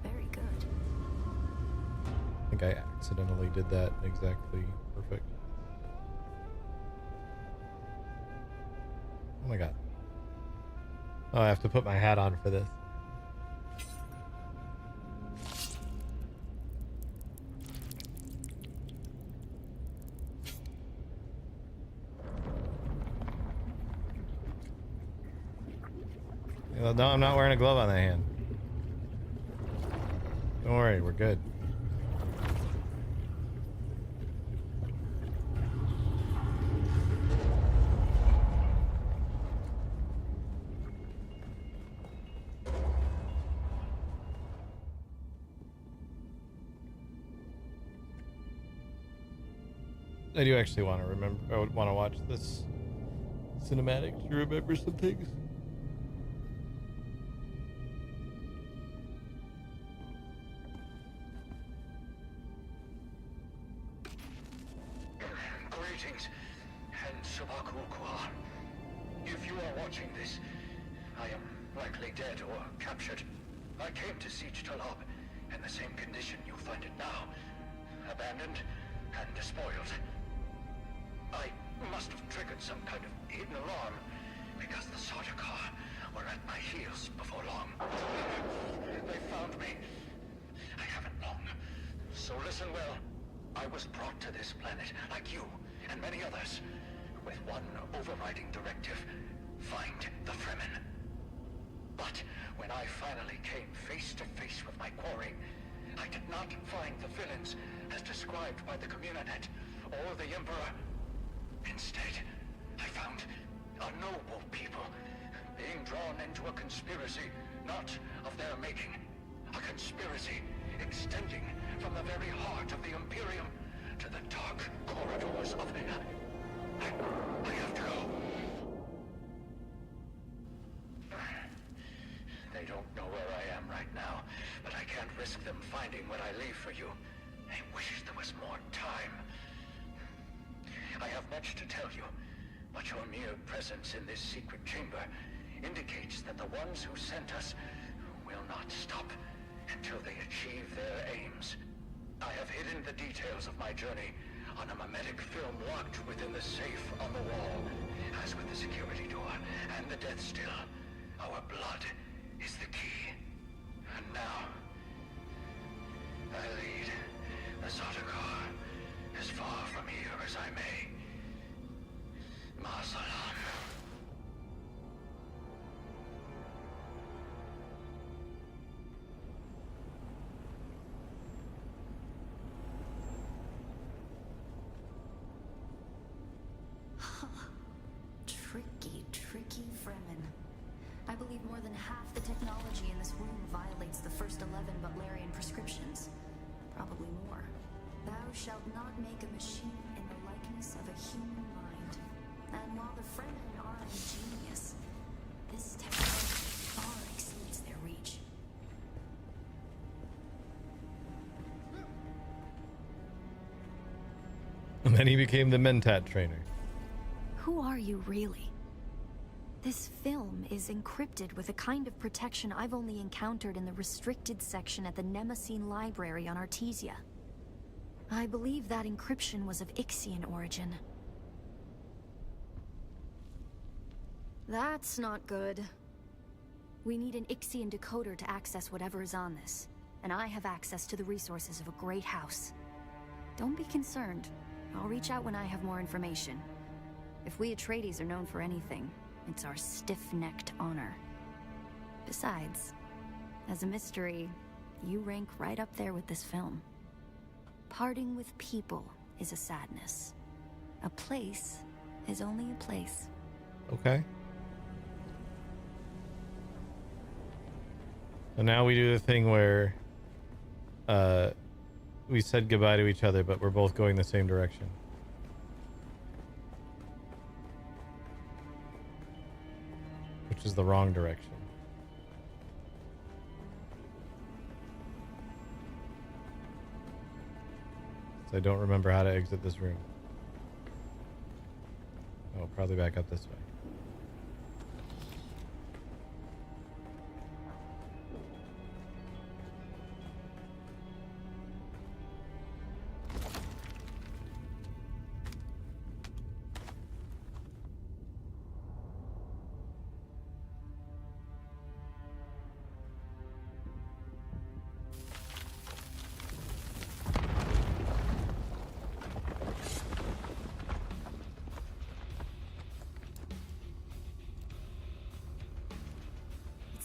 Very good. I think I accidentally did that exactly perfect. Oh my god. Oh, I have to put my hat on for this. No, I'm not wearing a glove on that hand. Don't worry, we're good. I do actually want to remember. I would want to watch this cinematic to remember some things. Greetings, and Subakulkuar. If you are watching this, I am likely dead or captured. I came to Siege Talab in the same condition you'll find it now. Abandoned and despoiled. I must have triggered some kind of hidden alarm, because the Sardaukar were at my heels before long. They found me. I haven't long. So listen well. I was brought to this planet, like you and many others, with one overriding directive: find the Fremen. But when I finally came face to face with my quarry, I did not find the villains as described by the Communinet or the Emperor. Instead, I found a noble people being drawn into a conspiracy not of their making. A conspiracy extending from the very heart of the Imperium to the dark corridors of... I have to go. They don't know where I am right now, but I can't risk them finding what I leave for you. I wish there was more time. I have much to tell you, but your mere presence in this secret chamber indicates that the ones who sent us will not stop until they achieve their aims. I have hidden the details of my journey on a mimetic film locked within the safe on the wall. As with the security door and the death still, our blood is the key. And now, I lead the Sardaukar as far from here as I may. Masalam. Tricky Fremen. I believe more than half the technology in this room violates the first 11 Butlerian prescriptions. Probably more. Thou shalt not make a machine in the likeness of a human mind. And while the Fremen are ingenious, this technology far exceeds their reach. And then he became the Mentat trainer. Who are you really? This film is encrypted with a kind of protection I've only encountered in the restricted section at the Nemesine Library on Artesia. I believe that encryption was of Ixian origin. That's not good. We need an Ixian decoder to access whatever is on this, and I have access to the resources of a great house. Don't be concerned. I'll reach out when I have more information. If we Atreides are known for anything, it's our stiff-necked honor. Besides, as a mystery, you rank right up there with this film. Parting with people is a sadness. A place is only a place. Okay. So now we do the thing where we said goodbye to each other, but we're both going the same direction. Which is the wrong direction. So I don't remember how to exit this room. Oh, probably back up this way.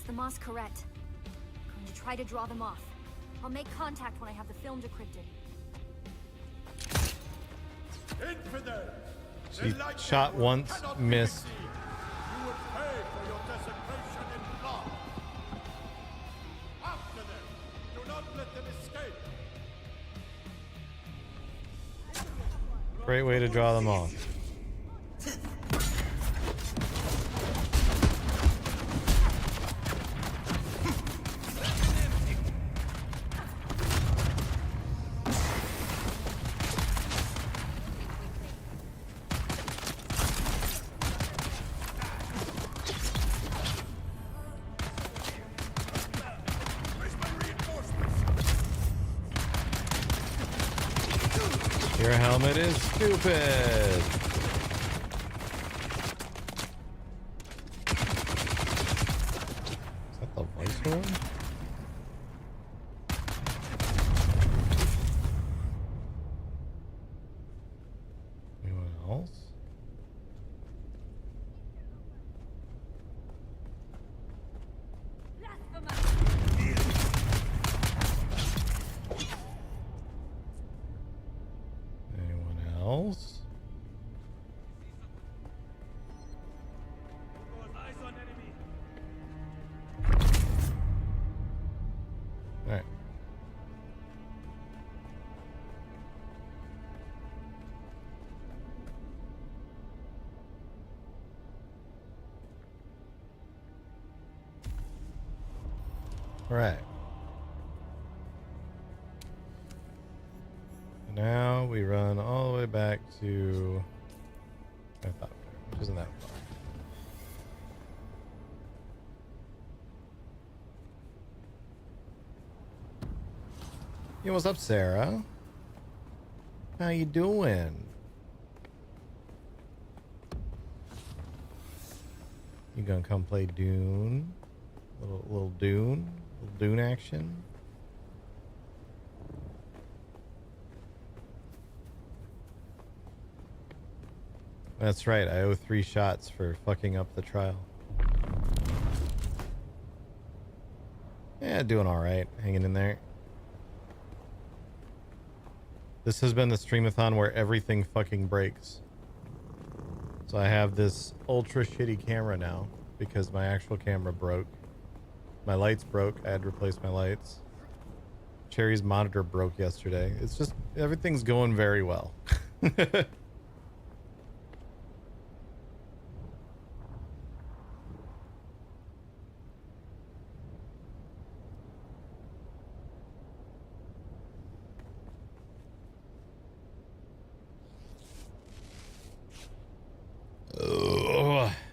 The Masquerade. I'm going to try to draw them off. I'll make contact when I have the film decrypted. So he shot once, missed. You would pay for your desecration in blood. After them. Do not let them escape. Great way to draw them off. Your helmet is stupid. Is that the viceroy? Anyone else? Anyone else? All right. All right. Now we run all the way back to my thought, which isn't that far. Yo, what's up, Sarah? How you doing? You gonna come play Dune? Little Dune? Little Dune action? That's right, I owe 3 shots for fucking up the trial. Yeah, doing alright. Hanging in there. This has been the streamathon where everything fucking breaks. So I have this ultra shitty camera now because my actual camera broke. My lights broke. I had to replace my lights. Cherry's monitor broke yesterday. It's just, everything's going very well.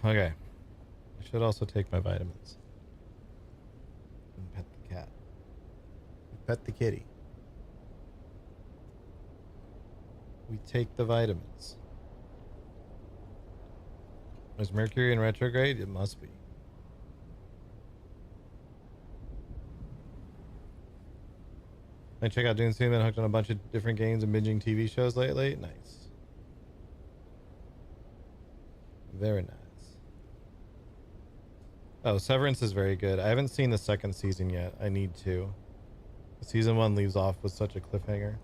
Okay. I should also take my vitamins. And pet the cat. Pet the kitty. We take the vitamins. Is Mercury in retrograde? It must be. I check out Dune soon. Been hooked on a bunch of different games and binging TV shows lately. Nice. Very nice. Oh, Severance is very good. I haven't seen the 2nd season yet. I need to. Season 1 leaves off with such a cliffhanger.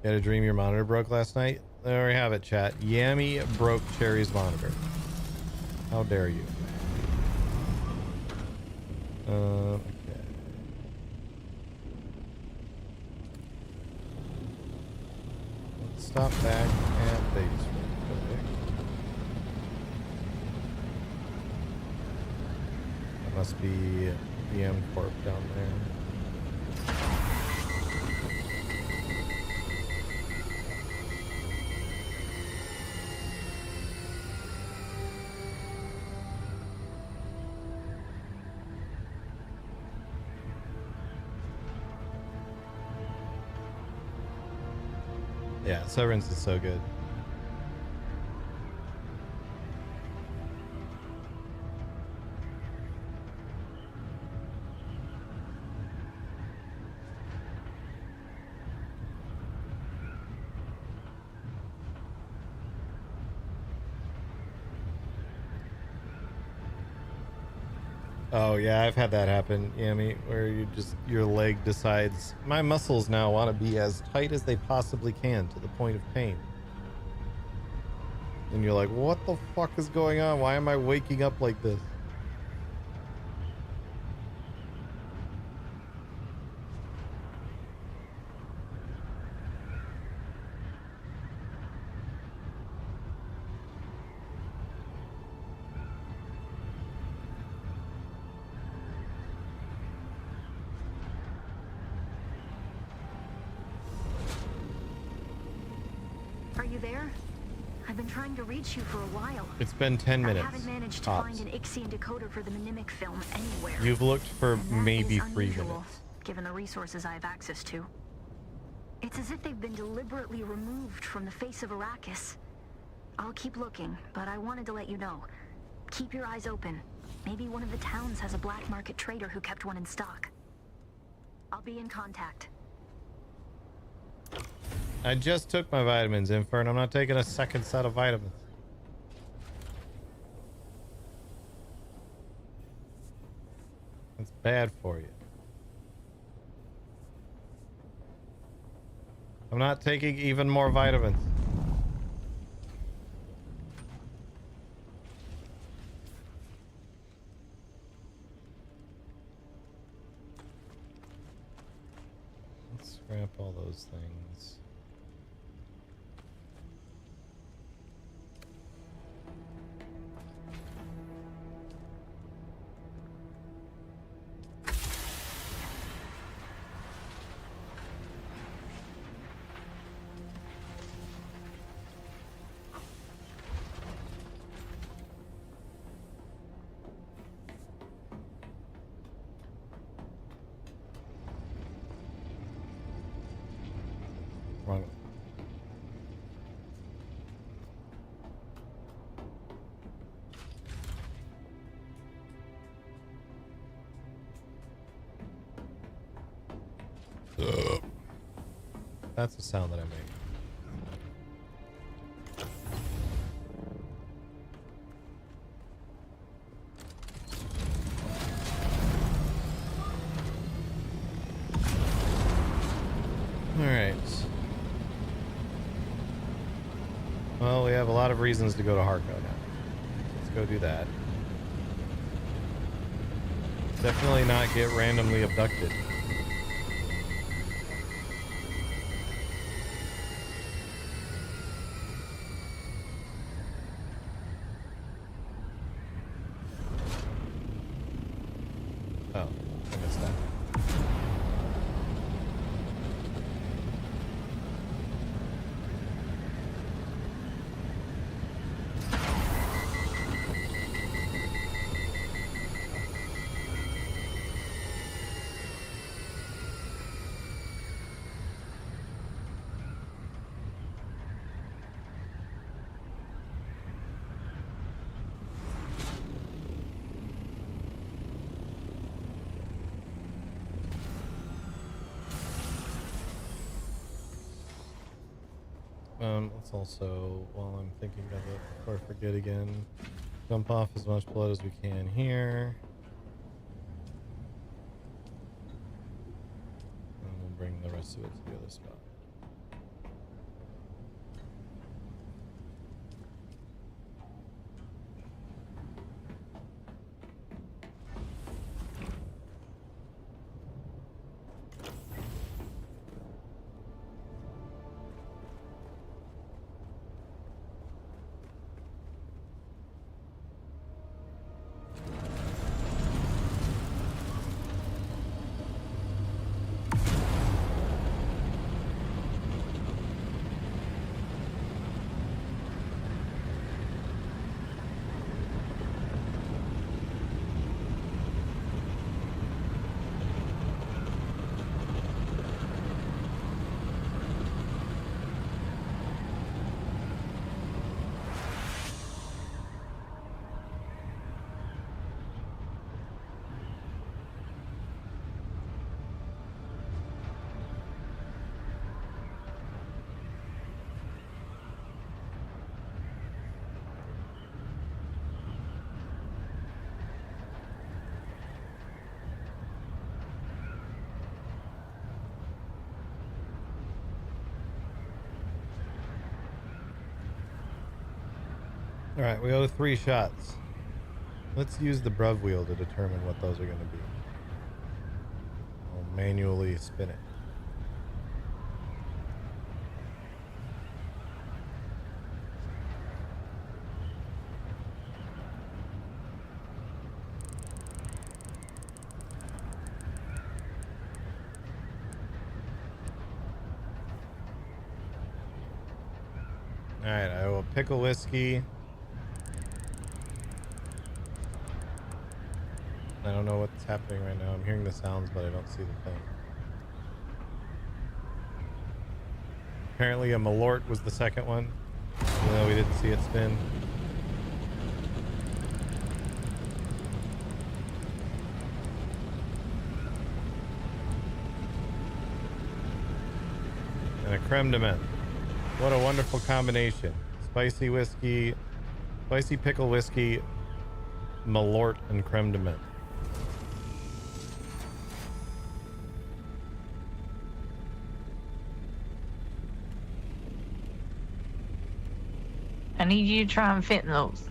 You had a dream your monitor broke last night? There we have it, chat. Yammy broke Cherry's monitor. How dare you? Okay. Let's stop back at base real quick. That must be BM Corp down there. Yeah, Severance is so good. Oh yeah, I've had that happen, Yami, where you just, your leg decides, my muscles now want to be as tight as they possibly can to the point of pain. And you're like, what the fuck is going on? Why am I waking up like this? I've been trying to reach you for a while. It's been 10 minutes. I haven't managed to tops. find an Ixian decoder for the mnemic film anywhere. You've looked for And that maybe is 3 unusual, minutes. given the resources I have access to. It's as if they've been deliberately removed from the face of Arrakis. I'll keep looking, but I wanted to let you know. Keep your eyes open. Maybe one of the towns has a black market trader who kept one in stock. I'll be in contact. I just took my vitamins, Infern. I'm not taking a second set of vitamins. It's bad for you. I'm not taking even more vitamins. Let's scrap all those things. Wrong. That's the sound that I make. All right. Well, we have a lot of reasons to go to Harko now. Let's go do that. Definitely not get randomly abducted. Oh, I missed that. Let's also, while I'm thinking of it, before I forget again, dump off as much blood as we can here. And we'll bring the rest of it to the other spot. All right, we go to 3 shots. Let's use the Bruv wheel to determine what those are going to be. I'll manually spin it. All right, I will pickle whiskey. I don't know what's happening right now. I'm hearing the sounds, but I don't see the thing. Apparently a Malort was the second one, even though we didn't see it spin. And a creme de menthe. What a wonderful combination. Spicy whiskey, spicy pickle whiskey, Malort, and creme de menthe. I need you to try and fit in those.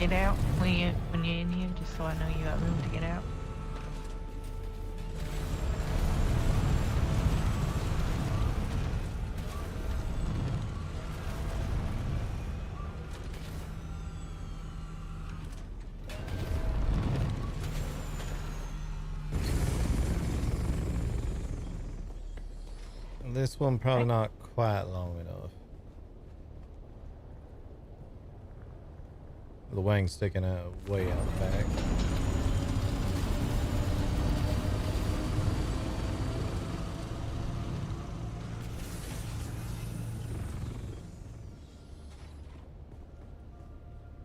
Get out when you're in here, just so I know you got room to get out. This one probably not quite long enough. The wang's sticking out way out the back.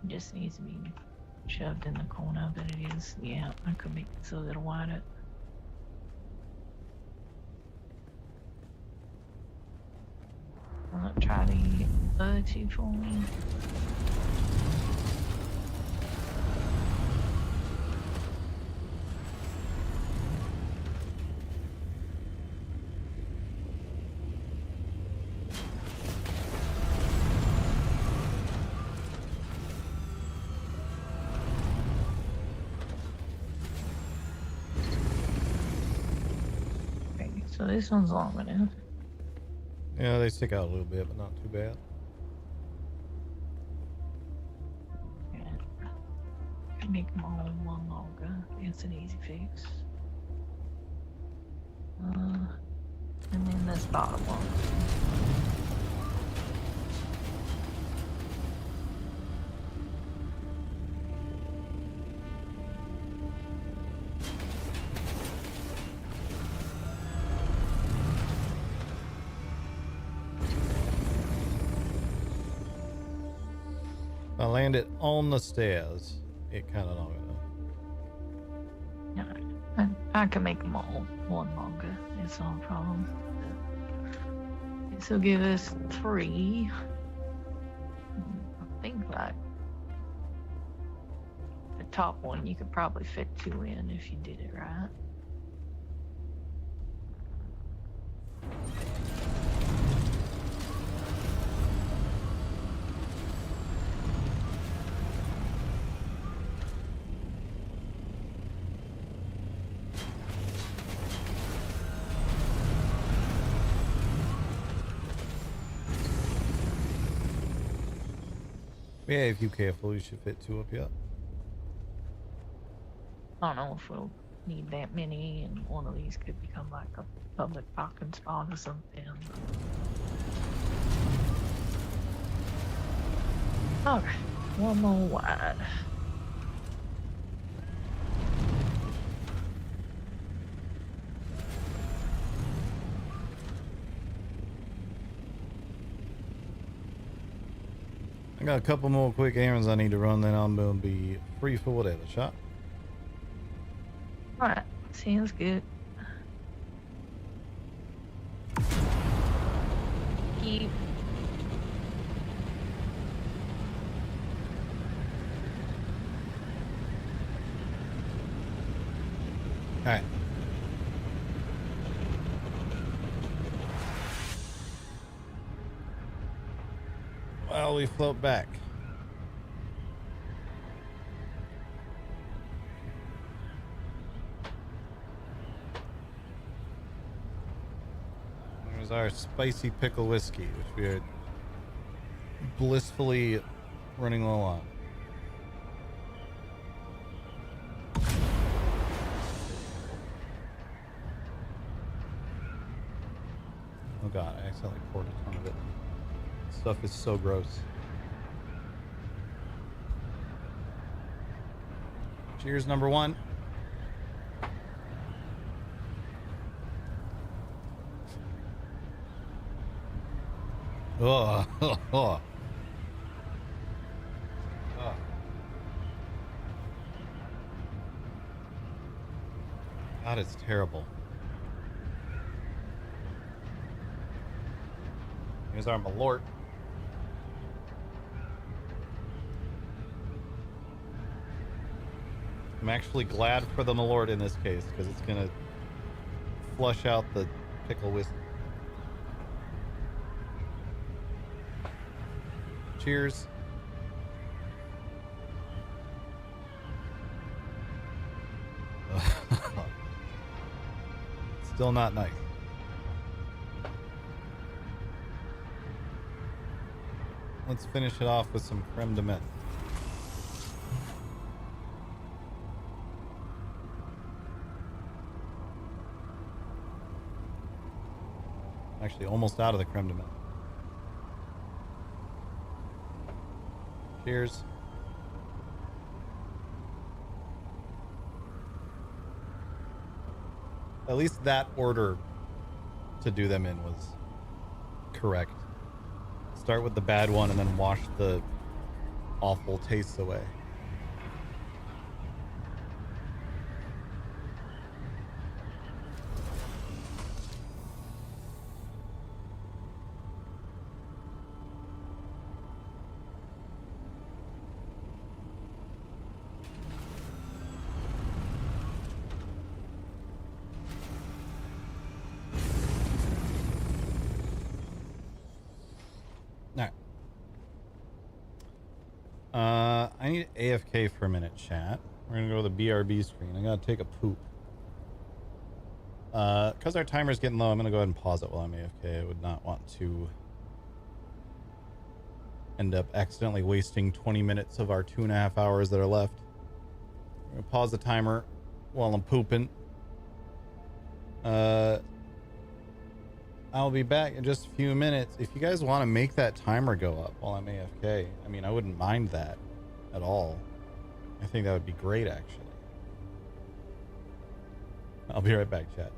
Just needs to be shoved in the corner, but it is. Yeah, I could make this a little wider. I'll try to get the other two for me. Okay, so this one's long enough. Yeah, they stick out a little bit, but not too bad. Yeah. Make them all one longer. It's an easy fix. And then this bottom one. If I land it on the stairs, it kind of long enough. Yeah, I can make them all one longer. It's no problem. This will give us 3. I think like the top one you could probably fit 2 in if you did it right. Yeah, if you're careful, you should fit 2 up here. I don't know if we'll need that many, and one of these could become like a public parking spot or something. Alright, one more wide. I got a couple more quick errands I need to run, then I'm going to be free for whatever shot. Alright, sounds good. Keep. Alright. While we float back. There's our spicy pickle whiskey, which we are blissfully running low on. Oh god, I accidentally poured a ton of it. Stuff is so gross. Cheers, number one. Oh, oh. God, it's terrible. Here's our Malort. I'm actually glad for the Malort in this case because it's gonna flush out the pickle whiskey. Cheers. Still not nice. Let's finish it off with some creme de menthe. Actually, almost out of the creme de menthe. Cheers. At least that order to do them in was correct. Start with the bad one and then wash the awful tastes away. I need AFK for a minute, chat. We're gonna go to the BRB screen. I gotta take a poop. Because our timer's getting low, I'm gonna go ahead and pause it while I'm AFK. I would not want to end up accidentally wasting 20 minutes of our 2.5 hours that are left. I'm gonna pause the timer while I'm pooping. I'll be back in just a few minutes. If you guys want to make that timer go up while I'm AFK, I mean, I wouldn't mind that at all. I think that would be great, actually. I'll be right back, chat.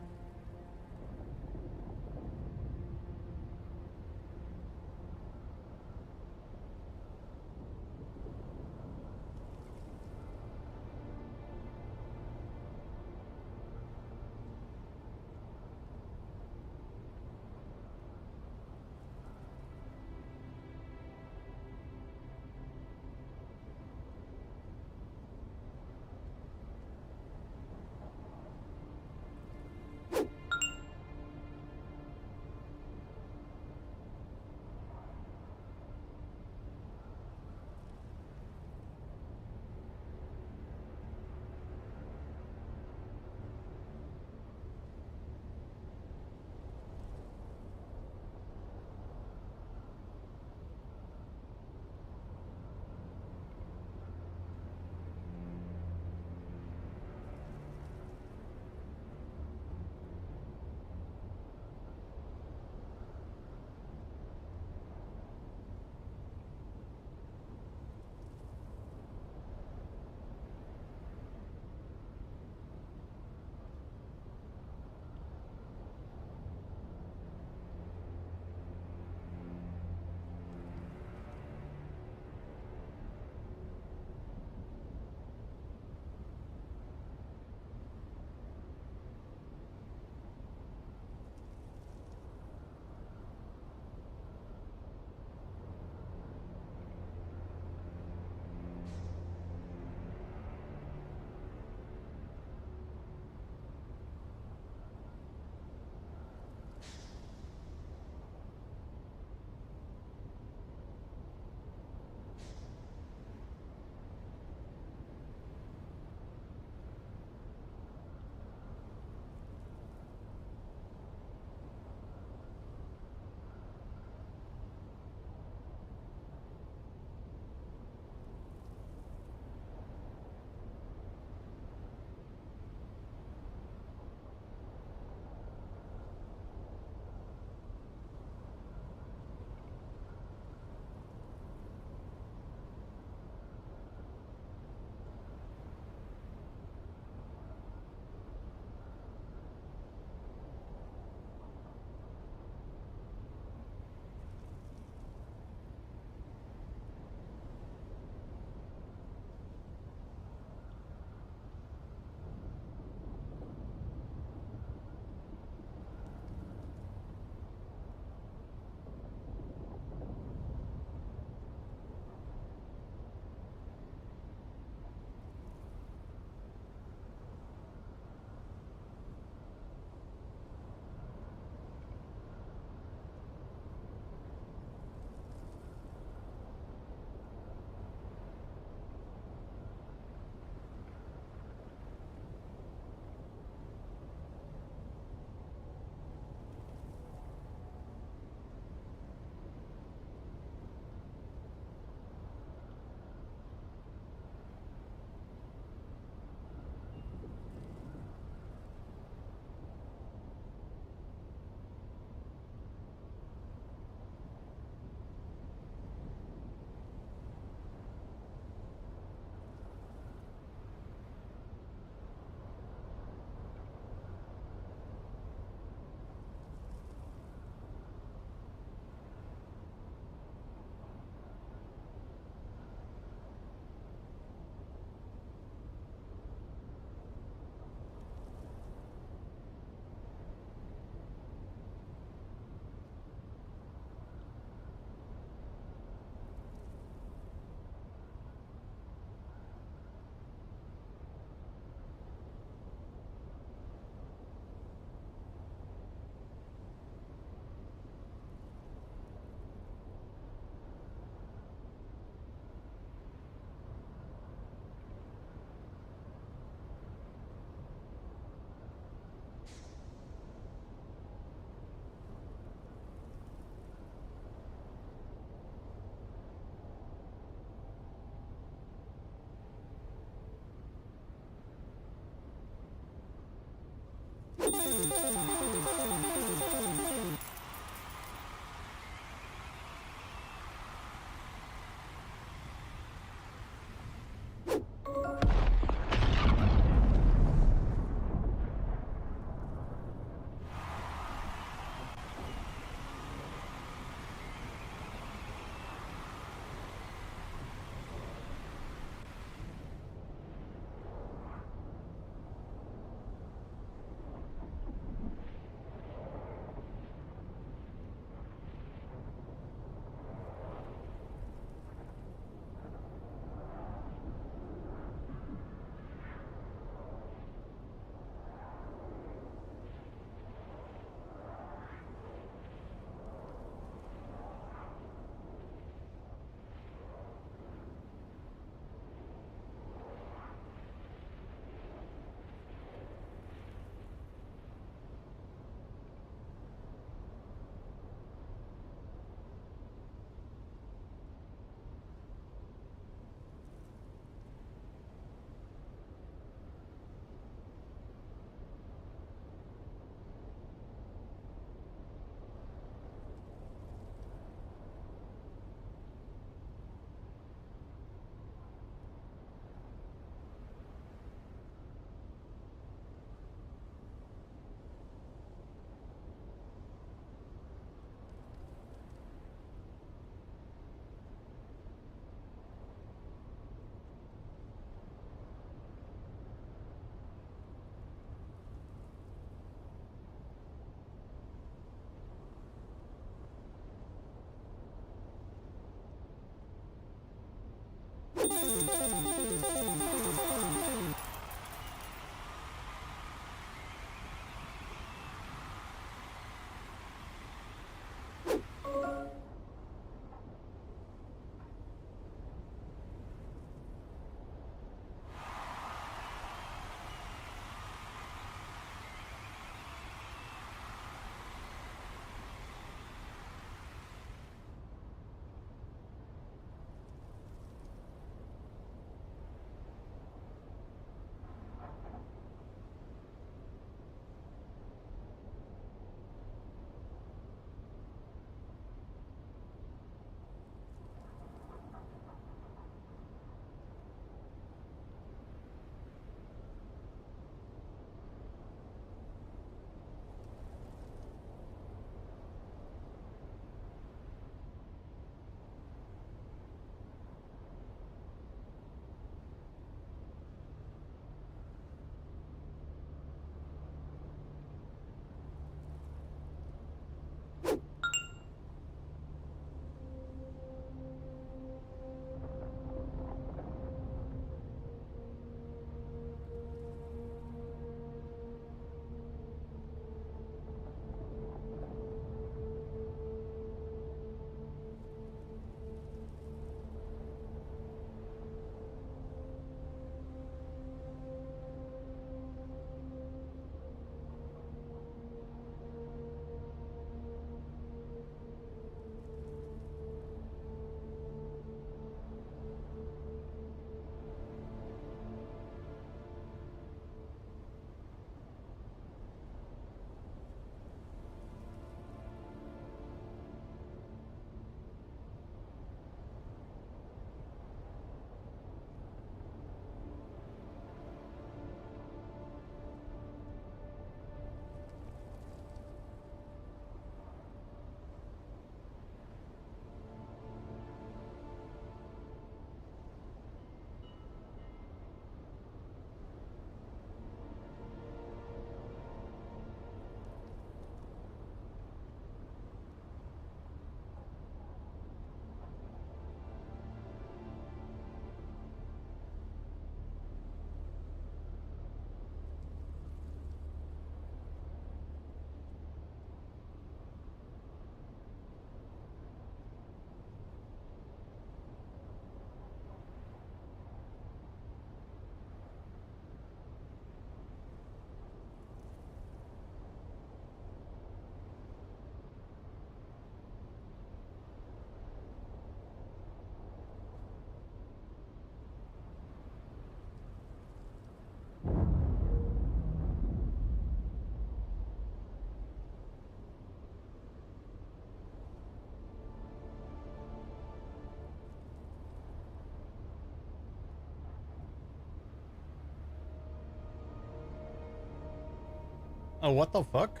Oh, what the fuck?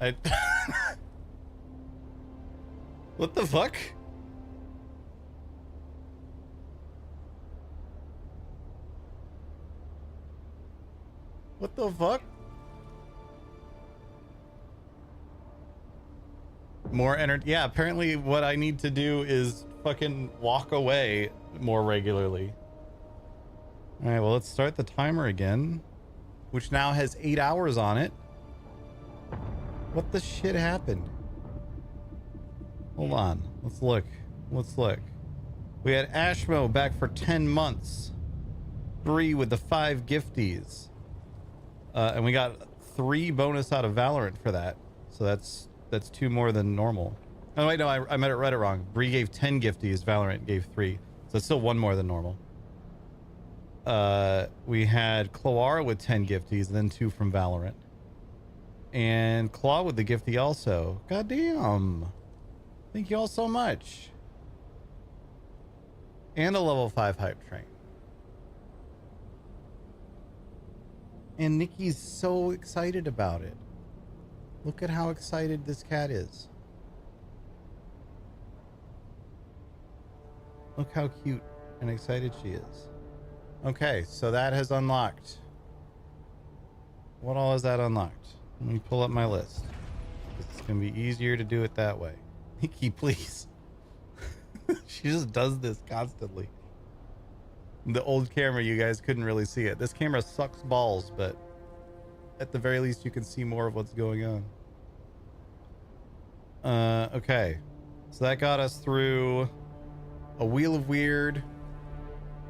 I what the fuck? What the fuck? More energy. Yeah, apparently what I need to do is fucking walk away more regularly. All right, well, let's start the timer again, which now has 8 hours on it. What the shit happened? Hold on. Let's look. Let's look. We had Ashmo back for 10 months. Bree with the 5 gifties. And we got 3 bonus out of Valorant for that. So that's 2 more than normal. Oh, wait, no, I read it wrong. Bree gave 10 gifties. Valorant gave 3. So that's still 1 more than normal. We had Cloara with 10 gifties, and then 2 from Valorant. And Claw with the gifty also. God damn. Thank you all so much. And a level 5 hype train. And Nikki's so excited about it. Look at how excited this cat is. Look how cute and excited she is. Okay, so that has unlocked. What all has that unlocked? Let me pull up my list. It's going to be easier to do it that way. Nikki, please. She just does this constantly. The old camera, you guys couldn't really see it. This camera sucks balls, but at the very least, you can see more of what's going on. Okay. So that got us through a Wheel of Weird,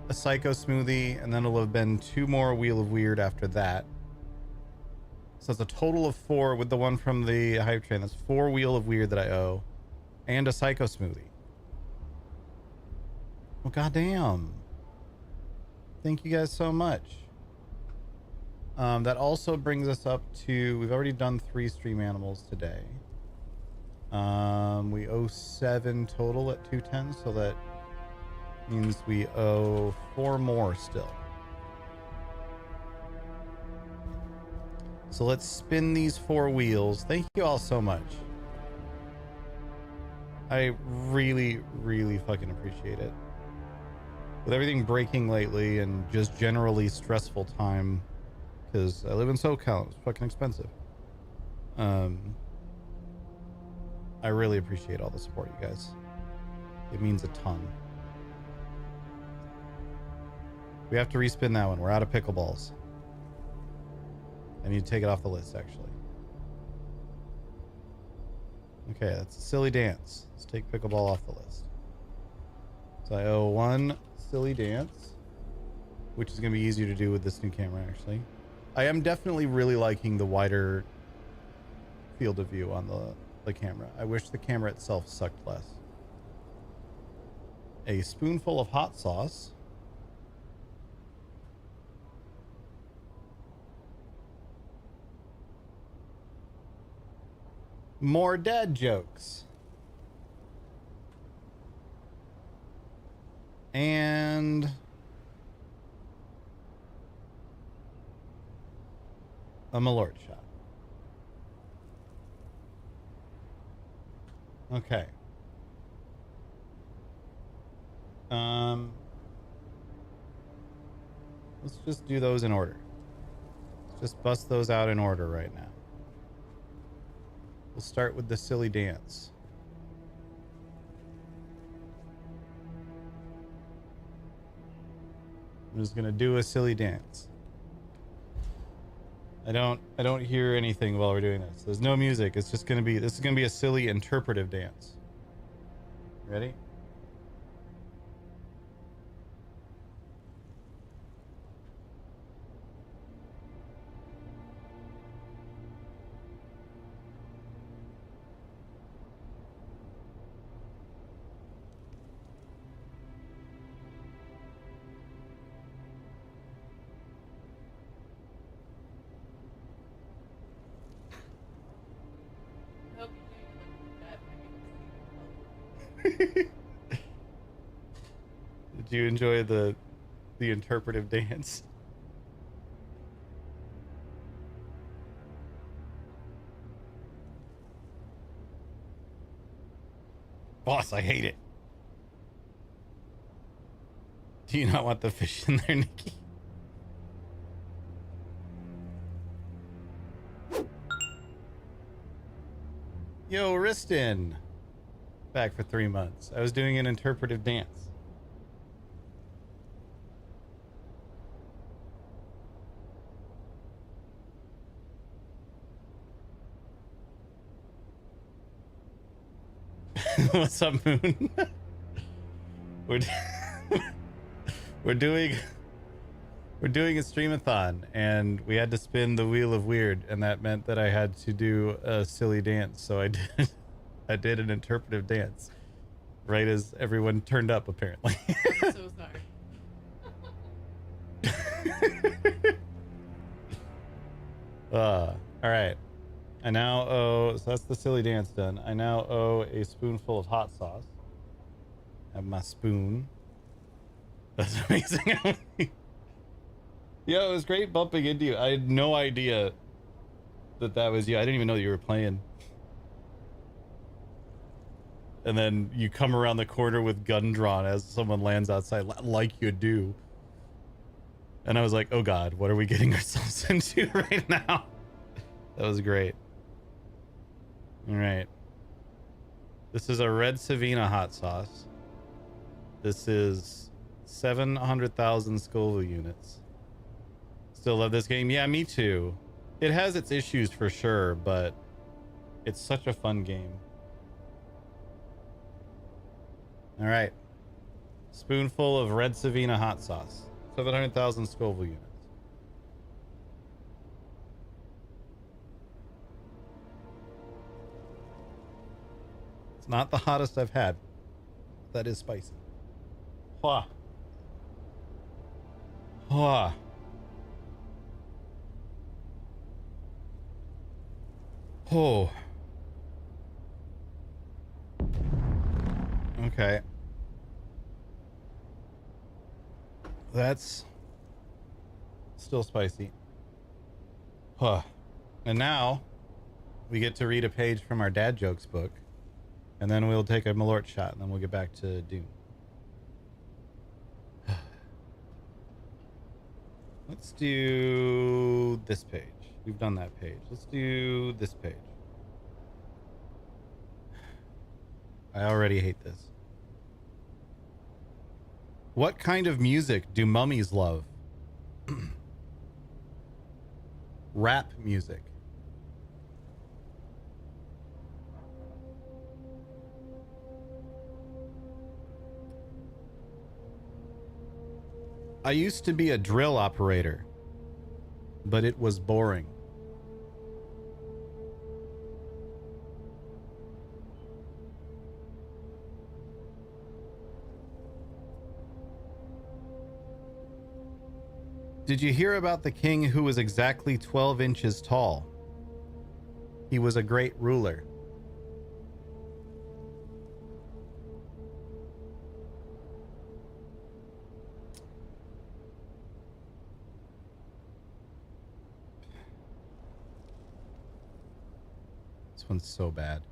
a Psycho Smoothie, and then it'll have been 2 more Wheel of Weird after that. So it's a total of 4 with the one from the hype train. That's 4 Wheel of Weird that I owe, and a Psycho Smoothie. Well, goddamn. Thank you guys so much. That also brings us up to, we've already done 3 stream animals today. We owe 7 total at 210, so that means we owe 4 more still. So let's spin these 4 wheels. Thank you all so much. I really, really fucking appreciate it. With everything breaking lately and just generally stressful time, because I live in SoCal, it's fucking expensive. I really appreciate all the support, you guys. It means a ton. We have to respin that one. We're out of pickleballs. I need to take it off the list, actually. Okay, that's a silly dance. Let's take pickleball off the list. So I owe 1 silly dance, which is going to be easier to do with this new camera, actually. I am definitely really liking the wider field of view on the camera. I wish the camera itself sucked less. A spoonful of hot sauce. More dad jokes. And a Malort shot. Okay. Let's just do those in order. Let's just bust those out in order right now. We'll start with the silly dance. I'm just gonna do a silly dance. I don't hear anything while we're doing this. There's no music. It's just gonna be, this is gonna be a silly interpretive dance. Ready? Did you enjoy the interpretive dance? Boss, I hate it. Do you not want the fish in there, Nikki? Yo, Riston. Back for 3 months. I was doing an interpretive dance. What's up, Moon? we're doing a streamathon, and we had to spin the wheel of weird, and that meant that I had to do a silly dance. So I did an interpretive dance right as everyone turned up, apparently. I'm so sorry. All right. I now owe, so that's the silly dance done. I now owe a spoonful of hot sauce. Have my spoon. That's amazing. Yo, it was great bumping into you. I had no idea that was you. I didn't even know you were playing. And then you come around the corner with gun drawn as someone lands outside, like you do. And I was like, oh God, what are we getting ourselves into right now? That was great. All right. This is a red Savina hot sauce. This is 700,000 Scoville units. Still love this game. Yeah, me too. It has its issues for sure, but it's such a fun game. All right. Spoonful of red Savina hot sauce. 700,000 Scoville units. It's not the hottest I've had. That is spicy. Hua. Hua. Oh. Okay. That's still spicy. Huh. And now we get to read a page from our dad jokes book, and then we'll take a Malort shot, and then we'll get back to Dune. Let's do this page. We've done that page. Let's do this page. I already hate this. What kind of music do mummies love? Rap music. I used to be a drill operator, but it was boring. Did you hear about the king who was exactly 12 inches tall? He was a great ruler. This one's so bad.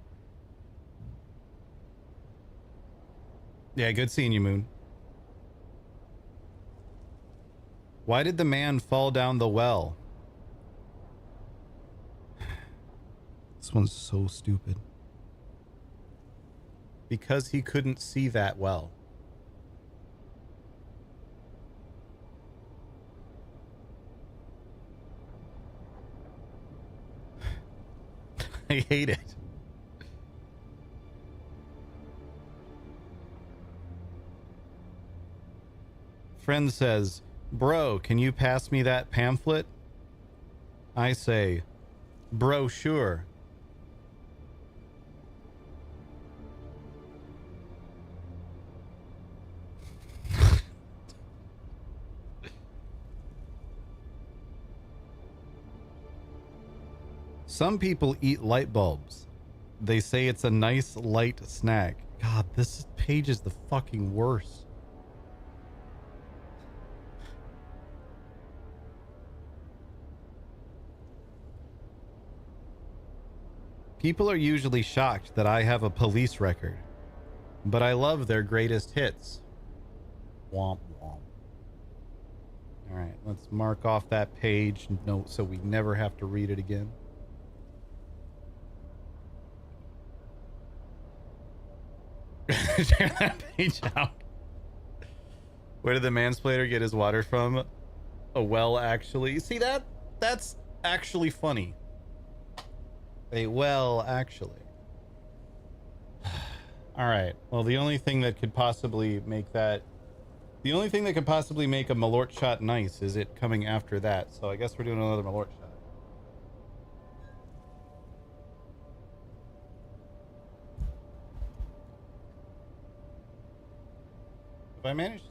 Yeah, good seeing you, Moon. Why did the man fall down the well? This one's so stupid. Because he couldn't see that well. I hate it. Friend says, bro, can you pass me that pamphlet? I say, bro, sure. Some people eat light bulbs. They say it's a nice light snack. God, this page is the fucking worst. People are usually shocked that I have a police record. but I love their greatest hits. Womp womp. All right, let's mark off that page note so we never have to read it again. Tear that page out. Where did the mansplainer get his water from? A well, actually. See that? That's actually funny. A well, actually. All right. Well, the only thing that could possibly make that... The only thing that could possibly make a Malort shot nice is it coming after that. So I guess we're doing another Malort shot. If I managed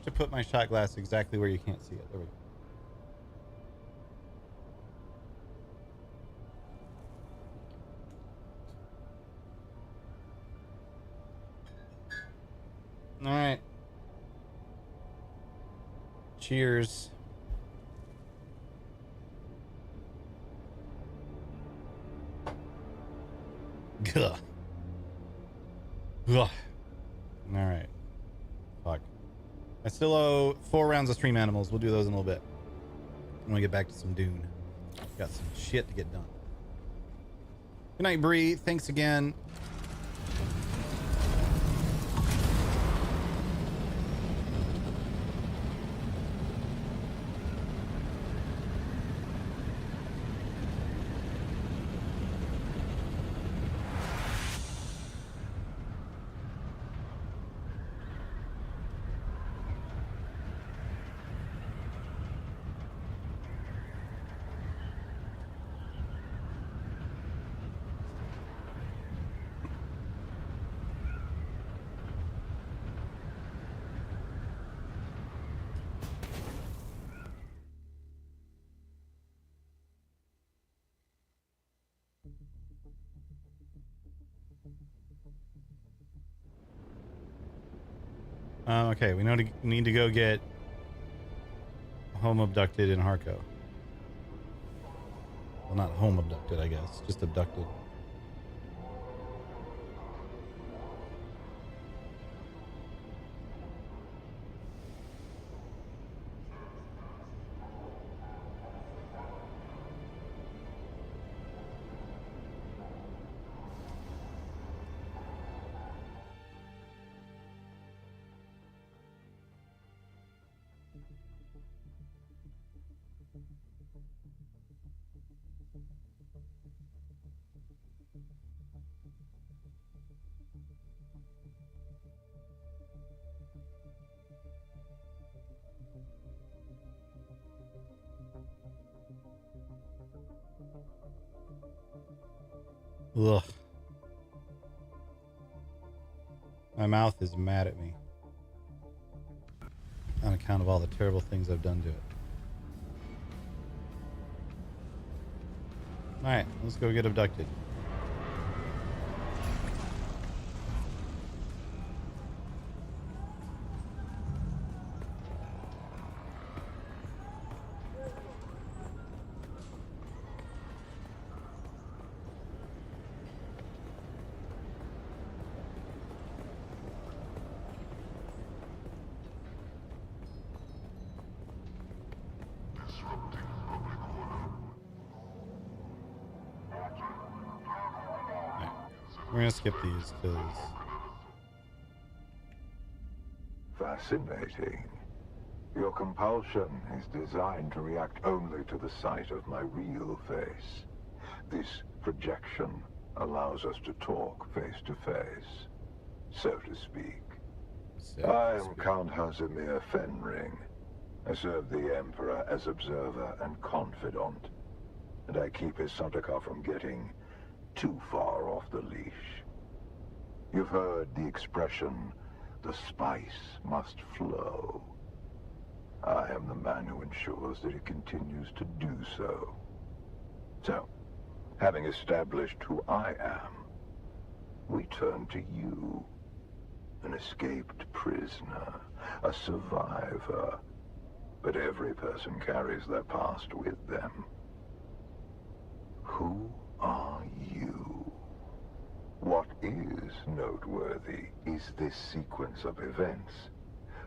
to put my shot glass exactly where you can't see it. There we go. All right. Cheers. Gah. Ugh. All right. Fuck. I still owe 4 rounds of stream animals. We'll do those in a little bit. I'm gonna get back to some Dune. Got some shit to get done. Good night, Bree. Thanks again. Okay, we need to go get home abducted in Harco. Well, not home abducted, I guess. Just abducted. Ugh. My mouth is mad at me on account of all the terrible things I've done to it. Alright, let's go get abducted. We're gonna skip these because... Fascinating. Your compulsion is designed to react only to the sight of my real face. This projection allows us to talk face to face, so to speak. I am Count Hazimir Fenring. I serve the Emperor as observer and confidant, and I keep his Santakar from getting too far off the leash. You've heard the expression, the spice must flow. I am the man who ensures that it continues to do so. So, having established who I am, we turn to you. An escaped prisoner, a survivor. But every person carries their past with them. Who are you? What is noteworthy is this sequence of events.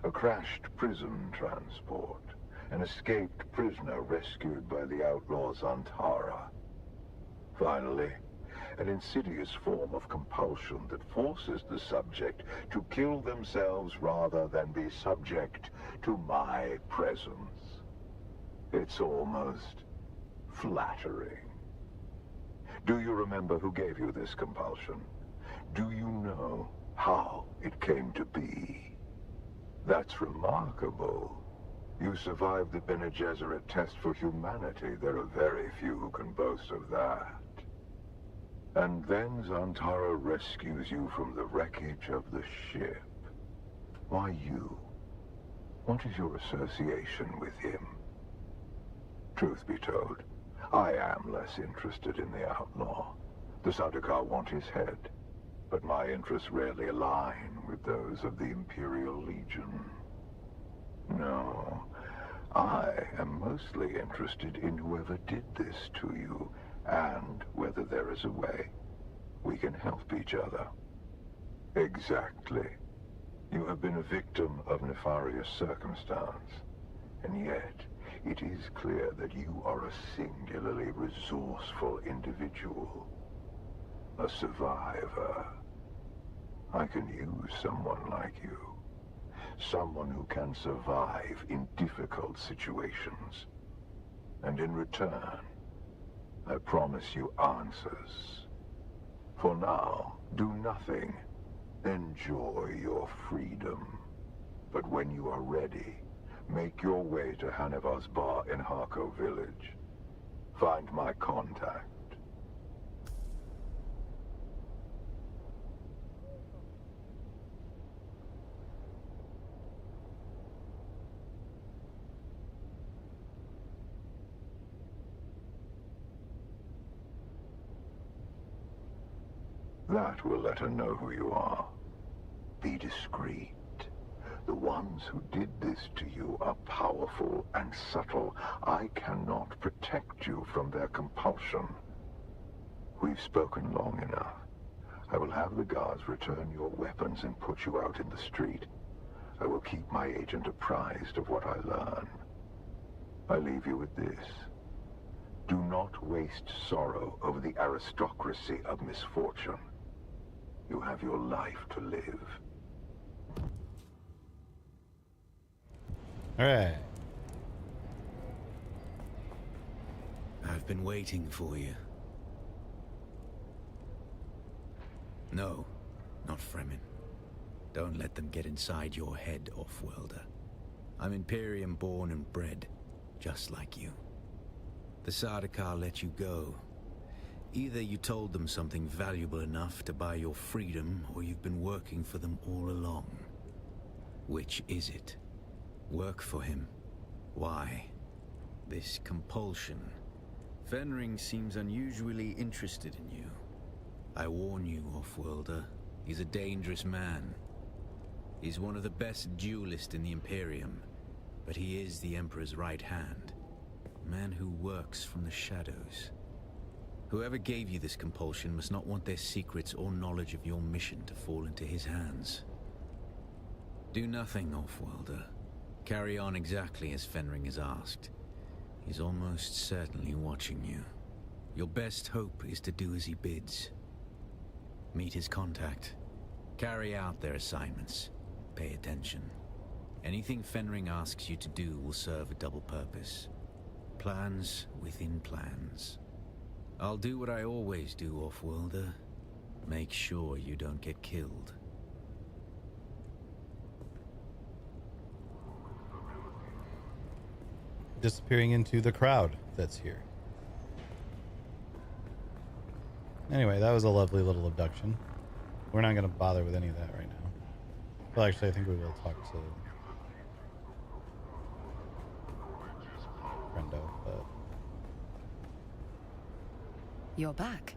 A crashed prison transport, an escaped prisoner rescued by the outlaws Antara. Finally, an insidious form of compulsion that forces the subject to kill themselves rather than be subject to my presence. It's almost flattering. Do you remember who gave you this compulsion? Do you know how it came to be? That's remarkable. You survived the Bene Gesserit test for humanity. There are very few who can boast of that. And then Zantara rescues you from the wreckage of the ship. Why you? What is your association with him? Truth be told, I am less interested in the outlaw. The Sardaukar want his head, but my interests rarely align with those of the Imperial Legion. No, I am mostly interested in whoever did this to you, and whether there is a way we can help each other. Exactly. You have been a victim of nefarious circumstance, and yet it is clear that you are a singularly resourceful individual. A survivor. I can use someone like you. Someone who can survive in difficult situations. And in return, I promise you answers. For now, do nothing. Enjoy your freedom. But when you are ready, make your way to Hanevar's bar in Harko village. Find my contact. That will let her know who you are. Be discreet. The ones who did this to you are powerful and subtle. I cannot protect you from their compulsion. We've spoken long enough. I will have the guards return your weapons and put you out in the street. I will keep my agent apprised of what I learn. I leave you with this. Do not waste sorrow over the aristocracy of misfortune. You have your life to live. All right. I've been waiting for you. No, not Fremen. Don't let them get inside your head, off-worlder. I'm Imperium born and bred, just like you. The Sardaukar let you go. Either you told them something valuable enough to buy your freedom, or you've been working for them all along. Which is it? Work for him? Why? This compulsion. Fenring seems unusually interested in you. I warn you, off-worlder, he's a dangerous man. He's one of the best duelists in the Imperium, but he is the Emperor's right hand. A man who works from the shadows. Whoever gave you this compulsion must not want their secrets or knowledge of your mission to fall into his hands. Do nothing, off-worlder. Carry on exactly as Fenring has asked. He's almost certainly watching you. Your best hope is to do as he bids. Meet his contact. Carry out their assignments. Pay attention. Anything Fenring asks you to do will serve a double purpose. Plans within plans. I'll do what I always do, off-worlder. Make sure you don't get killed. Disappearing into the crowd that's here. Anyway, that was a lovely little abduction. We're not going to bother with any of that right now. Well, actually, I think we will talk to Brendo, but... You're back.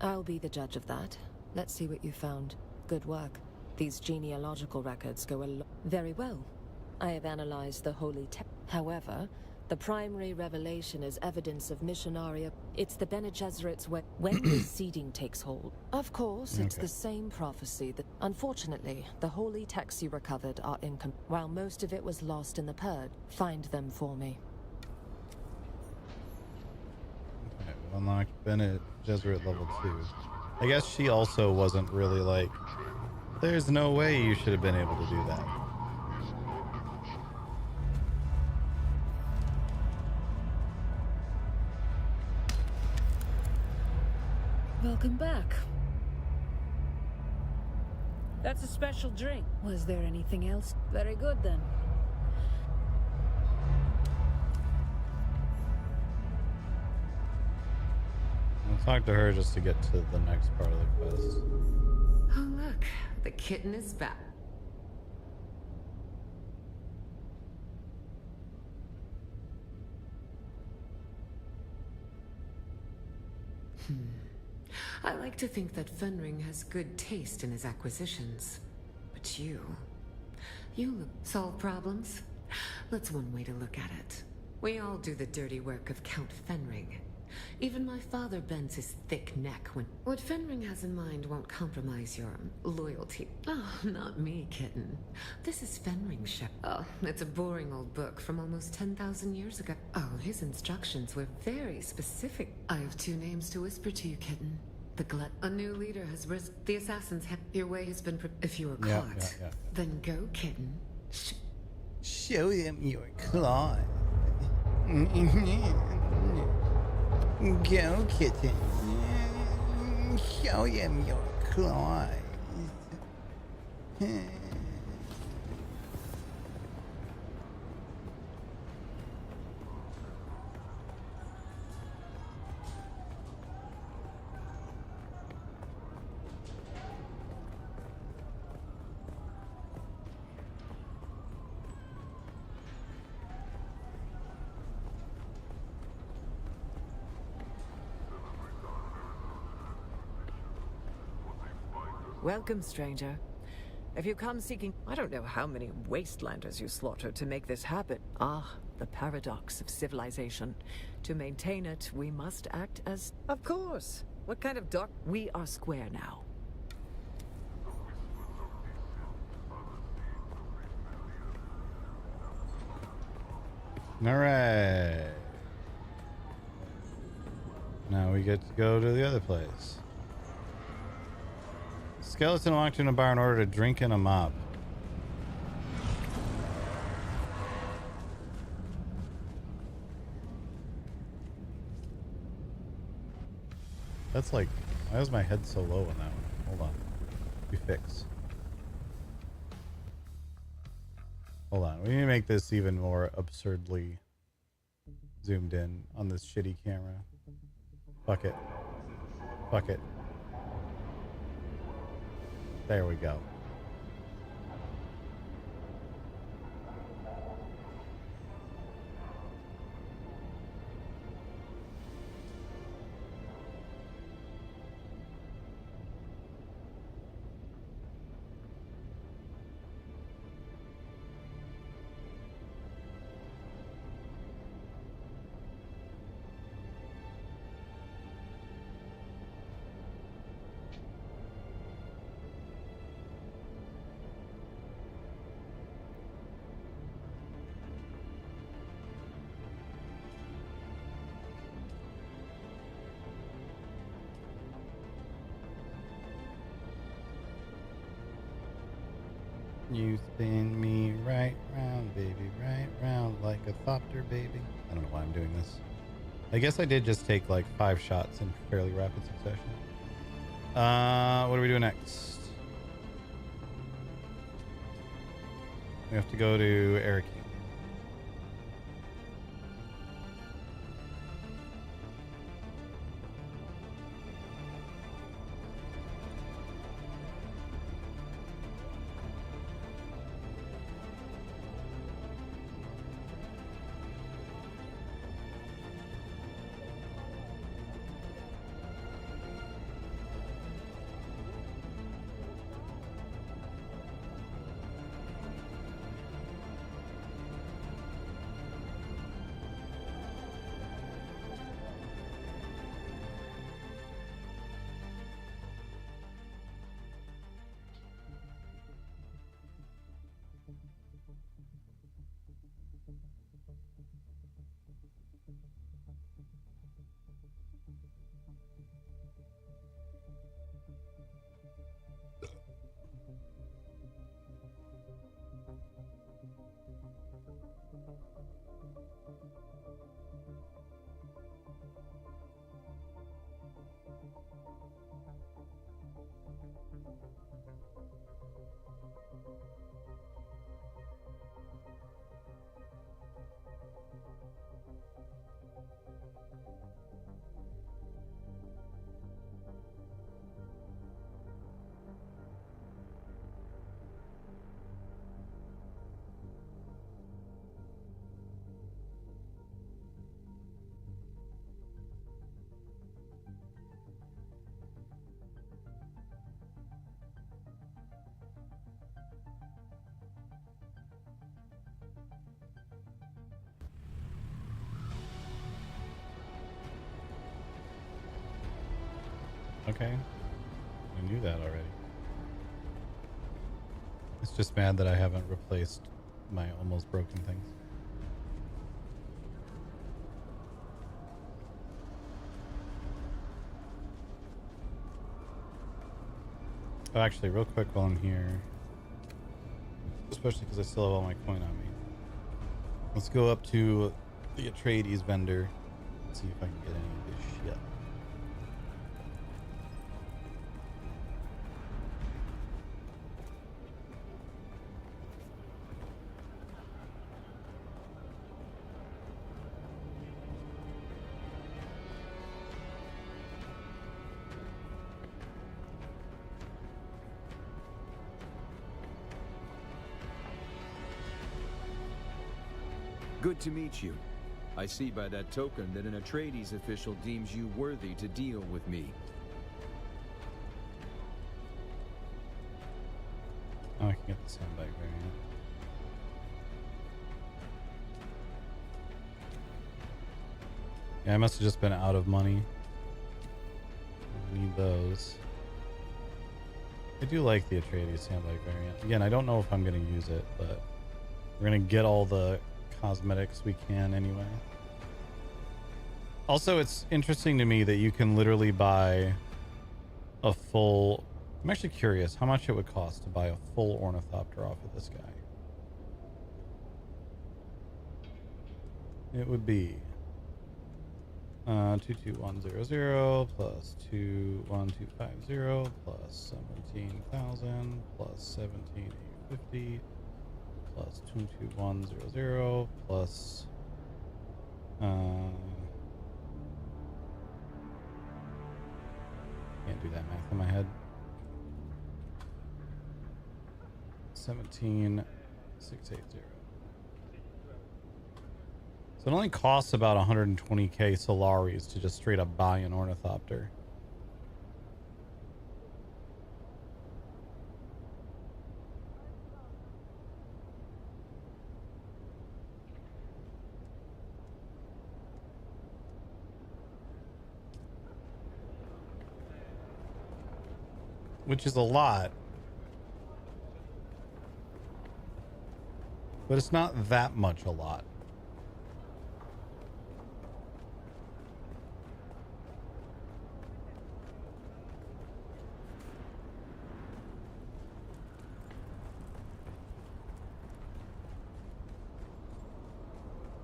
I'll be the judge of that. Let's see what you found. Good work. These genealogical records go a lot. Very well. I have analyzed the holy text. However, The primary revelation is evidence of missionaria. It's the Bene Gesserit's way. When the seeding takes hold, of course, it's the same prophecy that, unfortunately, the holy texts you recovered are incomplete. While most of it was lost in the purge, find them for me. Okay, we unlocked Bene Gesserit level 2. I guess she also wasn't really like, there's no way you should have been able to do that. Welcome back. That's a special drink. Was there anything else? Very good then. I'll talk to her just to get to the next part of the quest. Oh, look. The kitten is back. I like to think that Fenring has good taste in his acquisitions. But you solve problems? That's one way to look at it. We all do the dirty work of Count Fenring. Even my father bends his thick neck when... What Fenring has in mind won't compromise your loyalty. Oh, not me, kitten. This is Fenring's ship. Oh, it's a boring old book from almost 10,000 years ago. Oh, his instructions were very specific. I have 2 names to whisper to you, kitten. The glut. A new leader has risen. The assassins have... Your way has been... If you were caught, then go, kitten. Show them your claws. Go, kitten. Show them your claws. Welcome, stranger. If you come seeking... I don't know how many wastelanders you slaughtered to make this happen. Ah, the paradox of civilization. To maintain it, we must act as... Of course! What kind of dark... We are square now. Alright. Now we get to go to the other place. Skeleton walked in a bar in order to drink in a mop. That's like, why is my head so low in that one? Hold on. We fix. Hold on. We need to make this even more absurdly zoomed in on this shitty camera. Fuck it. Fuck it. There we go. You spin me right round, baby, right round like a thopter, baby. I don't know why I'm doing this. I guess I did just take like 5 shots in fairly rapid succession. What do we do next? We have to go to Eric. Okay. I knew that already. It's just mad that I haven't replaced my almost broken things. Oh, actually, real quick while I'm here, especially because I still have all my coin on me, let's go up to the Atreides vendor and see if I can get any of this shit. Good to meet you. I see by that token that an Atreides official deems you worthy to deal with me. Oh, I can get the soundbite variant. Yeah, I must have just been out of money. I need those. I do like the Atreides soundbite variant. Again, I don't know if I'm going to use it, but we're going to get all the cosmetics we can anyway. Also, it's interesting to me that you can literally buy a full... I'm actually curious how much it would cost to buy a full ornithopter off of this guy. It would be 22100 plus 21250 plus 17,000 plus 17,850 plus 22100 plus can't do that math in my head. 17,680. So it only costs about 120k Solaris to just straight up buy an ornithopter. Which is a lot. But it's not that much a lot.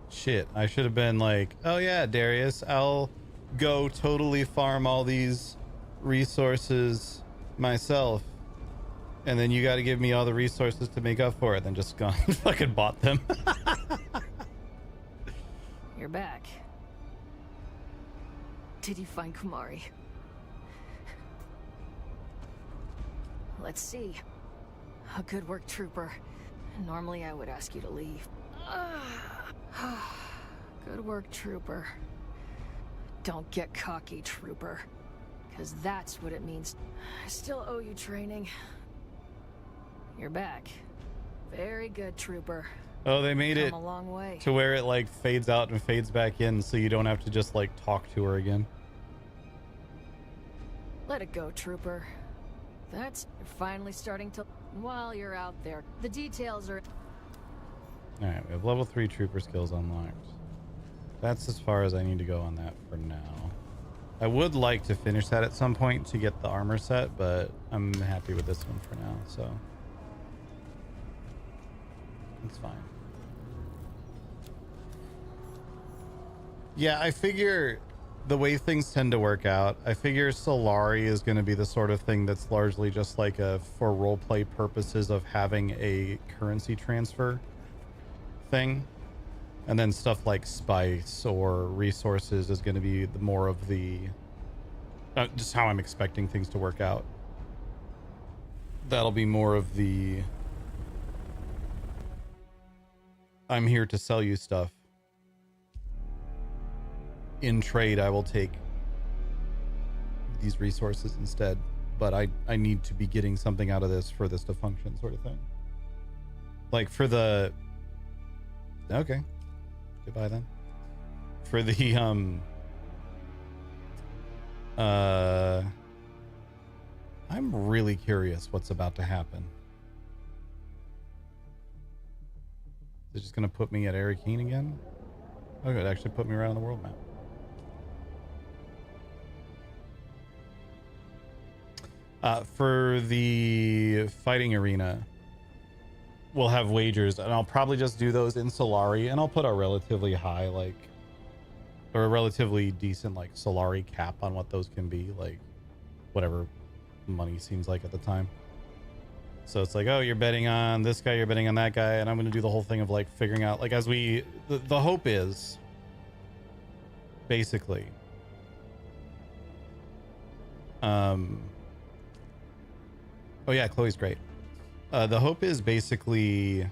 Shit, I should have been like, oh yeah, Darius, I'll go totally farm all these resources myself, and then you got to give me all the resources to make up for it. Then just gone fucking bought them. You're back. Did you find Kumari? Let's see. A good work, trooper. Normally I would ask you to leave. Good work, trooper. Don't get cocky, trooper. Because that's what it means. I still owe you training. You're back. Very good, trooper. Oh, they made it Come a long way. to where it like fades out and fades back in, so you don't have to just like talk to her again. Let it go, trooper. You're finally starting to... While you're out there, the details are... Alright, we have level 3 trooper skills unlocked. That's as far as I need to go on that for now. I would like to finish that at some point to get the armor set, but I'm happy with this one for now, so it's fine. Yeah, I figure the way things tend to work out, I figure Solari is going to be the sort of thing that's largely just like for roleplay purposes of having a currency transfer thing. And then stuff like spice or resources is going to be more of the just how I'm expecting things to work out. That'll be more of the I'm here to sell you stuff. In trade, I will take these resources instead, but I need to be getting something out of this for this to function, sort of thing. Like for the... Okay. Goodbye then. For the I'm really curious what's about to happen. Is it just going to put me at Area Keen again? Oh, it actually put me right on the world map. For the fighting arena, we'll have wagers, and I'll probably just do those in Solari, and I'll put a relatively high, like, or a relatively decent, like, Solari cap on what those can be, like, whatever money seems like at the time. So it's like, oh, you're betting on this guy, you're betting on that guy, and I'm going to do the whole thing of, like, figuring out, like, as we, the hope is, basically, oh yeah, Chloe's great. The hope is basically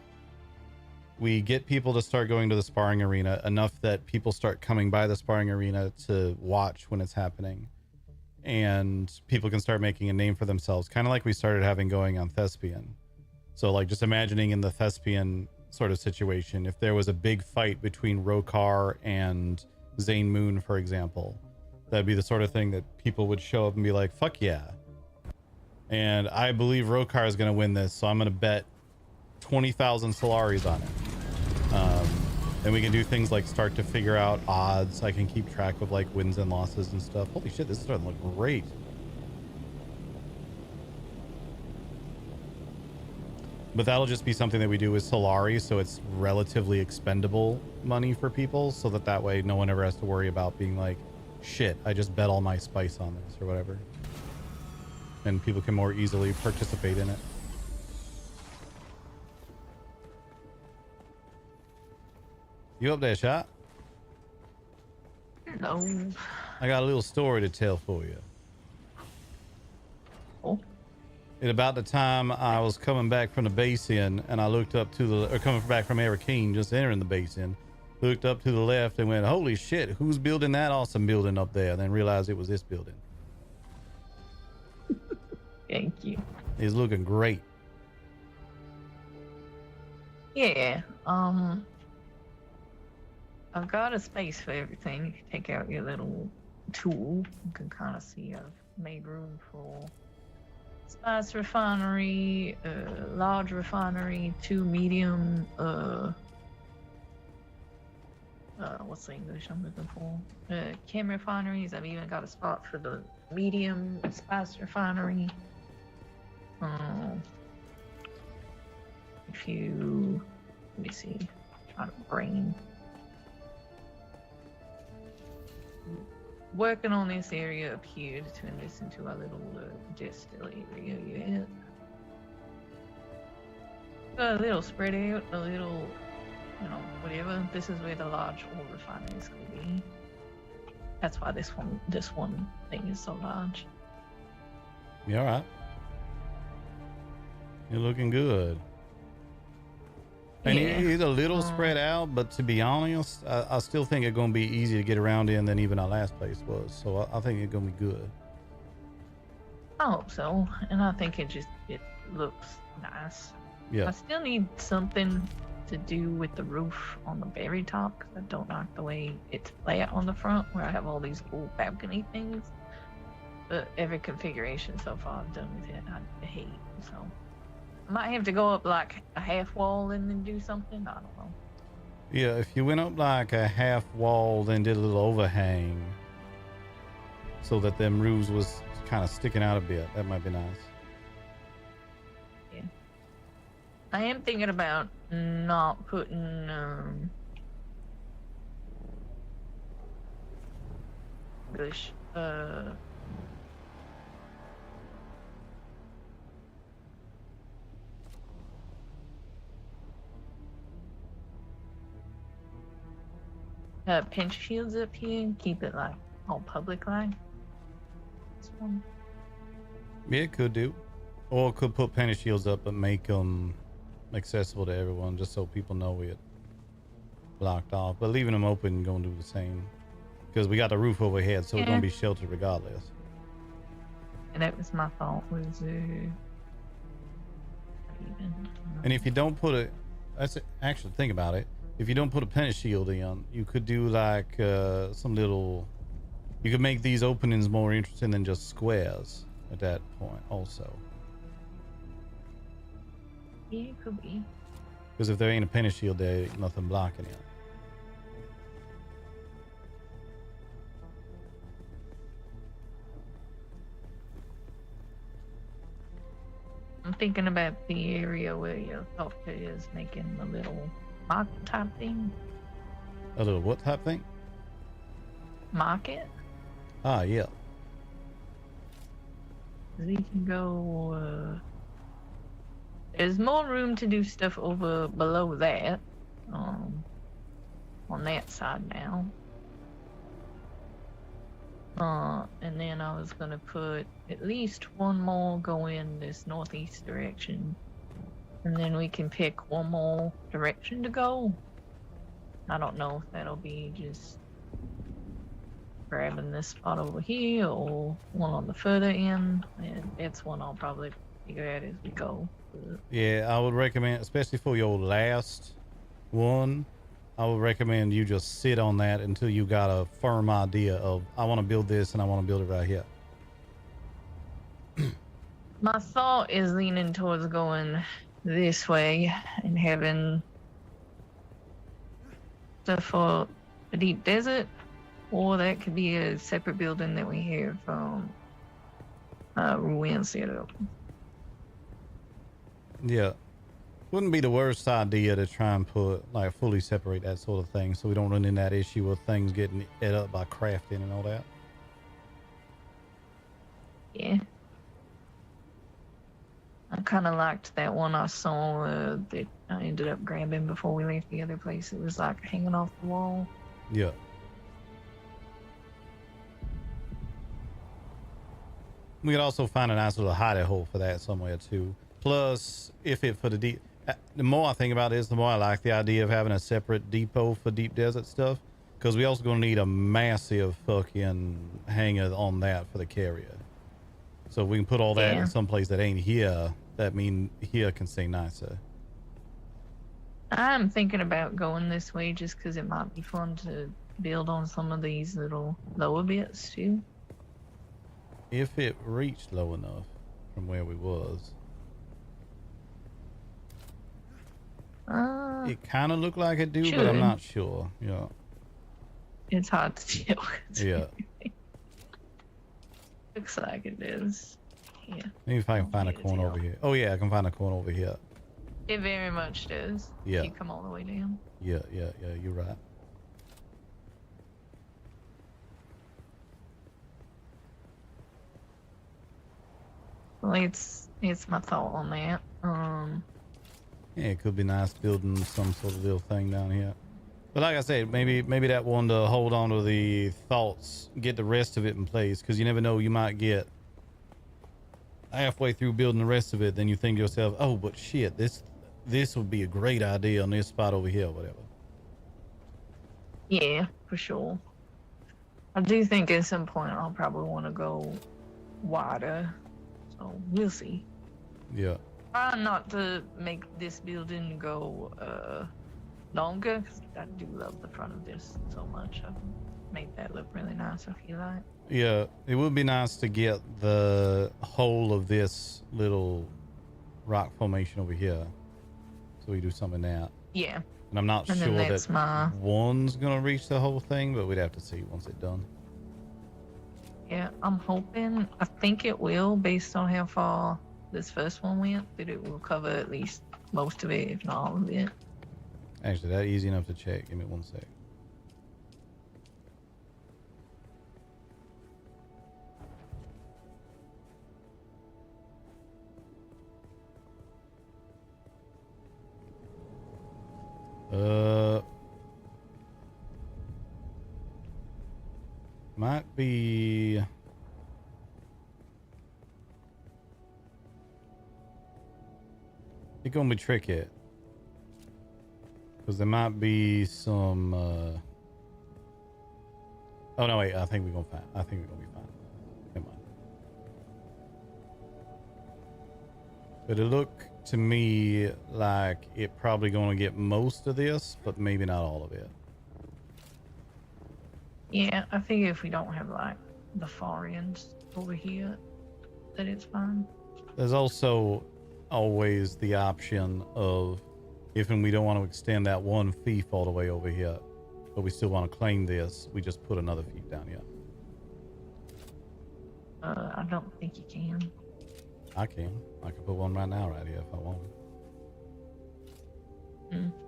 we get people to start going to the sparring arena enough that people start coming by the sparring arena to watch when it's happening, and people can start making a name for themselves, kind of like we started having going on Thespian. So like just imagining in the Thespian sort of situation, if there was a big fight between Rokar and Zane Moon, for example, that'd be the sort of thing that people would show up and be like, fuck yeah. And I believe Rokar is going to win this, so I'm going to bet 20,000 Solaris on it. And we can do things like start to figure out odds. I can keep track of like wins and losses and stuff. Holy shit, this is starting to look great. But that'll just be something that we do with Solari, so it's relatively expendable money for people, so that way no one ever has to worry about being like, shit, I just bet all my spice on this or whatever. And people can more easily participate in it. You up there, Shot? No. I got a little story to tell for you. Oh. At about the time I was coming back from the basin, and I looked up to the, or coming back from Arakeen, just entering the basin, looked up to the left and went, holy shit, who's building that awesome building up there? And then realized it was this building. Thank you. It's looking great. Yeah. I've got a space for everything. If you take out your little tool, you can kind of see I've made room for spice refinery, large refinery, 2 medium, what's the English I'm looking for? Chem refineries. I've even got a spot for the medium spice refinery. If you, let me see, trying to brain. Working on this area up here to turn this into a little distill area, yeah. A little spread out, a little, you know, whatever. This is where the large ore refineries could be. That's why this one thing is so large. You all right? You're looking good. And Yeah. it's a little spread out, but to be honest, I still think it's going to be easier to get around in than even our last place was. So I think it's going to be good. I hope so, and I think it looks nice. Yeah. I still need something to do with the roof on the very top, because I don't like the way it's flat on the front, where I have all these cool balcony things. But every configuration so far I've done with it, I hate. So I might have to go up like a half wall and then do something. I don't know. Yeah, if you went up like a half wall, then did a little overhang, so that them roofs was kind of sticking out a bit, that might be nice. Yeah. I am thinking about not putting English pinch shields up here and keep it like all public like this one. Yeah, it could do. Or it could put penny shields up but make them accessible to everyone, just so people know it blocked off. But leaving them open gonna do the same, because we got the roof overhead, so it's gonna be sheltered regardless. And that was my thought, was And if you don't put it, actually think about it. If you don't put a penny shield in, you could do like some little. You could make these openings more interesting than just squares, at that point also. Yeah, it could be. Because if there ain't a penny shield there, ain't nothing blocking it. I'm thinking about the area where your doctor is making the little market type thing. A little what type thing? Market? Ah, yeah. We can go, there's more room to do stuff over below that. On that side now. And then I was gonna put at least one more going this northeast direction. And then we can pick one more direction to go. I don't know if that'll be just grabbing this spot over here or one on the further end. And that's one I'll probably figure out as we go. But Yeah, I would recommend, especially for your last one, I would recommend you just sit on that until you got a firm idea of, I want to build this and I want to build it right here. my thought is leaning towards going this way and having stuff for the deep desert, or that could be a separate building that we have from Ruin set up. Yeah. Wouldn't be the worst idea to try and put, like, fully separate that sort of thing so we don't run into that issue of things getting ate up by crafting and all that. Yeah. I kind of liked that one I saw that I ended up grabbing before we left the other place. It was like hanging off the wall. Yeah. We could also find a nice little hidey hole for that somewhere too. Plus, if it for the deep, the more I think about this, the more I like the idea of having a separate depot for deep desert stuff. Because we also gonna need a massive fucking hangar on that for the carrier. So if we can put all that in some place that ain't here, that mean here can stay nicer. I'm thinking about going this way just because it might be fun to build on some of these little lower bits too. If it reached low enough from where we was. It kind of looked like it do, but I'm not sure. Yeah. It's hard to tell. Yeah. Looks like it is. Yeah. Maybe if I can find a corner over here. Oh yeah, I can find a corner over here. It very much does. Yeah. If you come all the way down. Yeah, you're right. Well, it's my thought on that. Yeah, it could be nice building some sort of little thing down here. But like I said, maybe that one to hold on to the thoughts, get the rest of it in place, because you never know, you might get halfway through building the rest of it, then you think to yourself, oh, but shit, this would be a great idea on this spot over here or whatever. Yeah, for sure. I do think at some point I'll probably want to go wider, so we'll see. Yeah. Try not to make this building go longer, because I do love the front of this so much. I've made that look really nice, I feel like. Yeah, it would be nice to get the whole of this little rock formation over here, so we do something that. Yeah. And I'm not And sure then that's that one's gonna reach the whole thing, but we'd have to see once it's done. Yeah, I'm hoping. I think it will, based on how far this first one went, that it will cover at least most of it, if not all of it. Actually, that easy enough to check. Give me 1 sec. Might be. It's gonna be tricky. Because there might be some. Oh no, wait. I think we're gonna find. I think we're gonna be fine. Never mind. But it looked to me like it probably gonna get most of this, but maybe not all of it. Yeah, I figure if we don't have like the far ends over here, that it's fine. There's also always the option of if and we don't want to extend that one fief all the way over here, but we still want to claim this, we just put another fief down here. I don't think you can. I can put one right now right here if I want.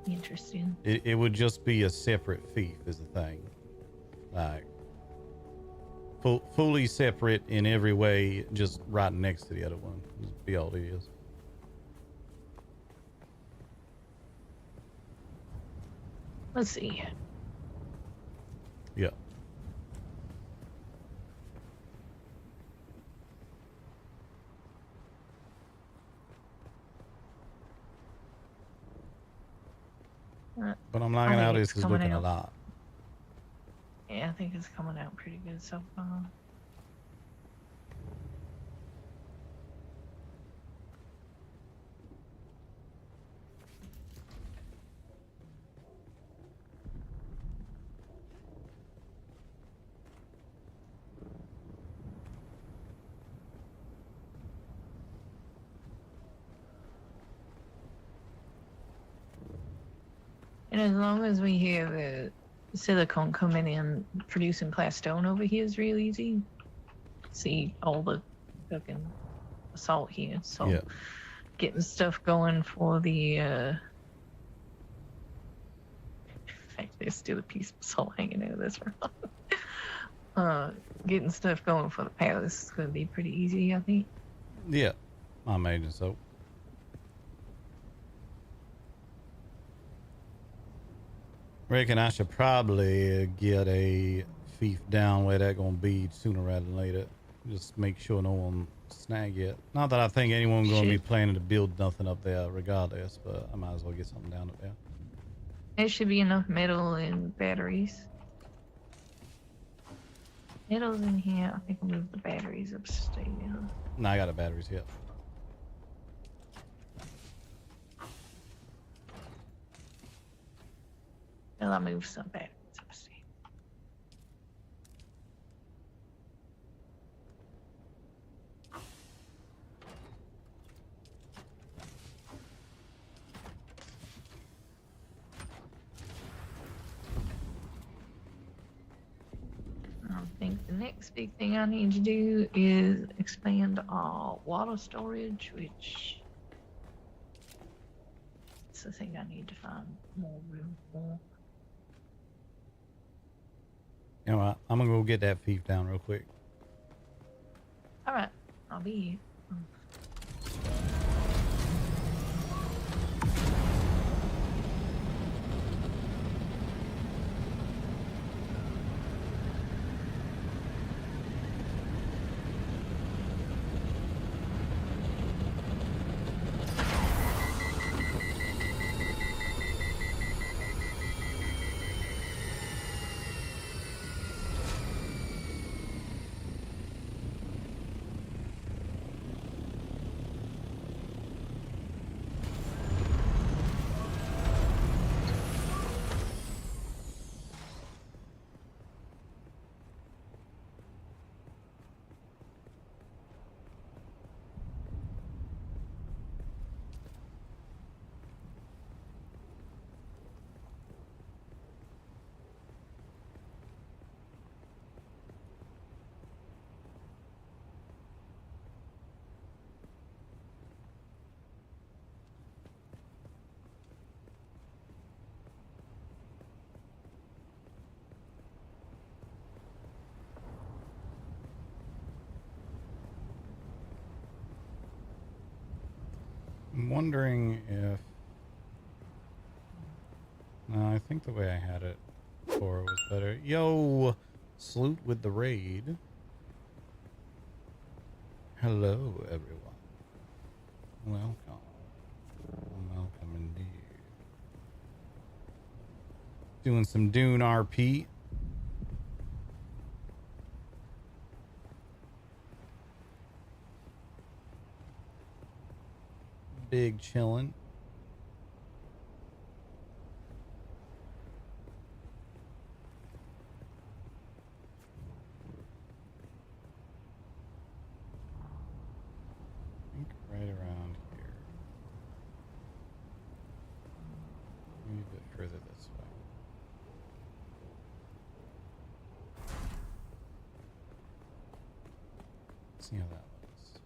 Interesting. It would just be a separate fief is the thing. Like fully separate in every way, just right next to the other one. Just be all it is. Let's see. Yeah. But I'm liking how this is looking a lot. Yeah, I think it's coming out pretty good so far. And as long as we have silicone coming in, producing glass stone over here is real easy. See all the fucking assault here. So yeah. Getting stuff going for the in fact, there's still a piece of salt hanging out of this rock. Getting stuff going for the palace is gonna be pretty easy, I think. Yeah, I imagine so. Reckon I should probably get a fief down where that gonna be sooner rather than later. Just make sure no one snag it. Not that I think anyone gonna be planning to build nothing up there regardless, but I might as well get something down up there. There should be enough metal and batteries. Metal's in here. I think I'll move the batteries upstairs. No, I got the batteries here. Well, I'll move some batteries upstairs. I think the next big thing I need to do is expand our water storage, which is the thing I need to find more room for. You know what? I'm gonna go get that fief down real quick. Alright, I'll be here. I'm wondering if... No, I think the way I had it before was better. Yo! Salute with the raid. Hello, everyone. Welcome. Welcome indeed. Doing some Dune RP. Big chillin'. See how that looks.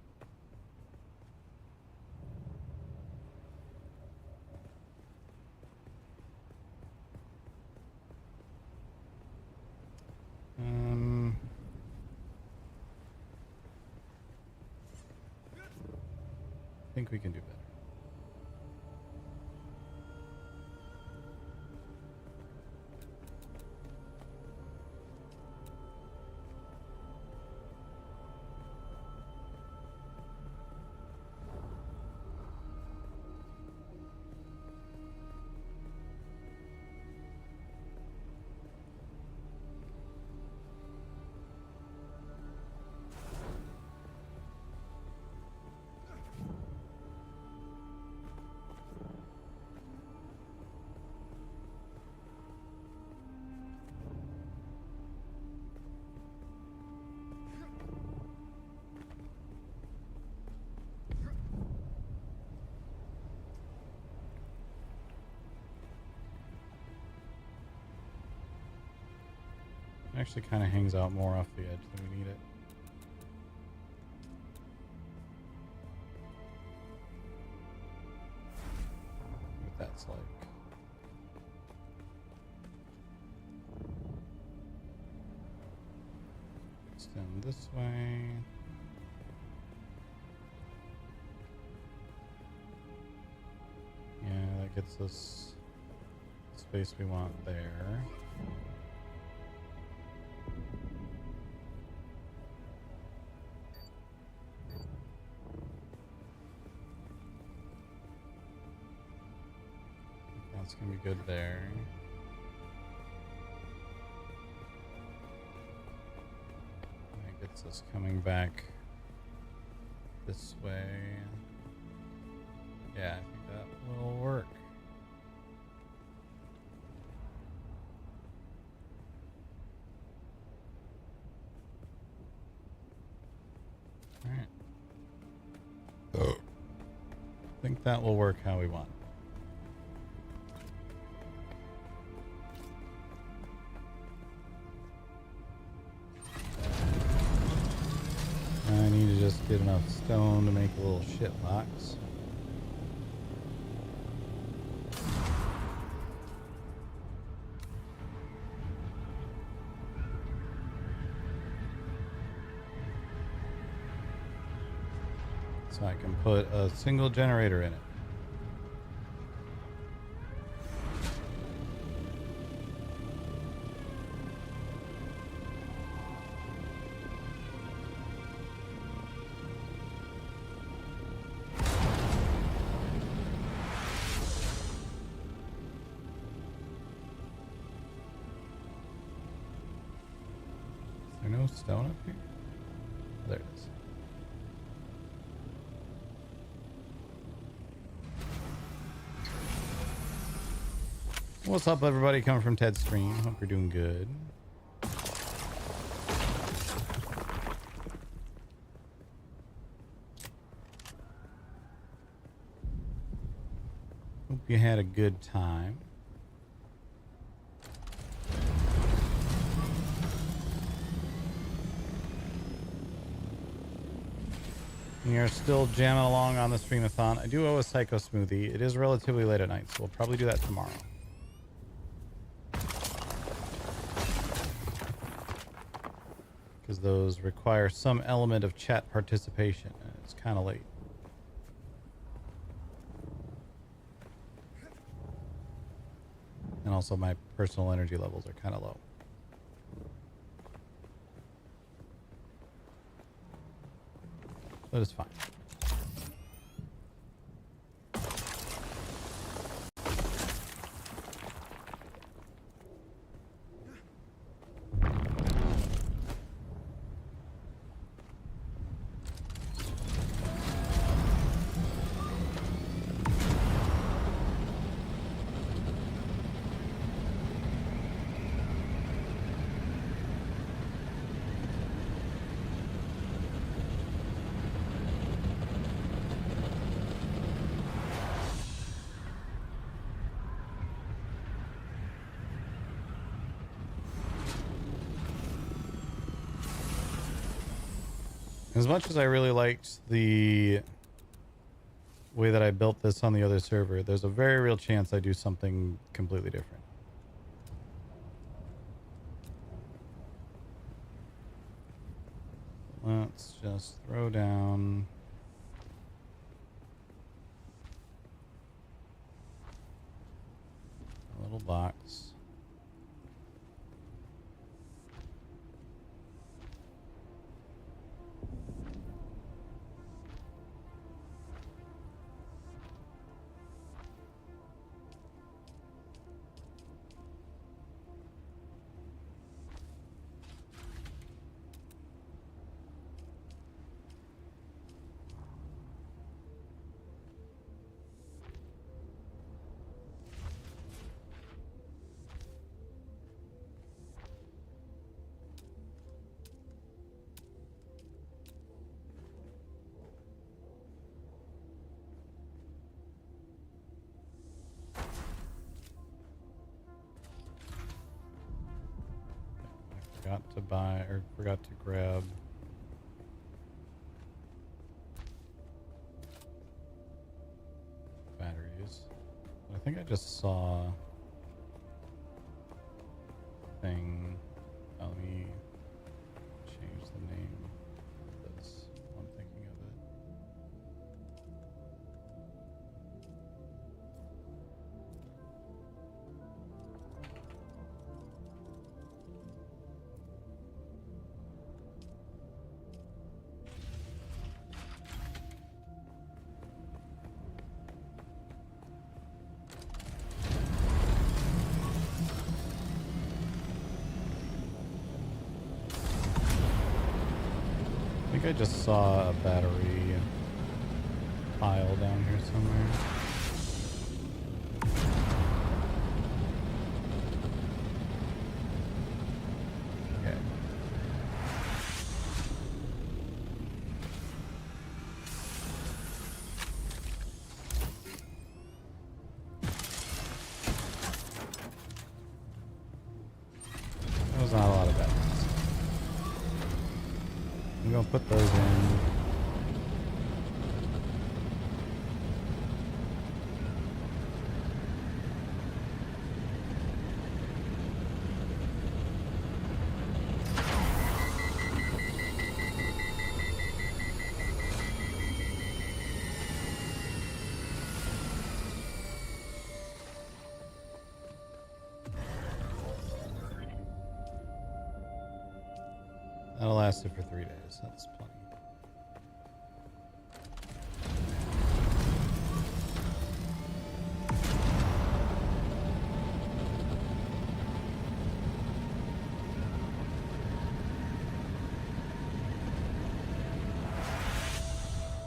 I think we can do better. Actually kind of hangs out more off the edge than we need it. What that's like. Extend this way. Yeah, that gets us the space we want there. That's gonna be good there. That gets us coming back this way. Yeah, I think that will work. Alright. I think that will work how we want. I need to just get enough stone to make a little shit box. So I can put a single generator in it. Is there no stone up here? There it is. What's up, everybody? Coming from Ted's stream. Hope you're doing good. Hope you had a good time. You're still jamming along on the streamathon. I do owe a Psycho Smoothie. It is relatively late at night, so we'll probably do that tomorrow. Because those require some element of chat participation, and it's kind of late. And also my personal energy levels are kind of low. But it's fine. As much as I really liked the way that I built this on the other server, there's a very real chance I do something completely different. Let's just throw down a little box. Forgot to grab batteries. I think I just saw a thing. Let me change the name of this while I'm thinking of it. I think I just saw a battery pile down here somewhere. Okay. That was not a lot of batteries. I'm gonna put those in. That'll last it for 3 days. That's plenty.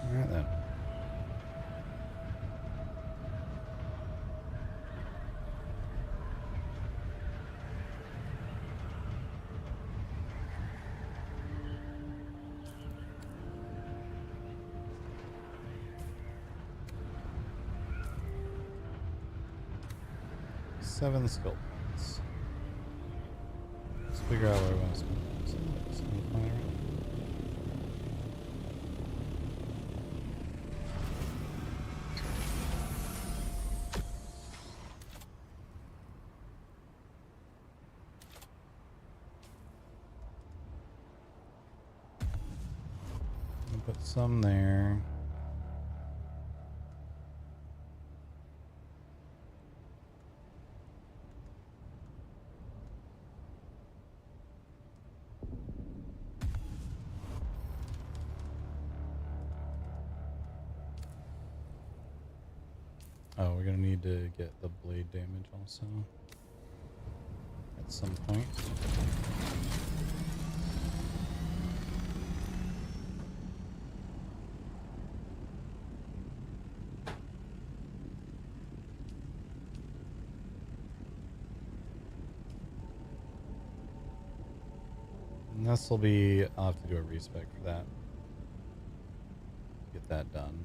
All right then. Seven skill points. Let's figure out where I want to spend those. Spend the point around. Put some there. Oh, we're gonna need to get the blade damage also at some point. And this will be, I'll have to do a respec for that. Get that done.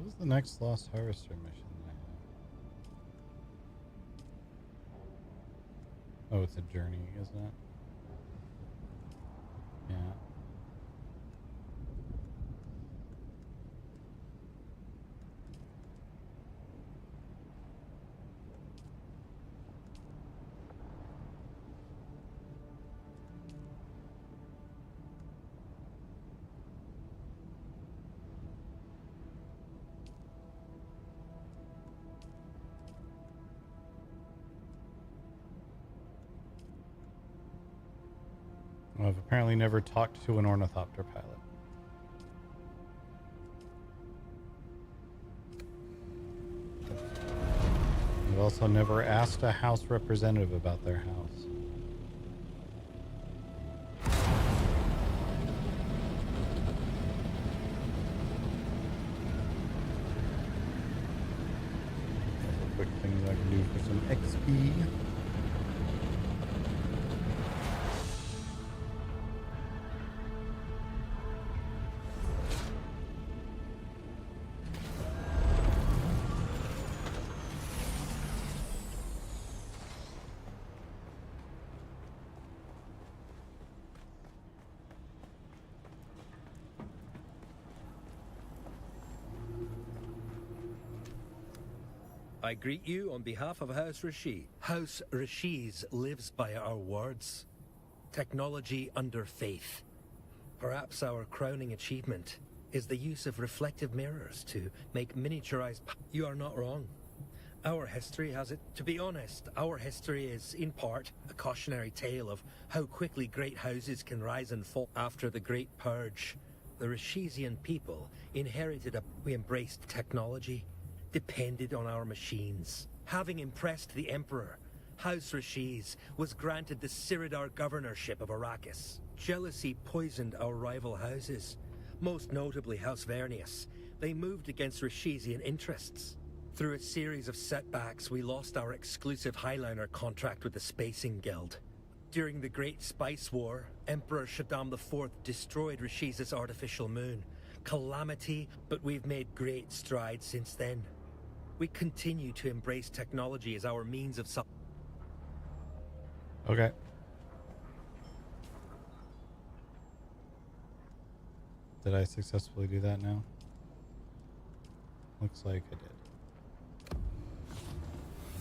What was the next Lost Harvester mission that I have? Oh, it's a journey, isn't it? Yeah. I've apparently never talked to an ornithopter pilot. I've also never asked a House representative about their house. Couple quick things I can do for some XP. I greet you on behalf of House Rashid. House Rashid lives by our words. Technology under faith. Perhaps our crowning achievement is the use of reflective mirrors to make miniaturized... You are not wrong. Our history has it. To be honest, our history is, in part, a cautionary tale of how quickly great houses can rise and fall. After the Great Purge, the Rashizian people inherited we embraced technology, depended on our machines. Having impressed the Emperor, House Rashiz was granted the Siridar governorship of Arrakis. Jealousy poisoned our rival houses, most notably House Vernius. They moved against Rashizian interests. Through a series of setbacks, we lost our exclusive Highliner contract with the Spacing Guild. During the Great Spice War, Emperor Shaddam IV destroyed Rashiz's artificial moon. Calamity, but we've made great strides since then. We continue to embrace technology as our means of Okay. Did I successfully do that now? Looks like I did.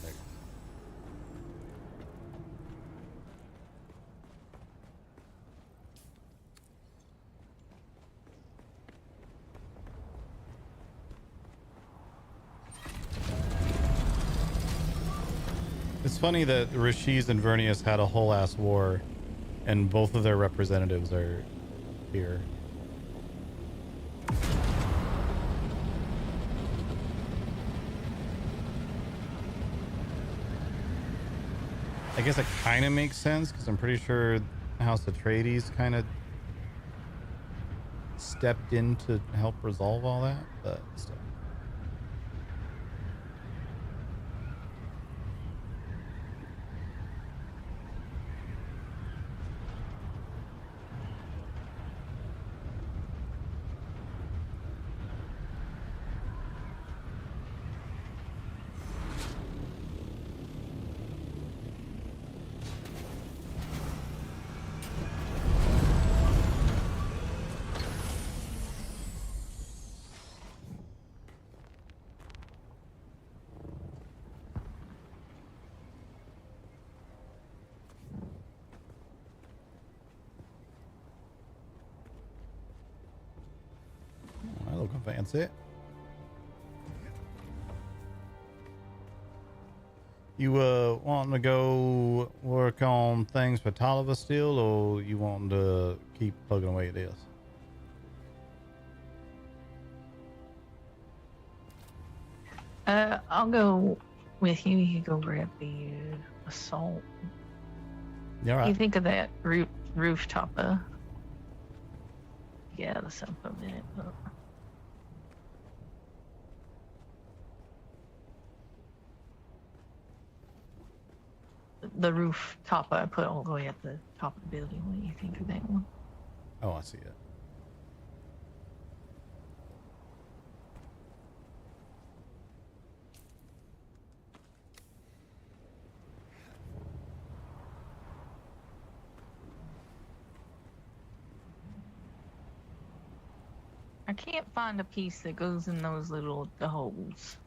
There. It's funny that Rashiz and Vernius had a whole ass war, and both of their representatives are here. I guess it kind of makes sense because I'm pretty sure House Atreides kind of stepped in to help resolve all that, but still. Looking fancy. You wanting to go work on things for Tolliver still, or you wanting to keep plugging away at this? I'll go with you. You go grab the assault. Yeah, right. You think of that rooftop? Yeah, that's up a minute. But... the rooftop I put all the way at the top of the building. What do you think of that one? Oh, I see it. can't find a piece that goes in those little holes.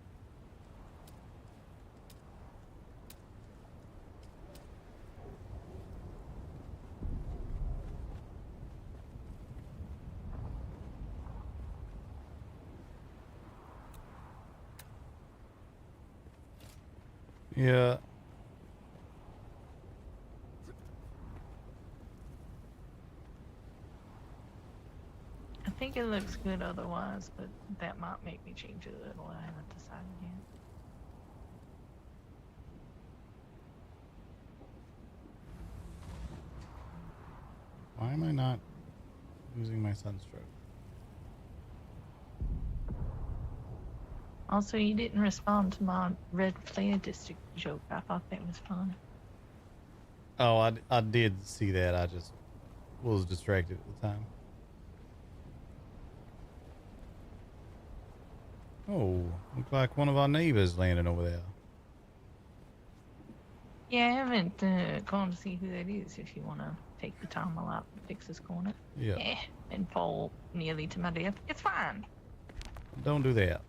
Yeah. I think it looks good otherwise, but that might make me change it a little. I haven't decided yet. Why am I not using my sunstroke? Also, you didn't respond to my red flare district joke. I thought that was fun. Oh, I did see that. I just was distracted at the time. Oh, look like one of our neighbors landing over there. Yeah, I haven't gone to see who that is. If you want to take the time while I fix this corner. Yeah. And fall nearly to my death. It's fine. Don't do that.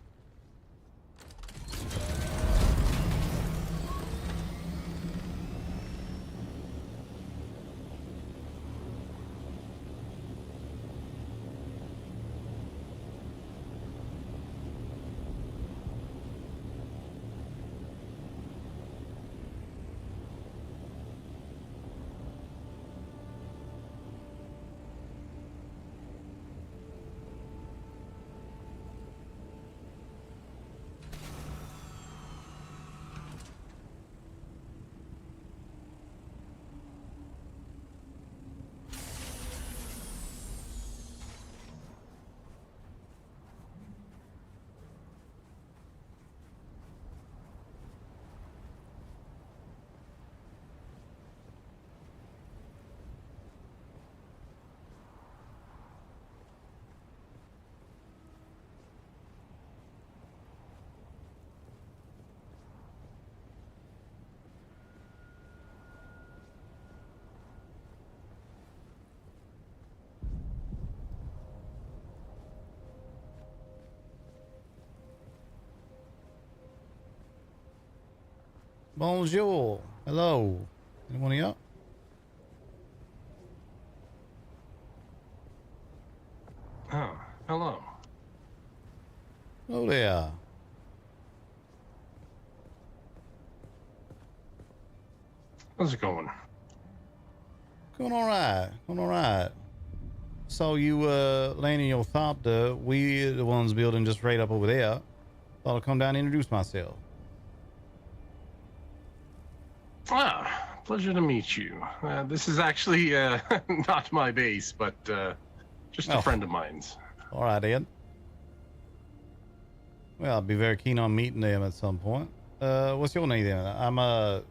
Bonjour. Hello. Anyone here? Oh, hello. Hello there. How's it going? Going all right. Going all right. So you landing your thopter. We the ones building just right up over there. Thought I'd come down and introduce myself. Ah, pleasure to meet you. This is actually not my base, but just a friend of mine's. All right, Ed. Well, I'd be very keen on meeting them at some point. What's your name then? I'm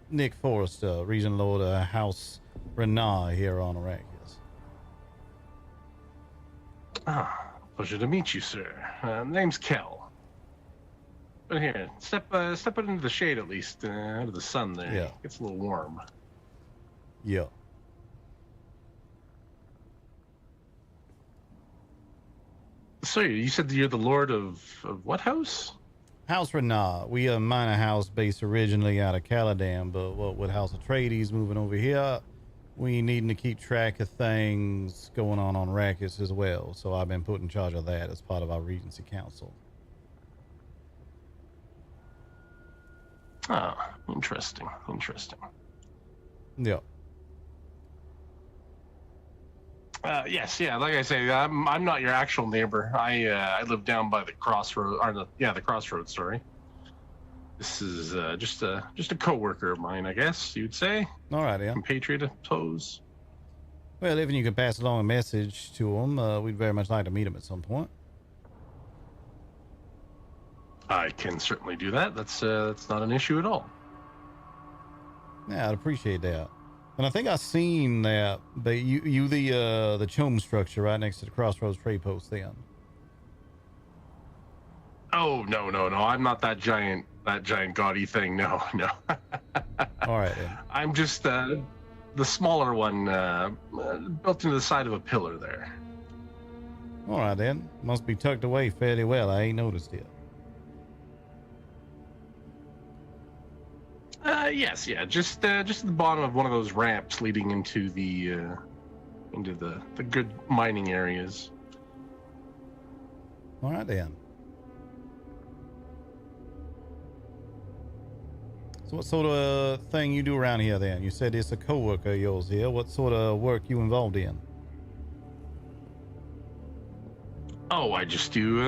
Nick Forrester, Region Lord of House Renard here on Arrakis. Ah, pleasure to meet you, sir. Name's Kel. But here, step it into the shade at least, out of the sun there. Yeah. Gets a little warm. Yeah. So you said that you're the lord of what house? House Renard. We a minor house based originally out of Caladan, but what with House Atreides moving over here, we needing to keep track of things going on Arrakis as well. So I've been put in charge of that as part of our Regency Council. Ah, interesting. Interesting. Yeah. Yes, yeah. Like I say, I'm not your actual neighbor. I live down by the crossroad, or the crossroads. Sorry. This is just a coworker of mine, I guess you'd say. All right, yeah. Compatriot, I suppose. Well, if you could pass along a message to him, we'd very much like to meet him at some point. I can certainly do that. That's not an issue at all. Yeah, I'd appreciate that. And I think I seen that you the Chome structure right next to the Crossroads trade post then. Oh no! I'm not that giant gaudy thing. No. All right then. I'm just the smaller one built into the side of a pillar there. All right then. Must be tucked away fairly well. I ain't noticed it. Yes, yeah, just at the bottom of one of those ramps leading into the good mining areas. All right then. So what sort of thing you do around here then? You said it's a co-worker of yours here. What sort of work you involved in? Oh, I just do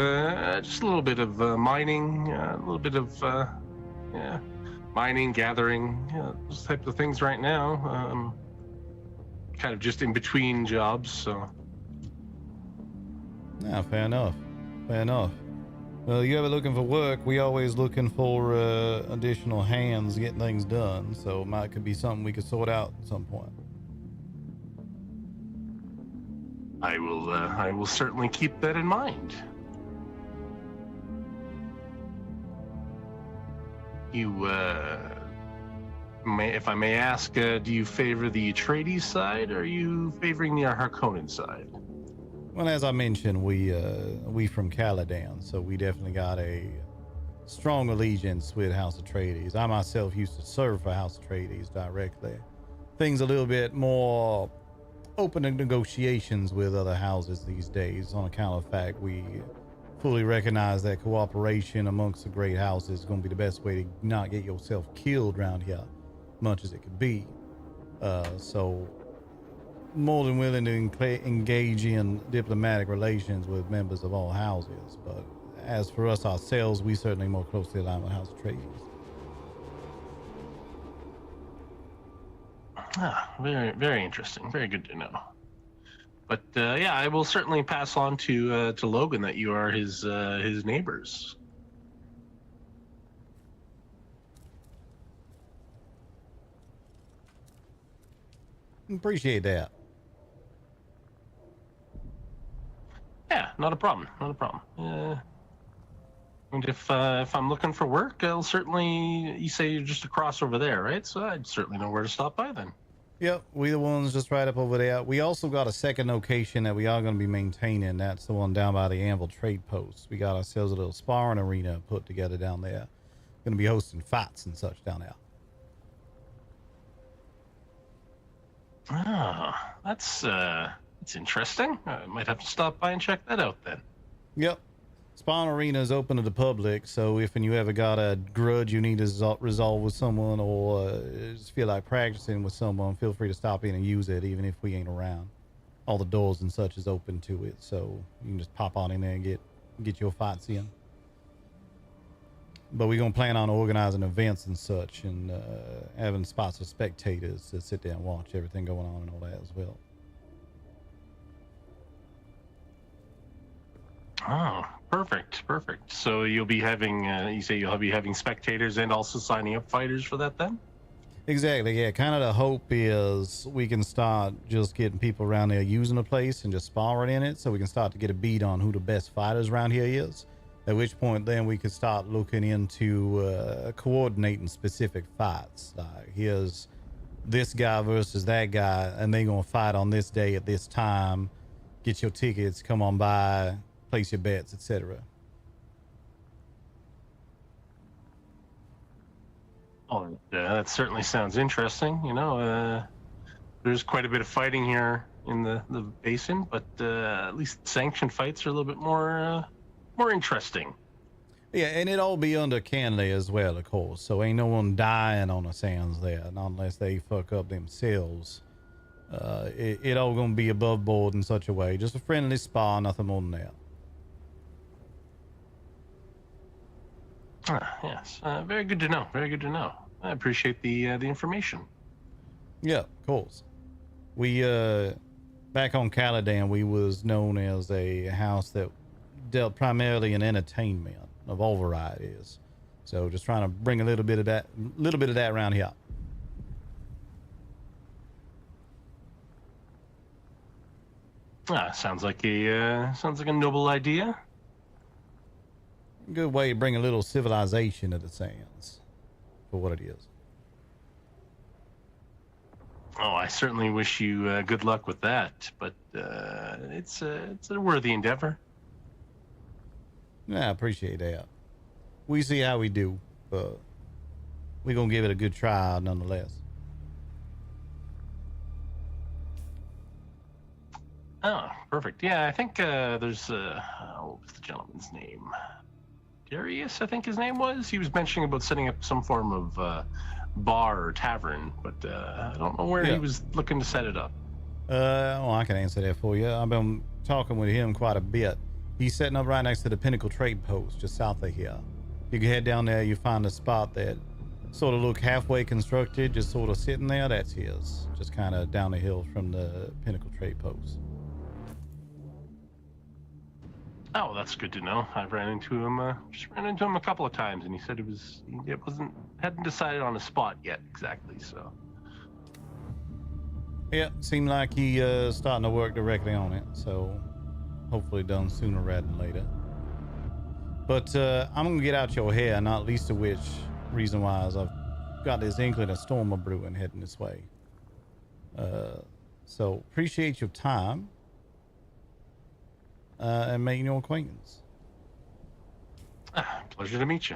just a little bit of mining, a little bit of yeah, mining, gathering, those types of things right now. Kind of just in between jobs, so. Yeah, fair enough. Fair enough. Well, you ever looking for work? We always looking for additional hands getting things done. So it could be something we could sort out at some point. I will certainly keep that in mind. You, if I may ask, do you favor the Atreides side, or are you favoring the Harkonnen side? Well, as I mentioned, we from Caladan, so we definitely got a strong allegiance with House Atreides. I myself used to serve for House Atreides directly. Things a little bit more open to negotiations with other houses these days, on account of the fact we fully recognize that cooperation amongst the great houses is going to be the best way to not get yourself killed around here, much as it could be. So more than willing to engage in diplomatic relations with members of all houses, but as for us ourselves, we certainly more closely align with House Atreides. Ah, very, very interesting. Very good to know. But yeah, I will certainly pass on to Logan that you are his neighbors. Appreciate that. Yeah, not a problem. Not a problem. And if I'm looking for work, I'll certainly. You say you're just across over there, right? So I'd certainly know where to stop by then. Yep, we the ones just right up over there. We also got a second location that we are going to be maintaining. That's the one down by the Anvil Trade Post. We got ourselves a little sparring arena put together down there. Going to be hosting fights and such down there. Ah, that's interesting. I might have to stop by and check that out then. Yep. Spawn Arena is open to the public, so if and you ever got a grudge you need to resolve with someone, or just feel like practicing with someone, feel free to stop in and use it, even if we ain't around. All the doors and such is open to it, so you can just pop on in there and get your fights in. But we're gonna plan on organizing events and such, and having spots of spectators to sit there and watch everything going on and all that as well. Oh, perfect. So you'll be having, you say you'll be having spectators and also signing up fighters for that then? Exactly, yeah. Kind of the hope is we can start just getting people around there using the place and just sparring in it, so we can start to get a beat on who the best fighters around here is. At which point then we could start looking into coordinating specific fights. Like, here's this guy versus that guy, and they're going to fight on this day at this time. Get your tickets, come on by, place your bets, etc. Oh, that certainly sounds interesting. You know, there's quite a bit of fighting here in the basin, but at least sanctioned fights are a little bit more interesting. Yeah, and it all be under Canley as well, of course. So ain't no one dying on the sands there, not unless they fuck up themselves. It all gonna be above board in such a way. Just a friendly spa, nothing more than that. Yes, very good to know. Very good to know. I appreciate the information. Yeah, of course. We back on Caladan, we was known as a house that dealt primarily in entertainment of all varieties. So just trying to bring a little bit of that around here. Sounds like a noble idea. Good way to bring a little civilization to the sands, for what it is. Oh, I certainly wish you good luck with that, but it's a worthy endeavor. Yeah, I appreciate that. We see how we do, but we're gonna give it a good try nonetheless. Oh, perfect. Yeah, I think there's what was the gentleman's name? Darius, I think his name was. He was mentioning about setting up some form of bar or tavern, but I don't know where he was looking to set it up. Well, I can answer that for you. I've been talking with him quite a bit. He's setting up right next to the Pinnacle Trade Post, just south of here. You can head down there, you find a spot that sort of look halfway constructed, just sort of sitting there. That's his, just kind of down the hill from the Pinnacle Trade Post. Oh, that's good to know. I've ran into him a couple of times, and he said hadn't decided on a spot yet exactly. So yeah, seemed like he starting to work directly on it. So hopefully done sooner rather than later. But I'm gonna get out your hair, not least of which reason why is I've got this inkling of storm of brewing heading this way. So appreciate your time. And making your acquaintance. Pleasure to meet you.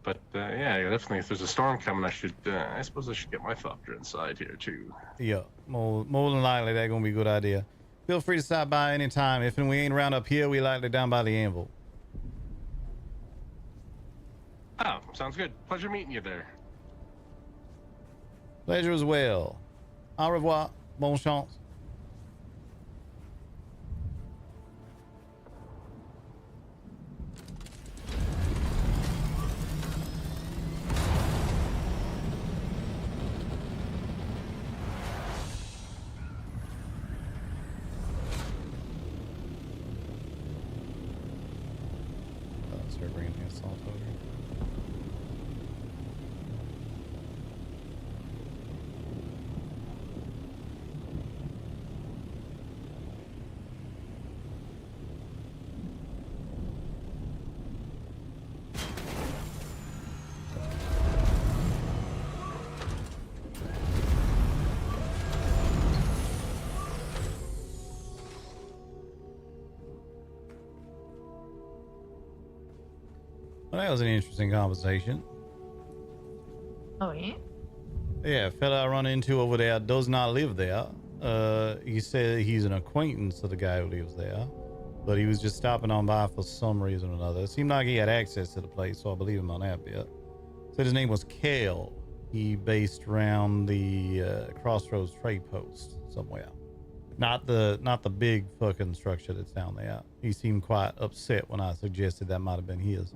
But yeah, definitely. If there's a storm coming, I suppose I should get my thopter inside here too. Yeah, more than likely that's gonna be a good idea. Feel free to stop by anytime. If we ain't around up here, we likely down by the anvil. Oh, sounds good. Pleasure meeting you there. Pleasure as well. Au revoir. Bonne chance. Start bringing the assault over. Well, that was an interesting conversation. Oh, yeah? Yeah, a fella I run into over there does not live there. He said he's an acquaintance of the guy who lives there, but he was just stopping on by for some reason or another. It seemed like he had access to the place, so I believe him on that bit. Said his name was Kale. He based around the Crossroads Trade Post somewhere. Not the big fucking structure that's down there. He seemed quite upset when I suggested that might have been his.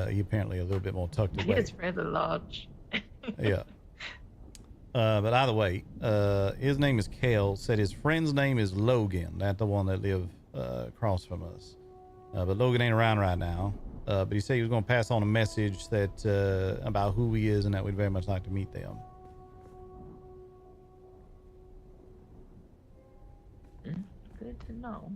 He apparently a little bit more tucked away. It's rather large. Yeah. But either way, his name is Kale. Said his friend's name is Logan. That's the one that lived across from us. But Logan ain't around right now. But he said he was going to pass on a message that about who he is and that we'd very much like to meet them. Good to know.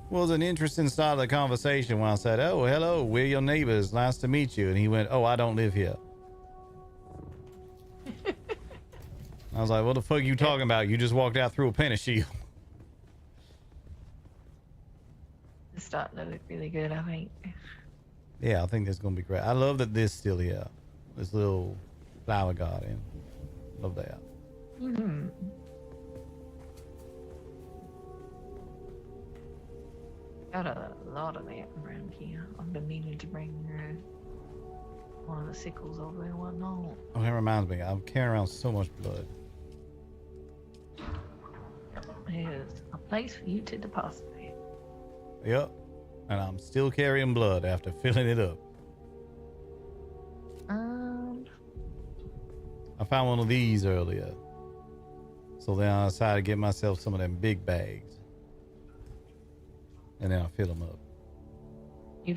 Was an interesting start of the conversation when I said, "Oh, hello, we're your neighbors. Nice to meet you." And he went, "Oh, I don't live here." I was like, "What the fuck are you talking about? You just walked out through a penny shield." It's starting to look really good, I think. Yeah, I think that's gonna be great. I love that this still here. This little flower garden. Love that. Mm-hmm. Got a lot of that around here. I've been meaning to bring one of the sickles over and whatnot. Oh, that reminds me. I'm carrying around so much blood. There's a place for you to deposit it. Yep. And I'm still carrying blood after filling it up. I found one of these earlier. So then I decided to get myself some of them big bags. And then I fill them up. You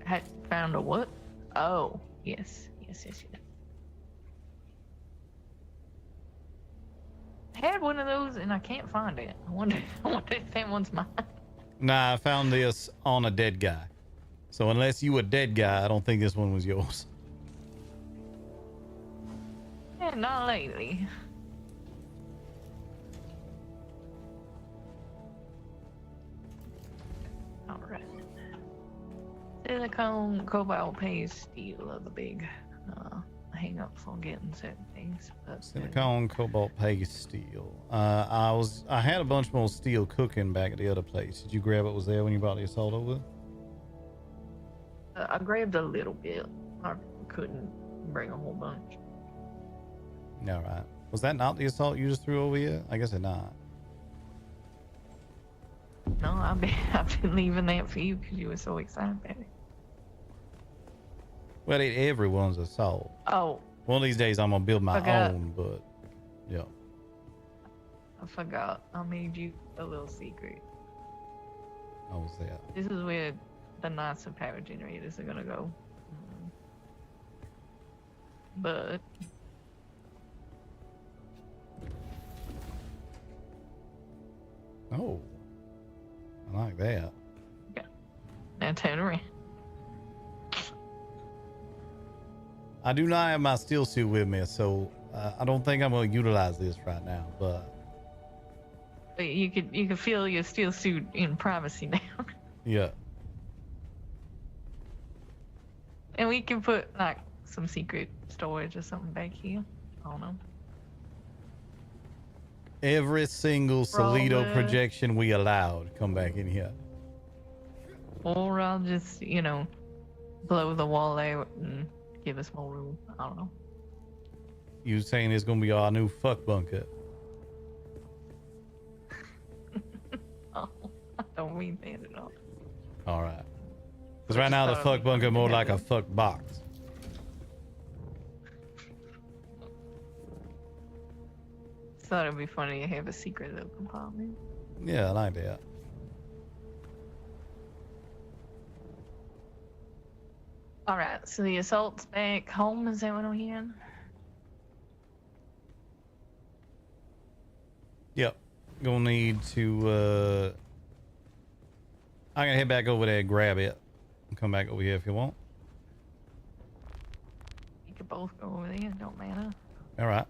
had found a what? Oh, yes. I had one of those and I can't find it. I wonder if that one's mine. Nah, I found this on a dead guy. So unless you a dead guy, I don't think this one was yours. Yeah, not lately. Alright. Silicone, cobalt paste, steel are the big hang-ups on getting certain things. But Silicone, cobalt paste, steel. I had a bunch more steel cooking back at the other place. Did you grab what was there when you brought the assault over? I grabbed a little bit. I couldn't bring a whole bunch. All right. Was that not the assault you just threw over here? I guess it not. No, I've been leaving that for you because you were so excited about it. Well, it everyone's assault. Oh. One of these days I'm gonna build my Forgot. own, but yeah. I forgot. I made you a little secret. How was that? This is where the nicer power generators are gonna go. But Oh, I like that. now turn around. I do not have my steel suit with me, so I don't think I'm going to utilize this right now. But You could feel your steel suit in privacy now. yeah, And we can put like some secret storage or something back here. I don't know. every single Solito Roller. projection we allowed come back in here. Or I'll just, blow the wall out and give us more room. I don't know. You saying it's going to be our new fuck bunker? Oh, I don't mean that at all. All right. Because right now the fuck bunker more like a fuck box. Thought it'd be funny to have a secret little compartment. Yeah, I like that. All right, so the assault's back home. Is that what I'm hearing? Yep. Gonna need to I'm gonna head back over there and grab it and come back over here if you want. You could both go over there. It don't matter. All right.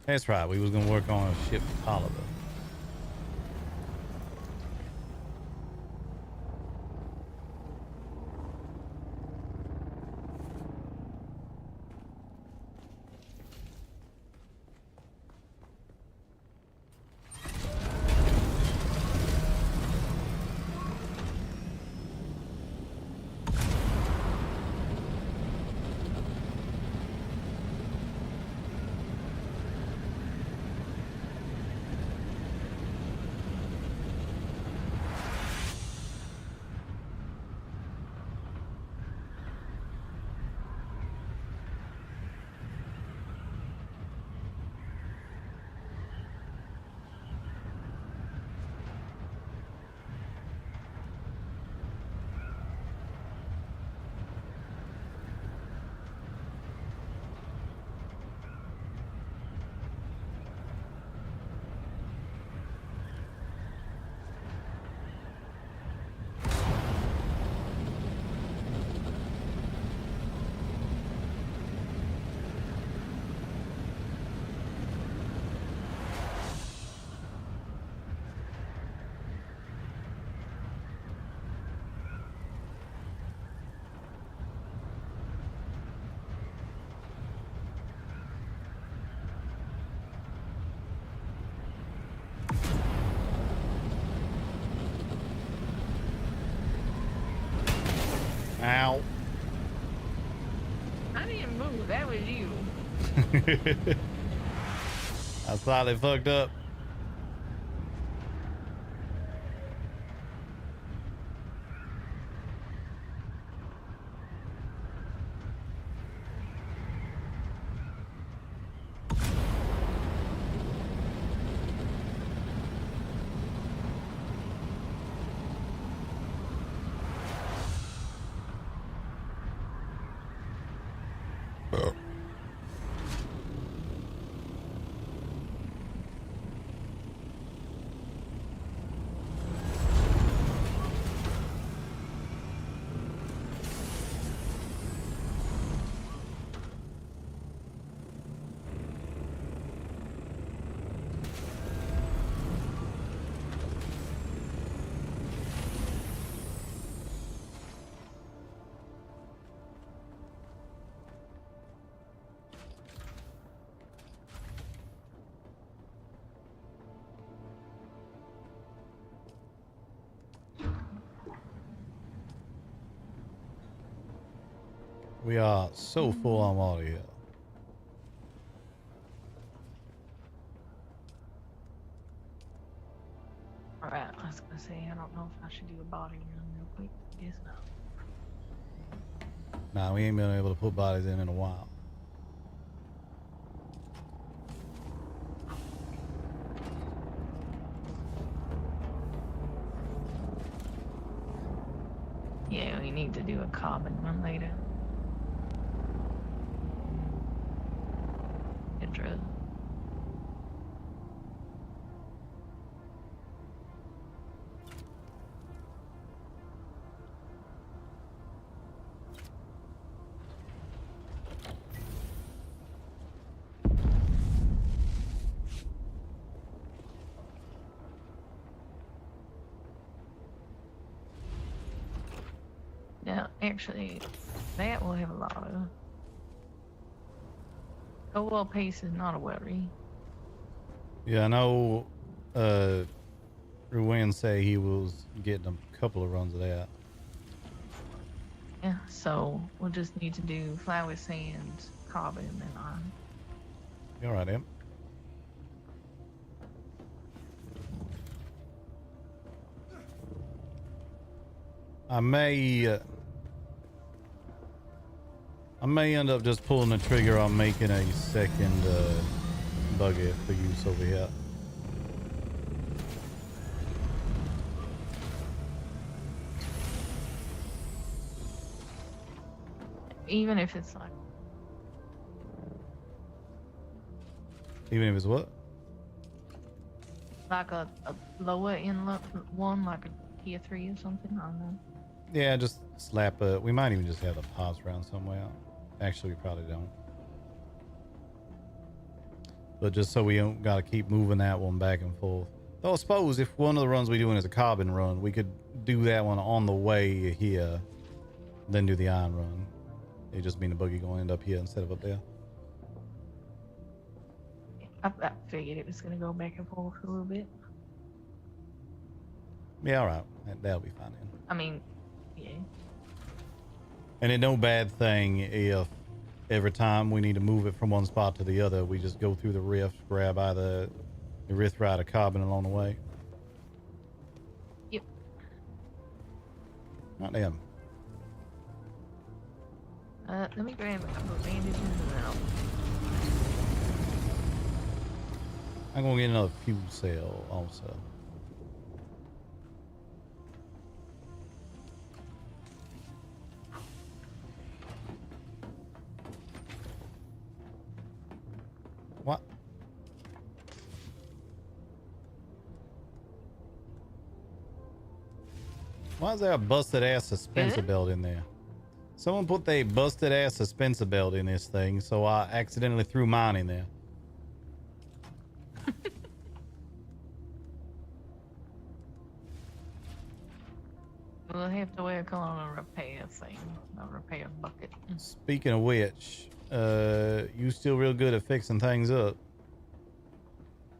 That's right. We was gonna work on a ship with Oliver. Ow. I didn't move. That was you. I slightly fucked up. We are so full on water here. Alright, I was gonna say, I don't know if I should do a body run real quick. I guess not. Nah, we ain't been able to put bodies in a while. Yeah, we need to do a carbon one later. Hydra. Now, actually, that will have a lot of. Co-op pace is not a worry. Yeah, I know Ruin say he was getting a couple of runs of that. Yeah, so we'll just need to do flour, sand, carbon, and iron. You alright, Em? I may end up just pulling the trigger on making a second buggy for use over here. Even if it's what? Like a lower end one, like a tier 3 or something. I don't know. Yeah, just slap a. We might even just have the pots around somewhere. Actually, we probably don't. But just so we don't got to keep moving that one back and forth. Though I suppose if one of the runs we're doing is a carbon run, we could do that one on the way here, then do the iron run. It just mean the buggy going to end up here instead of up there. I figured it was going to go back and forth a little bit. Yeah, all right. That'll be fine then. I mean, yeah. And it's no bad thing if every time we need to move it from one spot to the other, we just go through the rift, grab either the erythrite or carbon along the way. Yep. Not them. Let me grab a couple of bandages and then I'm going to get another fuel cell also. What? Why is there a busted ass suspensor belt in there? Someone put a busted ass suspensor belt in this thing, so I accidentally threw mine in there. we'll have to work on a repair thing, a repair bucket. Speaking of which, you still real good at fixing things up.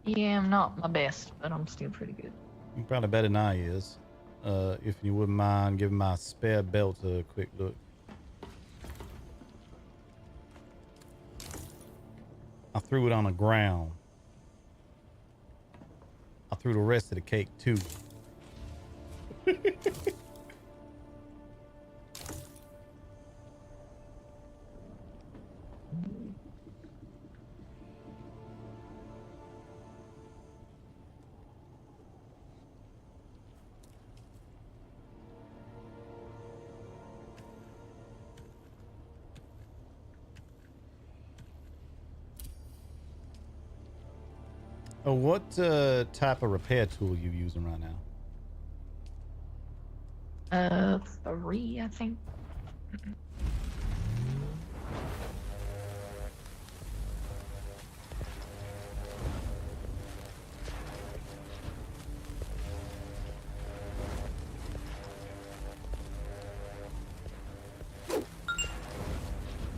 Yeah, I'm not my best, but I'm still pretty good. You're probably better than I is. If you wouldn't mind giving my spare belt a quick look. I threw it on the ground. I threw the rest of the cake too. Oh, what type of repair tool are you using right now? 3, I think.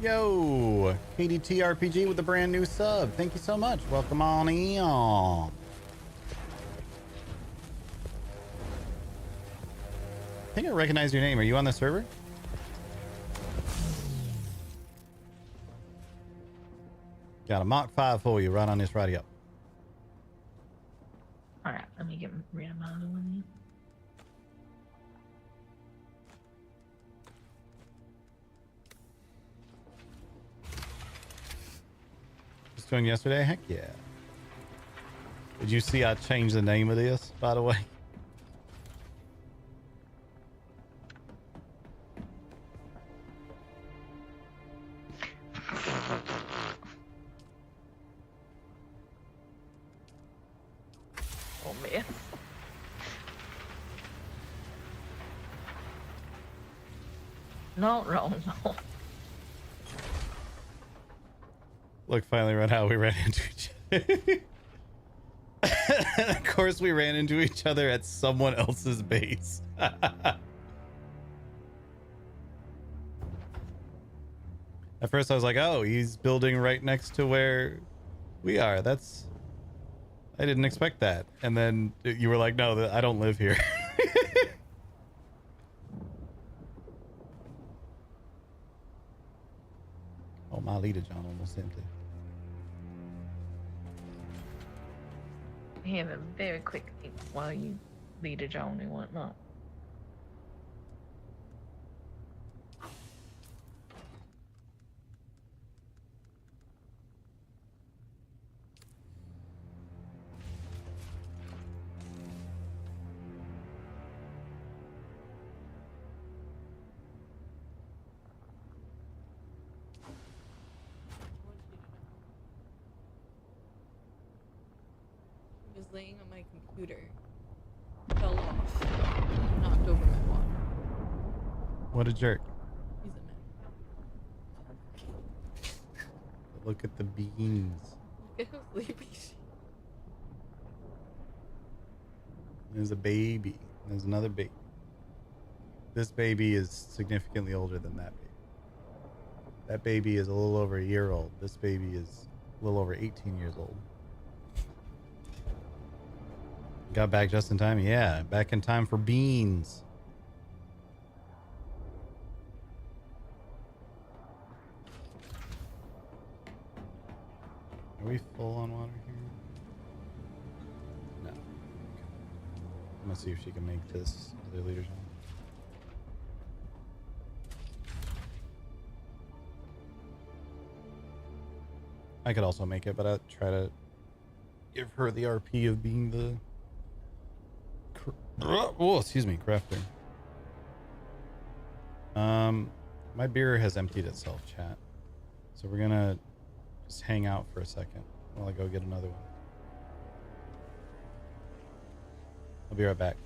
Yo, KDT RPG with a brand new sub. Thank you so much. Welcome on in. I think I recognize your name. Are you on the server? Got a Mach 5 for you right on this radio. Alright, let me get rid of my other one. Just doing yesterday? Heck yeah. Did you see I changed the name of this, by the way? Oh man. No, no, no. Look, finally right how we ran into each other. Of course, we ran into each other at someone else's base. At first, I was like, oh, he's building right next to where we are. I didn't expect that. And then you were like, no, I don't live here. Oh, my leader, John, almost empty. We have a very quick think while you lead a Joan and whatnot. Was laying on my computer, fell off, knocked over my water. What a jerk. He's a man. Look at the beans. Look at how sleepy she is. There's a baby. There's another baby. This baby is significantly older than that baby. That baby is a little over a year old. This baby is a little over 18 years old. Got back just in time? Yeah, back in time for beans. Are we full on water here? No. Okay. I'm gonna see if she can make this other leader's on. I could also make it, but I'd try to give her the RP of being the oh, excuse me, crafter. My beer has emptied itself, chat. So we're gonna just hang out for a second while I go get another one. I'll be right back.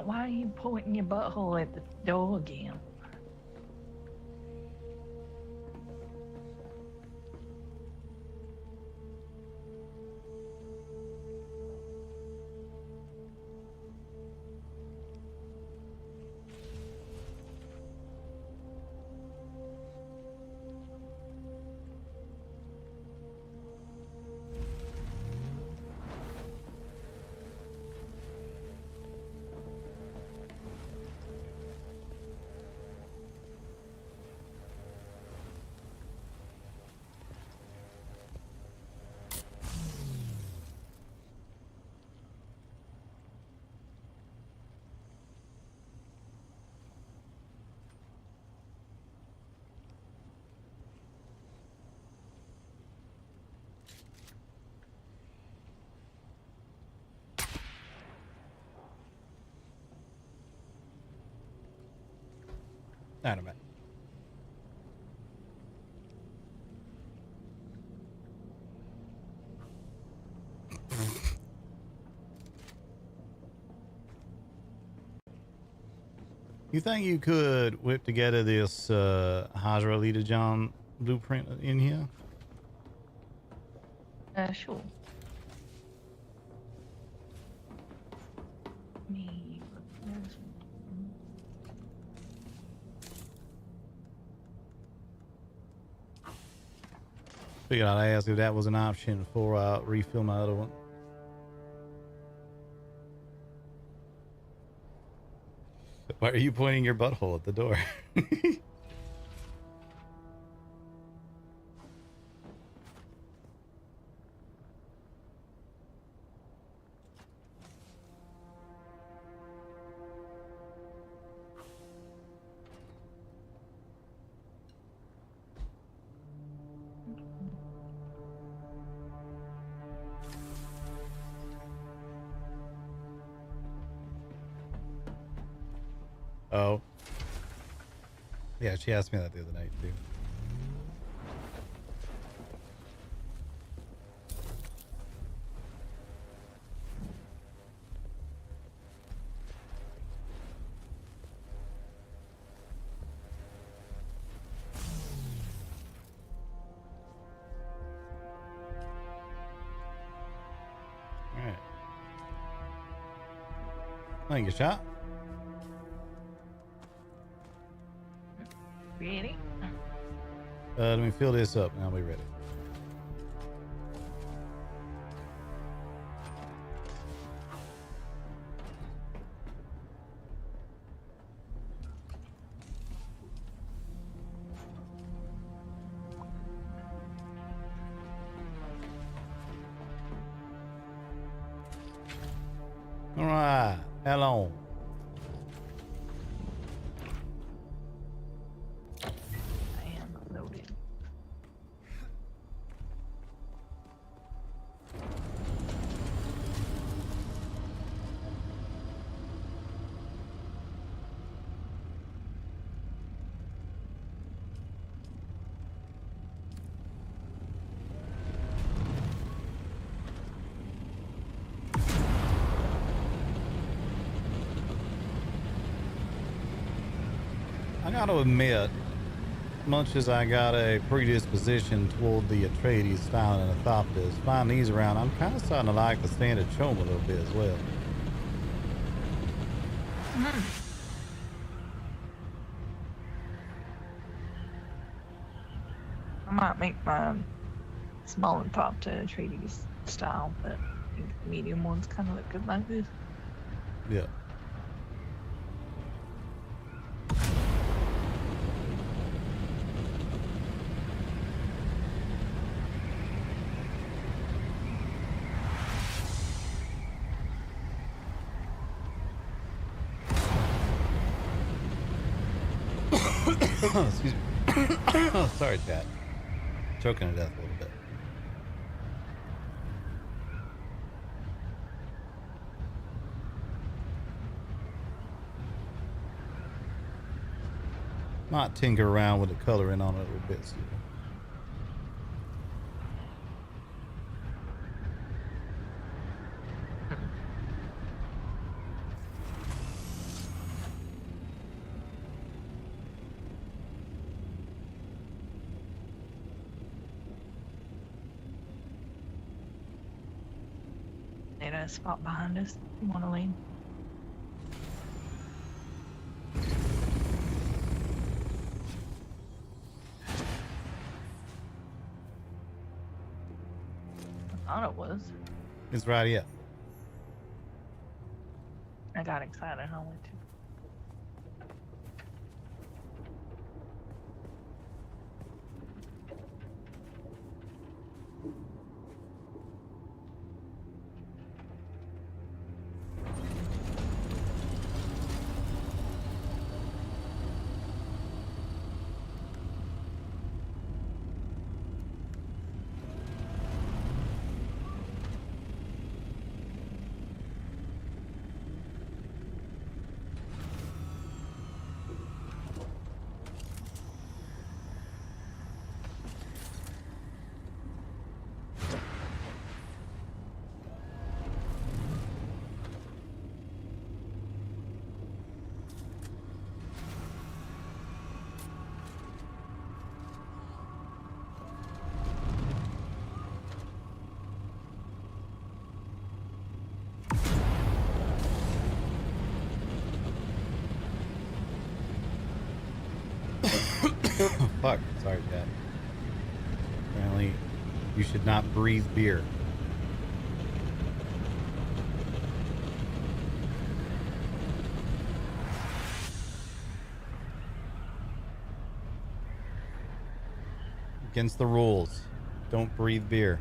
Why are you pointing your butthole at the door again? I don't know. You think you could whip together this Hydra Leader John blueprint in here? Sure. Me. Figured I'd ask if that was an option before I refill my other one. Why are you pointing your butthole at the door? Oh. Yeah, she asked me that the other night, too. All right. Thank you, shot. Ready? Let me fill this up and I'll be ready. All right, hello. I gotta admit, much as I got a predisposition toward the Atreides style and Athopters, finding these around, I'm kind of starting to like the standard Chom a little bit as well. I might make my small and pop to Atreides style, but I think the medium ones kind of look good like this. Yeah. Excuse me. Sorry, chat. Choking to death a little bit. Might tinker around with the coloring on it a little bit. So. a spot behind us. You want to lean? I thought it was. It's right here. I got excited. I went to. Fuck. Sorry, Dad. Apparently, you should not breathe beer. Against the rules. Don't breathe beer.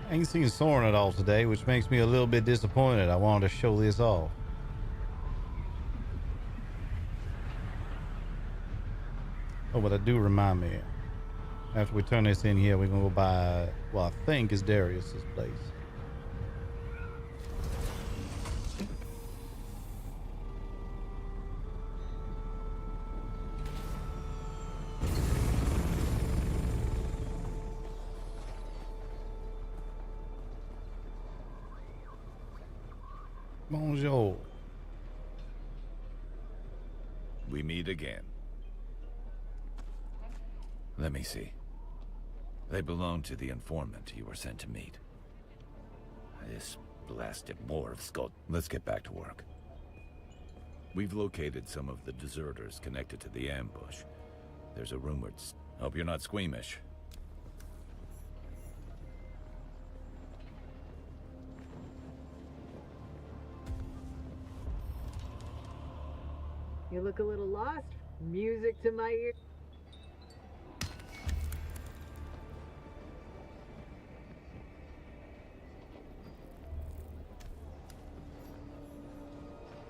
I ain't seen Soren at all today, which makes me a little bit disappointed. I wanted to show this off. Oh, but I do remind me, after we turn this in here, we're gonna go by, well, I think is Darius's place. Bonjour. We meet again. Let me see. They belong to the informant you were sent to meet. This blasted Moor of Scott. Let's get back to work. We've located some of the deserters connected to the ambush. There's a rumored... Hope you're not squeamish. You look a little lost. Music to my ear.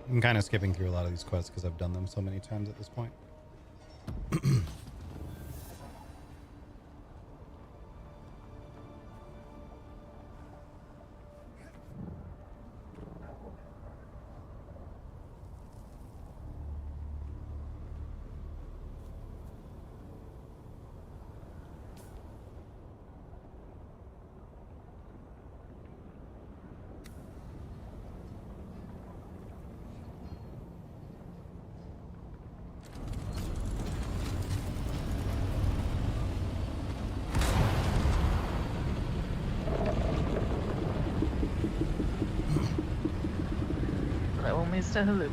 I'm kind of skipping through a lot of these quests because I've done them so many times at this point. Mr. Hello.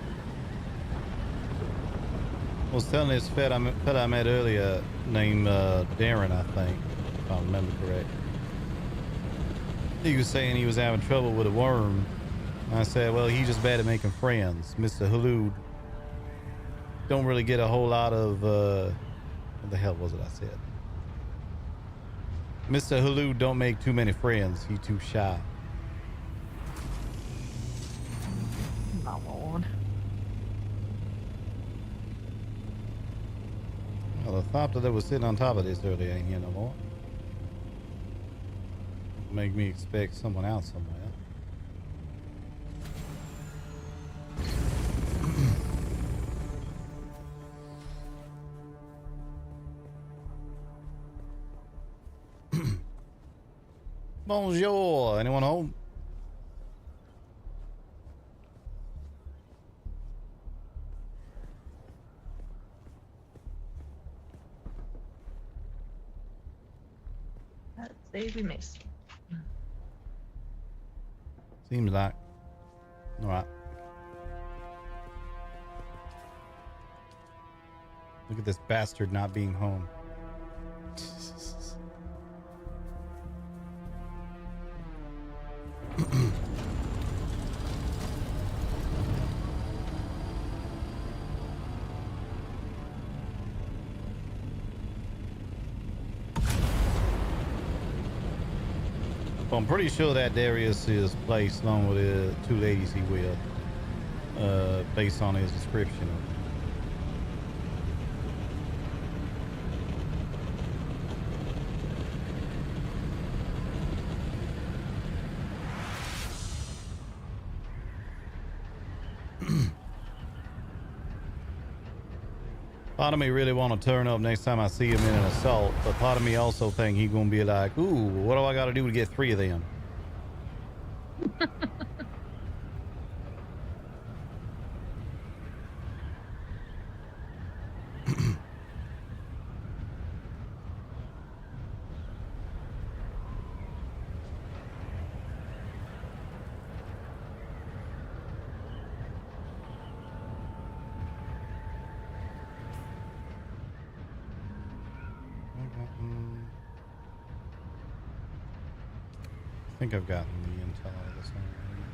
I was telling this fella I met earlier named Darren, I think, if I remember correct. He was saying he was having trouble with a worm. I said, well, he's just bad at making friends. Mr. Halud don't really get a whole lot of, what the hell was it I said? Mr. Halud don't make too many friends. He's too shy. My lord. Well, the thought that was sitting on top of this earlier ain't here no more. Make me expect someone else somewhere. Bonjour. Anyone home? baby miss. Seems like. All right. Look at this bastard not being home. Well, I'm pretty sure that Darius is placed along with the two ladies he with, based on his description. Part of me really want to turn up next time I see him in an assault, but part of me also think he's gonna be like, ooh, what do I gotta do to get 3 of them? I think I've gotten the intel out of this one already.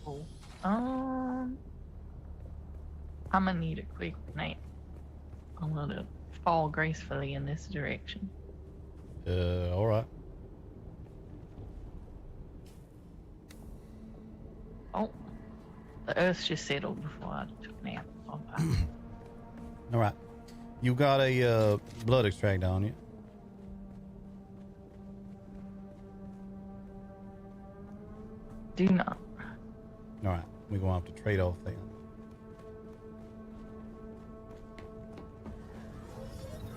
Oh. I'm gonna need a quick night. I'm gonna fall gracefully in this direction. All right. Oh, the earth just settled before I took a nap. Oh, All right. You got a blood extract on you. Do not. All right. We're going to have to trade off then.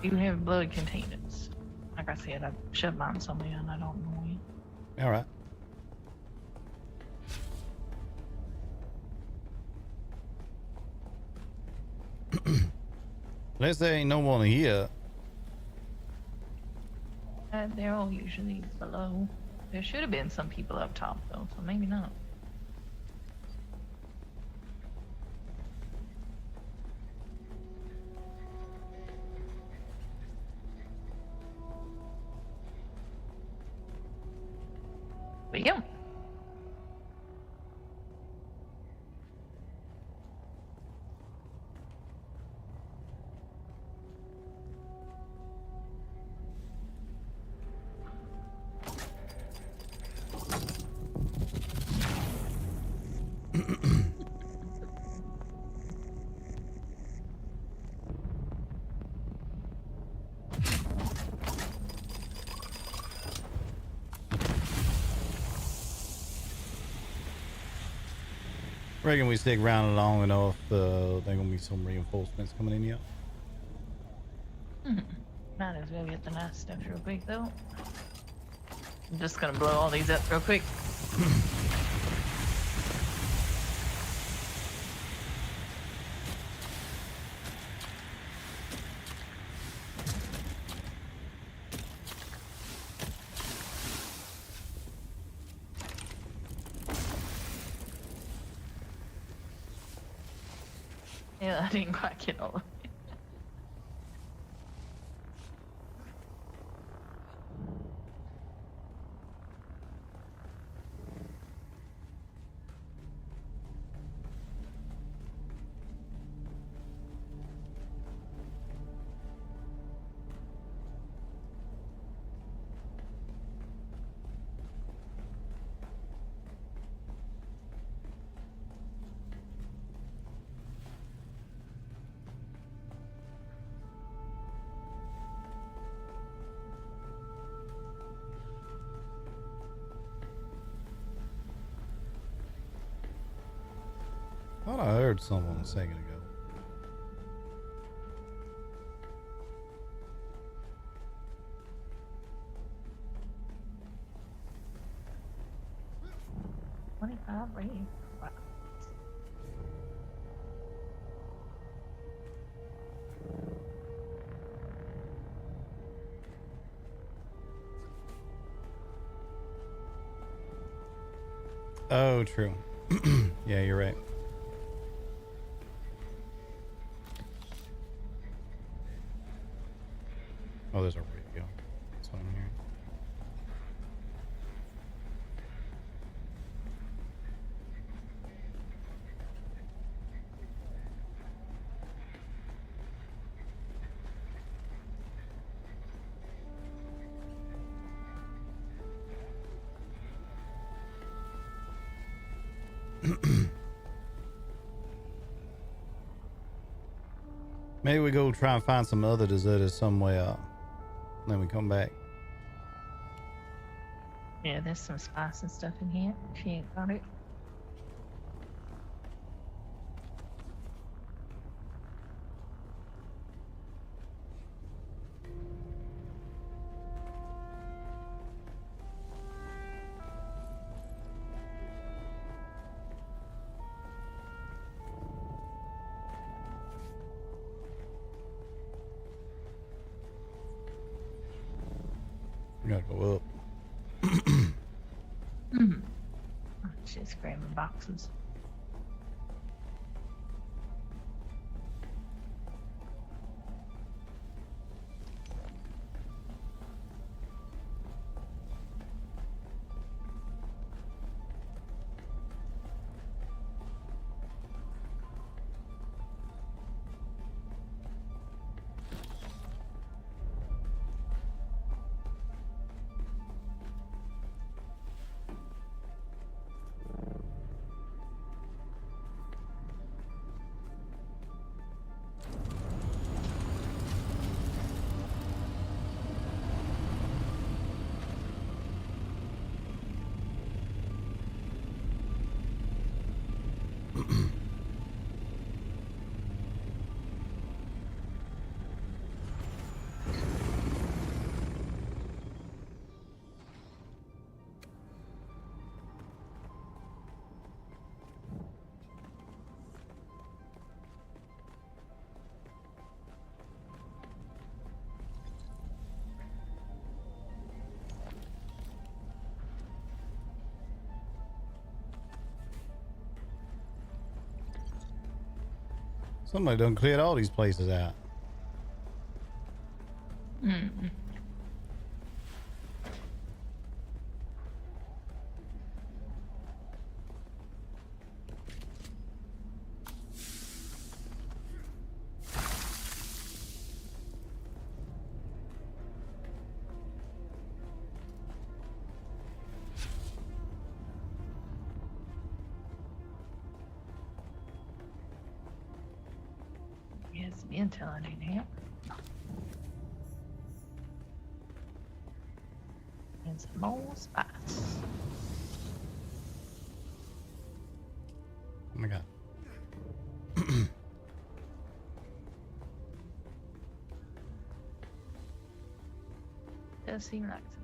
You have blood containers. Like I said, I shoved mine somewhere and I don't know where. All right. Unless there ain't no one here. They're all usually below. There should have been some people up top though, so maybe not. But yeah. Reckon we stick around long enough, there gonna be some reinforcements coming in yet. Might as well get the nice stuff real quick though. I'm just gonna blow all these up real quick. Yeah, I didn't quite get all of it. Thought I heard someone a second ago. Alright. Oh, true. Yeah, you're right. Oh, there's a radio. That's what I'm hearing. Maybe we go try and find some other deserters somewhere. Then we come back. Yeah, there's some spice and stuff in here if you ain't got it. We gotta go up. Just grabbing boxes. Somebody done cleared all these places out. Yes, me until I do that. And some more spice. Oh my god. Does seem like some.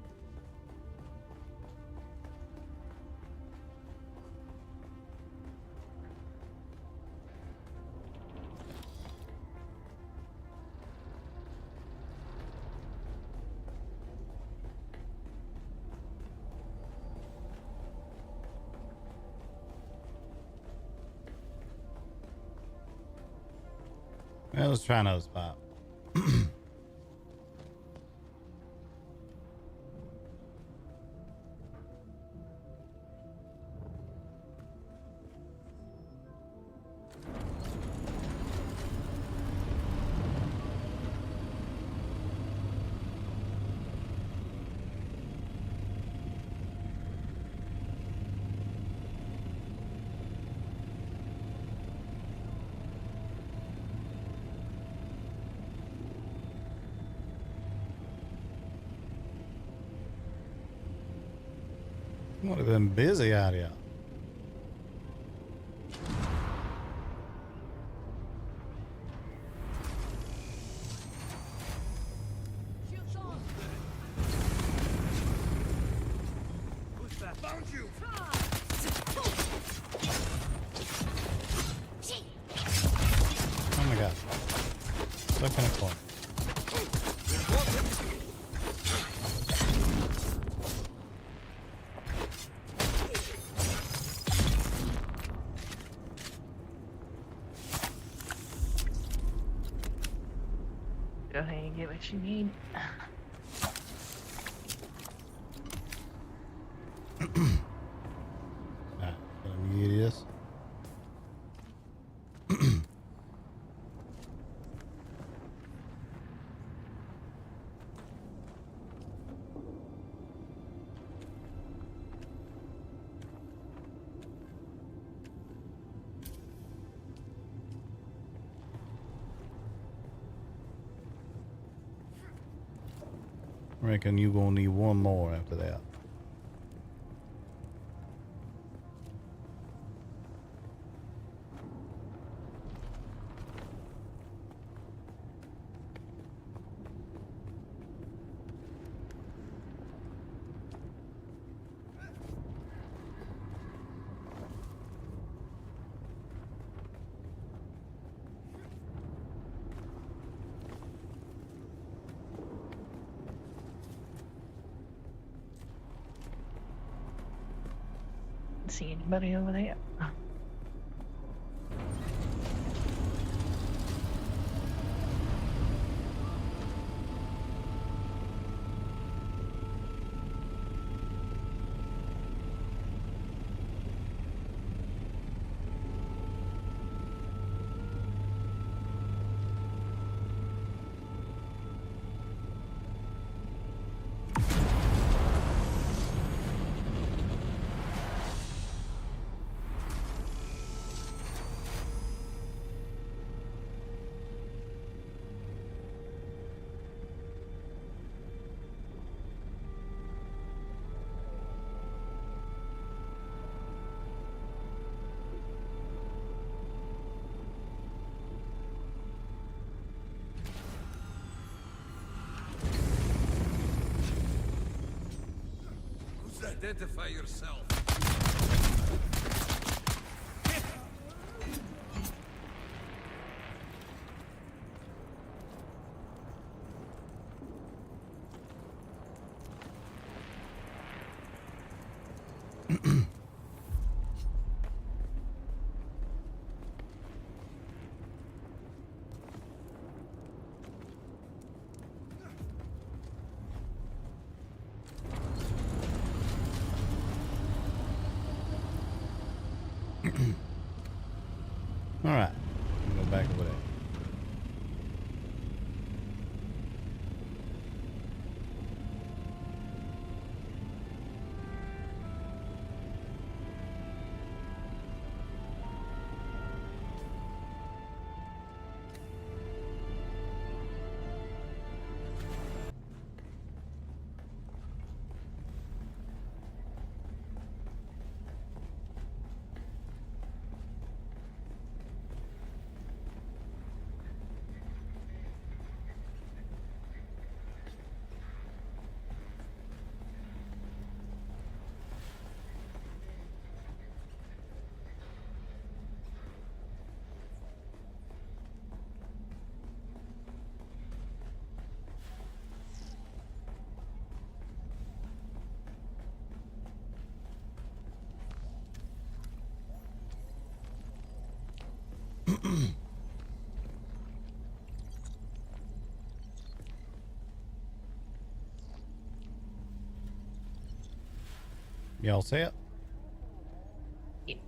Well, let's try another spot. Would have been busy out here. Who's that? Found you! Go ahead and get what you need. Alright, gonna mute this. Reckon you gonna need one more after that. See anybody over there? Identify yourself. All right, go back over there. Y'all see it? Yep.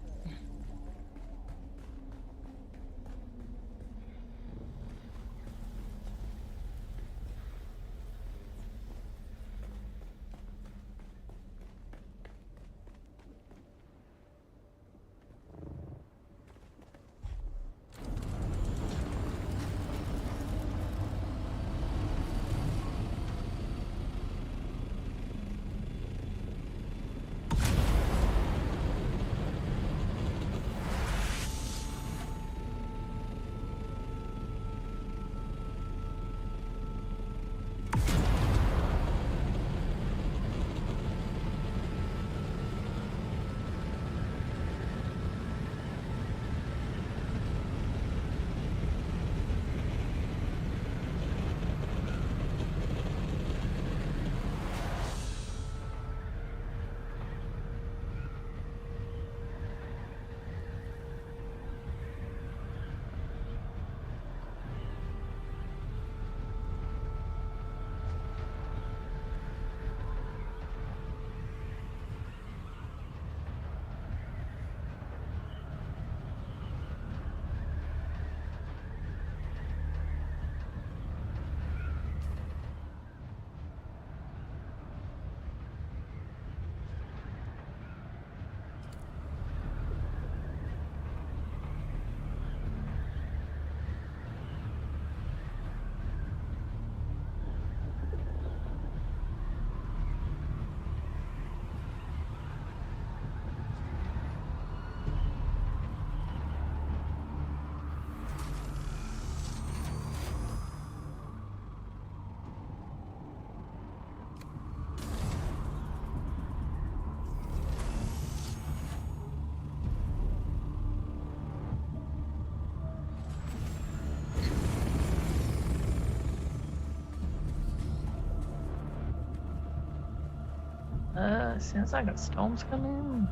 Sounds like a storm's coming.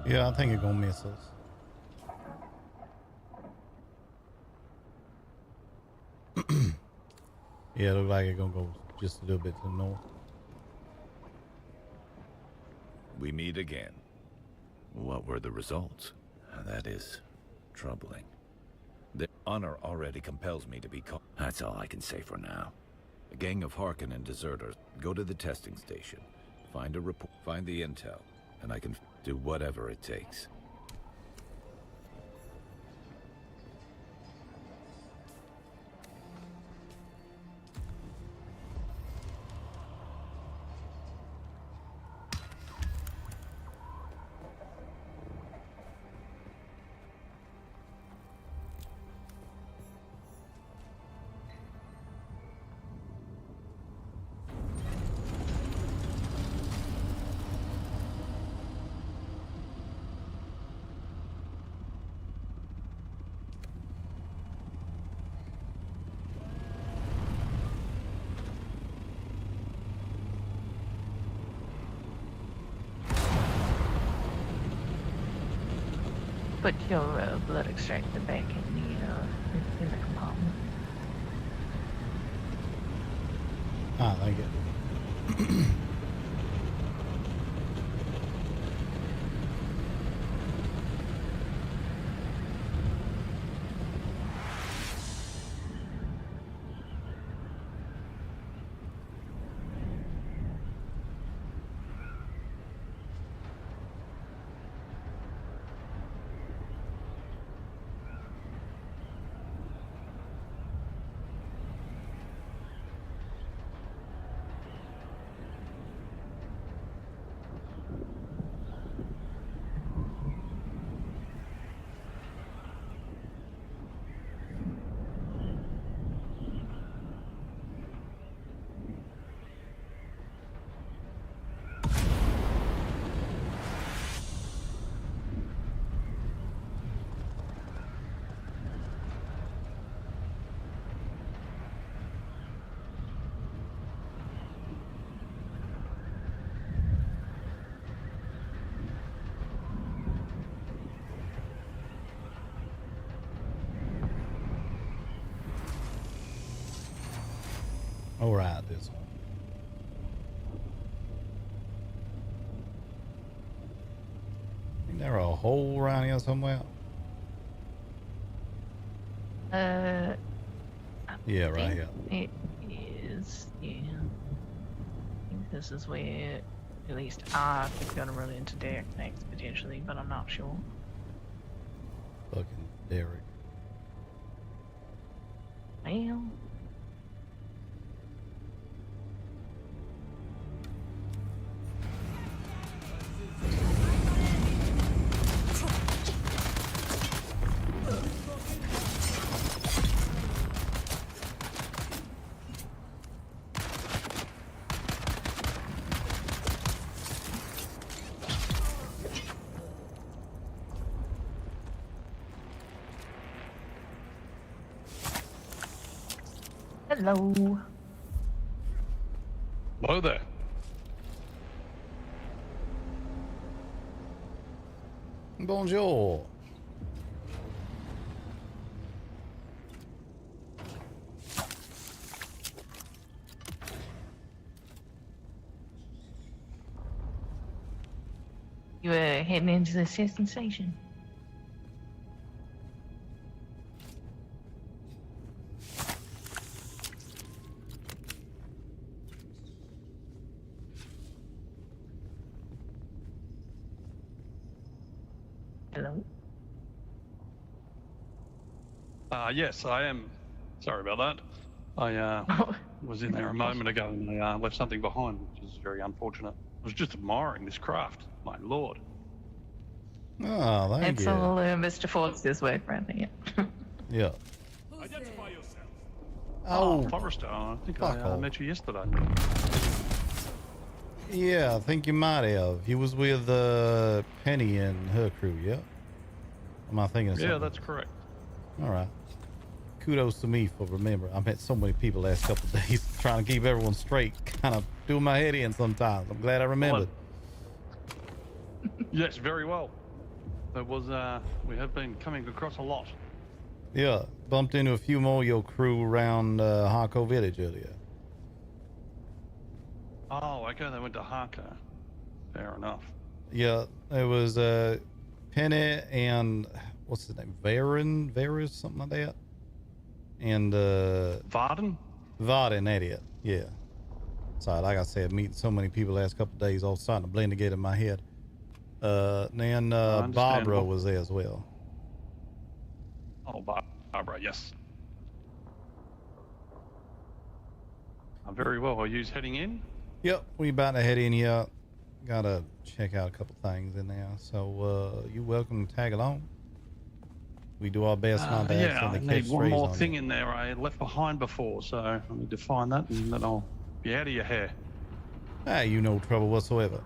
Yeah, I think it's gonna miss us. Yeah, it looks like it's gonna go just a little bit to the north. We meet again. What were the results? That is troubling. The honor already compels me to be called. That's all I can say for now. A gang of Harkonnen deserters. Go to the testing station. Find a report. Find the intel. And I can do whatever it takes. Put your blood extractor back in the compartment. Ah, thank you. All right, this one. Ain't there a hole around here somewhere? Yeah, right here. It is, yeah. I think this is where, at least I think we're gonna run into Derek next, potentially, but I'm not sure. Fucking Derek. Well. Hello. Hello there. Bonjour. You heading into the testing station? Hello? Yes, I am. Sorry about that. I was in there a moment ago and I left something behind, which is very unfortunate. I was just admiring this craft, my lord. Oh, thank It's you. all Mr. Forrester's work around here. Yeah. Identify yourself. Oh, Forrester, I think fuck I off. met you yesterday. Yeah, I think you might have. He was with Penny and her crew, yeah? Am I thinking of something? Yeah, that's correct. All right. Kudos to me for remembering. I met so many people last couple of days trying to keep everyone straight, kind of doing my head in sometimes. I'm glad I remembered. Yes, very well. There was, we have been coming across a lot. Yeah, bumped into a few more of your crew around Harco Village earlier. Oh, okay, they went to Harco. Fair enough. Yeah, it was Penny and what's his name? Varus, something like that. And Varden? Varden, that it. Yeah. Sorry, like I said, meeting so many people the last couple of days, all starting to blend together in my head. Then Barbara was there as well. Oh, Barbara, yes. Very well. Are you heading in? Yep, we about to head in here. Gotta check out a couple things in there. So you're welcome to tag along. We do our best not to accidentally I catch need one strays more on thing you. in there I left behind before, so I need to find that and then I'll be out of your hair. Ah, you no trouble whatsoever.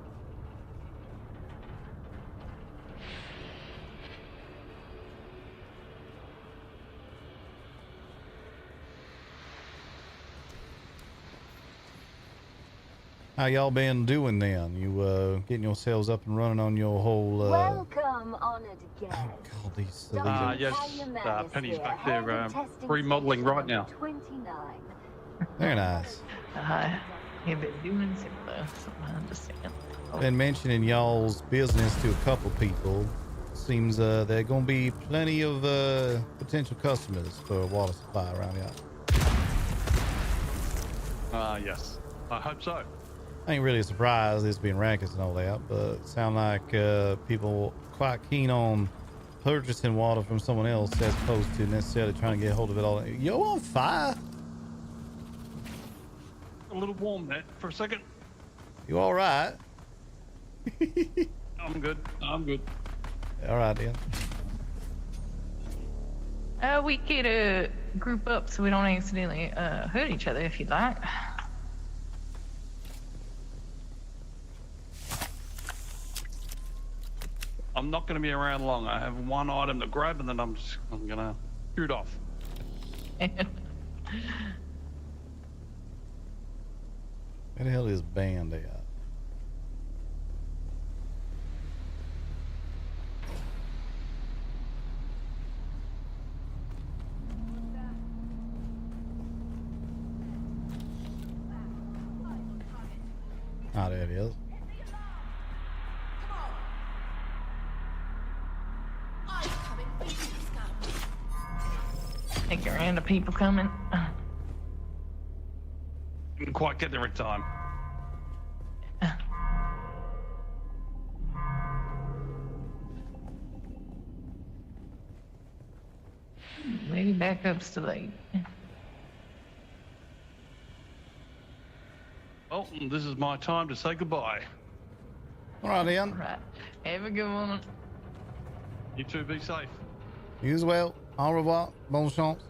How y'all been doing then? You getting yourselves up and running on your whole Welcome, honored guest. Oh god, these Yes, Penny's back there remodeling right now. 29. Very nice. You've been doing similar, so I understand. Been mentioning y'all's business to a couple people. Seems there are gonna be plenty of potential customers for water supply around here. Yes, I hope so. Ain't really surprised this being rackets and all that, but sound like people quite keen on purchasing water from someone else as opposed to necessarily trying to get a hold of it all. Yo, on fire! A little warm there for a second. You all right? I'm good. I'm good. All right, then. We could group up so we don't accidentally hurt each other if you'd like. I'm not going to be around long. I have one item to grab and then I'm going to shoot off. Where the hell is band at? Ah, there it is. Think you're into people coming. Didn't quite get there in time. Maybe back up's too late. Well, this is my time to say goodbye. All right, Ian. Right. Have a good one. You too, be safe. You as well. Au revoir. Bonne chance.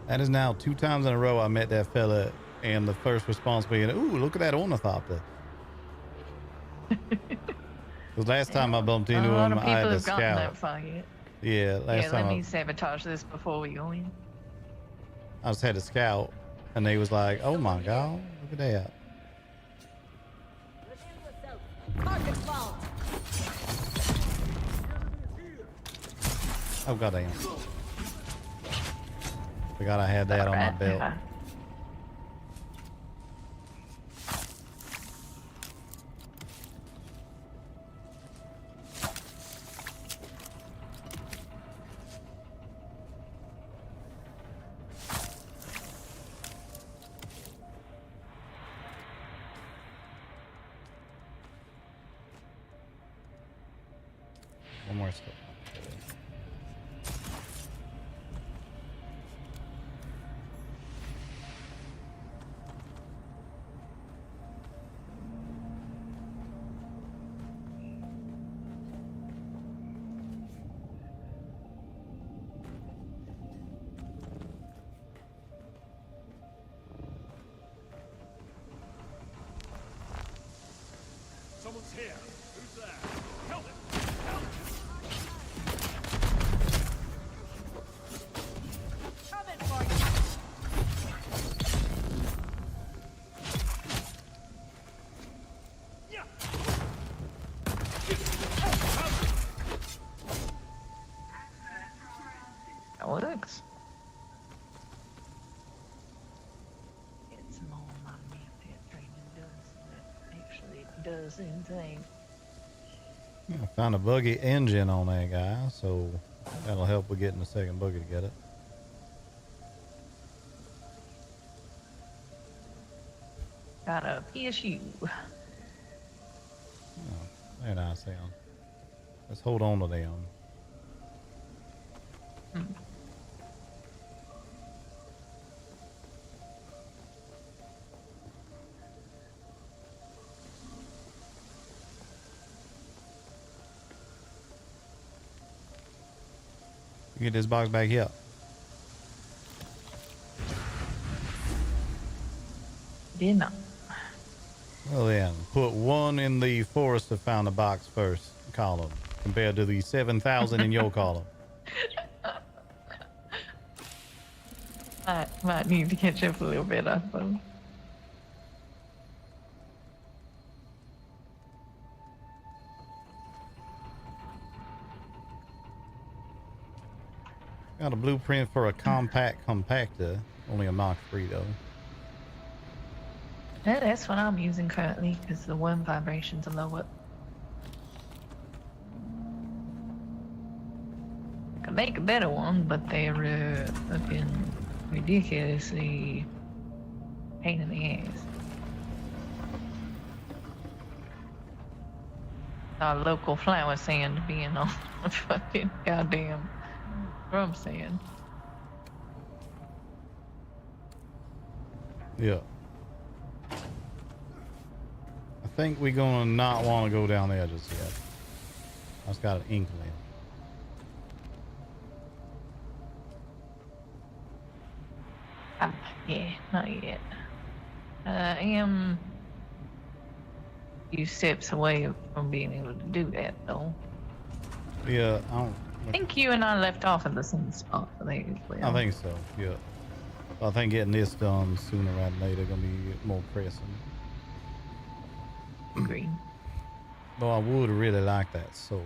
That is now 2 times in a row I met that fella, and the first response being, "Ooh, look at that ornithopter." Because last time I bumped into him, I had to scout. Yeah, last time. Let me sabotage this before we go in. I just had to scout, and they was like, "Oh my god, look at that." Oh goddamn. Forgot I had that on my belt. One more step. Look here. Who's there? Help him! Help him! Coming for you. That works. It's more money if that training does that actually does anything. I found a buggy engine on that guy, so that'll help with getting the second buggy to get it. Got a PSU. Oh, very nice sound. Let's hold on to them. Get this box back here. Did not. Well then, put 1 in the Forrester found the box first column compared to the 7,000 in your column. I might need to catch up a little bit, I suppose. Got a blueprint for a compact compactor, only a Mach 3 though. Yeah, that's what I'm using currently because the worm vibrations are lower. I could make a better one, but they're fucking ridiculously pain in the ass. Our local flower sand being on a fucking goddamn drum sand. Yeah. I think we're gonna not want to go down there just yet. I just got an inkling. Yeah, not yet. I am a few steps away from being able to do that, though. Yeah, I think you and I left off at the same spot for that as well. think so. Yeah. I think getting this done sooner rather than later gonna be more pressing. Agreed. Though I would really like that sword.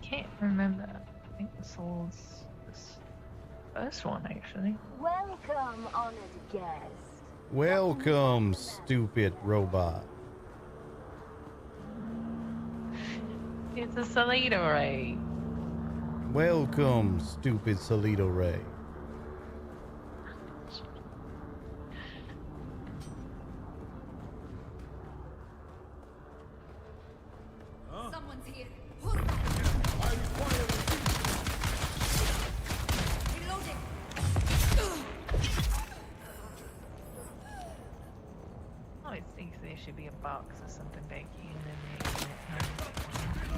Can't remember. I think the sword's this first one, actually. Welcome, honored guest. Welcome, stupid robot. It's a Salito Ray. Welcome, stupid Salito Ray. Someone's here. Reloading. I think there should be a box or something back here in there.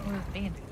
Where's Bandit?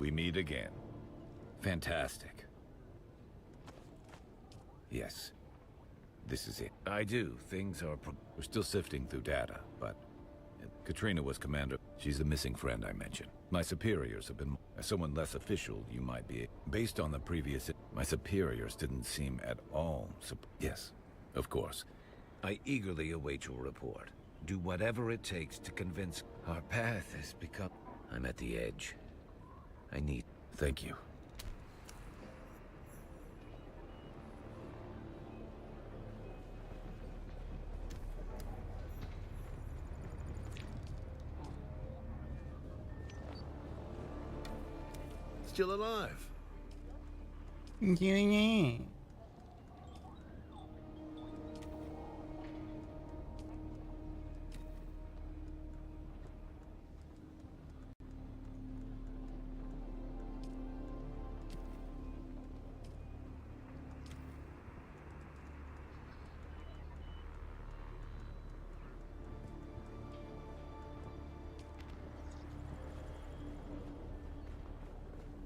We meet again. Fantastic. Yes. This is it. I do. Things are... We're still sifting through data, but... Katrina was commander. She's the missing friend I mentioned. My superiors have been... As someone less official, you might be... Based on the previous... My superiors didn't seem at all... Yes, of course. I eagerly await your report. Do whatever it takes to convince... Our path has become... I'm at the edge. I need... Thank you. Still alive. Yeah.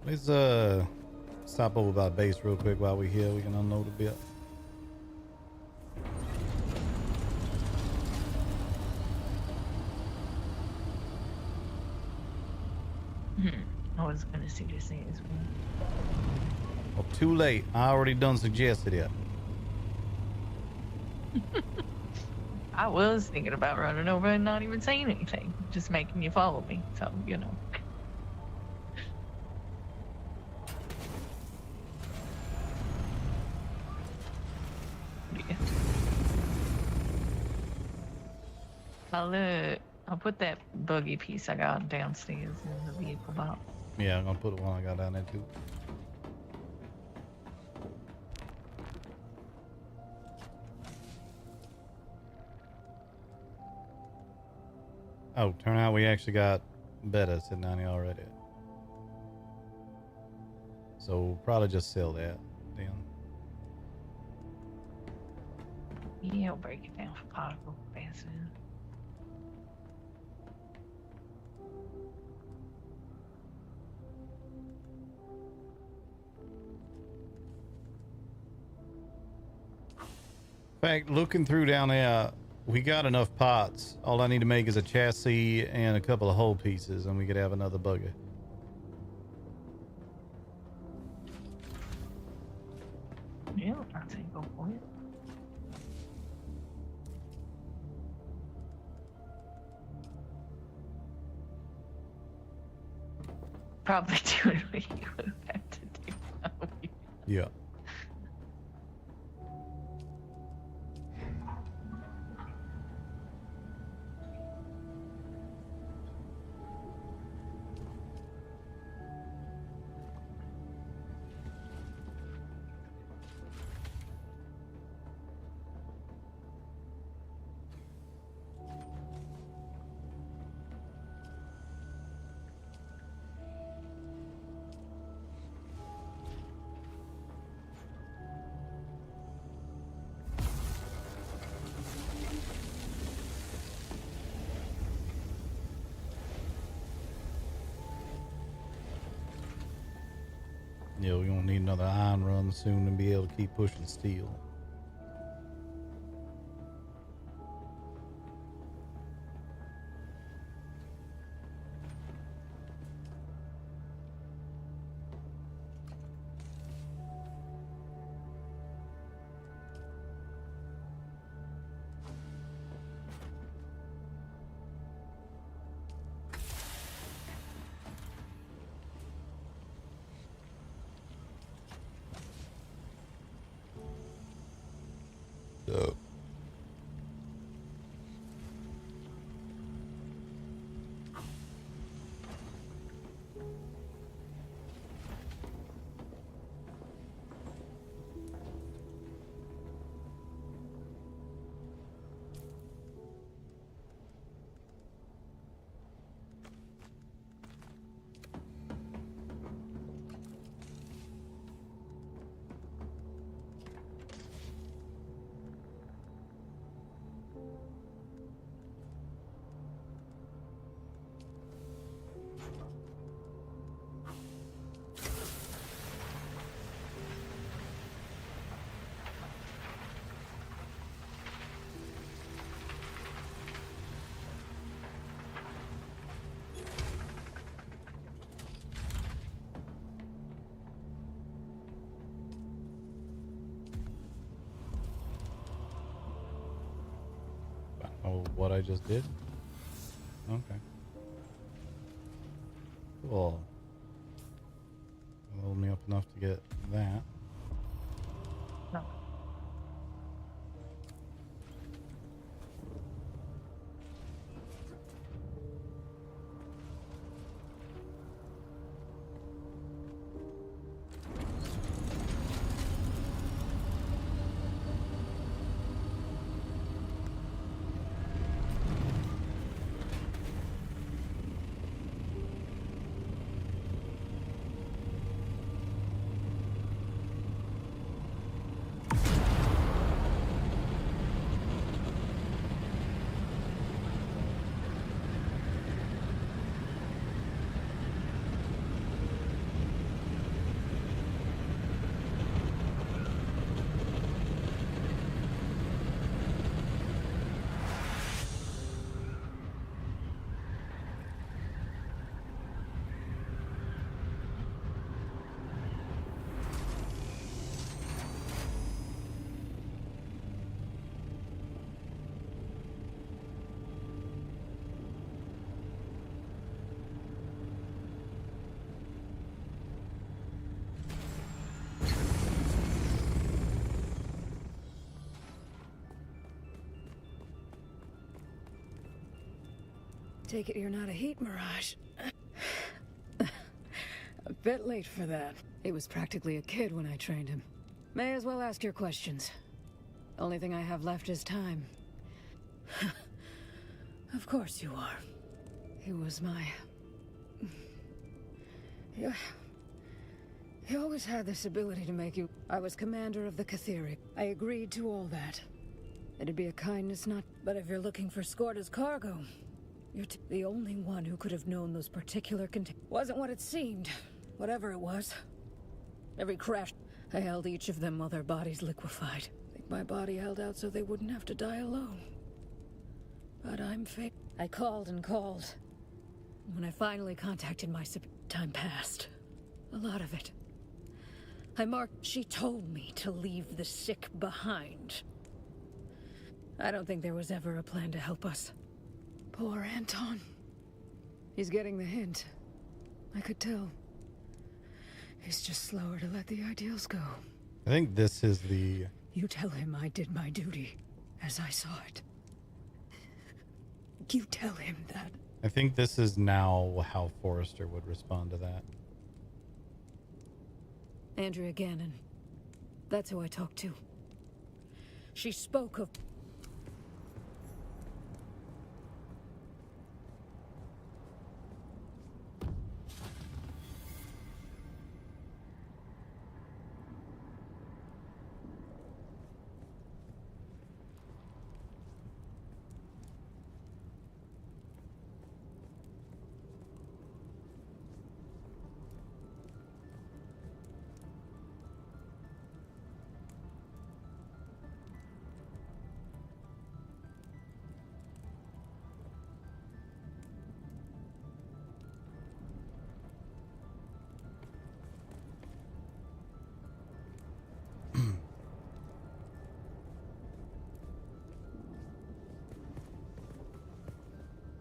Let's stop over by base real quick while we're here. We can unload a bit. I was gonna suggest it as well. Well, too late. I already done suggested it. I was thinking about running over and not even saying anything, just making you follow me. So, you know. I'll put that buggy piece I got downstairs in the vehicle box. Yeah, I'm gonna put the one I got down there too. Oh, turn out we actually got Beta sitting down here already. So probably just sell that then. Yeah, I'll break it down for particle capacity. In fact, looking through down there, we got enough parts. All I need to make is a chassis and a couple of hull pieces, and we could have another buggy. Yeah, I'll take go for it. Probably doing what you would have to do. Yeah. Yeah, we're gonna need another iron run soon to be able to keep pushing steel. Oh, what I just did? Okay. Cool. Leveled me up enough to get that. No. Take it you're not a heat mirage. A bit late for that. He was practically a kid when I trained him. May as well ask your questions. Only thing I have left is time. Of course you are. He was my... He always had this ability to make you... I was commander of the Catheri. I agreed to all that. It'd be a kindness not... But if you're looking for Scorda's cargo... You're the only one who could have known those particular wasn't what it seemed. Whatever it was. Every crash, I held each of them while their bodies liquefied. I think my body held out so they wouldn't have to die alone. But I'm fake. I called and called. When I finally contacted my time passed. A lot of it. I marked... She told me to leave the sick behind. I don't think there was ever a plan to help us. Poor Anton. He's getting the hint. I could tell. He's just slower to let the ideals go. I think this is the... You tell him I did my duty, as I saw it. You tell him that. I think this is now how Forrester would respond to that. Andrea Gannon. That's who I talked to. She spoke of...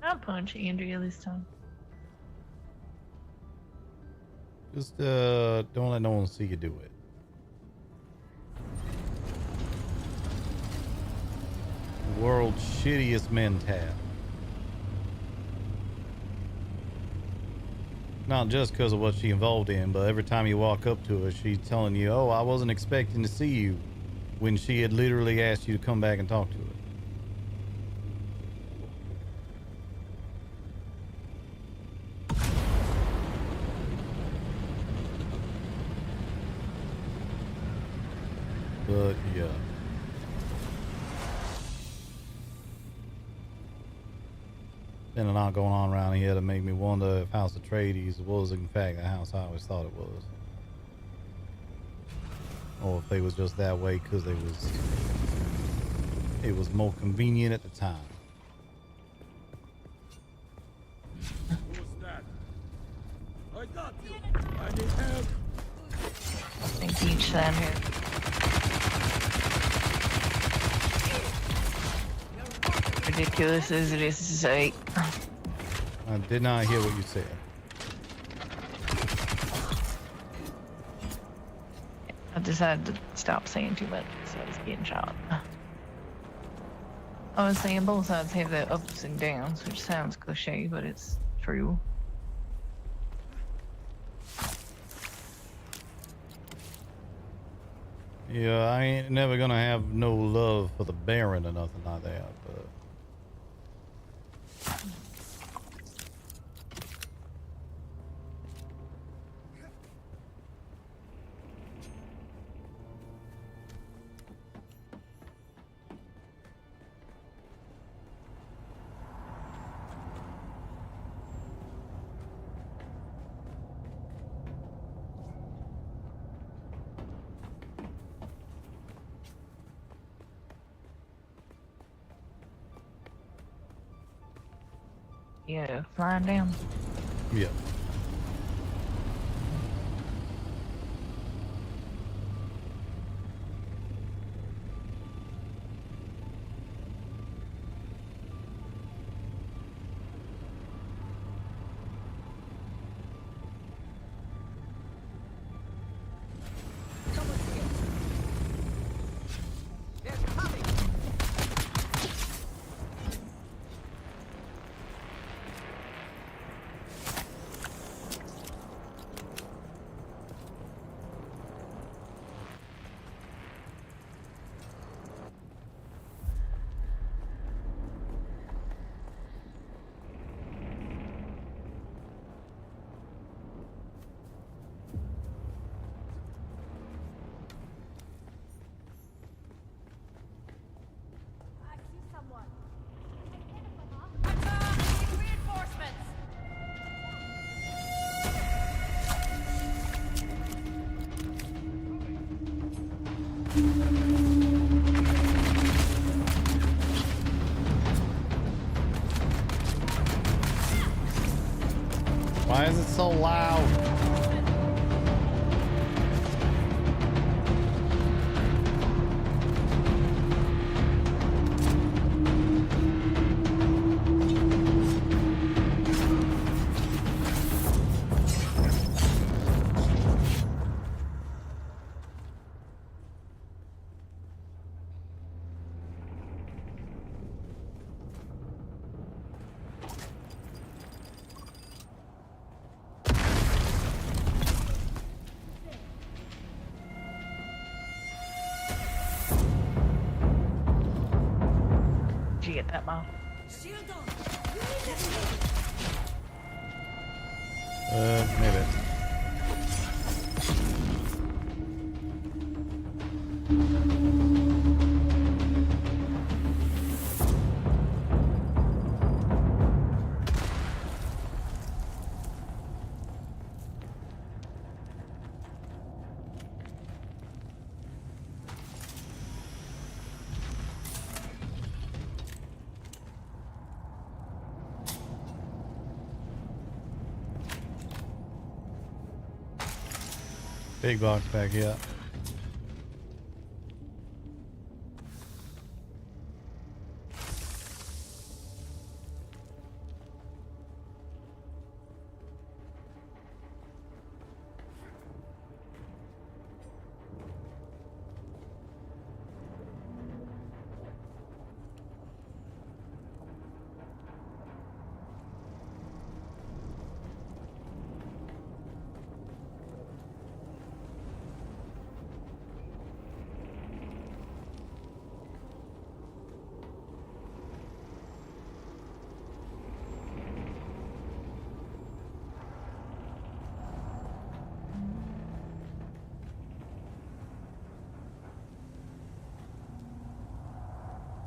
I'll punch Andrea this time. Just don't let no one see you do it. World's shittiest mentat. Not just because of what she involved in, but every time you walk up to her, she's telling you, "Oh, I wasn't expecting to see you," when she had literally asked you to come back and talk to her. But yeah. Been a lot going on around here to make me wonder if House Atreides was in fact the house I always thought it was. Or if they was just that way because it was more convenient at the time. Who's that? I got you. I need help. I think each then here. ridiculous as it is to say. I did not hear what you said. I decided to stop saying too much, so I was getting shot. I was saying both sides have their ups and downs, which sounds cliche, but it's true. Yeah, I ain't never gonna have no love for the Baron or nothing like that, but... Yeah, flying down. Yeah. Why is it so loud? Did you get that, Mom? Maybe. Big box back here.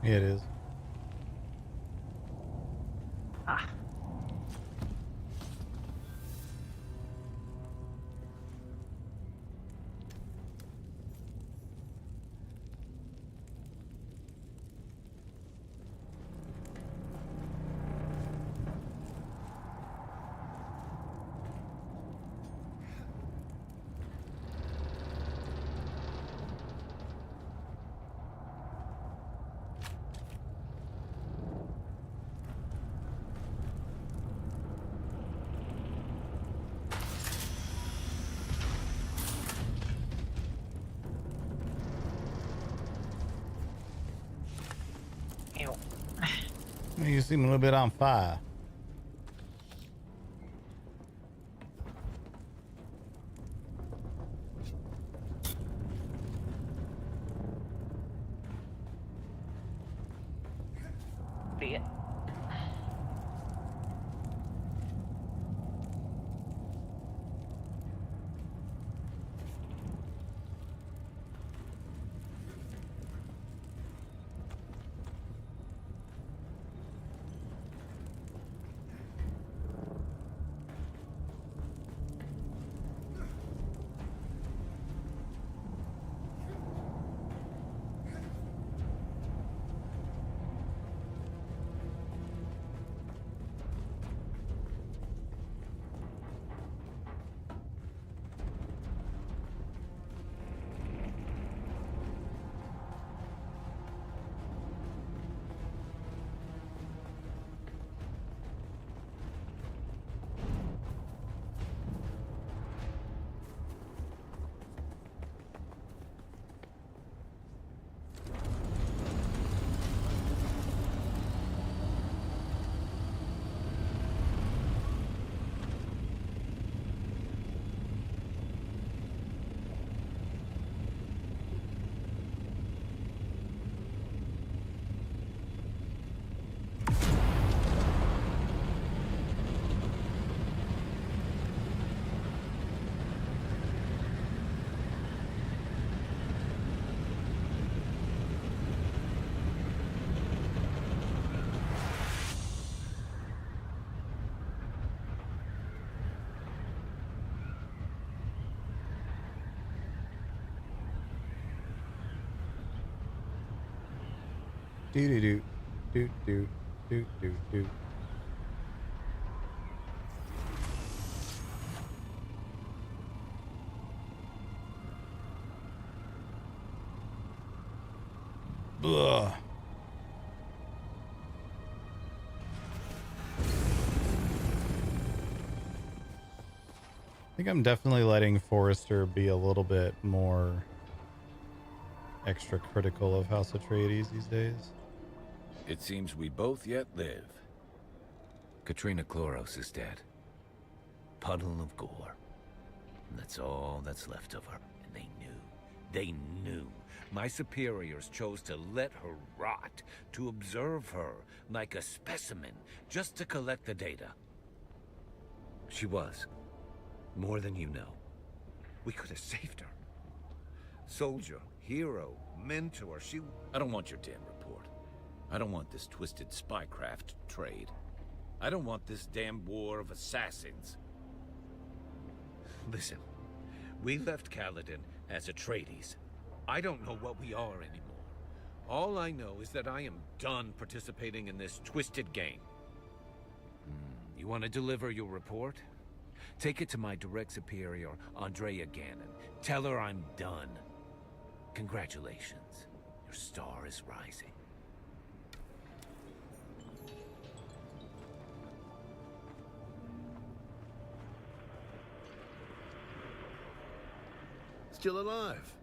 Yeah, it is. Ah. You seem a little bit on fire. Yeah. Do do do do do do do do. Ugh. I think I'm definitely letting Forrester be a little bit more extra critical of House Atreides these days. It seems we both yet live. Katrina Kloros is dead. Puddle of gore. And that's all that's left of her. And they knew. They knew. My superiors chose to let her rot, to observe her like a specimen, just to collect the data. She was. More than you know. We could have saved her. Soldier, hero, mentor, she... I don't want your damn report. I don't want this twisted spycraft trade. I don't want this damn war of assassins. Listen, we left Kaladin as Atreides. I don't know what we are anymore. All I know is that I am done participating in this twisted game. You want to deliver your report? Take it to my direct superior, Andrea Gannon. Tell her I'm done. Congratulations. Your star is rising. Still alive.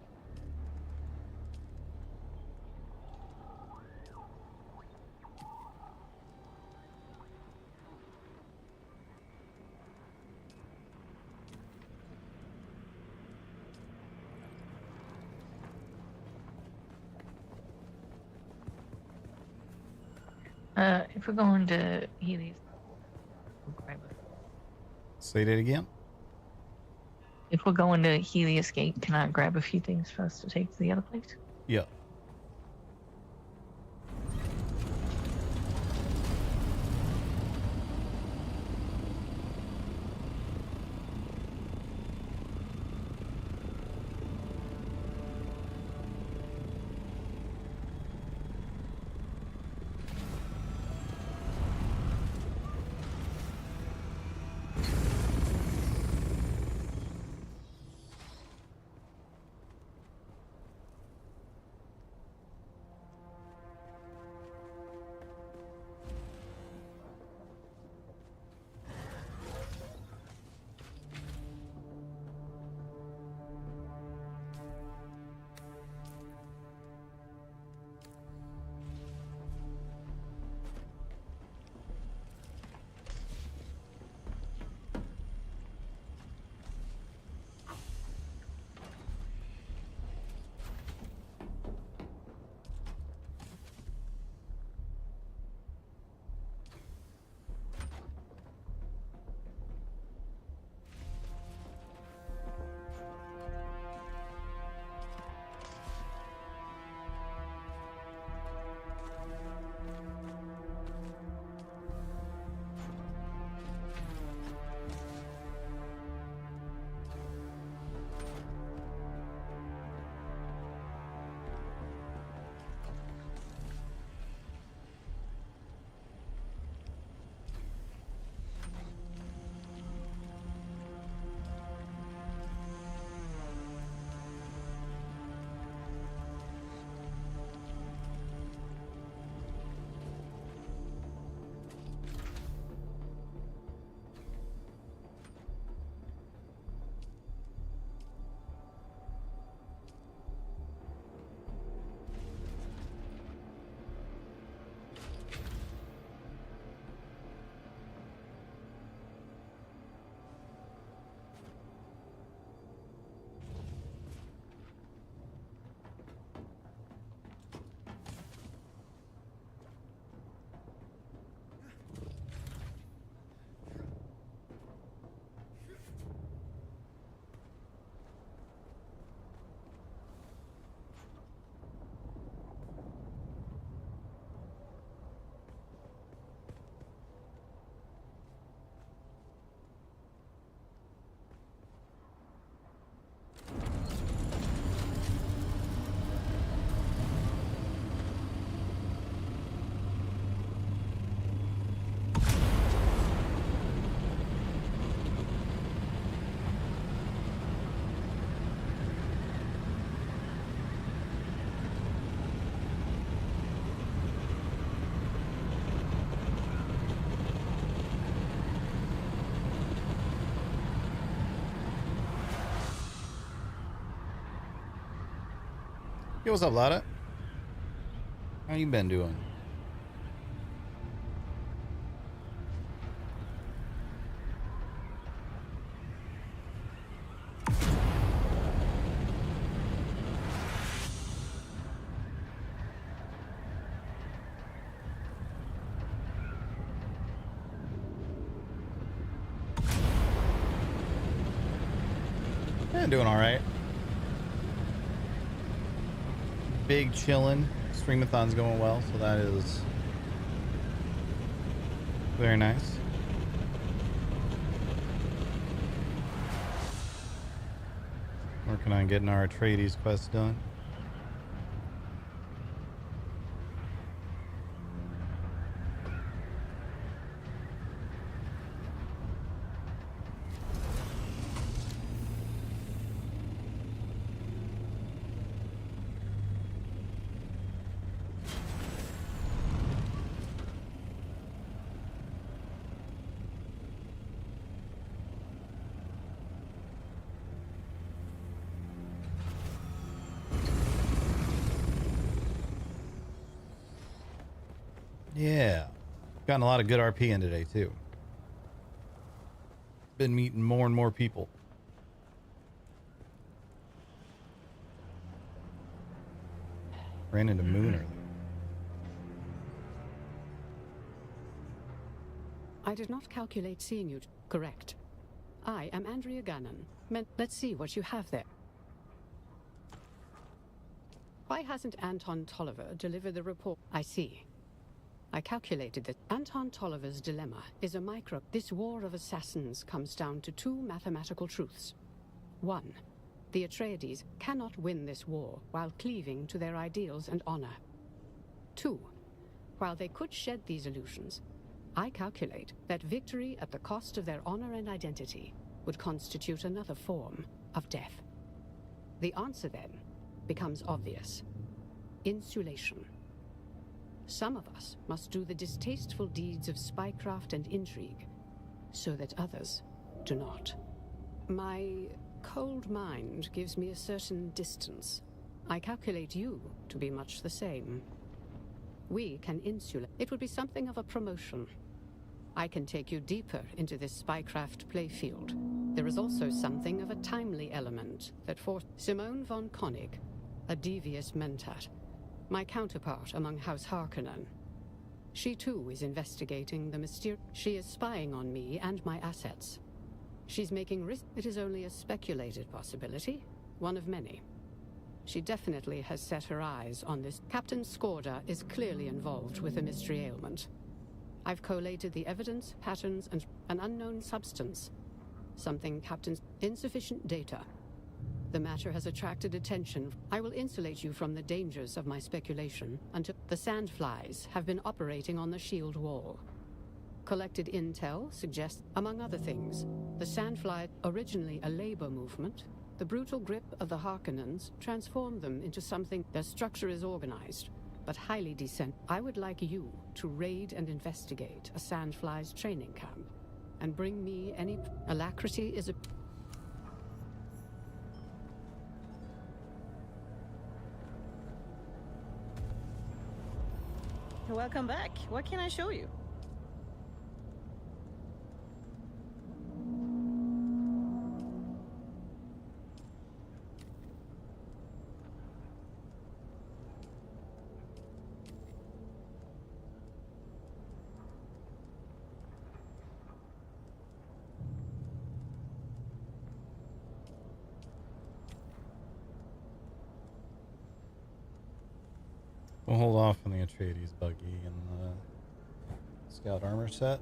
If we're going to Helios, Say that again. if we're going to Helios Gate, can I grab a few things for us to take to the other place? Yeah. Yo, what's up, Lotta? How you been doing? Yeah, doing all right. Big chillin'. Streamathon's going well, so that is very nice. Working on getting our Atreides quest done. Yeah. Gotten a lot of good RP in today, too. Been meeting more and more people. Ran into Moon earlier. I did not calculate seeing you. Correct. I am Andrea Gannon. Let's see what you have there. Why hasn't Anton Tolliver delivered the report? I see. I calculated that Anton Tolliver's dilemma is a micro. This war of assassins comes down to two mathematical truths. One, the Atreides cannot win this war while cleaving to their ideals and honor. Two, while they could shed these illusions, I calculate that victory at the cost of their honor and identity would constitute another form of death. The answer, then, becomes obvious. Insulation. Some of us must do the distasteful deeds of spycraft and intrigue, so that others do not. My cold mind gives me a certain distance. I calculate you to be much the same. We can insulate. It would be something of a promotion. I can take you deeper into this spycraft playfield. There is also something of a timely element that forced Simone von Koenig, a devious mentat, my counterpart among House Harkonnen. She too is investigating the mysterious. She is spying on me and my assets. She's making risk. It is only a speculated possibility, one of many. She definitely has set her eyes on this. Captain Skorda is clearly involved with the mystery ailment. I've collated the evidence, patterns, and an unknown substance. Something Captain's insufficient data. The matter has attracted attention. I will insulate you from the dangers of my speculation until the sandflies have been operating on the shield wall. Collected intel suggests, among other things, the sandfly, originally a labor movement, the brutal grip of the Harkonnens transformed them into something. Their structure is organized, but highly decent. I would like you to raid and investigate a sandflies training camp, and bring me any. Alacrity is a. Welcome back. What can I show you? We'll hold off on the Atreides buggy and the scout armor set.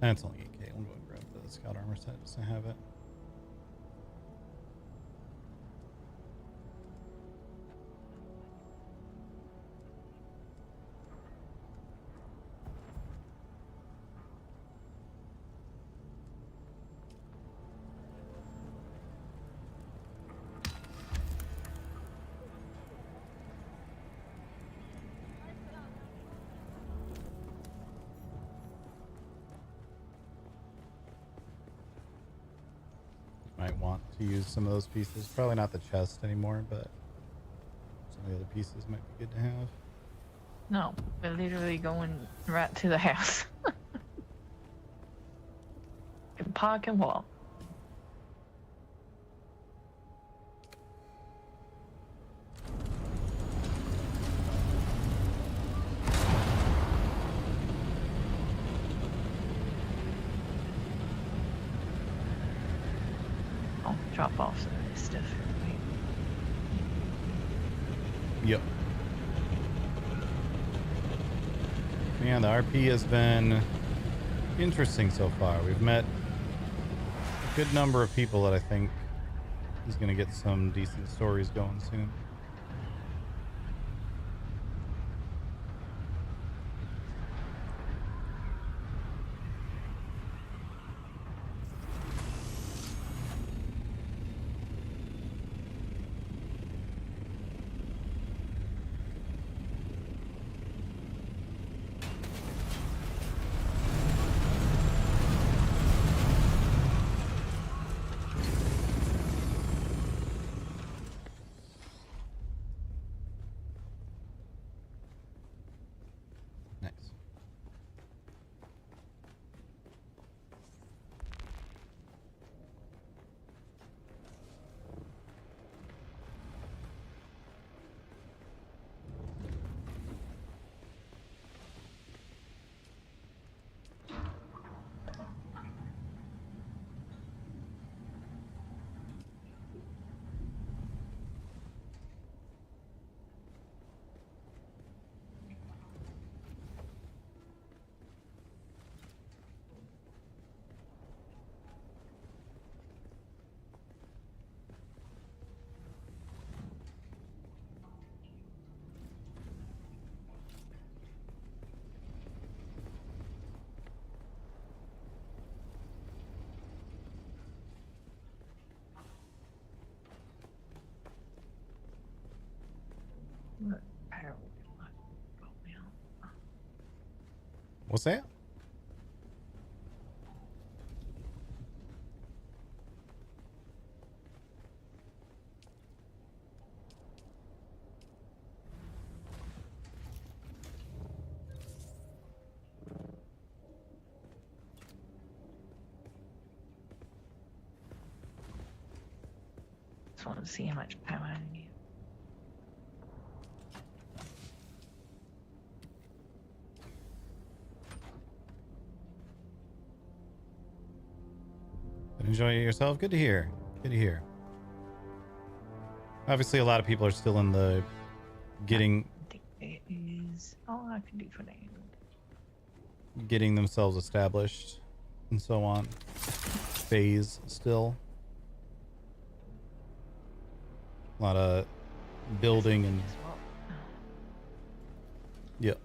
That's only 8K. We'll go and grab the scout armor set just to have it. to use some of those pieces. Probably not the chest anymore, but some of the other pieces might be good to have. No, we're literally going right to the house. Can park and walk. I'll drop off some of this stuff. Yep. Yeah, the RP has been interesting so far. We've met a good number of people that I think is going to get some decent stories going soon. What's that? Just want to see how much power I need. Enjoy yourself. Good to hear. Good to hear. Obviously, a lot of people are still in the getting It is all I can do for now. getting themselves established and so on phase still. A lot of building and yep,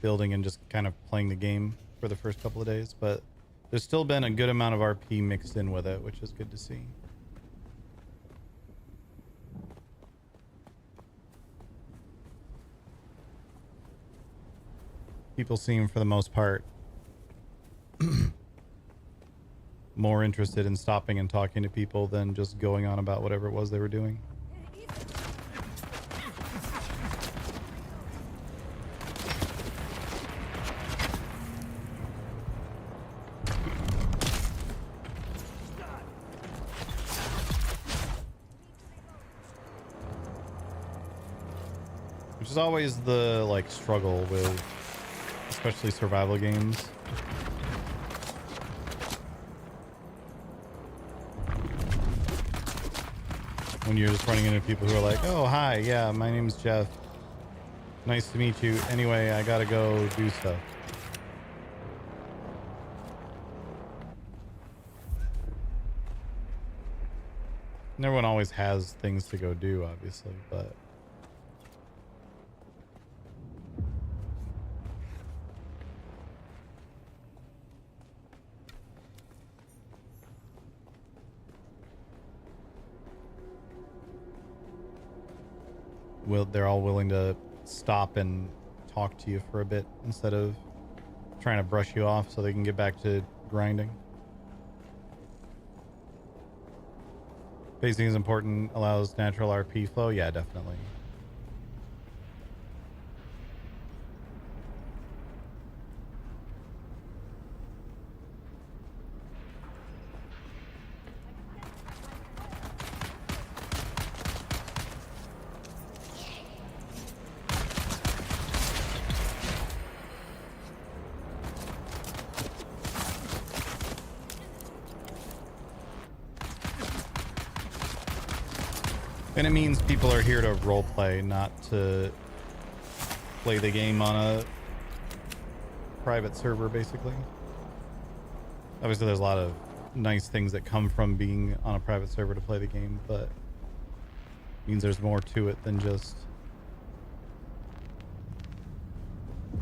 building and just kind of playing the game for the first couple of days, but there's still been a good amount of RP mixed in with it, which is good to see. People seem, for the most part, more interested in stopping and talking to people than just going on about whatever it was they were doing. Which is always the like struggle with especially survival games. When you're just running into people who are like, oh, hi, yeah, my name's Jeff. Nice to meet you. Anyway, I gotta go do stuff. And everyone always has things to go do, obviously, but they're all willing to stop and talk to you for a bit instead of trying to brush you off so they can get back to grinding. Pacing is important, allows natural RP flow. Yeah, definitely. And it means people are here to roleplay, not to play the game on a private server, basically. Obviously, there's a lot of nice things that come from being on a private server to play the game, but it means there's more to it than just...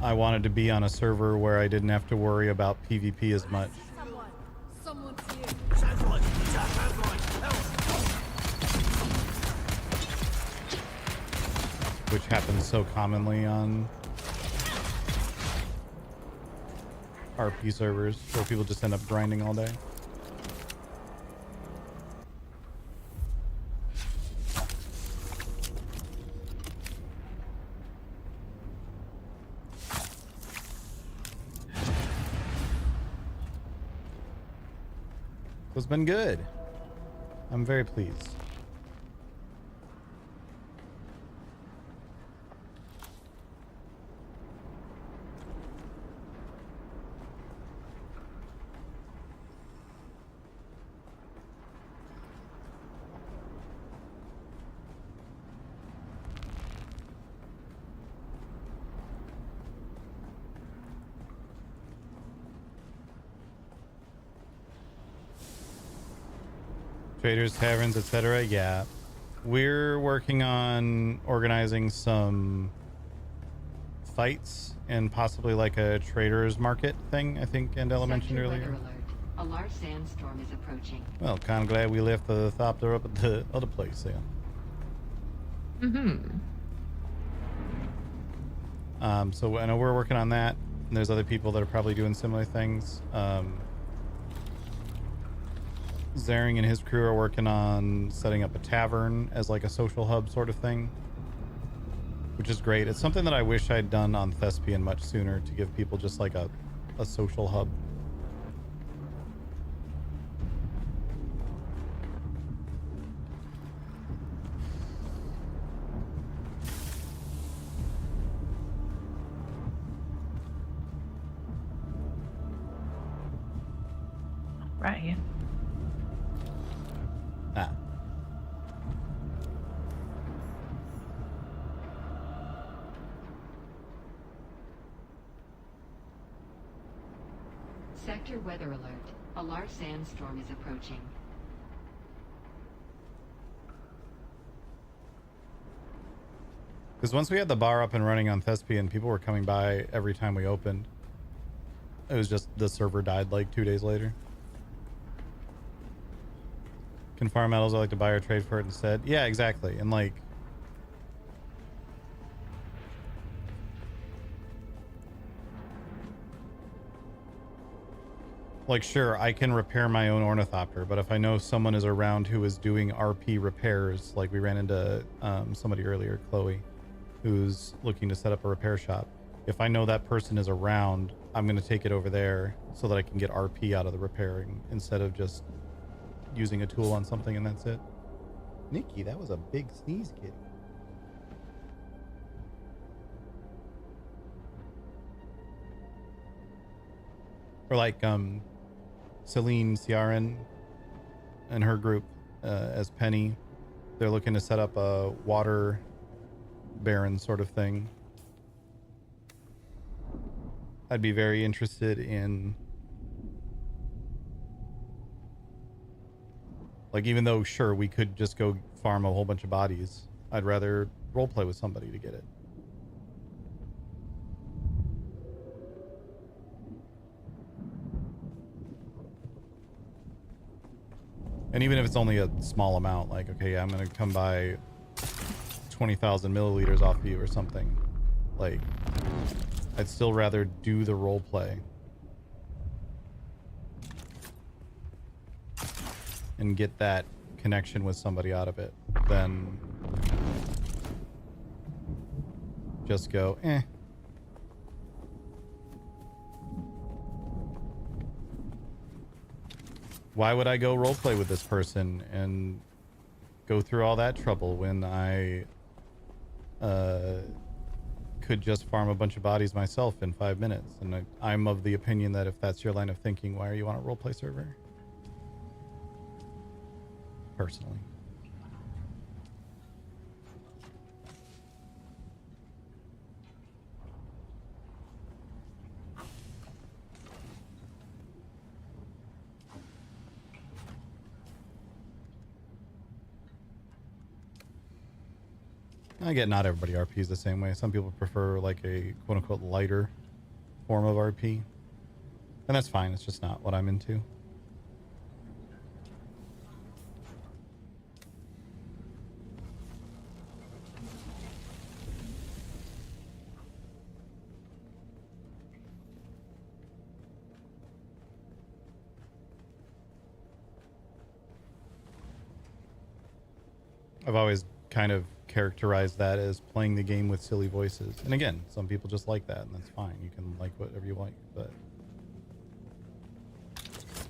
I wanted to be on a server where I didn't have to worry about PvP as much. Someone's here. Which happens so commonly on RP servers, where people just end up grinding all day. So it's been good. I'm very pleased. Traders, taverns, etc. Yeah, we're working on organizing some fights and possibly like a traders market thing, I think Andela mentioned earlier. A large sandstorm is approaching. Well, kind of glad we left the thopter up at the other place then. So I know we're working on that, and there's other people that are probably doing similar things. Zaring and his crew are working on setting up a tavern as like a social hub sort of thing, which is great. It's something that I wish I'd done on Thespian much sooner, to give people just like a social hub. Right. Ah. Sector weather alert. A large sandstorm is approaching. Because once we had the bar up and running on Thespian, people were coming by every time we opened. It was just the server died like 2 days later. Can farm metals, I like to buy or trade for it instead. Yeah, exactly. And like, sure, I can repair my own ornithopter, but if I know someone is around who is doing RP repairs, like we ran into somebody earlier, Chloe, who's looking to set up a repair shop. If I know that person is around, I'm going to take it over there so that I can get RP out of the repairing instead of just using a tool on something and that's it. Nikki, that was a big sneeze, kitty. Or like Celine Ciaran and her group as Penny. They're looking to set up a water baron sort of thing. I'd be very interested in, like, even though sure we could just go farm a whole bunch of bodies, I'd rather roleplay with somebody to get it. And even if it's only a small amount, like, okay, I'm gonna come by 20,000 milliliters off of you or something, like, I'd still rather do the role play and get that connection with somebody out of it than just go, eh. Why would I go roleplay with this person and go through all that trouble when I could just farm a bunch of bodies myself in 5 minutes? And I'm of the opinion that if that's your line of thinking, why are you on a roleplay server? Personally. I get not everybody RPs the same way. Some people prefer like a quote-unquote lighter form of RP. And that's fine. It's just not what I'm into. I've always kind of characterized that as playing the game with silly voices. And again, some people just like that, and that's fine. You can like whatever you like, but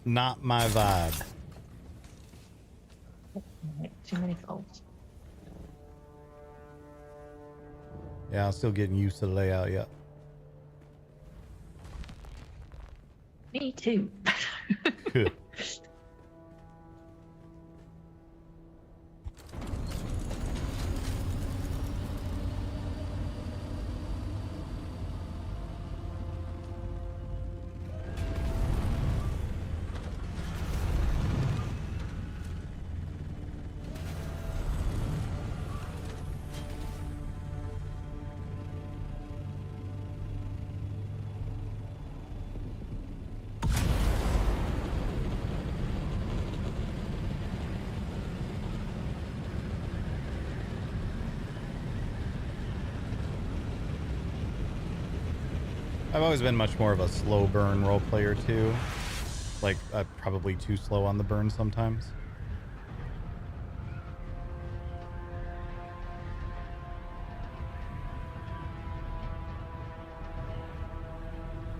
not my vibe. Too many folks. Yeah, I'm still getting used to the layout, yeah. Me too. Good. I've always been much more of a slow burn role player too. Like, probably too slow on the burn sometimes.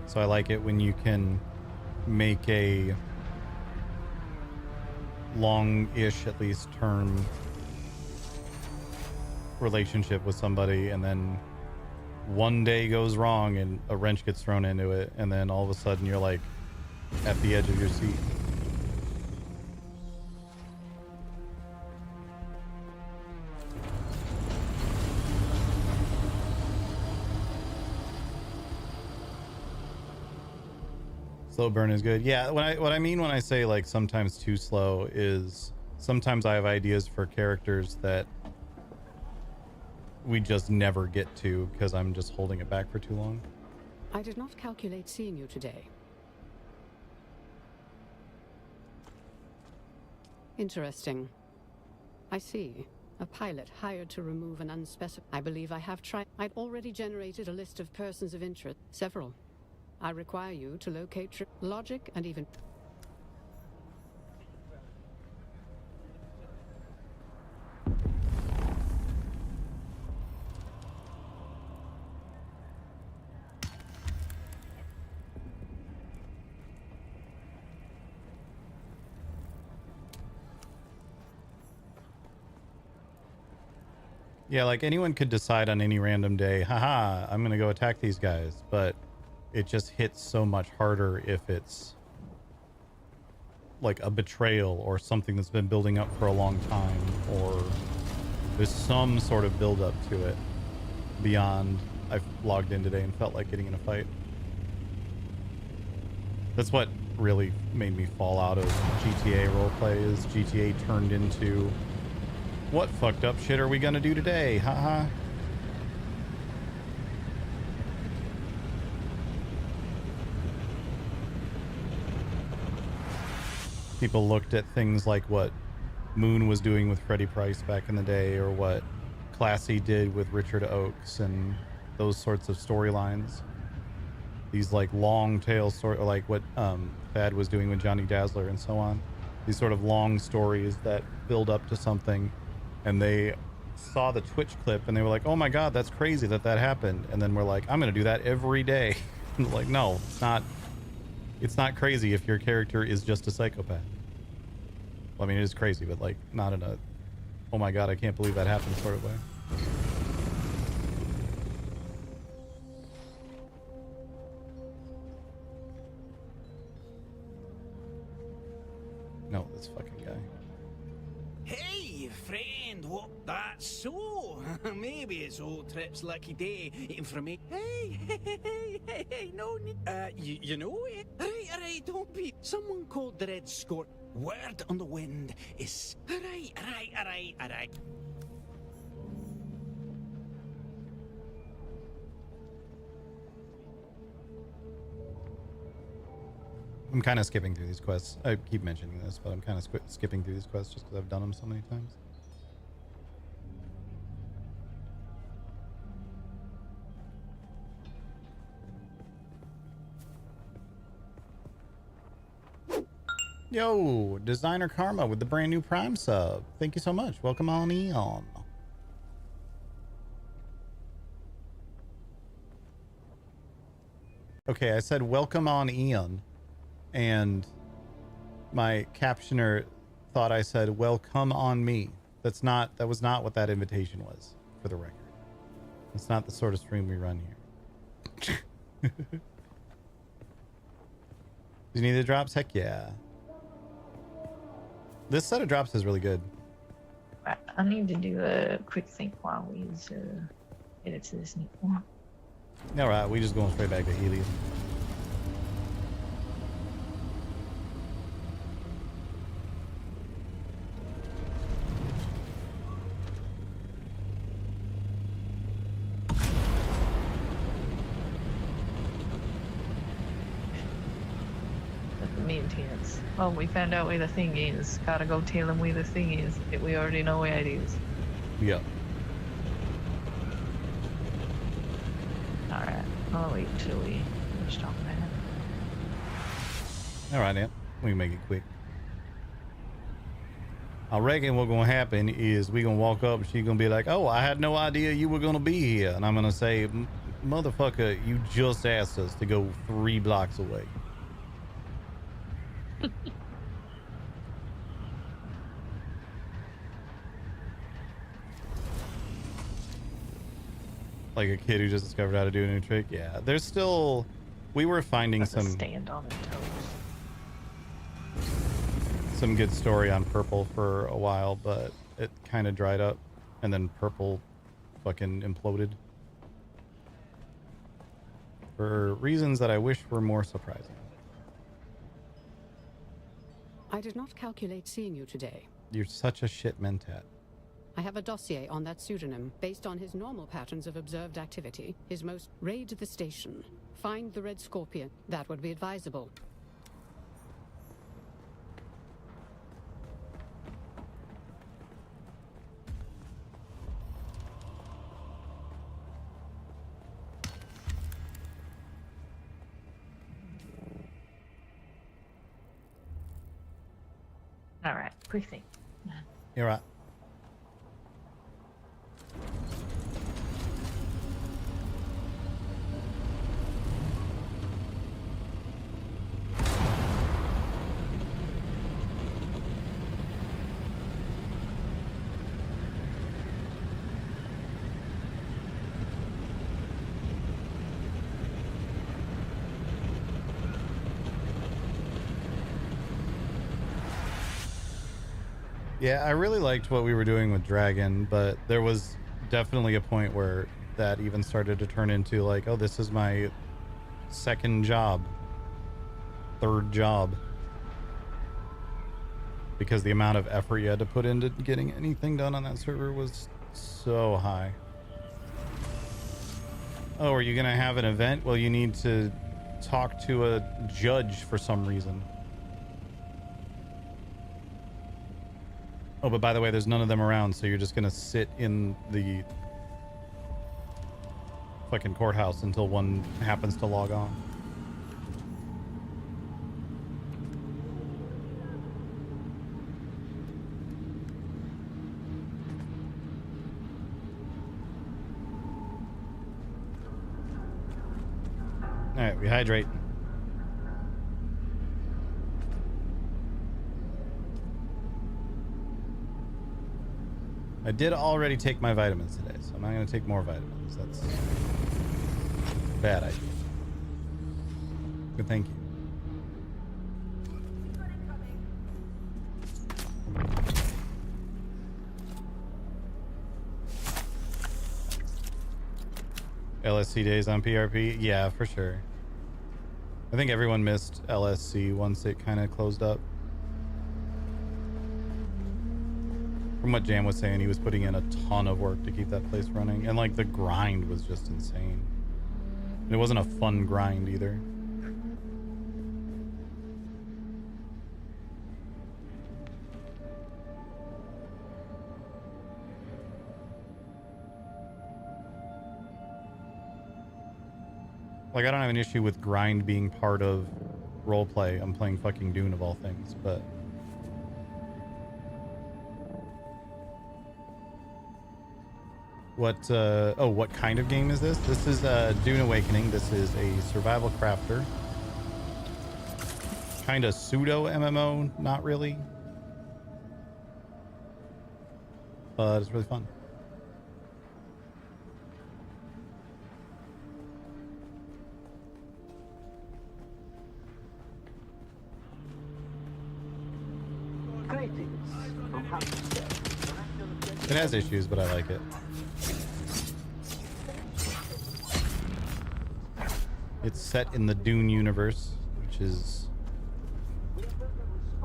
So I like it when you can make a long-ish, at least, term relationship with somebody, and then one day goes wrong and a wrench gets thrown into it, and then all of a sudden you're like at the edge of your seat. Slow burn is good. Yeah, what I mean when I say like sometimes too slow is sometimes I have ideas for characters that we just never get to because I'm just holding it back for too long. I did not calculate seeing you today. Interesting. I see. A pilot hired to remove an unspecified... I believe I have tried... I'd already generated a list of persons of interest. Several. I require you to locate logic and even... Yeah, like anyone could decide on any random day, haha, I'm gonna go attack these guys, but it just hits so much harder if it's like a betrayal or something that's been building up for a long time, or there's some sort of build up to it beyond I've logged in today and felt like getting in a fight. That's what really made me fall out of GTA roleplay, is GTA turned into, what fucked up shit are we gonna do today? Haha. People looked at things like what Moon was doing with Freddie Price back in the day, or what Classy did with Richard Oakes, and those sorts of storylines. These like long tail story, like what Thad was doing with Johnny Dazzler and so on. these sort of long stories that build up to something, and they saw the Twitch clip and they were like, oh my god, that's crazy that happened. And then we're like, I'm gonna do that every day. And like, no, it's not crazy if your character is just a psychopath. Well, I mean, it is crazy, but like not in a oh my god, I can't believe that happened sort of way. No, this fucking guy. Hey, friend, what? That's so. Maybe it's old Trip's lucky day. Information. Hey, no need. You know it. Right, don't be. Someone called the Red Scorch. Word on the wind is. Right. I'm kind of skipping through these quests. I keep mentioning this, but I'm kind of skipping through these quests just because I've done them so many times. Yo, Designer Karma with the brand new Prime sub. Thank you so much. Welcome on Eon. Okay, I said welcome on Eon, and my captioner thought I said welcome on me. That was not what that invitation was, for the record. It's not the sort of stream we run here. Do you need the drops? Heck yeah. This set of drops is really good. I need to do a quick think while we get it to this new one. Alright, we just going straight back to Helios. Maintenance. Oh, we found out where the thing is. Gotta go tell him where the thing is. We already know where it is. Yep. Alright. I'll wait till we finish talking about it. Alright, then. We can make it quick. I reckon what's gonna happen is we gonna walk up and she's gonna be like, oh, I had no idea you were gonna be here. And I'm gonna say, motherfucker, you just asked us to go 3 blocks away. Like a kid who just discovered how to do a new trick. Yeah, there's still, we were finding stand on his toes. Some good story on Purple for a while, but it kind of dried up, and then Purple fucking imploded for reasons that I wish were more surprising. I did not calculate seeing you today. You're such a shit mentat. I have a dossier on that pseudonym based on his normal patterns of observed activity. His most raid the station. Find the Red Scorpion. That would be advisable. Alright, quick thing. You're right. Yeah, I really liked what we were doing with Dragon, but there was definitely a point where that even started to turn into like, oh, this is my second job, third job. Because the amount of effort you had to put into getting anything done on that server was so high. Oh, are you going to have an event? Well, you need to talk to a judge for some reason. Oh, but by the way, there's none of them around, so you're just gonna sit in the fucking courthouse until one happens to log on. Alright, we hydrate. I did already take my vitamins today, so I'm not going to take more vitamins. That's a bad idea. Good, thank you. LSC days on PRP? Yeah, for sure. I think everyone missed LSC once it kind of closed up. From what Jam was saying, he was putting in a ton of work to keep that place running. And like the grind was just insane. And it wasn't a fun grind either. Like, I don't have an issue with grind being part of roleplay. I'm playing fucking Dune of all things, but... what kind of game is this? This is Dune Awakening. This is a survival crafter. Kind of pseudo MMO, not really. But it's really fun. It has issues, but I like it. It's set in the Dune universe, which is...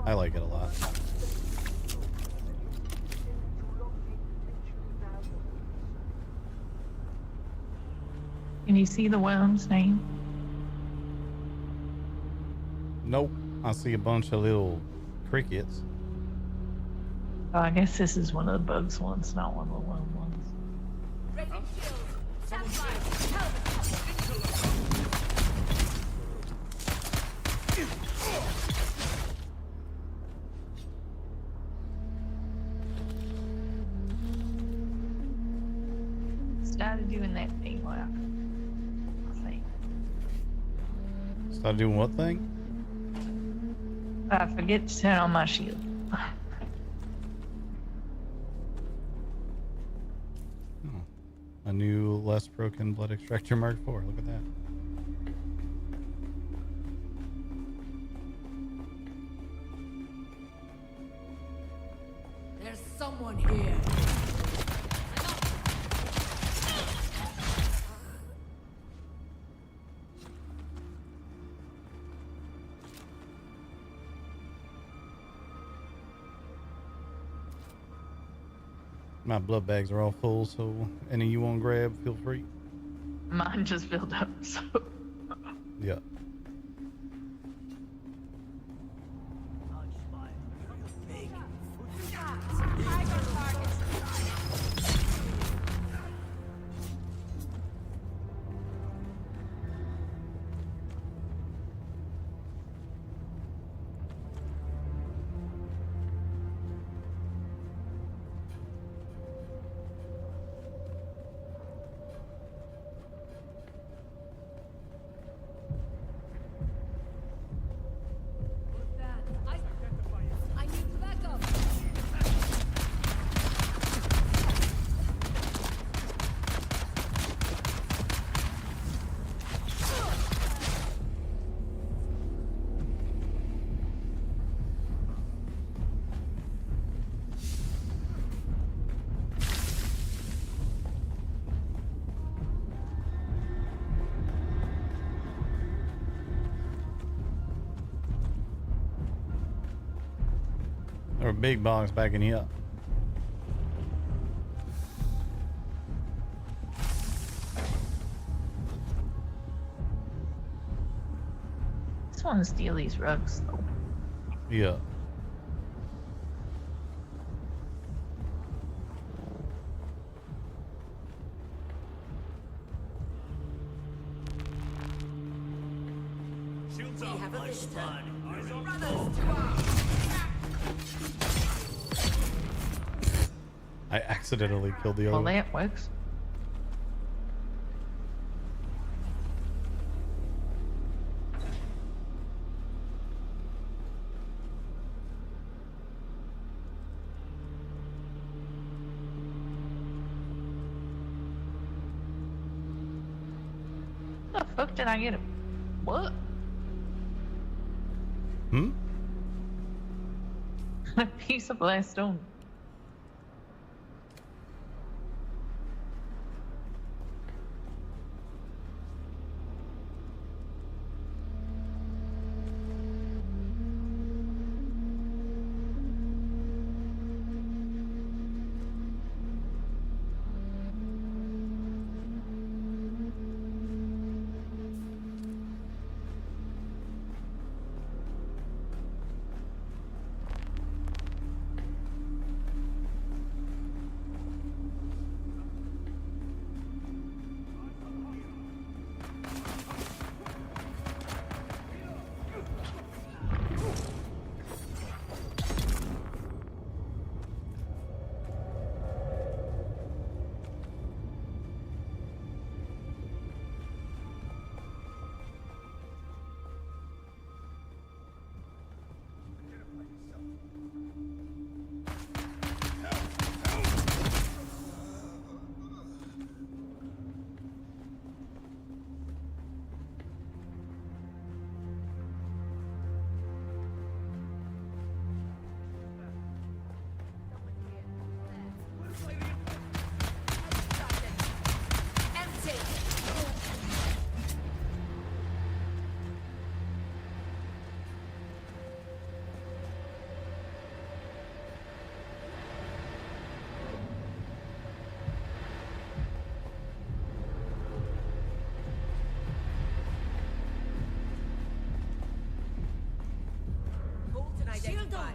I like it a lot. Can you see the worm's name? Nope. I see a bunch of little crickets. Oh, I guess this is one of the bugs ones, not one of the worm ones. Started doing that thing where I think. Started doing what thing? I forget to turn on my shield. A new, less broken blood extractor Mark IV. Look at that. There's someone here. My blood bags are all full, so any you want to grab, feel free. Mine just filled up, so. Yeah. There are big bogs backing you up. Just want to steal these rugs, though. Yeah. Shields up, my spine. I accidentally killed the other Well, one. that works. The fuck did I get him? What? A piece of black stone. Shield on.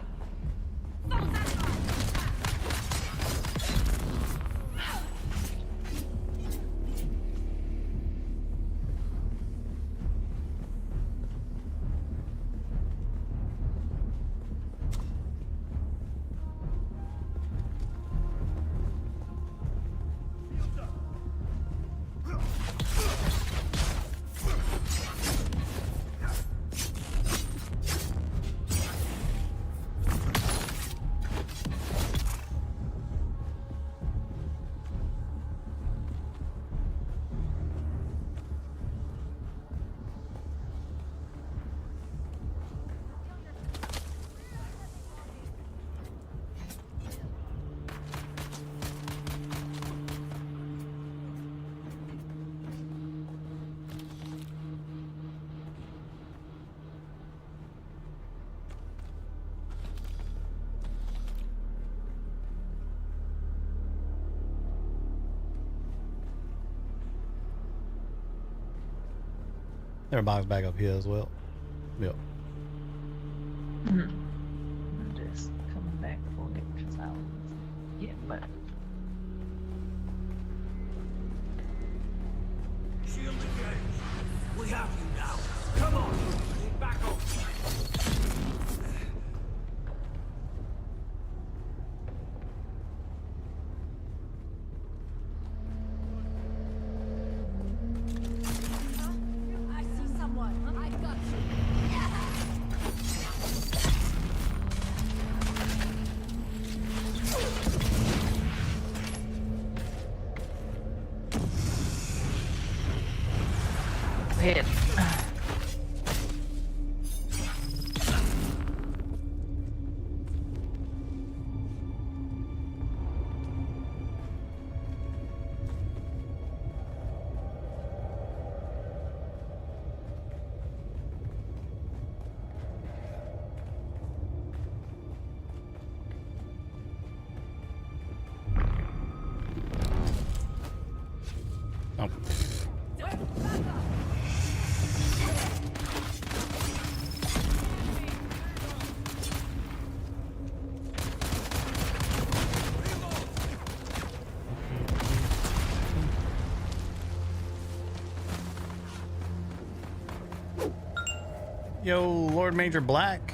There are box back up here as well. Yep. I'm just coming back for it because I was getting back. Shield engaged. We have you now. Come on. Back off. Hit. Oh. Yo, Lord Major Black,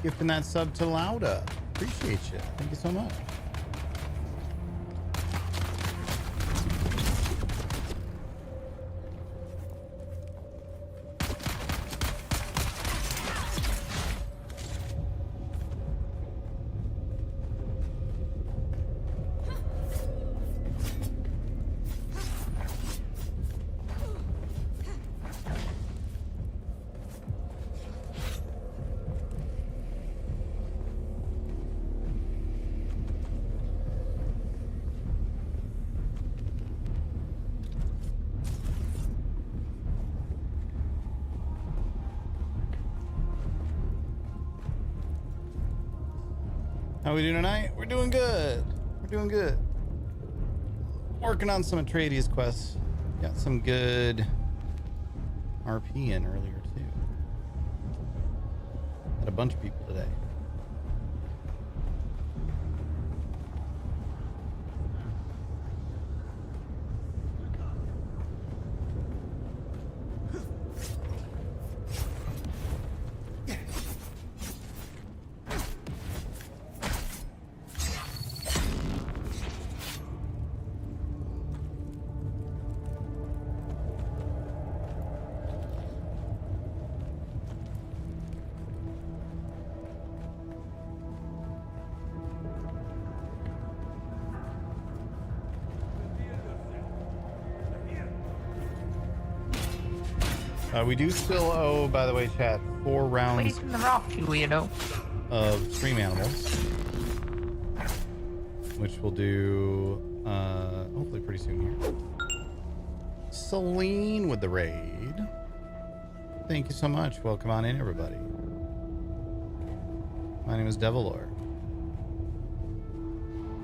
gifting that sub to Lauda. Appreciate you. Thank you so much. How we doing tonight? We're doing good. We're doing good. Working on some Atreides quests. Got some good RP in earlier too. Had a bunch of people today. We do still owe, by the way, chat, 4 rounds Wait in the rock, you weirdo. Of Stream Animals, which we'll do hopefully pretty soon here. Celine with the raid. Thank you so much. Welcome on in, everybody. My name is Devilor.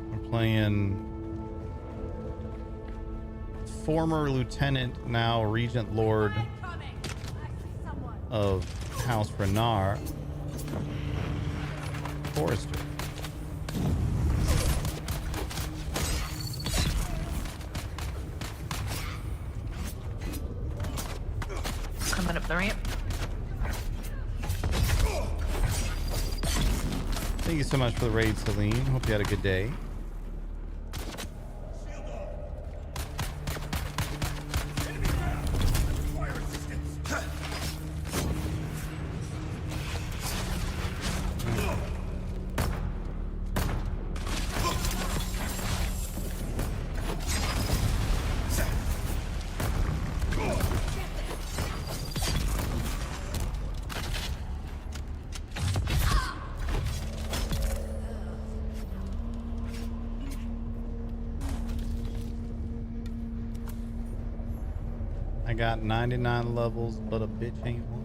We're playing former Lieutenant, now Regent Lord of House Renar, Forrester. Coming up the ramp. Thank you so much for the raid, Celine. Hope you had a good day. I got 99 levels, but a bitch ain't one.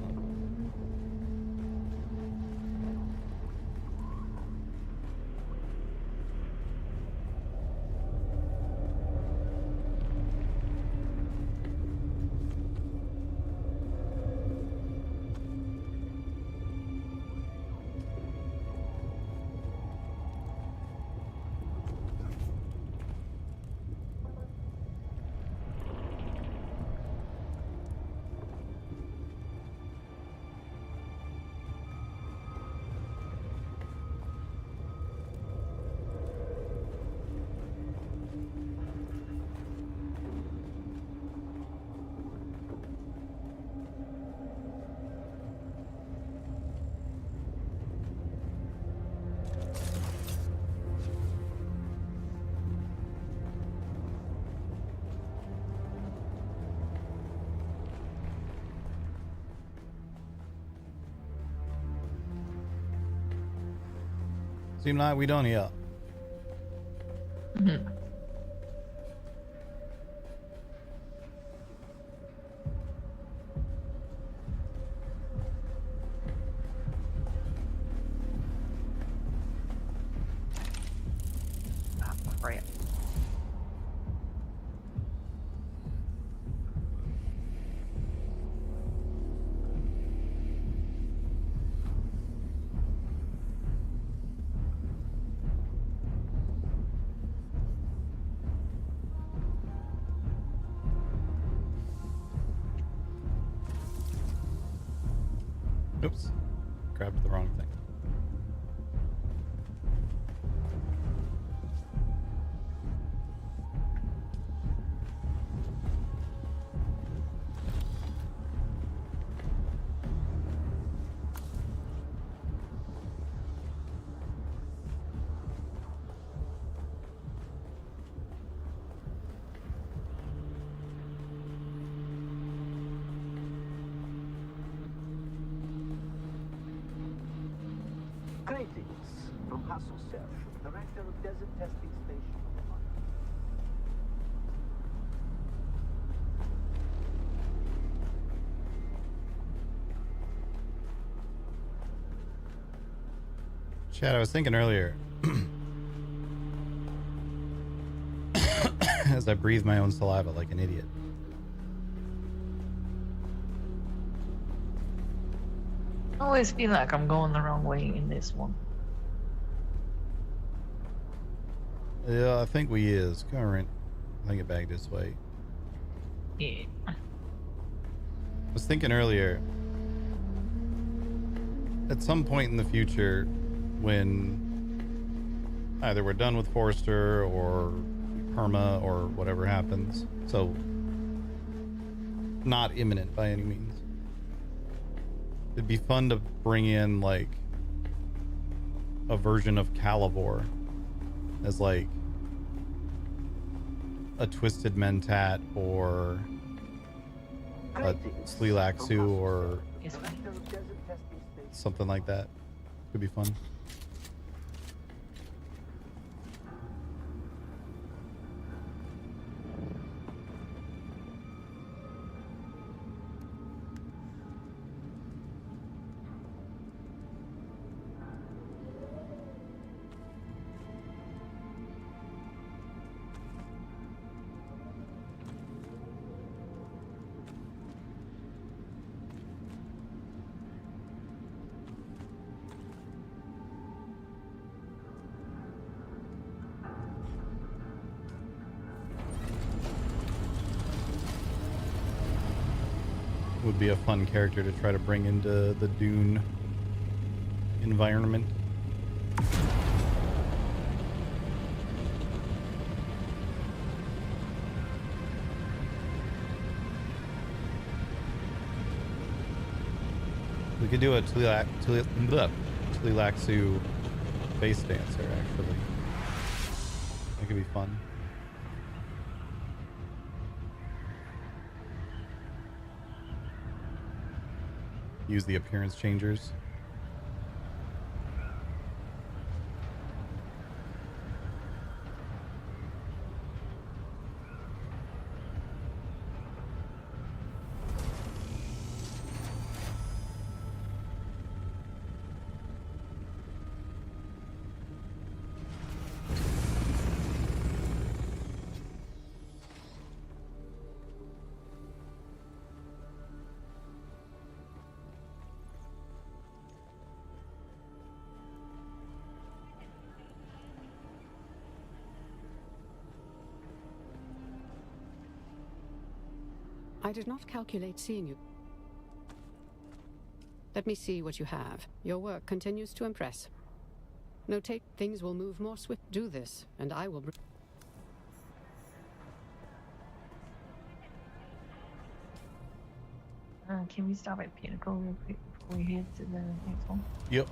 Seem like we done here. Mm-hmm. Crap. Oops. Grabbed the wrong thing. Greetings from Hasselself, Director of Desert Testing Station. Chad, I was thinking earlier, As I breathe my own saliva like an idiot. I always feel like I'm going the wrong way in this one. Yeah, I think we is. Current. I think it back this way. Yeah. I was thinking earlier, at some point in the future, when either we're done with Forrester or Perma or whatever happens, so not imminent by any means, it'd be fun to bring in like a version of Calivore as like a Twisted Mentat or a Slilaxu or something like that. Could be fun. Would be a fun character to try to bring into the Dune environment. We could do a Tlilaxu face dancer, actually. That could be fun. Use the appearance changers. I did not calculate seeing you. Let me see what you have. Your work continues to impress. Notate things will move more swift. Do this, and I will... Can we stop at Pinnacle real quick before we head to the next one? Yep.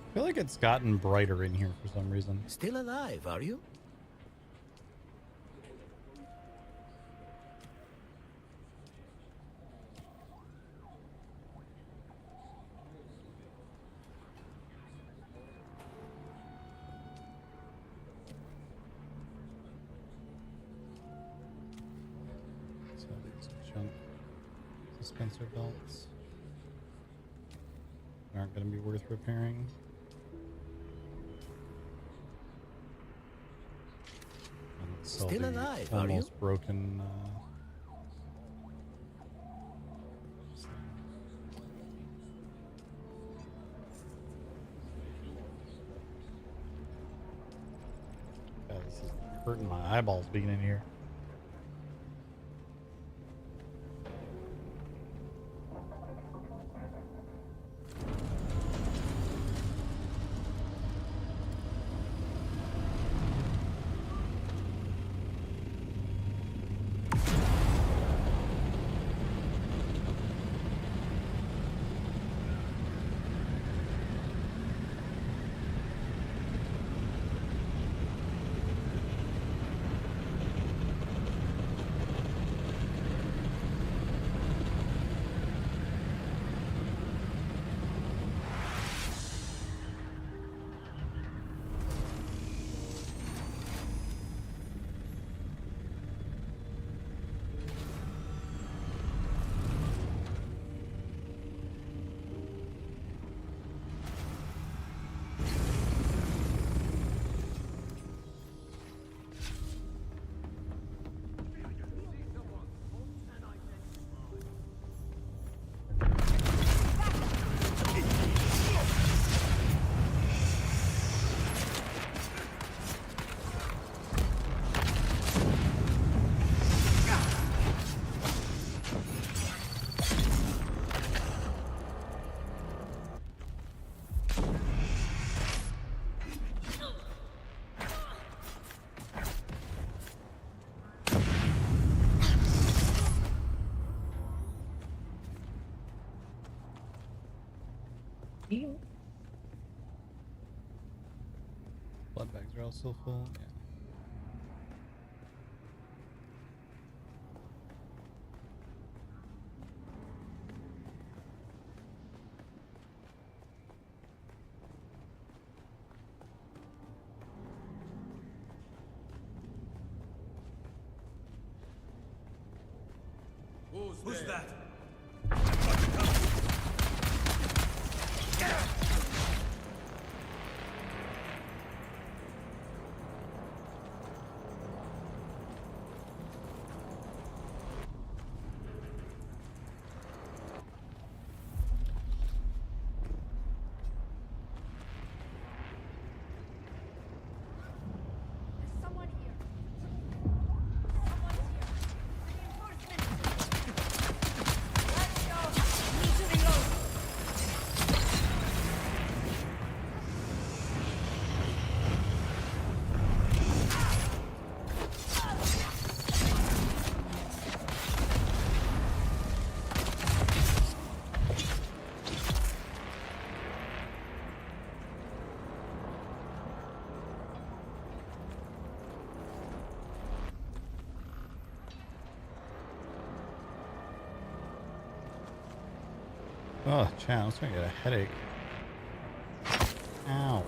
I feel like it's gotten brighter in here for some reason. Still alive, are you? So these junk dispenser belts aren't going to be worth repairing. Still alive, are you? Almost broken. God, this is hurting my eyeballs being in here. You. Blood bags are all still full. Yeah. Who's that? Oh, chat, I'm starting to get a headache. Ow.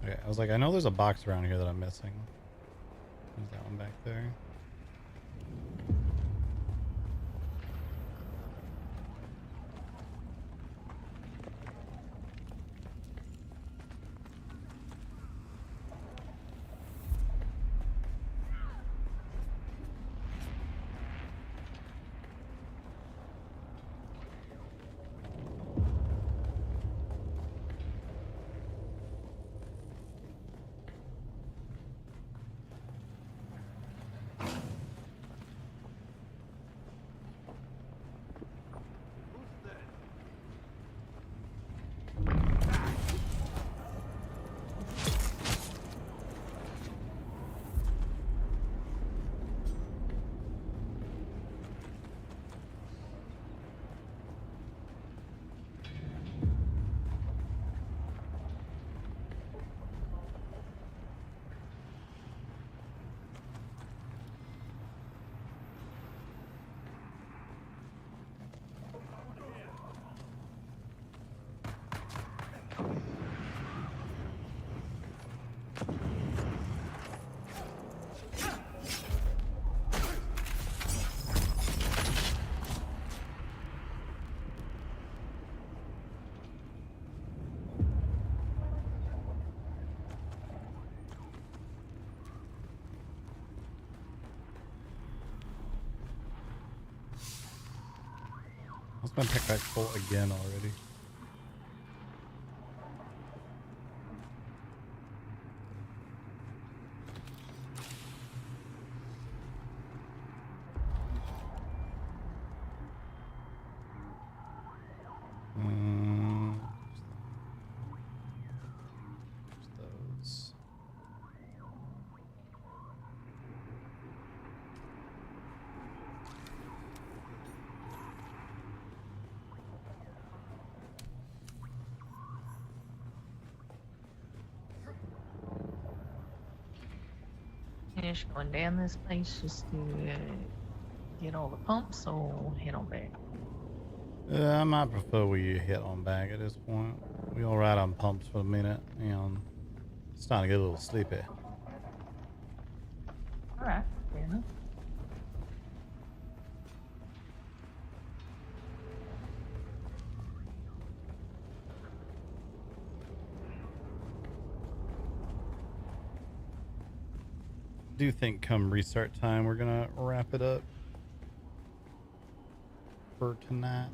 Okay, I was like, I know there's a box around here that I'm missing. There's that one back there. What's my pick back full again already? Those. Finish going down this place just to get all the pumps, or head on back. I might prefer we hit on back at this point. We all ride on pumps for a minute, and it's starting to get a little sleepy. Alright, fair enough. I do think come restart time we're gonna wrap it up for tonight.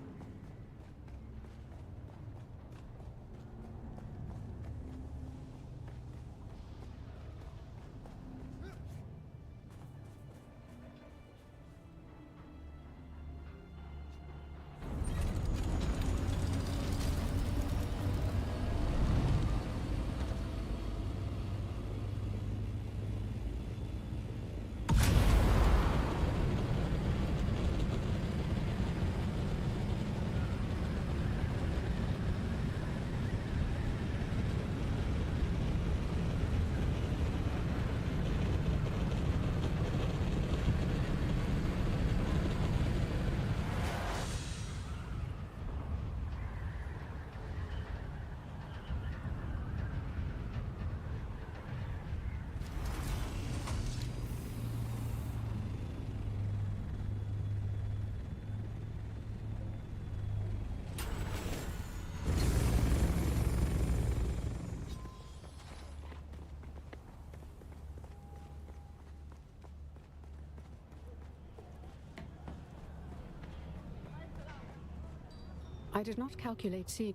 I did not calculate C.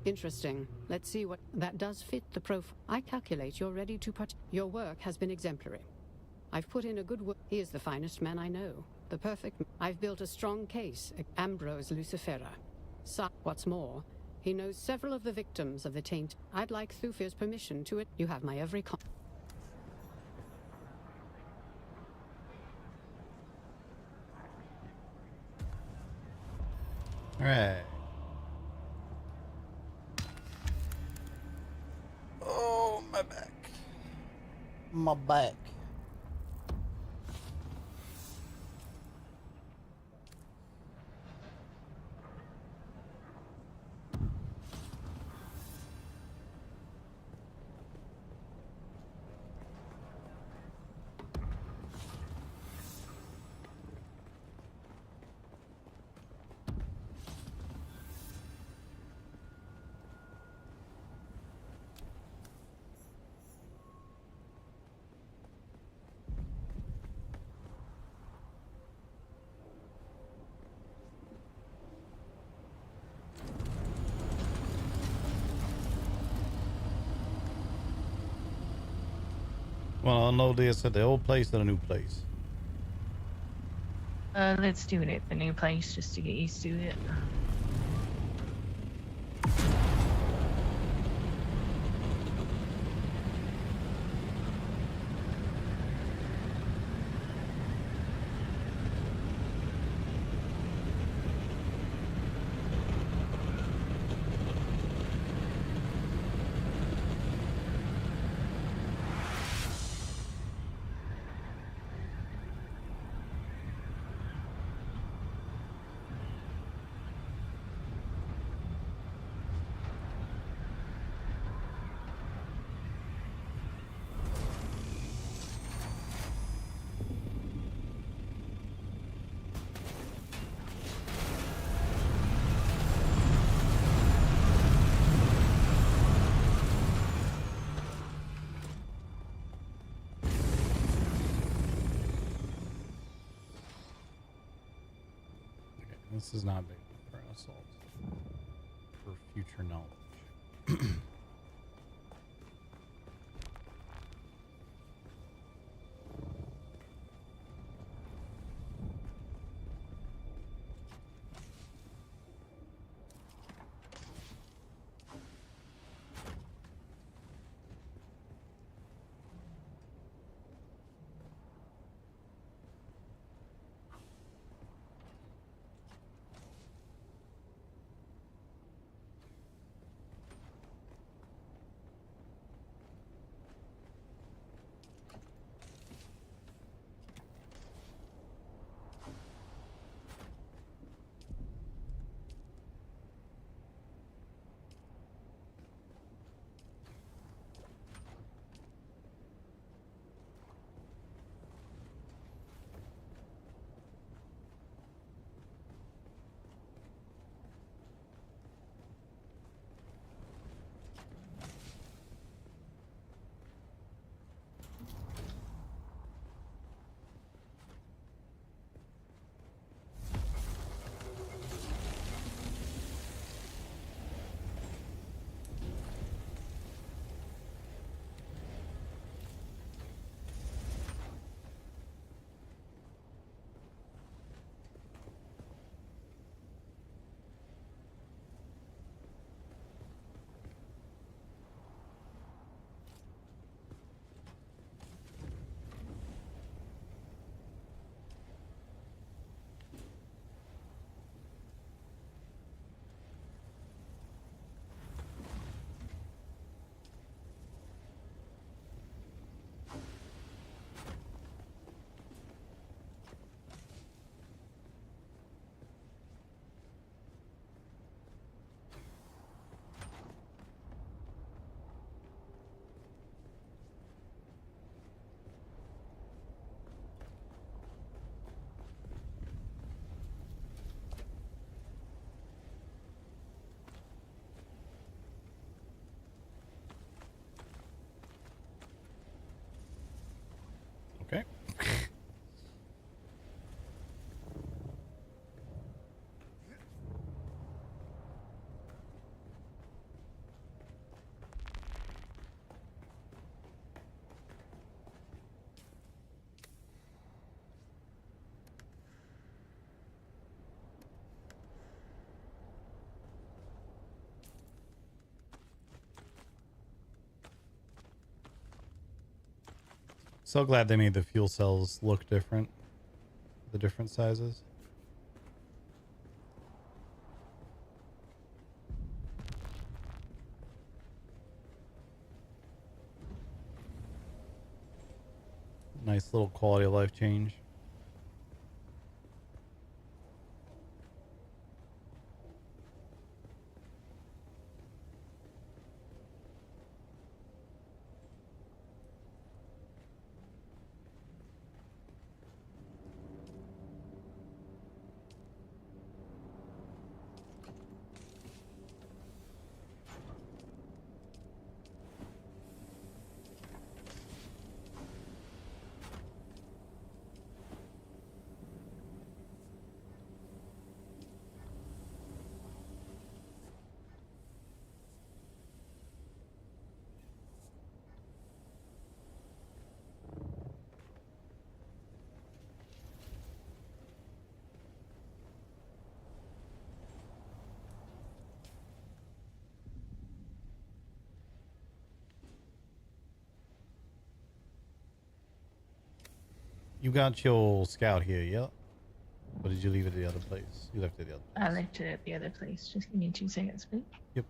Interesting. Let's see what that does fit the profile. I calculate you're ready to part. Your work has been exemplary. I've put in a good work. He is the finest man I know. The perfect. I've built a strong case. Ambrose Lucifera. So, what's more, he knows several of the victims of the taint. I'd like Thufir's permission to it. You have my every All right. Oh, my back. My back. Well, unload this at the old place or the new place? Let's do it at the new place just to get used to it. This is not big enough for an assault. For future knowledge. So glad they made the fuel cells look different. The different sizes. Nice little quality of life change. You got your scout here, yeah? Or did you leave it at the other place? You left it at the other place. I left it at the other place. Just give me 2 seconds, please. Yep.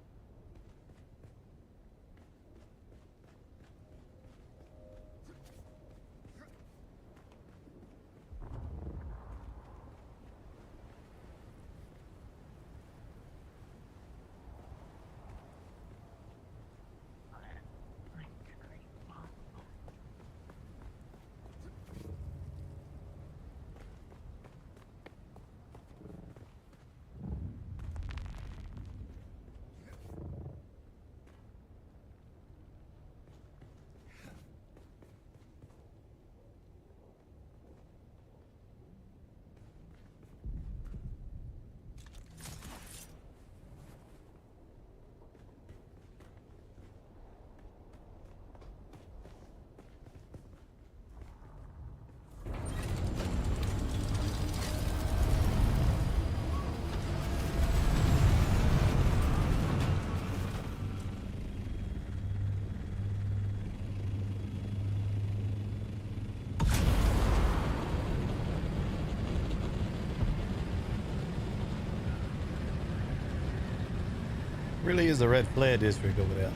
Really is a red flare district over there.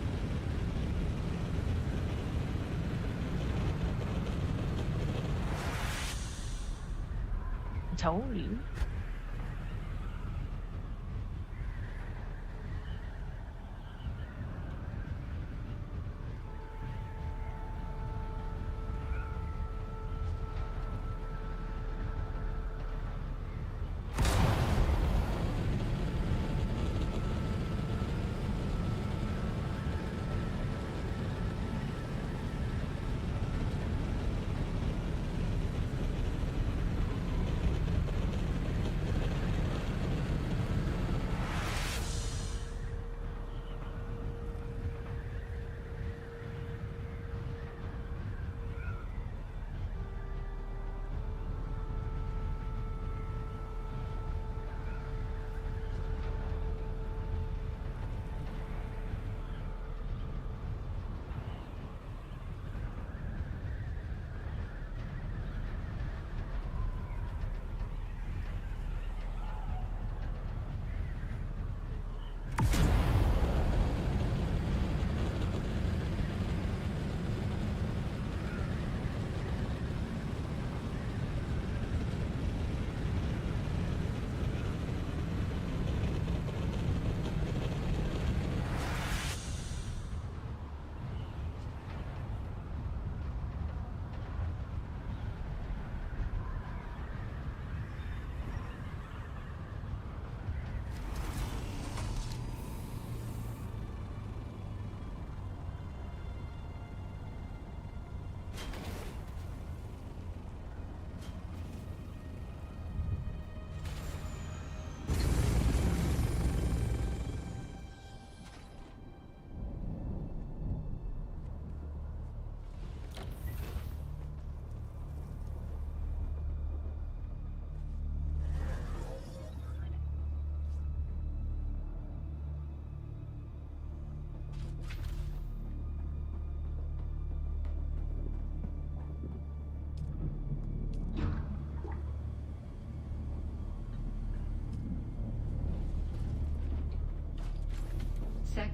I told you.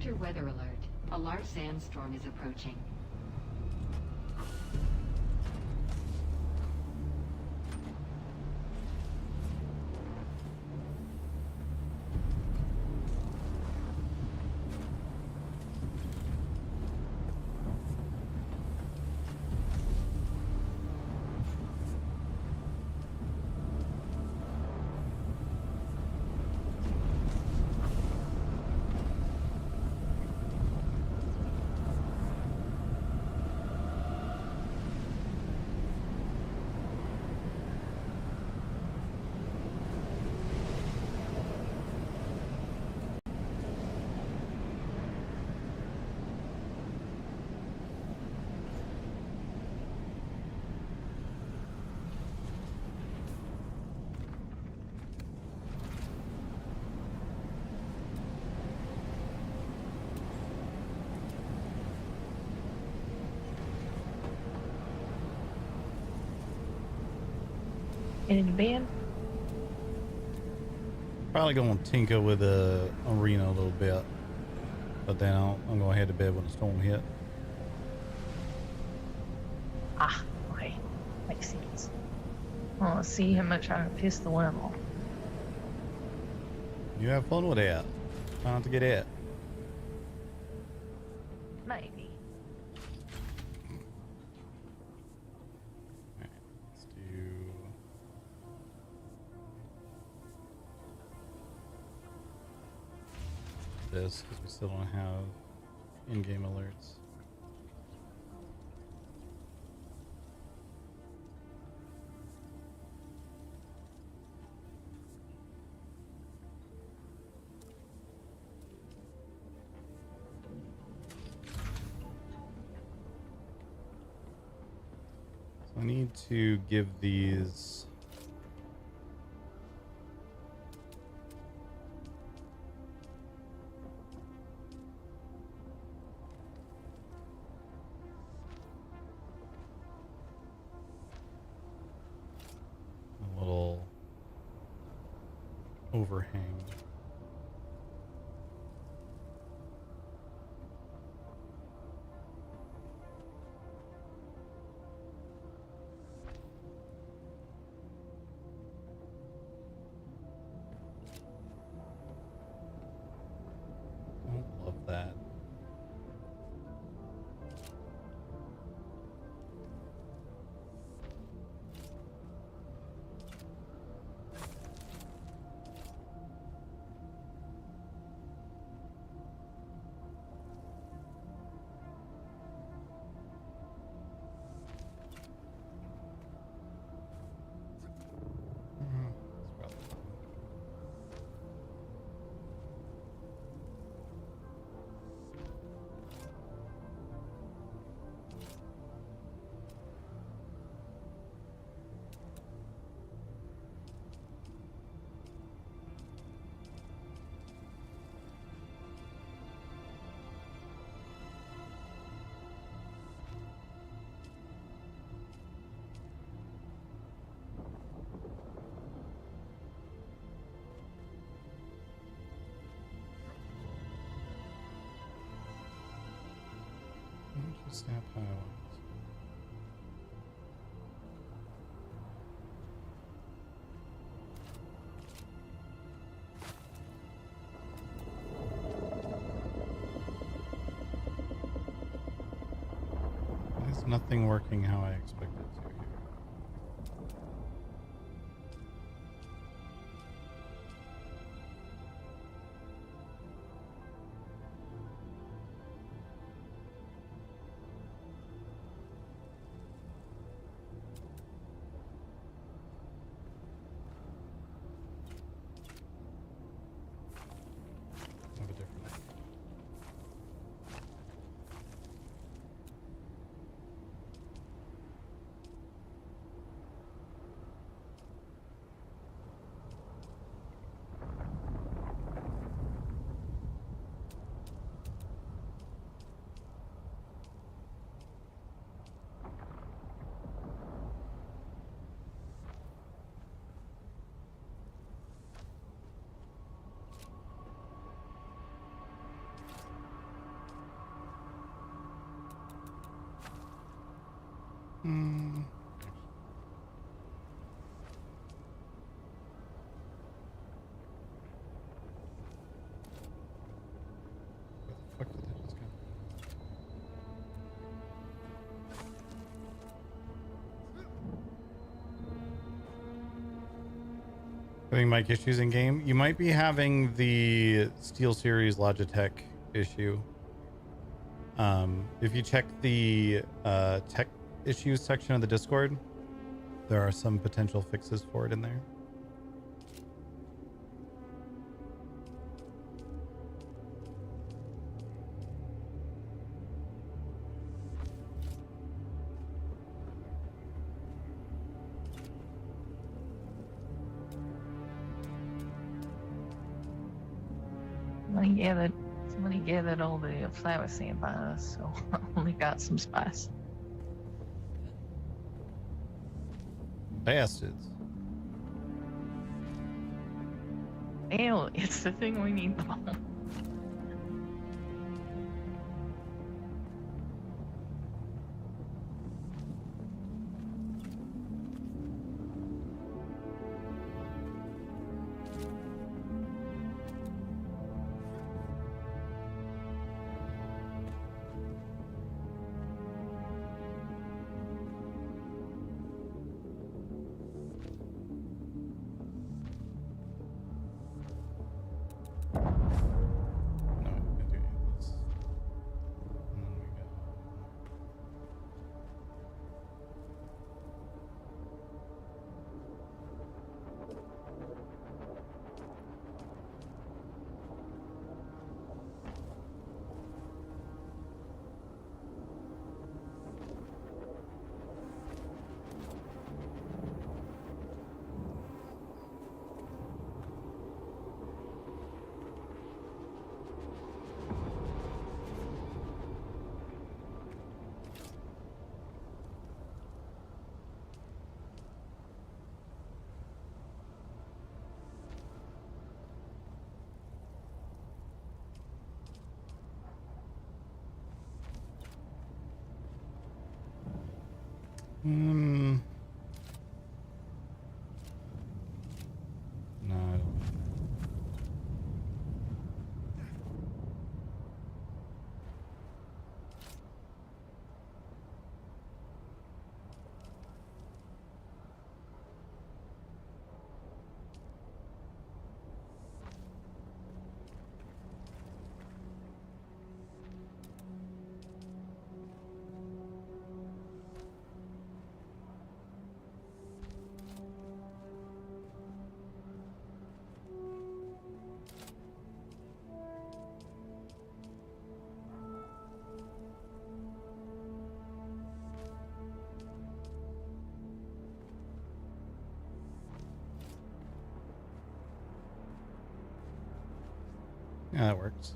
Winter weather alert. A large sandstorm is approaching. In bed? Probably gonna tinker with the arena a little bit, but then I'm gonna head to bed when the storm hit. Ah, okay. Makes sense. Well, let's see how much I can piss the worm off. You have fun with that. Try not to get it. Maybe. Alright, let's do this because we still don't have in-game alerts. I need to give these a little overhang. Love that. Snap highlights. Why is nothing working how I expected it to here? Hmm. Where the fuck did that just go? Having mic issues in game. You might be having the SteelSeries Logitech issue. If you check the tech issues section of the Discord, there are some potential fixes for it in there. Somebody gathered all the flower sandbars, so I only got some spice. Bastards. Ew, it's the thing we need the most. No, I don't. Yeah, that works.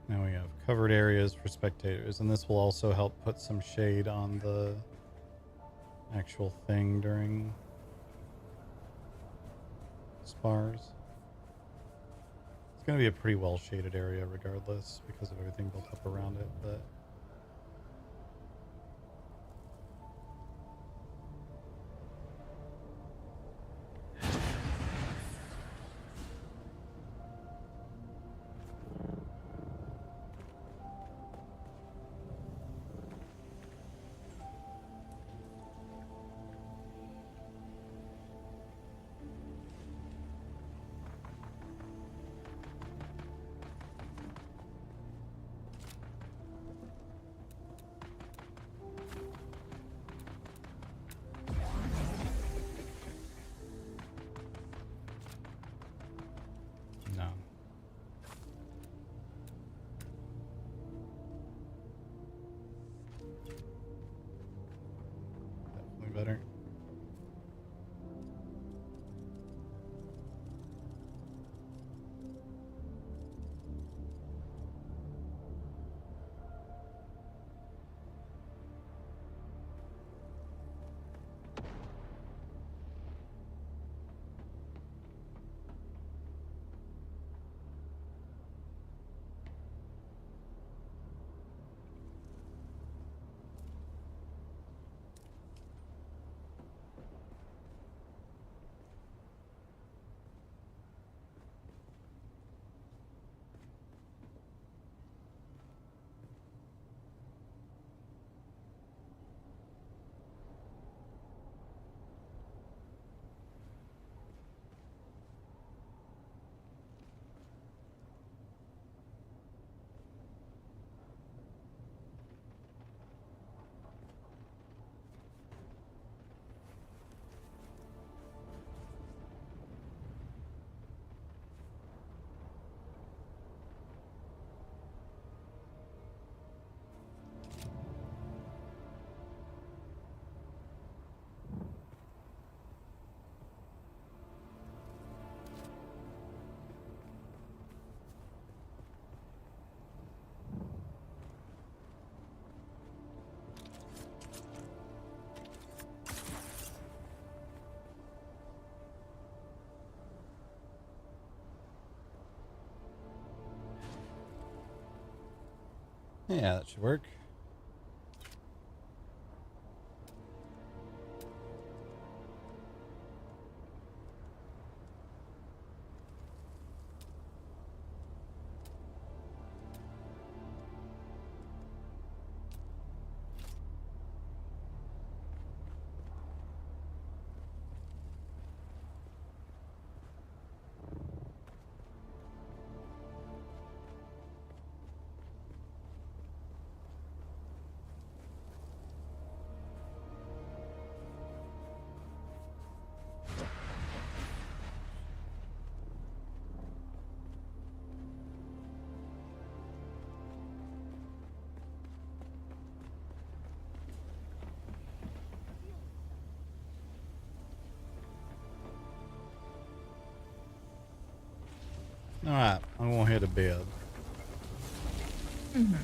Now we have covered areas for spectators, and this will also help put some shade on the actual thing during spars. It's going to be a pretty well shaded area regardless because of everything built up around it, but no. Definitely better. Yeah, that should work. Alright, I'm gonna head to bed. Mm-hmm.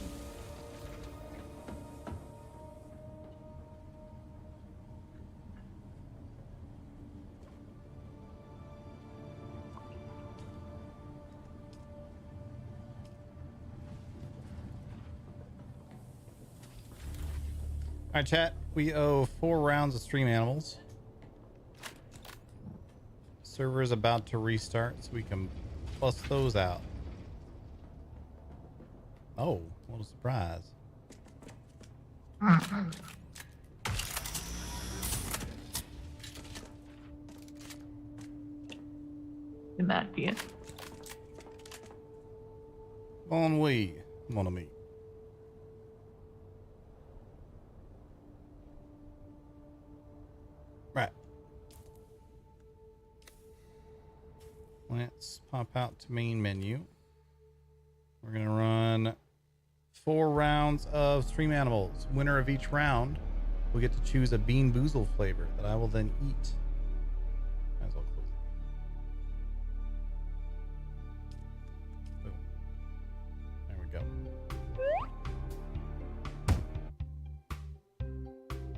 Alright, chat. We owe 4 rounds of stream animals. Server is about to restart so we can bust those out. Oh, what a surprise. The mad beer. Bon oui, mon ami. Right. Let's pop out to main menu. We're going to run 4 rounds of stream animals. Winner of each round will get to choose a Bean Boozle flavor that I will then eat. Might as well close it. Boom. There we go.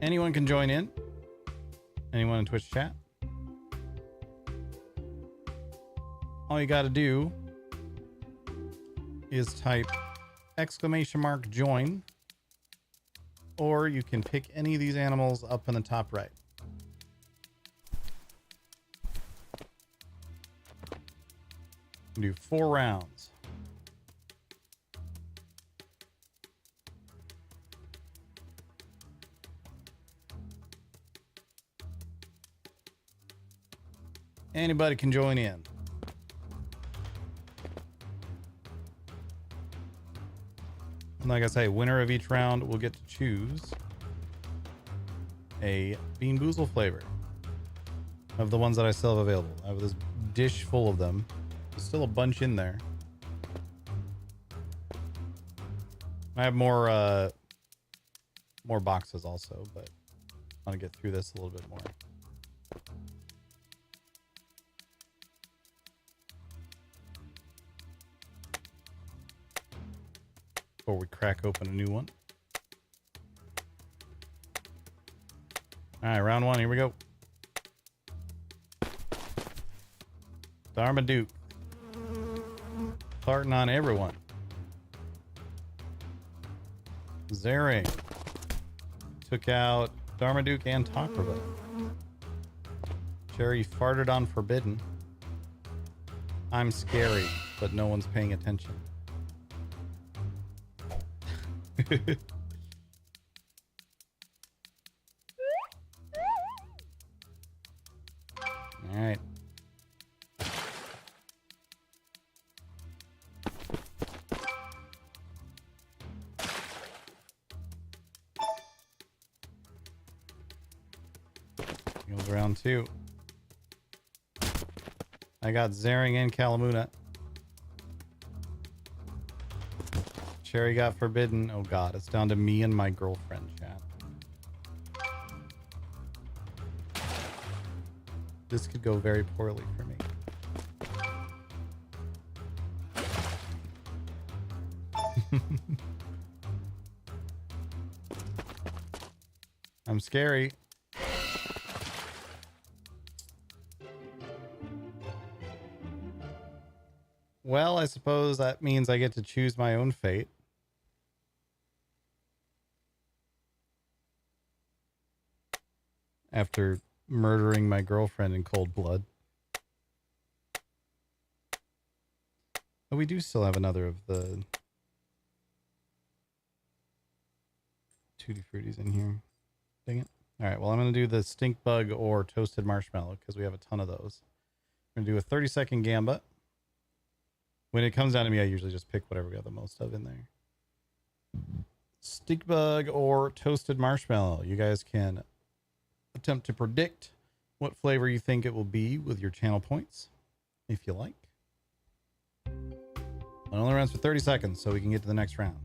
Anyone can join in. Anyone in Twitch chat. All you got to do is type !join, or you can pick any of these animals up in the top right. Do 4 rounds. Anybody can join in. And like I say, winner of each round will get to choose a Bean Boozle flavor of the ones that I still have available. I have this dish full of them. There's still a bunch in there. I have more boxes also, but I want to get through this a little bit more. Before we crack open a new one. All right, round 1, here we go. Darmaduke. Farting on everyone. Zering. Took out Darmaduke and Takrava. Cherry farted on Forbidden. I'm scary, but no one's paying attention. All right. Goes round 2. I got Zering and Kalamuna. Cherry got Forbidden. Oh god, it's down to me and my girlfriend, chat. This could go very poorly for me. I'm scary. Well, I suppose that means I get to choose my own fate. After murdering my girlfriend in cold blood. But we do still have another of the Tutti Fruities in here. Dang it. Alright, well, I'm going to do the stink bug or toasted marshmallow because we have a ton of those. I'm going to do a 30-second gambit. When it comes down to me, I usually just pick whatever we have the most of in there. Stink bug or toasted marshmallow. You guys can attempt to predict what flavor you think it will be with your channel points, if you like. It only runs for 30 seconds, so we can get to the next round.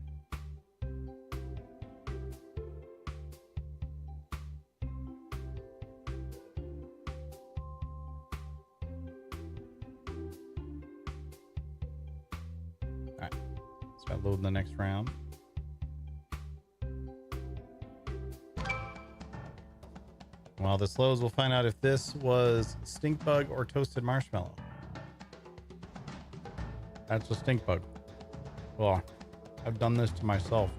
All right, start loading the next round. While this loads, we'll find out if this was stink bug or toasted marshmallow. That's a stink bug. Well, I've done this to myself. !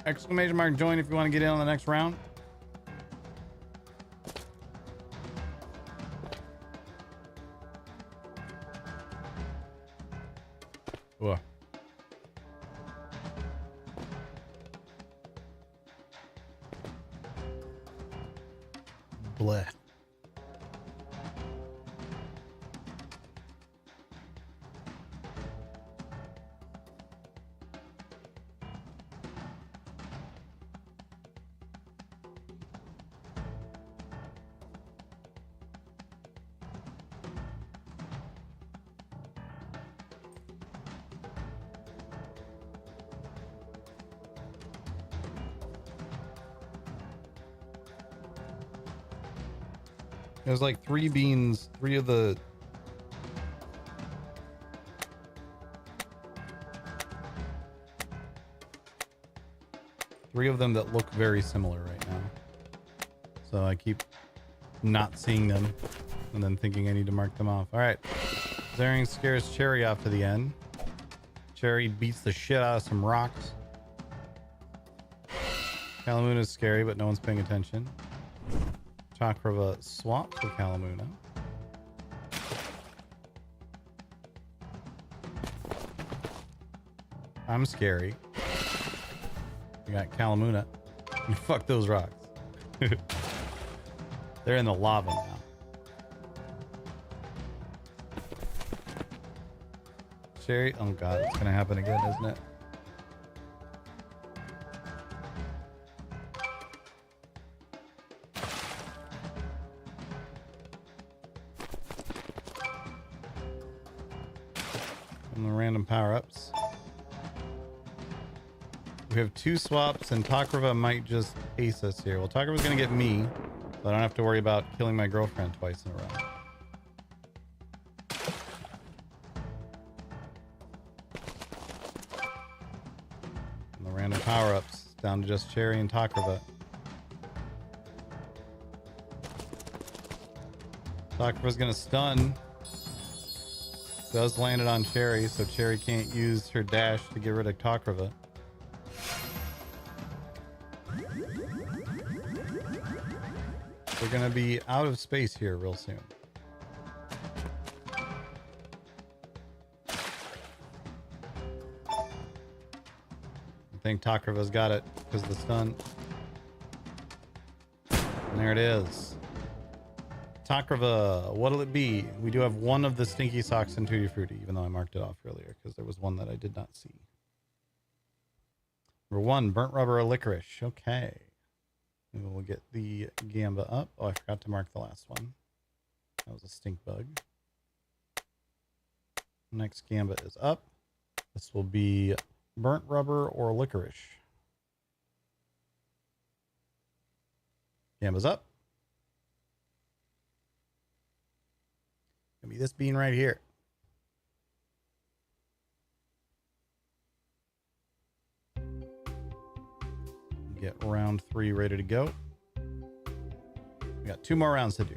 Join if you want to get in on the next round. Whoa. Bleh. There's like 3 beans, 3 of the... 3 of them that look very similar right now. So I keep not seeing them and then thinking I need to mark them off. All right. Zaring scares Cherry off to the end. Cherry beats the shit out of some rocks. Kalamuna is scary, but no one's paying attention. Chakrava swaps with Kalamuna. I'm scary. We got Kalamuna. Fuck those rocks. They're in the lava now. Cherry. Oh god, it's gonna happen again, isn't it? And the random power-ups. We have 2 swaps, and Takrava might just ace us here. Well, Takrava's gonna get me, so I don't have to worry about killing my girlfriend twice in a row. And the random power-ups down to just Cherry and Takrava. Takrava's gonna stun. Does land it on Cherry, so Cherry can't use her dash to get rid of Takrava. We're gonna be out of space here real soon. I think Takrava's got it because of the stun. And there it is. Takrava, what'll it be? We do have 1 of the Stinky Socks and Tutti Frutti, even though I marked it off earlier because there was 1 that I did not see. Number 1, burnt rubber or licorice. Okay. And we'll get the Gamba up. Oh, I forgot to mark the last one. That was a stink bug. Next Gamba is up. This will be burnt rubber or licorice. Gamba's up. Gonna be this bean right here. Get round 3 ready to go. We got 2 more rounds to do.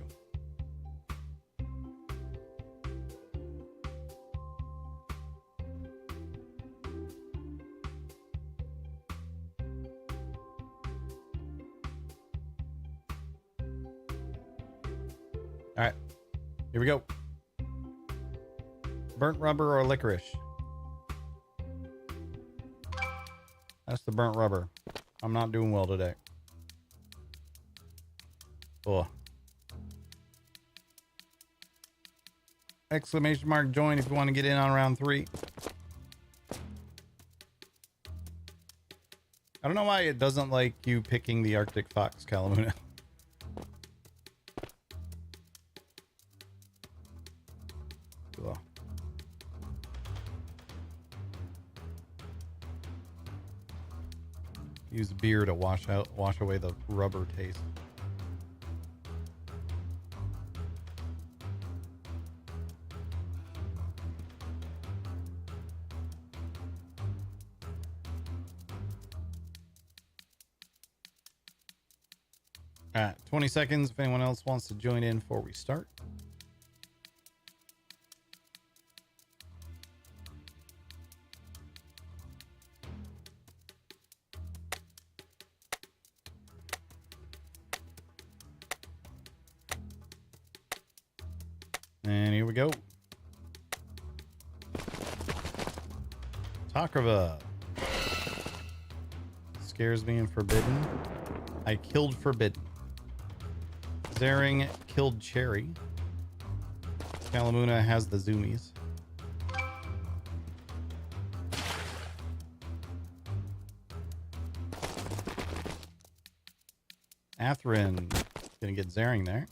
All right, here we go. Burnt rubber or licorice? That's the burnt rubber. I'm not doing well today. Oh. Exclamation mark join if you want to get in on round 3. I don't know why it doesn't like you picking the Arctic Fox, Kalamuna. Cool. Use beer to wash away the rubber taste. All right, 20 seconds if anyone else wants to join in before we start. And here we go. Takrava. Scares me in Forbidden. I killed Forbidden. Zaring killed Cherry. Kalamuna has the zoomies. Atherin gonna get Zaring there.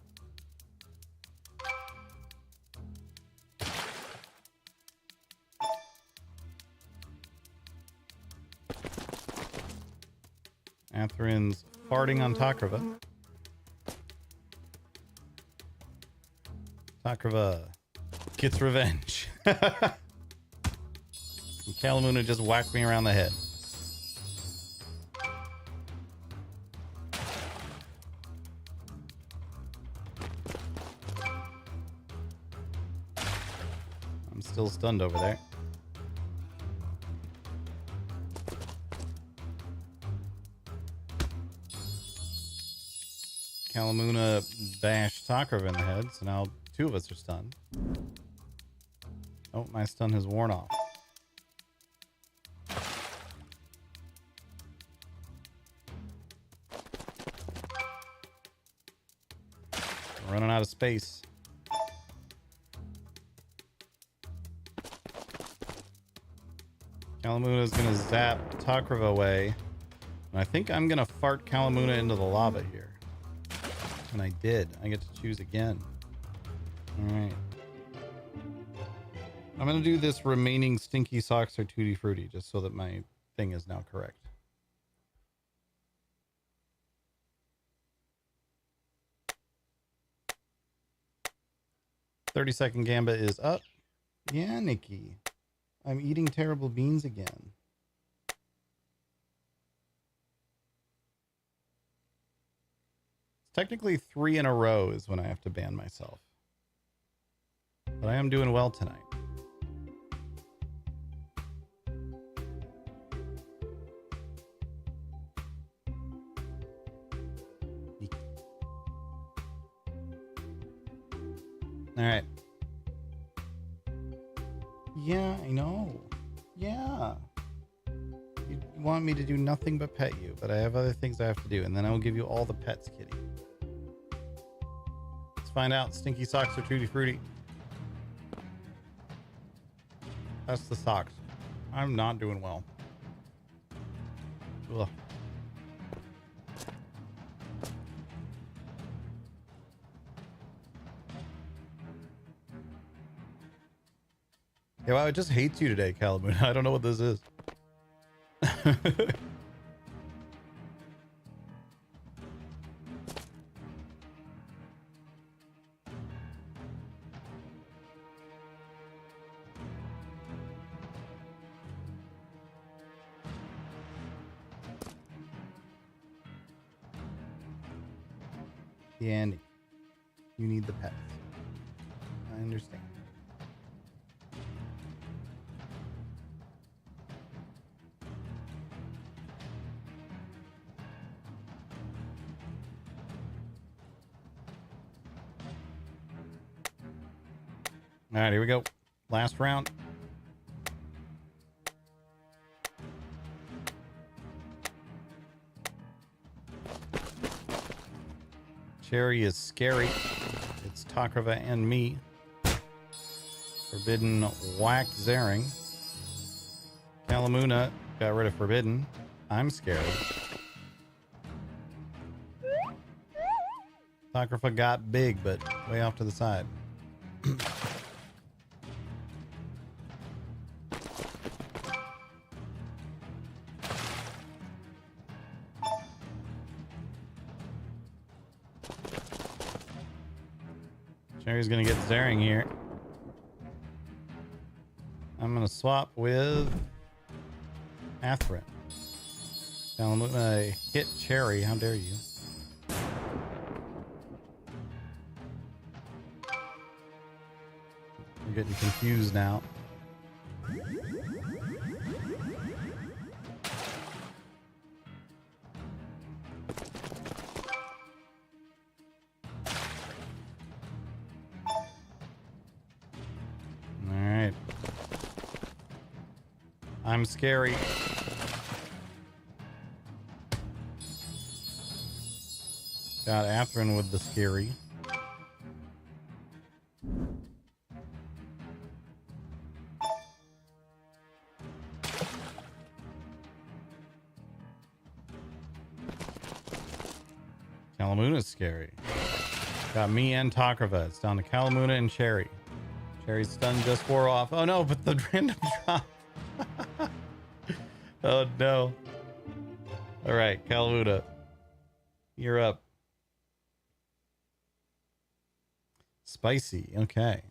Atherin's farting on Takrava. Takrava gets revenge. Kalamuna just whacked me around the head. still stunned over there. Kalamuna bashed Takrava in the head, so now 2 of us are stunned. Oh, my stun has worn off. We're running out of space. Kalamuna is going to zap Takrava away. And I think I'm going to fart Kalamuna into the lava here. And I did. I get to choose again. Alright. I'm going to do this remaining stinky socks or tutti frutti just so that my thing is now correct. "30-second gambit is up." Yeah, Nikki. I'm eating terrible beans again. Technically 3 in a row is when I have to ban myself. But I am doing well tonight. Alright. Yeah, I know. Yeah. You want me to do nothing but pet you, but I have other things I have to do, and then I will give you all the pets, kitty. Let's find out. Stinky socks or tutti frutti? That's the socks. I'm not doing well. Ugh. Yeah, well, it just hates you today, Kalamuna. I don't know what this is. And you need the pets. I understand. All right, here we go. Last round. Cherry is scary. It's Takrava and me. Forbidden whacked Zering. Kalamuna got rid of Forbidden. I'm scared. Takrava got big, but way off to the side. Cherry's gonna get Zering here. I'm gonna swap with Atherin. Kalamuna hit Cherry. How dare you? I'm getting confused now. Alright. I'm scary. Got Atherin with the scary. Kalamuna's scary. Got me and Takrava. It's down to Kalamuna and Cherry. Cherry's stun just wore off. Oh no, but the random drop. Oh no. Alright, Kalamuna. You're up. Spicy. Okay.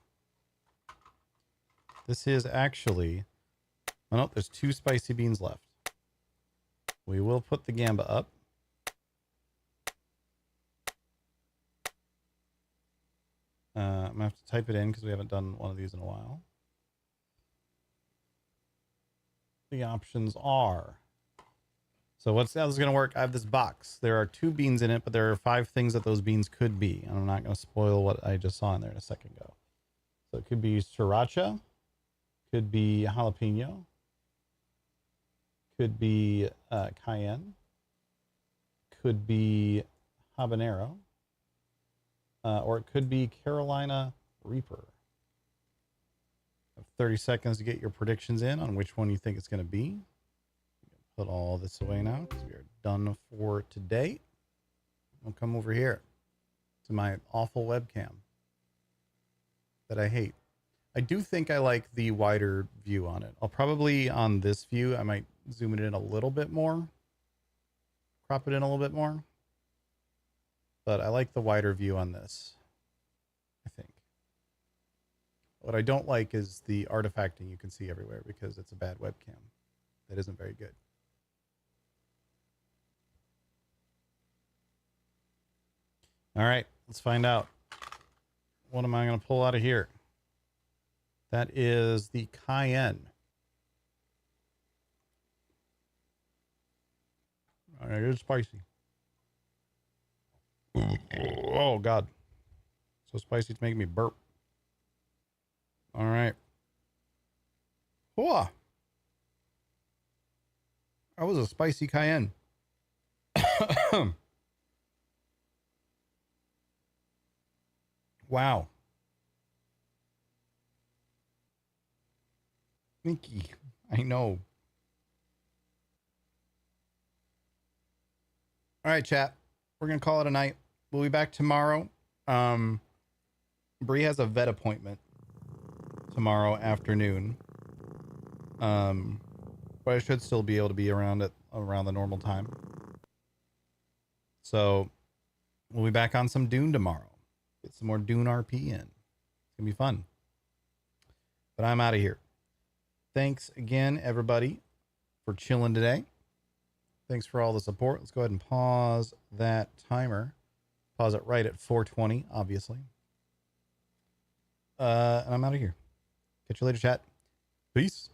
This is actually... Oh no, there's 2 spicy beans left. We will put the gamba up. I'm going to have to type it in because we haven't done one of these in a while. the options are. So how this is going to work, I have this box. There are 2 beans in it, but there are 5 things that those beans could be. And I'm not going to spoil what I just saw in there in a second ago. So it could be sriracha, could be jalapeno, could be cayenne, could be habanero, or it could be Carolina Reaper. 30 seconds to get your predictions in on which one you think it's going to be. Put all this away now because we are done for today. I'll come over here to my awful webcam that I hate. I do think I like the wider view on it. I'll probably, on this view, I might zoom it in a little bit more. Crop it in a little bit more. But I like the wider view on this, I think. What I don't like is the artifacting you can see everywhere because it's a bad webcam. That isn't very good. All right, let's find out. What am I going to pull out of here? That is the cayenne. All right, it's spicy. Oh, God. So spicy it's making me burp. All right. Whoa. That was a spicy cayenne. Wow. Mickey, I know. All right, chat. We're going to call it a night. We'll be back tomorrow. Bree has a vet appointment tomorrow afternoon. But I should still be able to be around the normal time. So we'll be back on some Dune tomorrow. Get some more Dune RP in. It's going to be fun. But I'm out of here. Thanks again, everybody, for chilling today. Thanks for all the support. Let's go ahead and pause that timer. Pause it right at 4:20, obviously. And I'm out of here. Catch you later, chat. Peace.